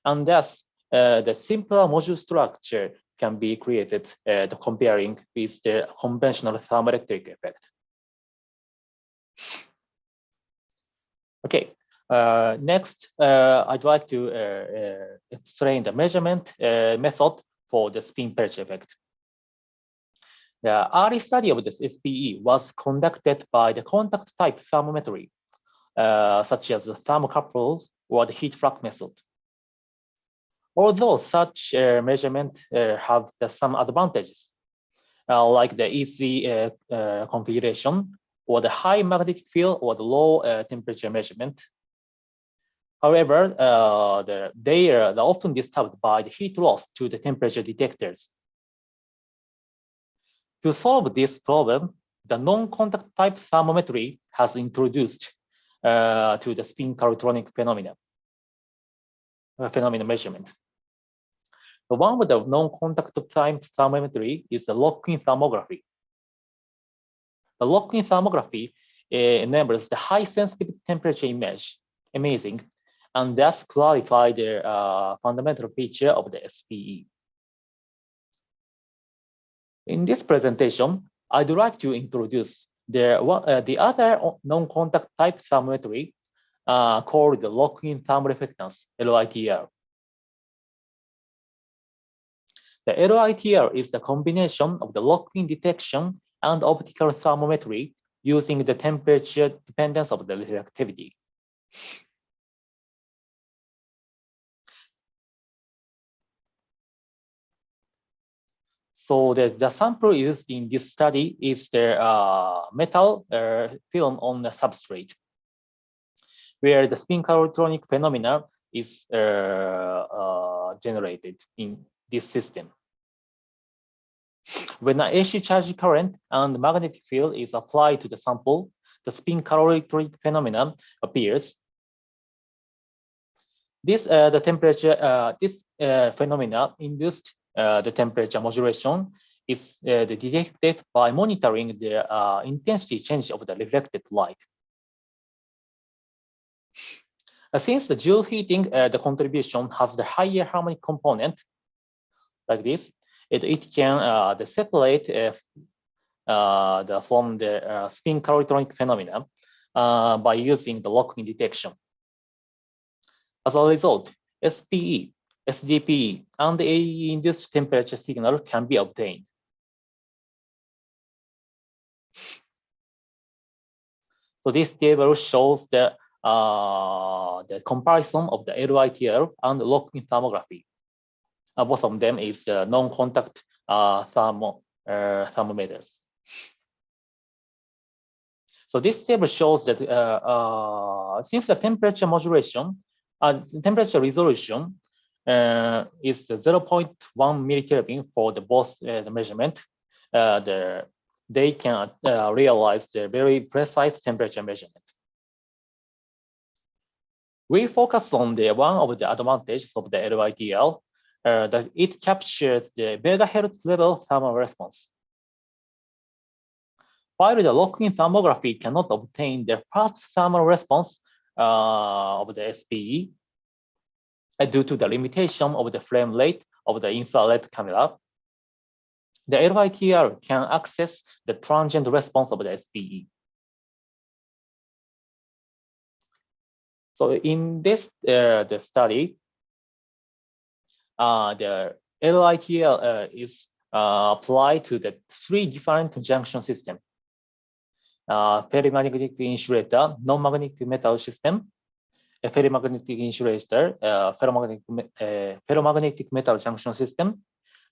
and thus the simpler module structure can be created comparing with the conventional thermoelectric effect. Okay, next I'd like to explain the measurement method for the spin pellicer effect. The early study of this SPE was conducted by the contact type thermometry, such as the thermocouples or the heat flux method. Although such measurement have some advantages, like the easy configuration or the high magnetic field or the low temperature measurement. However, they are often disturbed by the heat loss to the temperature detectors. To solve this problem, the non-contact type thermometry has introduced to the spin caloric phenomena measurement. The one with the non-contact type thermometry is the lock-in thermography. The lock-in thermography enables the high sensitivity temperature imaging, and thus clarify the fundamental feature of the SPE. In this presentation, I'd like to introduce the other non-contact type thermometry called the lock-in thermal reflectance, LITR. The LITR is the combination of the lock-in detection and optical thermometry using the temperature dependence of the reflectivity. So the sample used in this study is the metal film on the substrate, where the spin caloric phenomena is generated in this system. When an AC charge current and magnetic field is applied to the sample, the spin caloric phenomenon appears. This phenomena induced the temperature modulation is detected by monitoring the intensity change of the reflected light. Since the Joule heating, the contribution has the higher harmonic component, like this, it can separate from the spin caloric phenomena by using the lock-in detection. As a result, SPE SDP, and the AE-induced temperature signal can be obtained. So this table shows the comparison of the LITL and lock-in thermography. Both of them is non-contact thermometers. So this table shows that since the temperature modulation, temperature resolution is 0.1 millikelvin for the both the measurement, they can realize the very precise temperature measurement. We focus on the one of the advantages of the LITL, that it captures the megahertz level thermal response. While the lock-in thermography cannot obtain the fast thermal response of the SPE due to the limitation of the frame rate of the infrared camera, the LITL can access the transient response of the SPE. So in this the study, the LITL is applied to the 3 different junction systems: ferrimagnetic insulator, non-magnetic metal system, a ferrimagnetic insulator, ferromagnetic metal junction system,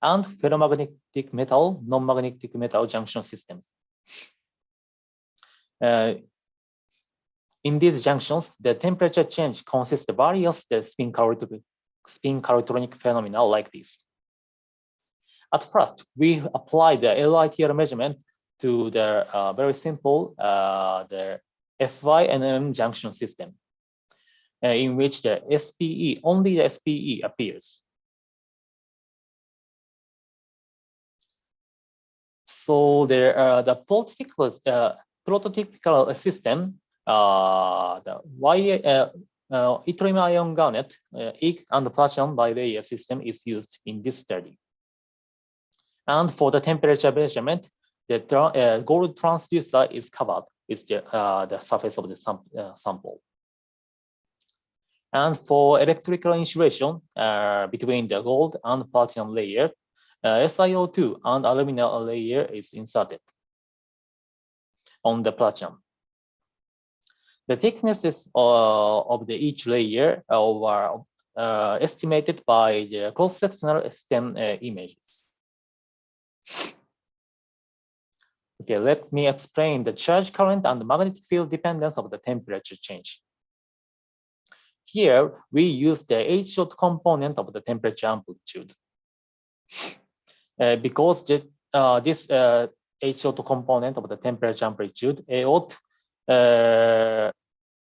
and ferromagnetic metal, non-magnetic metal junction systems. In these junctions, the temperature change consists of various spin caloritronic phenomena like this. At first, we apply the LITL measurement to the very simple the FY&M junction system, in which the SPE, only the SPE appears. So the prototypical system, the yttrium ion garnet, ig, and platinum bilayer system is used in this study. And for the temperature measurement, the gold transducer is covered with the surface of the sample. And for electrical insulation between the gold and platinum layer, SiO2 and alumina layer is inserted on the platinum. The thicknesses of each layer are estimated by the cross-sectional stem images. Okay, let me explain the charge current and the magnetic field dependence of the temperature change. Here, we use the H-shot component of the temperature amplitude. Because this H-shot component of the temperature amplitude, A0,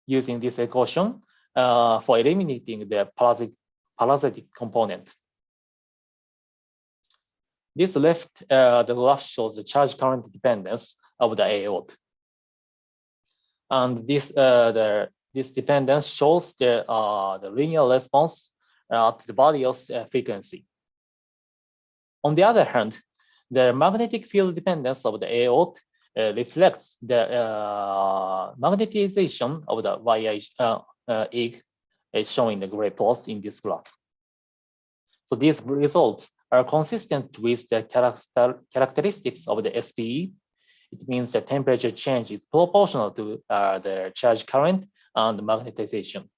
using this equation for eliminating the parasitic component. This left, the graph shows the charge current dependence of the A0. And this dependence shows the linear response at the various frequency. On the other hand, the magnetic field dependence of the A0 reflects the magnetization of the YI is shown in the gray plots in this graph. So these results are consistent with the characteristics of the SPE. It means the temperature change is proportional to the charge current and magnetization.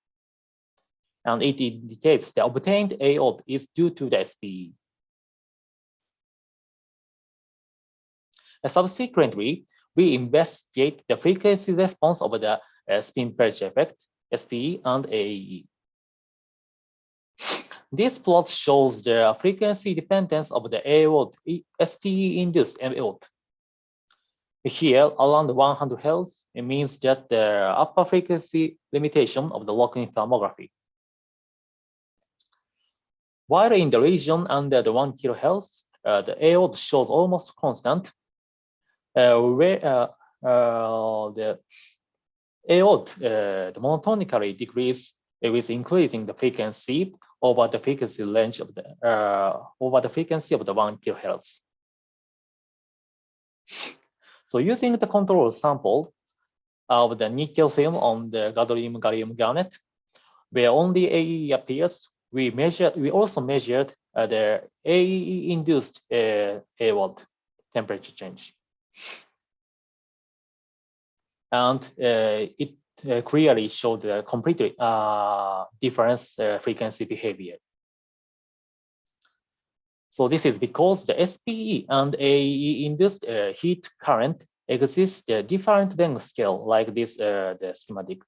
And it indicates the obtained A0 is due to the SPE. Subsequently, we investigate the frequency response of the spin purge effect, SPE, and AE. This plot shows the frequency dependence of the A0 SPE-induced A0. Here, around 100 Hz, it means that the upper frequency limitation of the lock-in thermography. While in the region under the 1 kHz, the A0 shows almost constant, where the A0 monotonically decrease with increasing the frequency over the frequency range of the 1 kHz. So using the control sample of the nickel film on the gadolinium gallium garnet, where only AE appears we also measured the AE-induced AWOD temperature change. And it clearly showed the completely different frequency behavior. So this is because the SPE and AE-induced heat current exists different length scale like this, the schematic.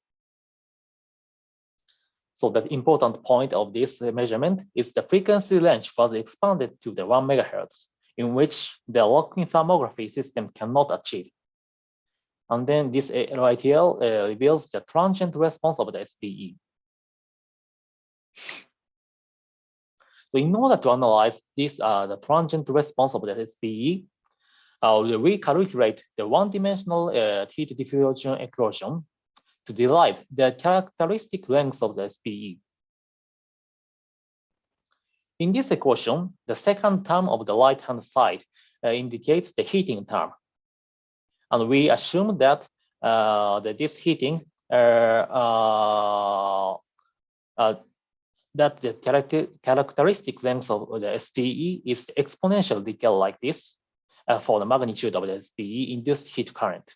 So the important point of this measurement is the frequency range was expanded to the 1 megahertz, in which the lock-in thermography system cannot achieve. And then this LITL reveals the transient response of the SPE. So in order to analyze this, the transient response of the SPE, we calculate the one-dimensional heat diffusion equation to derive the characteristic length of the SPE. In this equation, the second term of the right-hand side indicates the heating term. And we assume that this heating that the characteristic length of the SPE is exponential decay like this for the magnitude of the SPE induced heat current.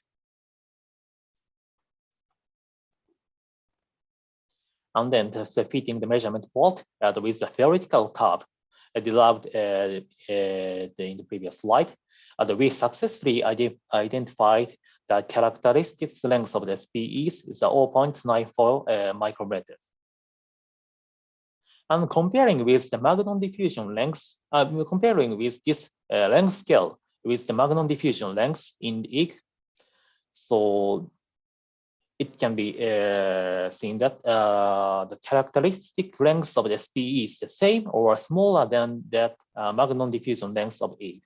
And then fitting the measurement plot with the theoretical curve derived in the previous slide, we successfully identified the characteristic length of the SPEs is 0.94 micrometers. And comparing with the Magnon diffusion length, comparing with this length scale with the Magnon diffusion length in the EEG, so it can be seen that the characteristic length of the SPE is the same or smaller than that Magnon diffusion length of EEG.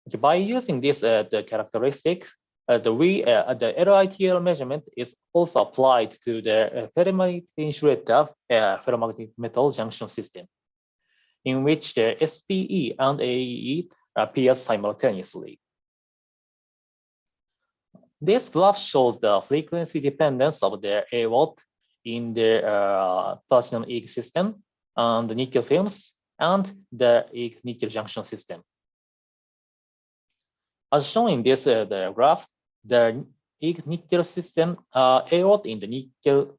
Okay, by using this the characteristic, the LITL measurement is also applied to the ferromagnetic insulator ferromagnetic metal junction system, in which the SPE and AE appear simultaneously. This graph shows the frequency dependence of the AWOD in the platinum EEG system and the nickel films and the EEG nickel junction system. As shown in this the graph, the EEG nickel system AWOD in the nickel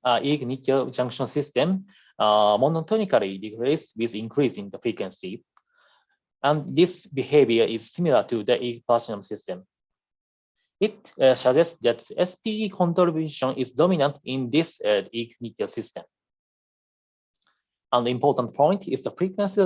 EEG nickel junction system monotonically decreases with increase in the frequency, and this behavior is similar to the EEG platinum system. It suggests that SPE contribution is dominant in this EEG nickel system. And the important point is the frequency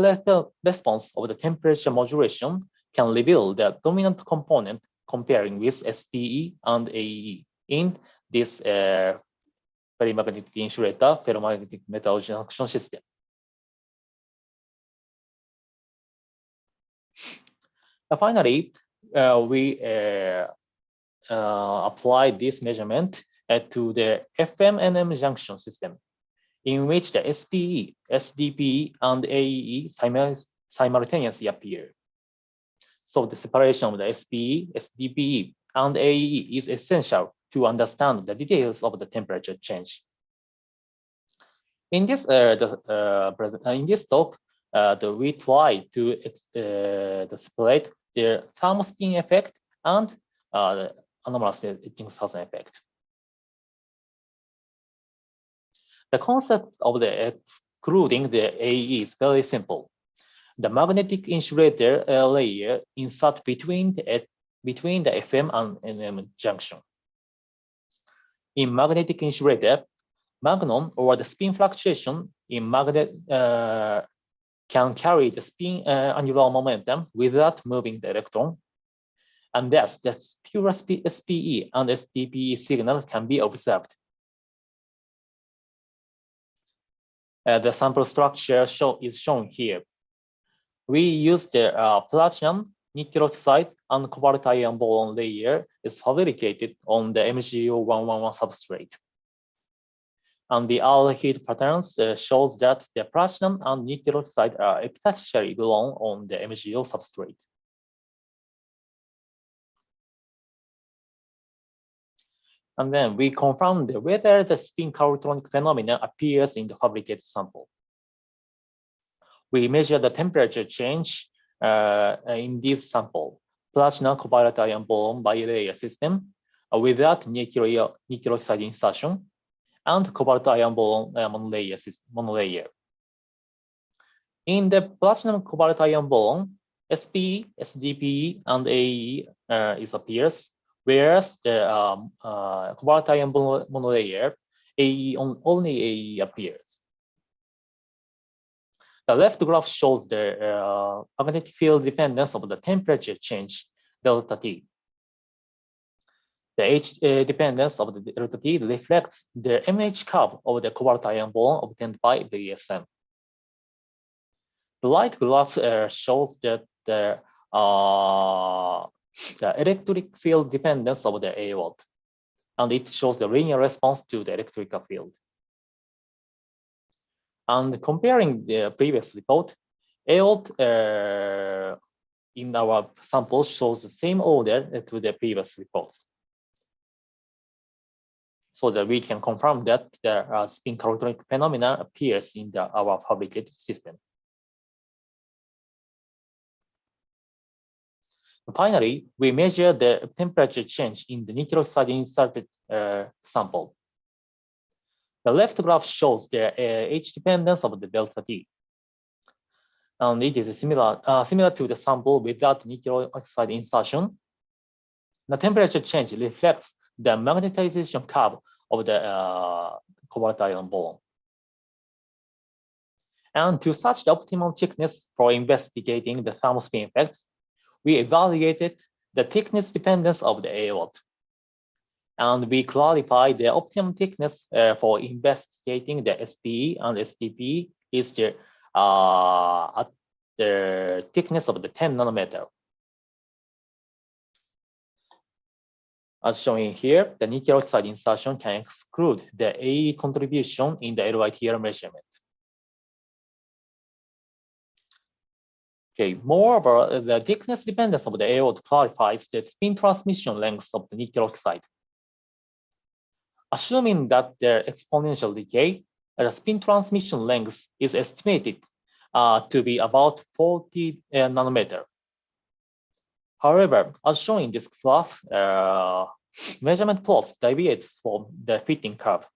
response of the temperature modulation can reveal the dominant component comparing with SPE and AE in this ferromagnetic insulator ferromagnetic metal junction system. Finally, we apply this measurement to the FMNM junction system, in which the SPE, SDPE, and AE simultaneously appear. So the separation of the SPE, SDPE, and AE is essential to understand the details of the temperature change. In this talk, we try to separate the thermospin effect and the anomalous Etching-Southern effect. The concept of the excluding the AE is very simple. The magnetic insulator layer insert between the FM and NM junction. In magnetic insulator, magnon or the spin fluctuation in magnet can carry the spin angular momentum without moving the electron, and thus the pure SPE and SDPE signal can be observed. The sample structure is shown here. We use the platinum, nickel oxide, and cobalt iron boron layer is fabricated on the MgO111 substrate. And the other heat patterns shows that the platinum and nickel oxide are epitaxially blown on the MgO substrate. And then we confirmed whether the spin caloritronic phenomenon appears in the fabricated sample. We measure the temperature change in this sample, platinum cobalt ion boron bilayer system without nucleoxide insertion, and cobalt ion boron monolayer. In the platinum cobalt ion boron, SPE, SDPE, and AE appears, whereas the cobalt ion monolayer, only AE appears. The left graph shows the magnetic field dependence of the temperature change, delta T. The H dependence of the delta T reflects the MH curve of the cobalt ion boron obtained by BSM. The right graph shows that the electric field dependence of the AOT, and it shows the linear response to the electrical field. And comparing the previous report, AOT in our sample shows the same order to the previous reports. So that we can confirm that the spin caloritronic phenomena appears in our fabricated system. Finally, we measure the temperature change in the nucleoxide inserted sample. The left graph shows the H dependence of the delta T, and it is similar to the sample without nucleoxide insertion. The temperature change reflects the magnetization curve of the cobalt ion boron. And to search the optimum thickness for investigating the thermal spin effects, we evaluated the thickness dependence of the AOT. And we clarified the optimum thickness for investigating the SPE and SDP is at the thickness of the 10 nanometer. As shown here, the nucleoxide insertion can exclude the AE contribution in the LITR measurement. Okay, moreover, the thickness dependence of the AOT clarifies the spin transmission length of the nucleoxide. Assuming that the exponential decay, the spin transmission length is estimated to be about 40 nanometer. However, as shown in this graph, measurement plots deviate from the fitting curve.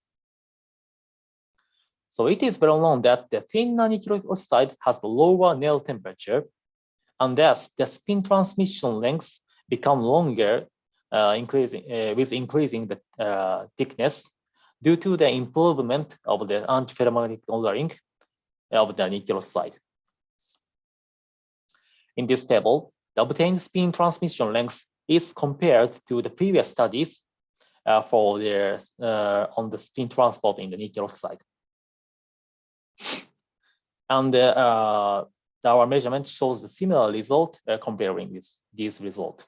So it is well known that the thinner nucleoxide has the lower nail temperature, and thus the spin transmission lengths become longer, with increasing the thickness due to the improvement of the antiferromagnetic ordering of the nucleoxide. In this table, the obtained spin transmission length is compared to the previous studies for on the spin transport in the nucleoxide. And our measurement shows the similar result comparing these results.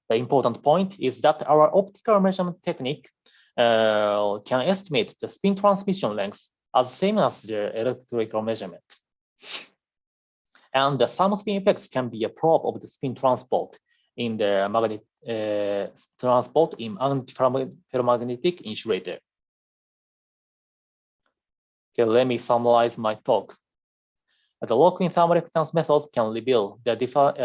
The important point is that our optical measurement technique can estimate the spin transmission length as same as the electrical measurement. And the thermal spin effects can be a probe of the spin transport in the magnetic transport in antiferromagnetic insulator. Okay, let me summarize my talk. The low-queen thermoreluctance method can reveal the difference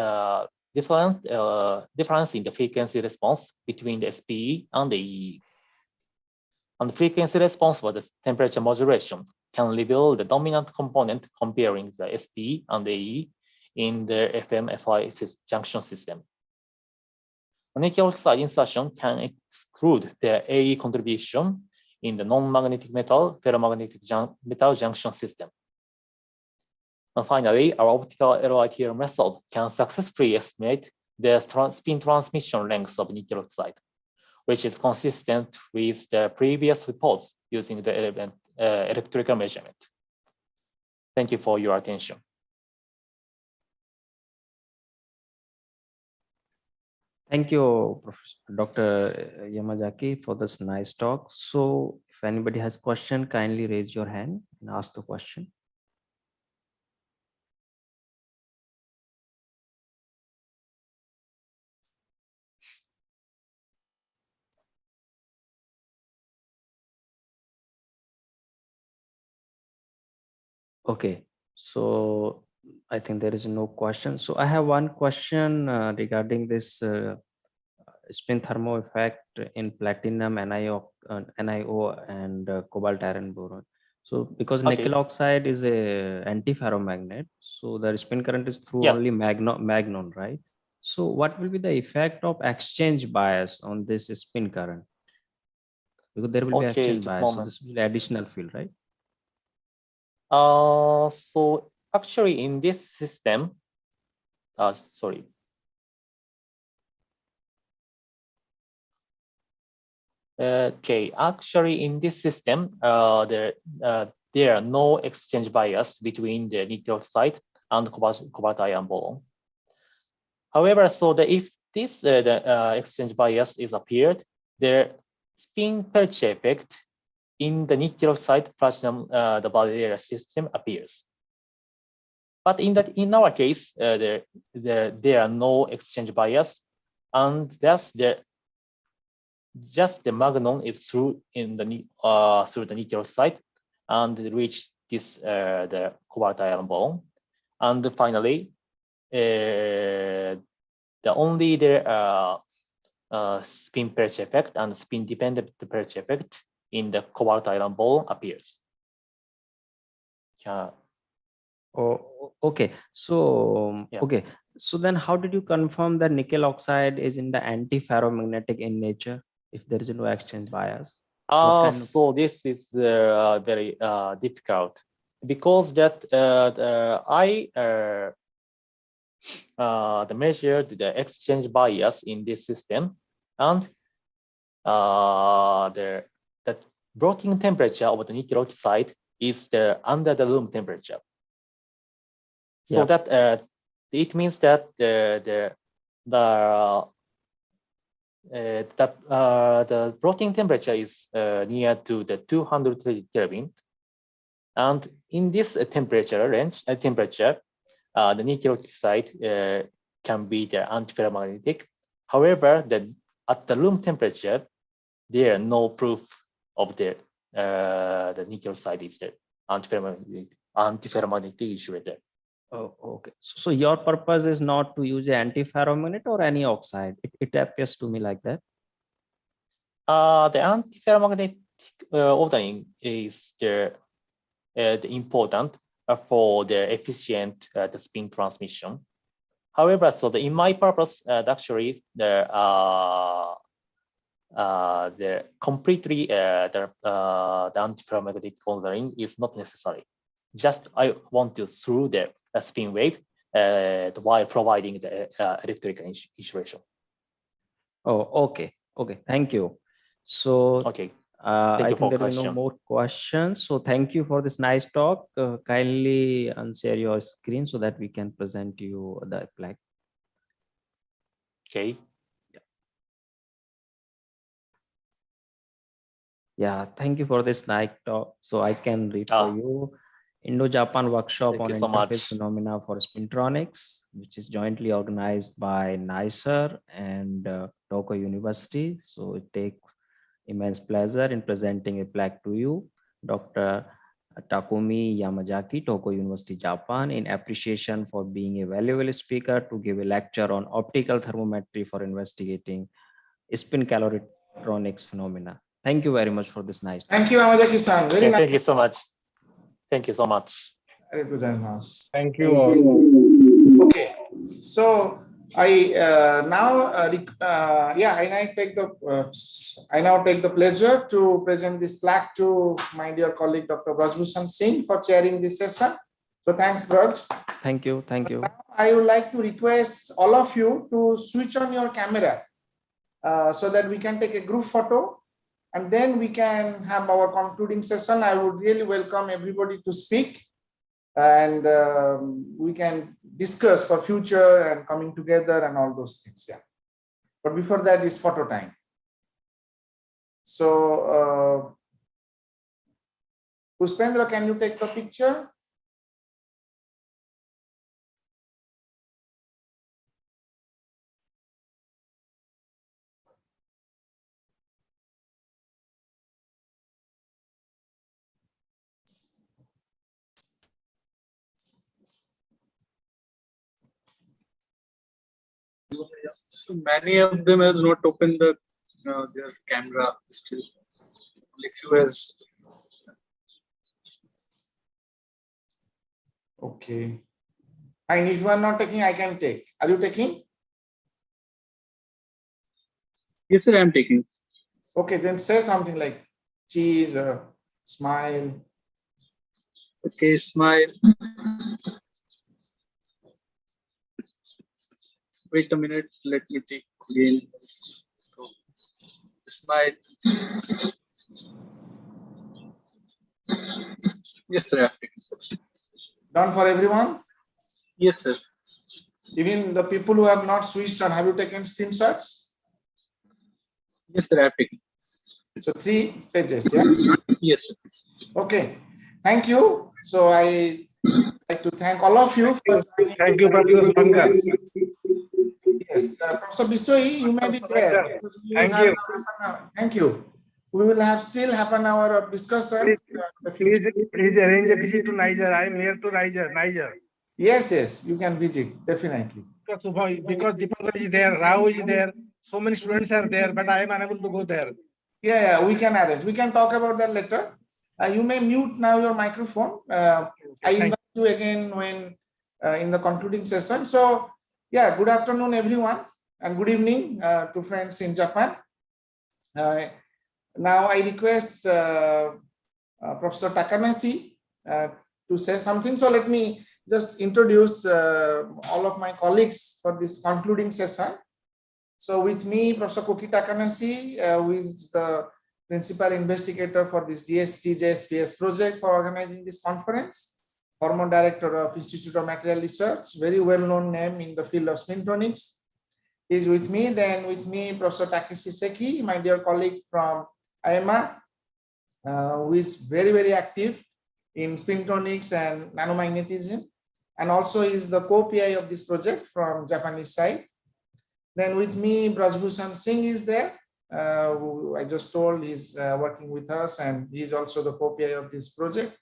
in the frequency response between the SPE and the EE. And the frequency response for the temperature modulation can reveal the dominant component comparing the SPE and the EE in the FM-FI junction system. The nucleoxide insertion can exclude the AE contribution in the non-magnetic metal ferromagnetic metal junction system. And finally, our optical LITR method can successfully estimate the spin transmission length of nucleoxide, which is consistent with the previous reports using the electrical measurement. Thank you for your attention. Thank you, Professor Dr. Yamazaki, for this nice talk. So if anybody has a question, kindly raise your hand and ask the question. Okay, so I think there is no question. So I have one question regarding this spin thermo effect in platinum, NiO, and cobalt iron boron. So because nickel oxide is a antiferromagnet, so the spin current is through only magnon, right? So what will be the effect of exchange bias on this spin current? Because there will be exchange bias, so this will be additional field, right? So actually in this system, sorry. Okay, actually in this system, there are no exchange bias between the nickel oxide and cobalt iron boron. However, so if this exchange bias is appeared, the spin Peltier effect in the nickel oxide platinum the barrier system appears. But in our case, there are no exchange bias, and thus just the magnon is through in the through the nickel oxide and reach this the cobalt iron boron, and finally the only spin Peltier effect and spin dependent Peltier effect in the cobalt iron boron appears. Oh, okay. So okay. So then, how did you confirm that nickel oxide is in the antiferromagnetic in nature if there is no exchange bias? So this is very difficult because that I measured the exchange bias in this system, and the blocking temperature of the nickel oxide is under the room temperature. So that it means that the blocking temperature is near to the 230 Kelvin, and in this temperature range, the nickel oxide can be the antiferromagnetic. However, at the room temperature, there are no proof of the nickel oxide is the antiferromagnetic insulator. Oh, okay. So your purpose is not to use an antiferromagnet or any oxide. It appears to me like that. The antiferromagnetic ordering is the important for the efficient the spin transmission. However, so in my purpose, actually the completely the antiferromagnetic ordering is not necessary. Just I want to through the spin wave while providing the electrical insulation. Oh, okay. Okay. Thank you. So okay. I think there are no more questions. So thank you for this nice talk. Kindly unshare your screen so that we can present you the plaque. Okay. Yeah, thank you for this nice talk. So I can read for you. Indo-Japan Workshop on Interface Phenomena for Spintronics, which is jointly organized by NICER and Tokyo University. So it takes immense pleasure in presenting a plaque to you, Dr. Takumi Yamazaki, Tokyo University, Japan, in appreciation for being a valuable speaker to give a lecture on optical thermometry for investigating spin caloritronics phenomena. Thank you very much for this nice talk. Thank you, Yamazaki-san. Very nice. Thank you so much. Thank you so much. Thank you all. Okay, so I now take the pleasure to present this plaque to my dear colleague Dr. Brajbhushan Singh for chairing this session. So thanks, Braj. Thank you. Thank you. Now I would like to request all of you to switch on your camera so that we can take a group photo, and then we can have our concluding session. I would really welcome everybody to speak, and we can discuss for future and coming together and all those things. Yeah, but before that is photo time. So Puspendra, can you take the picture? so many of them has not opened their camera still. Only few has. Okay. And if you are not taking, I can take. Are you taking? Yes, sir, I am taking. Okay, then say something like cheese or smile. Okay, smile. Wait a minute, let me take again. Smile. Yes, sir, I have taken. Done for everyone? Yes, sir. Even the people who have not switched on, have you taken screenshots? Yes, sir, I have taken. So 3 pages, yeah? Yes, sir. Okay, thank you. So I like to thank all of you for joining. Thank you, Professor Manga. Yes, Professor Bisoi, you may be there. Thank you. Thank you. We will have still half an hour of discussion. Please arrange a visit to Niger. I am here to Niger. Yes, you can visit, definitely. Because Deepak is there, Rao is there, so many students are there, but I am unable to go there. Yeah, we can arrange. We can talk about that later. You may mute now your microphone. I invite you again when in the concluding session. So, yeah, good afternoon, everyone, and good evening to friends in Japan. Now, I request Professor Takanashi to say something. So, let me just introduce all of my colleagues for this concluding session. So, with me, Professor Koki Takanashi, who is the principal investigator for this DST JSPS project for organizing this conference, former director of Institute of Material Research, very well-known name in the field of spintronics, is with me. Then with me, Professor Takeshi Seki, my dear colleague from IrMn, who is very, very active in spintronics and nanomagnetism, and also is the co-PI of this project from Japanese side. Then with me, Brajbhushan Singh is there, who I just told is working with us, and he is also the co-PI of this project.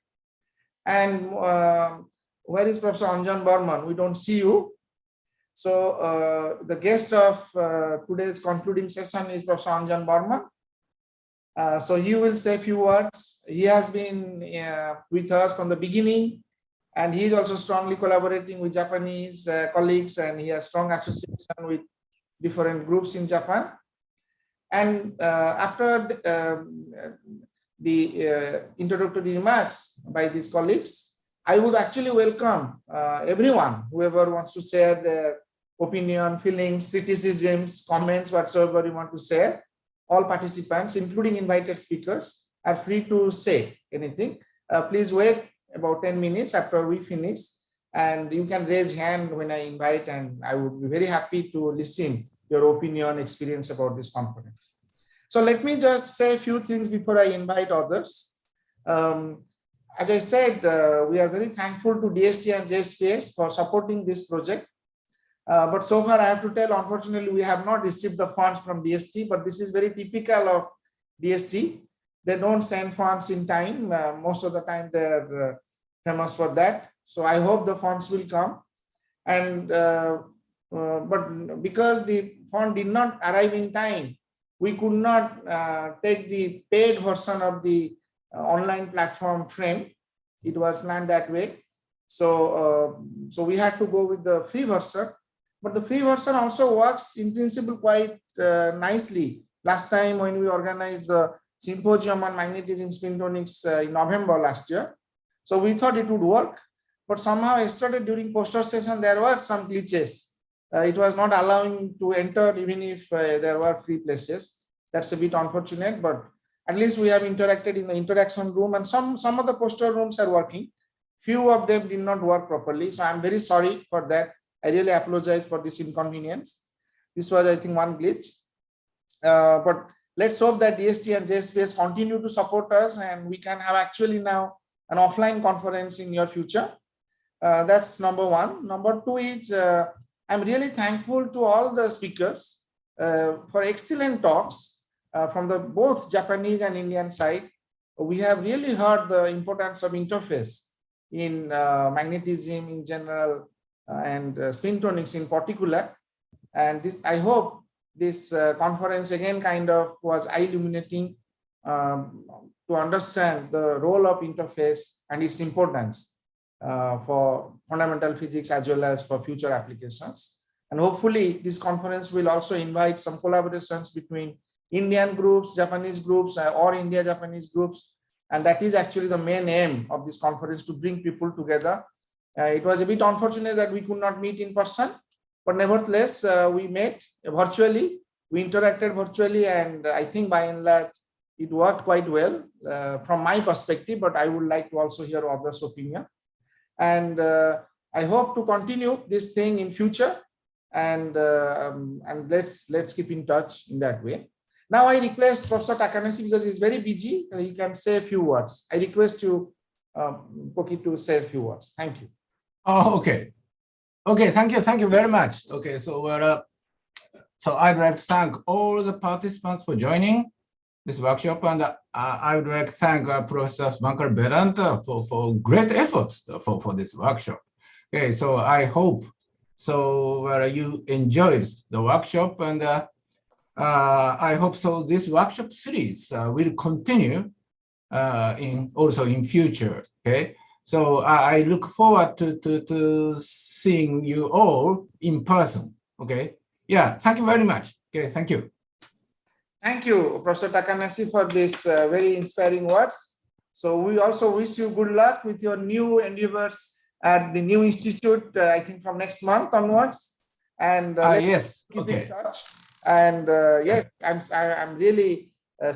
And where is Professor Anjan Barman? We don't see you. So the guest of today's concluding session is Professor Anjan Barman. So he will say a few words. He has been with us from the beginning, and he is also strongly collaborating with Japanese colleagues, and he has strong association with different groups in Japan. And after the introductory remarks by these colleagues, I would actually welcome everyone, whoever wants to share their opinion, feelings, criticisms, comments, whatsoever you want to share. All participants, including invited speakers, are free to say anything. Please wait about 10 minutes after we finish, and you can raise hand when I invite, and I would be very happy to listen your opinion, experience about this conference. So let me just say a few things before I invite others. As I said, we are very thankful to DST and JSPS for supporting this project. But so far I have to tell, unfortunately, we have not received the funds from DST, but this is very typical of DST. They don't send funds in time. Most of the time they're famous for that. So I hope the funds will come. And but because the fund did not arrive in time, we could not take the paid version of the online platform frame. It was planned that way. So, so we had to go with the free version. But the free version also works in principle quite nicely. Last time when we organized the symposium on magnetism spintronics in November last year, so we thought it would work. But somehow yesterday during poster session, there were some glitches. It was not allowing to enter even if there were free places. That's a bit unfortunate, but at least we have interacted in the interaction room, and some of the poster rooms are working. Few of them did not work properly. So I'm very sorry for that. I really apologize for this inconvenience. This was, I think, one glitch. But let's hope that DST and JSPS continue to support us, and we can have actually now an offline conference in near future. That's number one. Number two is I'm really thankful to all the speakers for excellent talks from the both Japanese and Indian side. We have really heard the importance of interface in magnetism in general and spintronics in particular. And this, I hope this conference again kind of was eye-illuminating to understand the role of interface and its importance for fundamental physics as well as for future applications. And hopefully this conference will also invite some collaborations between Indian groups, Japanese groups, or India-Japanese groups. And that is actually the main aim of this conference, to bring people together. It was a bit unfortunate that we could not meet in person, but nevertheless, we met virtually, we interacted virtually, and I think by and large, it worked quite well from my perspective, but I would like to also hear others' opinion. And I hope to continue this thing in future, and let's keep in touch in that way. Now I request Professor Takanashi, because he's very busy, he can say a few words. I request you, Koki, to say a few words. Thank you. Oh, okay. Okay, thank you very much. Okay, so so I'd like to thank all the participants for joining this workshop, and I would like to thank Professor Swankar Vedanta for great efforts for this workshop. Okay, so I hope so you enjoyed the workshop, and I hope so this workshop series will continue also in future. Okay, so I look forward to seeing you all in person. Okay, yeah, thank you very much. Okay, thank you. Thank you, Professor Takanashi, for this very inspiring words. So we also wish you good luck with your new endeavors at the new institute, I think from next month onwards. And yes, keep okay. in touch. And yes, I'm really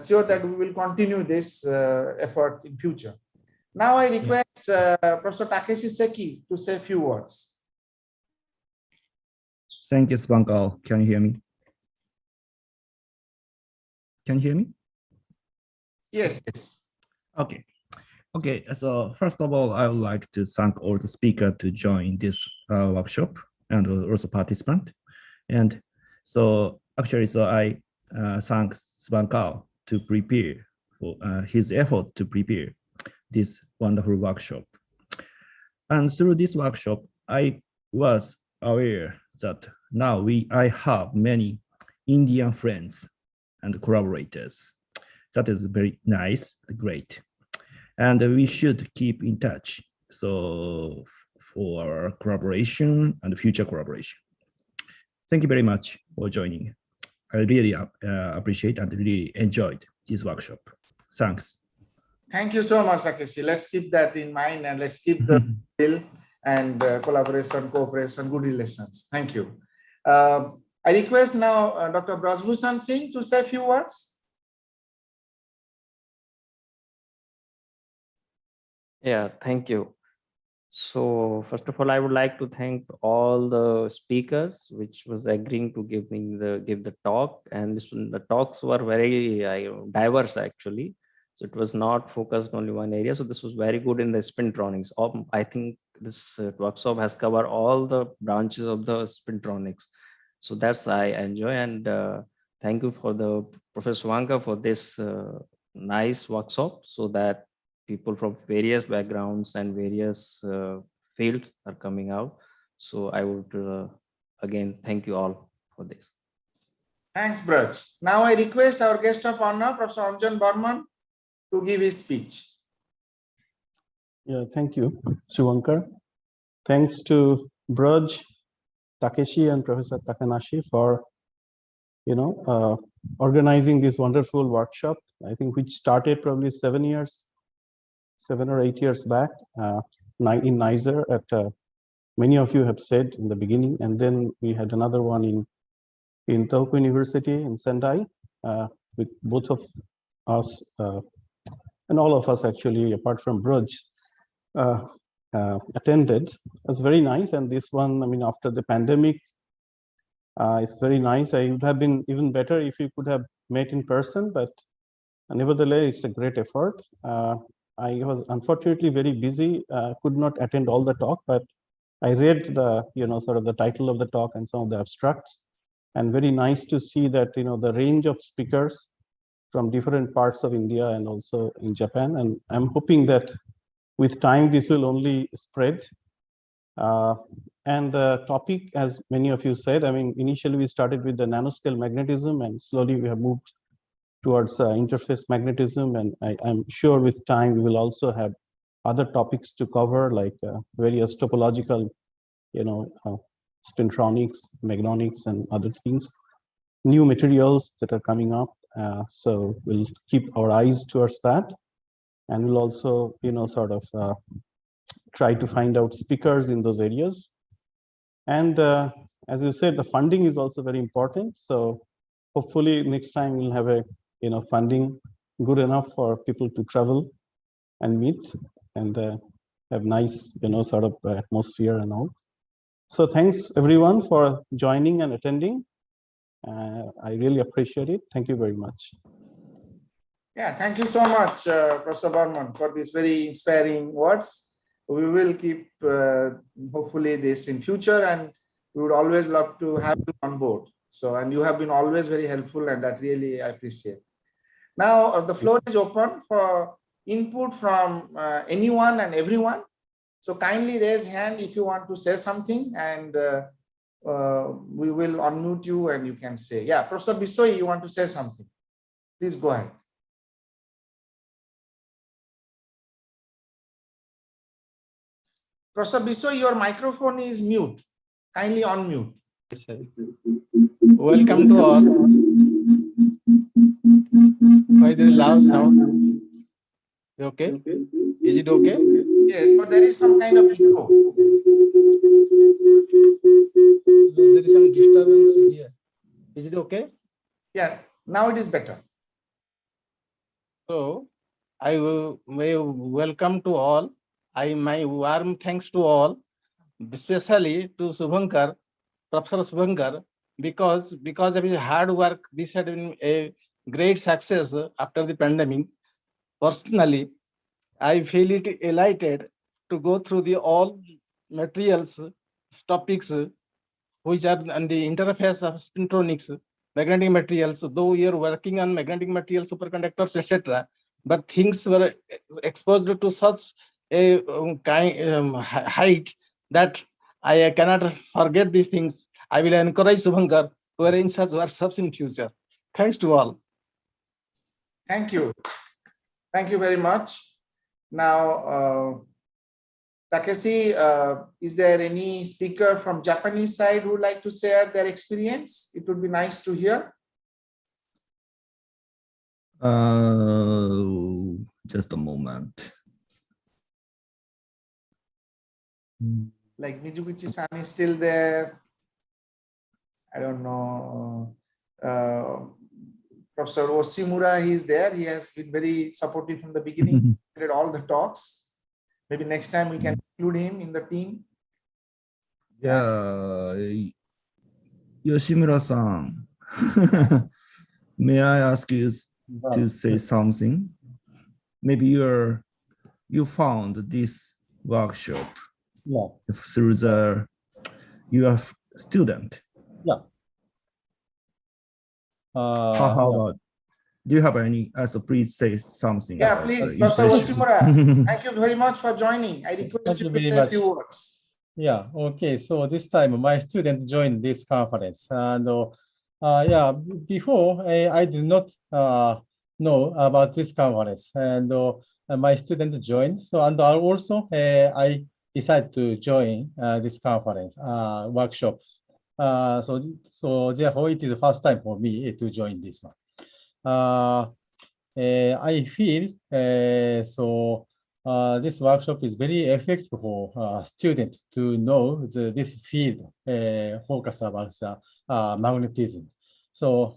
sure that we will continue this effort in future. Now I request Professor Takeshi Seki to say a few words. Thank you, Swankar. Can you hear me? Can you hear me? Yes, yes. Okay. Okay, so first of all, I would like to thank all the speakers to join this workshop and also participant. And so actually, so I thank Swankar to prepare for his effort to prepare this wonderful workshop. And through this workshop, I was aware that now I have many Indian friends and collaborators. That is very nice, great. And we should keep in touch. So for collaboration and future collaboration. Thank you very much for joining. I really appreciate and really enjoyed this workshop. Thanks. Thank you so much, Takeshi. Let's keep that in mind, and let's keep the will and collaboration, cooperation, good relations. Thank you. I request now Dr. Brajbhushan Singh to say a few words. Yeah, thank you. So first of all, I would like to thank all the speakers which was agreeing to give the talk, and the talks were very diverse actually. So it was not focused only one area. So this was very good in the spintronics. I think this workshop has covered all the branches of the spintronics. So that's I enjoy, and thank you for the Professor Swankar for this nice workshop, so that people from various backgrounds and various fields are coming out. So I would again thank you all for this. Thanks, Braj. Now I request our guest of honor, Professor Anjan Barman, to give his speech. Yeah, thank you, Swankar. Thanks to Braj, Takeshi, and Professor Takanashi for organizing this wonderful workshop. I think which started probably 7 or 8 years back in Niger, at many of you have said in the beginning, and then we had another one in Tohoku University in Sendai, with both of us and all of us actually, apart from Braj, attended. It was very nice, and this one, I mean, after the pandemic, it's very nice. I would have been even better if we could have met in person, but nevertheless, it's a great effort. I was unfortunately very busy, could not attend all the talk, but I read the, sort of the title of the talk and some of the abstracts, and very nice to see that, the range of speakers from different parts of India and also in Japan. And I'm hoping that with time, this will only spread. And the topic, as many of you said, I mean, initially we started with the nanoscale magnetism, and slowly we have moved towards interface magnetism. And I'm sure with time we will also have other topics to cover, like various topological, spintronics, magnonics, and other things. New materials that are coming up. So we'll keep our eyes towards that. And we'll also, sort of try to find out speakers in those areas. And as you said, the funding is also very important. So hopefully next time we'll have a, funding good enough for people to travel and meet and have nice, sort of atmosphere and all. So thanks everyone for joining and attending. I really appreciate it. Thank you very much. Yeah, thank you so much, Professor Burman, for these very inspiring words. We will keep, hopefully, this in future, and we would always love to have you on board. So, and you have been always very helpful, and that really I appreciate. Now, the floor is open for input from anyone and everyone. So kindly raise hand if you want to say something, and we will unmute you and you can say. Yeah, Professor Bisoi, you want to say something? Please go ahead. Professor Bisoi, your microphone is mute. Kindly unmute. Welcome to all. Why there is loud sound? Okay? Is it okay? Yes, but there is some kind of echo. There is some disturbance here. Is it okay? Yeah, now it is better. So, I will welcome to all. My warm thanks to all, especially to Subhankar, Professor Subhankar, because of his hard work, this had been a great success after the pandemic. Personally, I feel it elated to go through the all materials, topics, which are on the interface of spintronics, magnetic materials, though we are working on magnetic materials, superconductors, etc. But things were exposed to such a height that I cannot forget these things. I will encourage Subhankar to arrange such workshops in future. Thanks to all. Thank you. Thank you very much. Now, Takeshi, is there any speaker from Japanese side who would like to share their experience? It would be nice to hear. Just a moment. Like Mizuguchi-san is still there. I don't know. Professor Oshimura, he is there. He has been very supportive from the beginning. Did all the talks. Maybe next time we can include him in the team. Yeah, Yoshimura-san, may I ask you to say something? Maybe you found this workshop through your student. Yeah. How about? Do you have any? So please say something. Yeah, please, Professor Oshimura. Thank you very much for joining. I request you to say a few words. Yeah. Okay. So this time my student joined this conference, and yeah, before I did not know about this conference, and my student joined. So and also I decided to join this conference workshop. So therefore, it is the first time for me to join this one. I feel this workshop is very effective for students to know this field focus about magnetism. So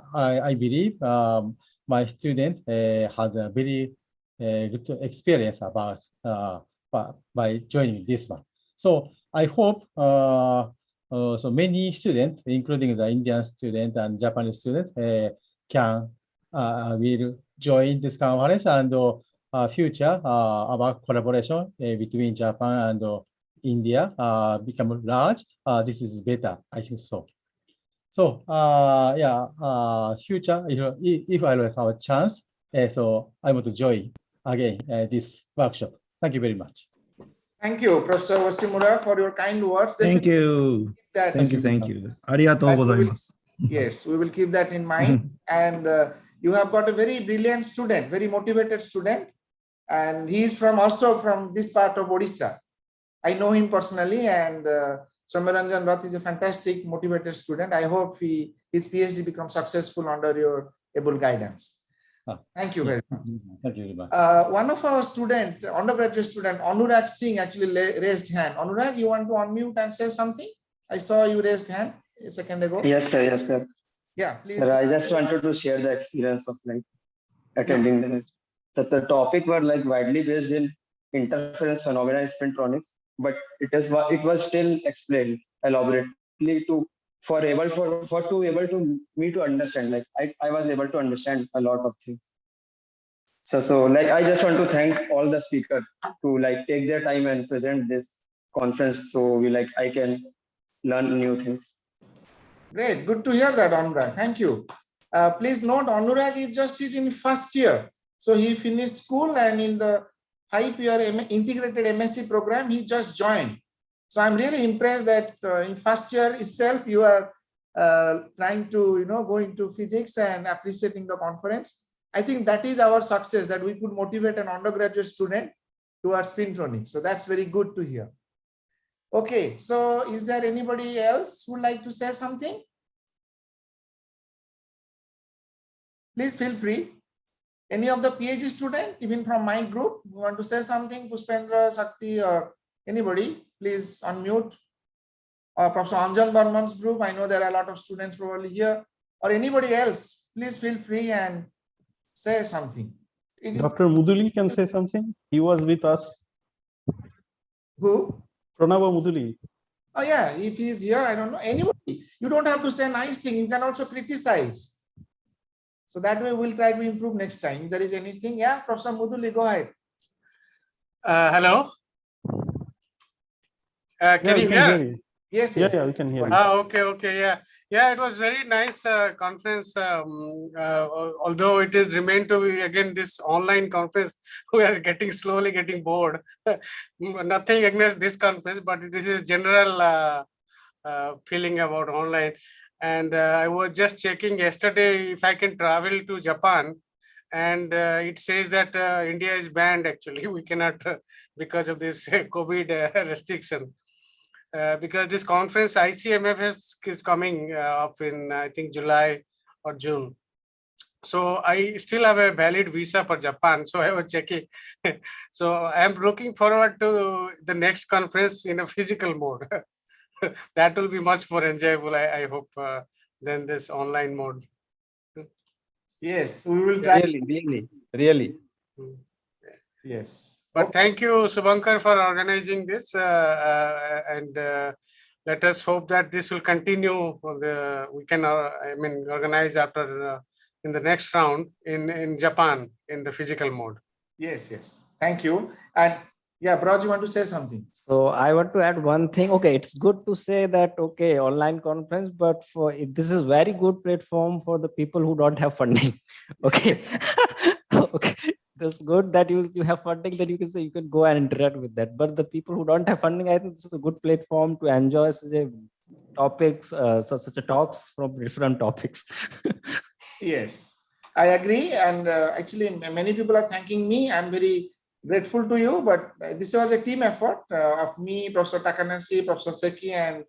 I believe my student had a very good experience about by joining this one. So I hope so many students, including the Indian student and Japanese student, will join this conference, and future about collaboration between Japan and India become large. This is better, I think so. So yeah, future, if I will have a chance, so I want to join again this workshop. Thank you very much. Thank you, Professor Washimura, for your kind words. Thank you. Thank you. Arigatou gozaimasu. Yes, we will keep that in mind. And you have got a very brilliant student, very motivated student. And he is also from this part of Odisha. I know him personally, and Soumyaranjan Rath is a fantastic, motivated student. I hope his PhD becomes successful under your able guidance. Thank you very much. Thank you very much. One of our student, undergraduate student, Anurag Singh, actually raised hand. Anurag, you want to unmute and say something? I saw you raised hand a second ago. Yes, sir. Yes, sir. Yeah, please. Sir, I just wanted to share the experience of like attending the. So the topic were like widely based in interference phenomena and spintronics, but it was still explained elaborately for me to understand. Like I was able to understand a lot of things. So like I just want to thank all the speakers to like take their time and present this conference, so I can learn new things. Great, good to hear that, Anurag. Thank you. Please note, Anurag is in first year. So he finished school, and in the 5-year integrated MSc program, he just joined. So I'm really impressed that in first year itself, you are trying to go into physics and appreciating the conference. I think that is our success, that we could motivate an undergraduate student towards spintronics. So that's very good to hear. Okay, so is there anybody else who would like to say something? Please feel free. Any of the PhD student, even from my group, who want to say something, Pushpendra, Sakti, or anybody, please unmute. Or Professor Anjan Barman's group, I know there are a lot of students probably here, or anybody else, please feel free and say something. Dr. Muduli can say something. He was with us. Who? Pranava Muduli. Oh yeah, if he is here, I don't know. Anybody. You don't have to say nice thing. You can also criticize. So that way we'll try to improve next time. If there is anything, yeah, Professor Muduli, go ahead. Hello. Can you hear? Yes, yes. Yeah, we can hear you. Okay, yeah. It was very nice conference. Although it is remained to be again this online conference, we are slowly getting bored. Nothing against this conference, but this is general feeling about online. And I was just checking yesterday if I can travel to Japan, and it says that India is banned. Actually, we cannot because of this COVID restriction. Because this conference ICMF is coming up in I think July or June. So I still have a valid visa for Japan. So I was checking. So I am looking forward to the next conference in a physical mode. That will be much more enjoyable, I hope, than this online mode. Yes, we will try. Really. Yes. But thank you, Subhankar, for organizing this, and let us hope that this will continue. We can, organize after in the next round in Japan in the physical mode. Yes. Thank you. And yeah, Braj, you want to say something? So I want to add one thing. Okay, it's good to say that online conference, but this is very good platform for the people who don't have funding. Okay. Okay. It's good that you have funding, that you can go and interact with that. But the people who don't have funding, I think this is a good platform to enjoy such a topics, such a talks from different topics. Yes, I agree. And actually, many people are thanking me. I'm very grateful to you. But this was a team effort of me, Professor Takanashi, Professor Seki, and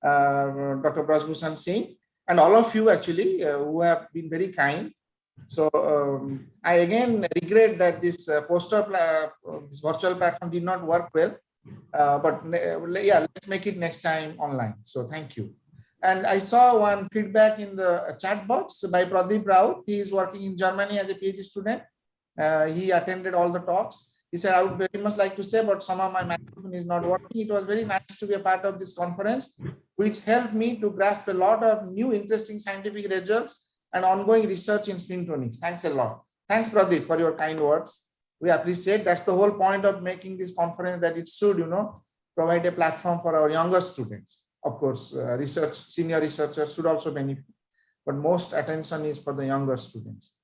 Dr. Brajbhushan Singh, and all of you actually who have been very kind. So I again regret that this this virtual platform did not work well, but yeah, let's make it next time online. So thank you. And I saw one feedback in the chat box by Pradeep Raut. He is working in Germany as a PhD student. He attended all the talks. He said, I would very much like to say, but somehow my microphone is not working. It was very nice to be a part of this conference, which helped me to grasp a lot of new interesting scientific results and ongoing research in spintronics. Thanks a lot. Thanks, Pradeep, for your kind words. We appreciate. That's the whole point of making this conference, that it should, provide a platform for our younger students. Of course, senior researchers should also benefit, but most attention is for the younger students.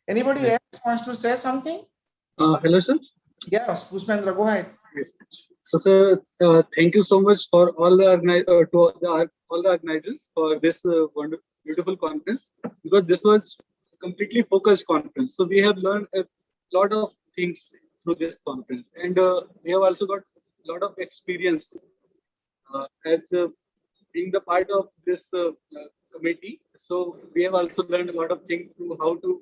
Anybody else wants to say something? Hello, sir. Yes, Pushpendra, go ahead. Yes. So, sir, thank you so much for all the all the organizers for this wonderful, beautiful conference, because this was a completely focused conference. So we have learned a lot of things through this conference, and we have also got a lot of experience as being the part of this committee. So we have also learned a lot of things through how to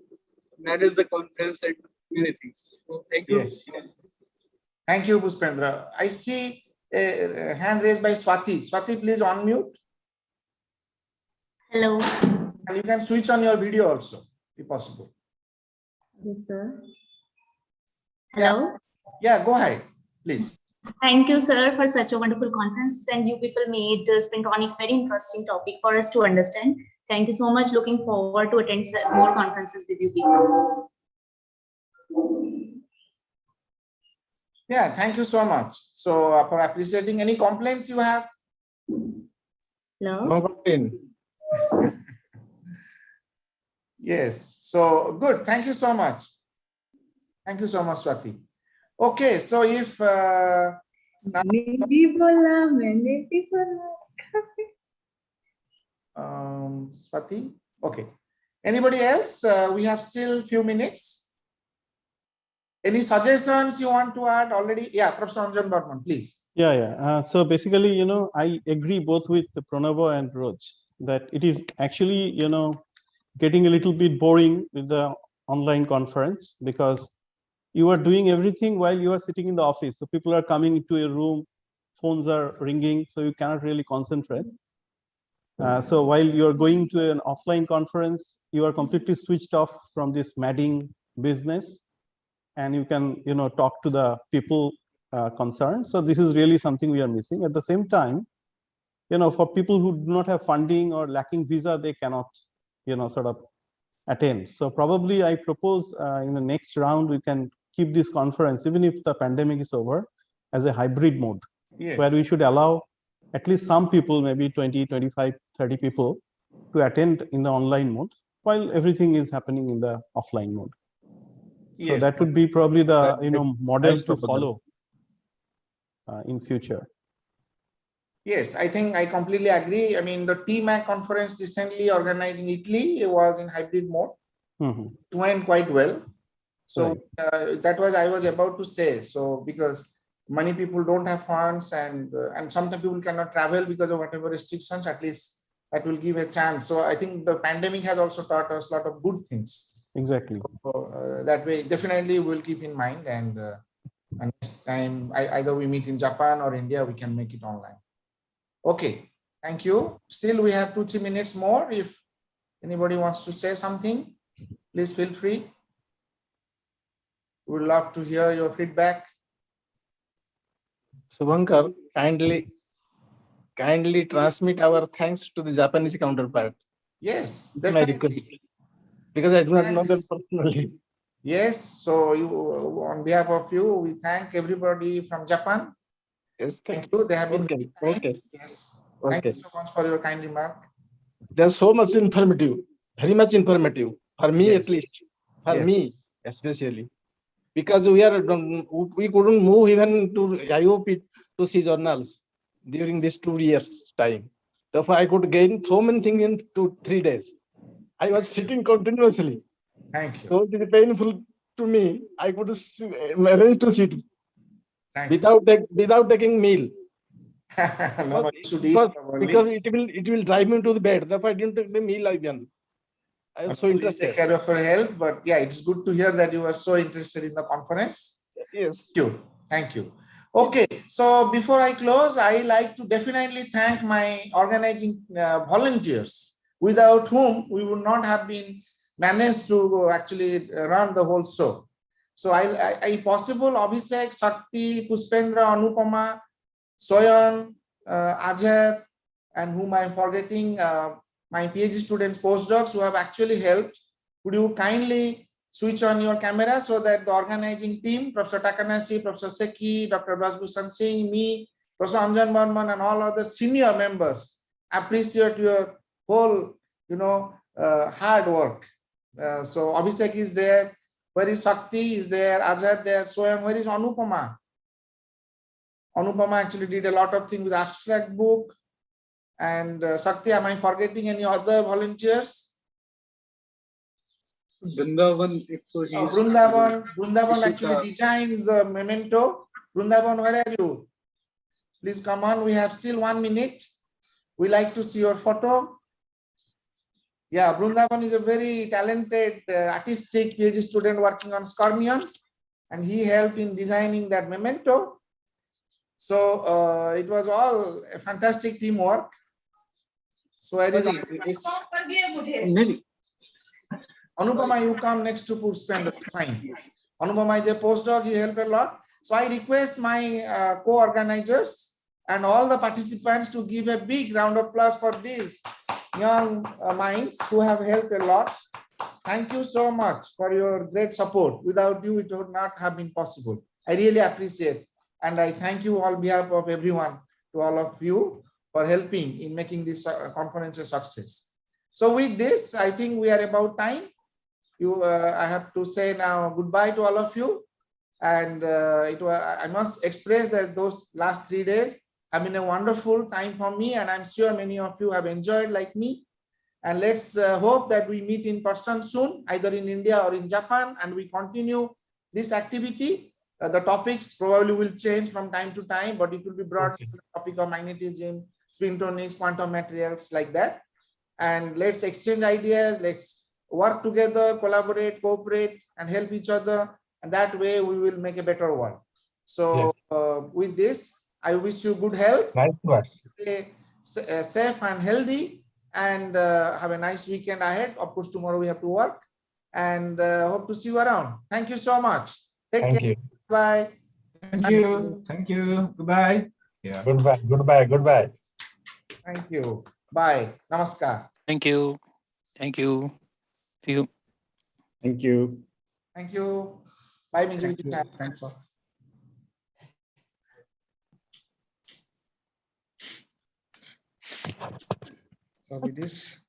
manage the conference and many things. So thank you. Yes. Thank you, Puspendra. I see a hand raised by Swati. Swati, please unmute. Hello. And you can switch on your video also, if possible. Yes, sir. Hello. Yeah, go ahead, please. Thank you, sir, for such a wonderful conference. And you people made spintronics very interesting topic for us to understand. Thank you so much. Looking forward to attend more conferences with you people. Yeah, thank you so much. So for appreciating, any complaints you have? No. No complaint. Yes, so good. Thank you so much. Thank you so much, Swati. Okay, so if Swati, okay. Anybody else? We have still few minutes. Any suggestions you want to add already? Yeah, Professor Anjan Barman, please. Yeah. So basically, I agree both with Pranava and Roj that it is actually, getting a little bit boring with the online conference, because you are doing everything while you are sitting in the office. So people are coming into a room, phones are ringing, so you cannot really concentrate. So while you are going to an offline conference, you are completely switched off from this madding business, and you can, talk to the people concerned. So this is really something we are missing. At the same time, for people who do not have funding or lacking visa, they cannot, sort of attend. So probably I propose in the next round, we can keep this conference, even if the pandemic is over, as a hybrid mode, yes, where we should allow at least some people, maybe 20, 25, 30 people to attend in the online mode while everything is happening in the offline mode. So yes, that would be probably the model to follow in future. Yes, I think I completely agree. I mean, the TMAC conference recently organized in Italy, it was in hybrid mode. It went quite well. So that was I was about to say. So because many people don't have funds, and sometimes people cannot travel because of whatever restrictions, at least that will give a chance. So I think the pandemic has also taught us a lot of good things. Exactly. So that way, definitely we'll keep in mind, and next time either we meet in Japan or India, we can make it online. Okay, thank you. Still, we have 2-3 minutes more. If anybody wants to say something, please feel free. We would love to hear your feedback. Subhankar, kindly transmit our thanks to the Japanese counterpart. Yes, definitely. Because I do not know them personally. Yes, so on behalf of you, we thank everybody from Japan. Yes, thank you. They have been okay. Yes. Thank you so much for your kind remark. There's so much informative, very much informative for me, at least, for me especially, because we couldn't move even to IOP to see journals during these 2 years time. Therefore, I could gain so many things in 2-3 days. I was sitting continuously. Thank you. So it is painful to me. I could arrange to sit without taking meal. No, because it will drive me to the bed. Therefore, I didn't take the meal again. I was so interested. Take care of your health, but yeah, it's good to hear that you are so interested in the conference. Yes. Thank you. Okay, so before I close, I like to definitely thank my organizing volunteers, without whom we would not have been managed to actually run the whole show. So I possible Abhishek, Shakti, Puspendra, Anupama, Soyan, Ajay, and whom I'm forgetting, my PhD students, postdocs who have actually helped. Would you kindly switch on your camera so that the organizing team, Professor Takanashi, Professor Seki, Dr. Brajbhushan Singh, me, Professor Anjan Barman, and all other senior members appreciate your whole, hard work. So Abhishek is there. Where is Shakti? Is there? Ajay there? Soyam, where is Anupama? Anupama actually did a lot of things with abstract book. And Sakti, am I forgetting any other volunteers? Vrindavan, if he's Vrindavan actually designed the memento. Vrindavan, where are you? Please come on. We have still 1 minute. We like to see your photo. Yeah, Vrindavan is a very talented artistic PhD student working on scorpions, and he helped in designing that memento. So it was all a fantastic teamwork. So it is Anupama, you come next to spend the time. Anupama is a postdoc, he helped a lot. So I request my co-organizers and all the participants to give a big round of applause for these young minds who have helped a lot. Thank you so much for your great support. Without you, it would not have been possible. I really appreciate, and I thank you on behalf of everyone, to all of you, for helping in making this conference a success. So with this, I think we are about time. I have to say now goodbye to all of you. And I must express that those last 3 days have been a wonderful time for me, and I'm sure many of you have enjoyed like me. And let's hope that we meet in person soon, either in India or in Japan, and we continue this activity. The topics probably will change from time to time, but it will be brought to the topic of magnetism, spintronics, quantum materials, like that. And let's exchange ideas, let's work together, collaborate, cooperate, and help each other. And that way we will make a better world. So with this, I wish you good health, stay safe and healthy, and have a nice weekend ahead. Of course, tomorrow we have to work, and hope to see you around. Thank you so much. Take care. Bye. Thank you. Thank you. Goodbye. Yeah. Goodbye. Goodbye. Goodbye. Thank you. Bye. Namaskar. Thank you. Thank you. See you. Thank you. Thank you. Bye, Muduli. Thanks all. So with this.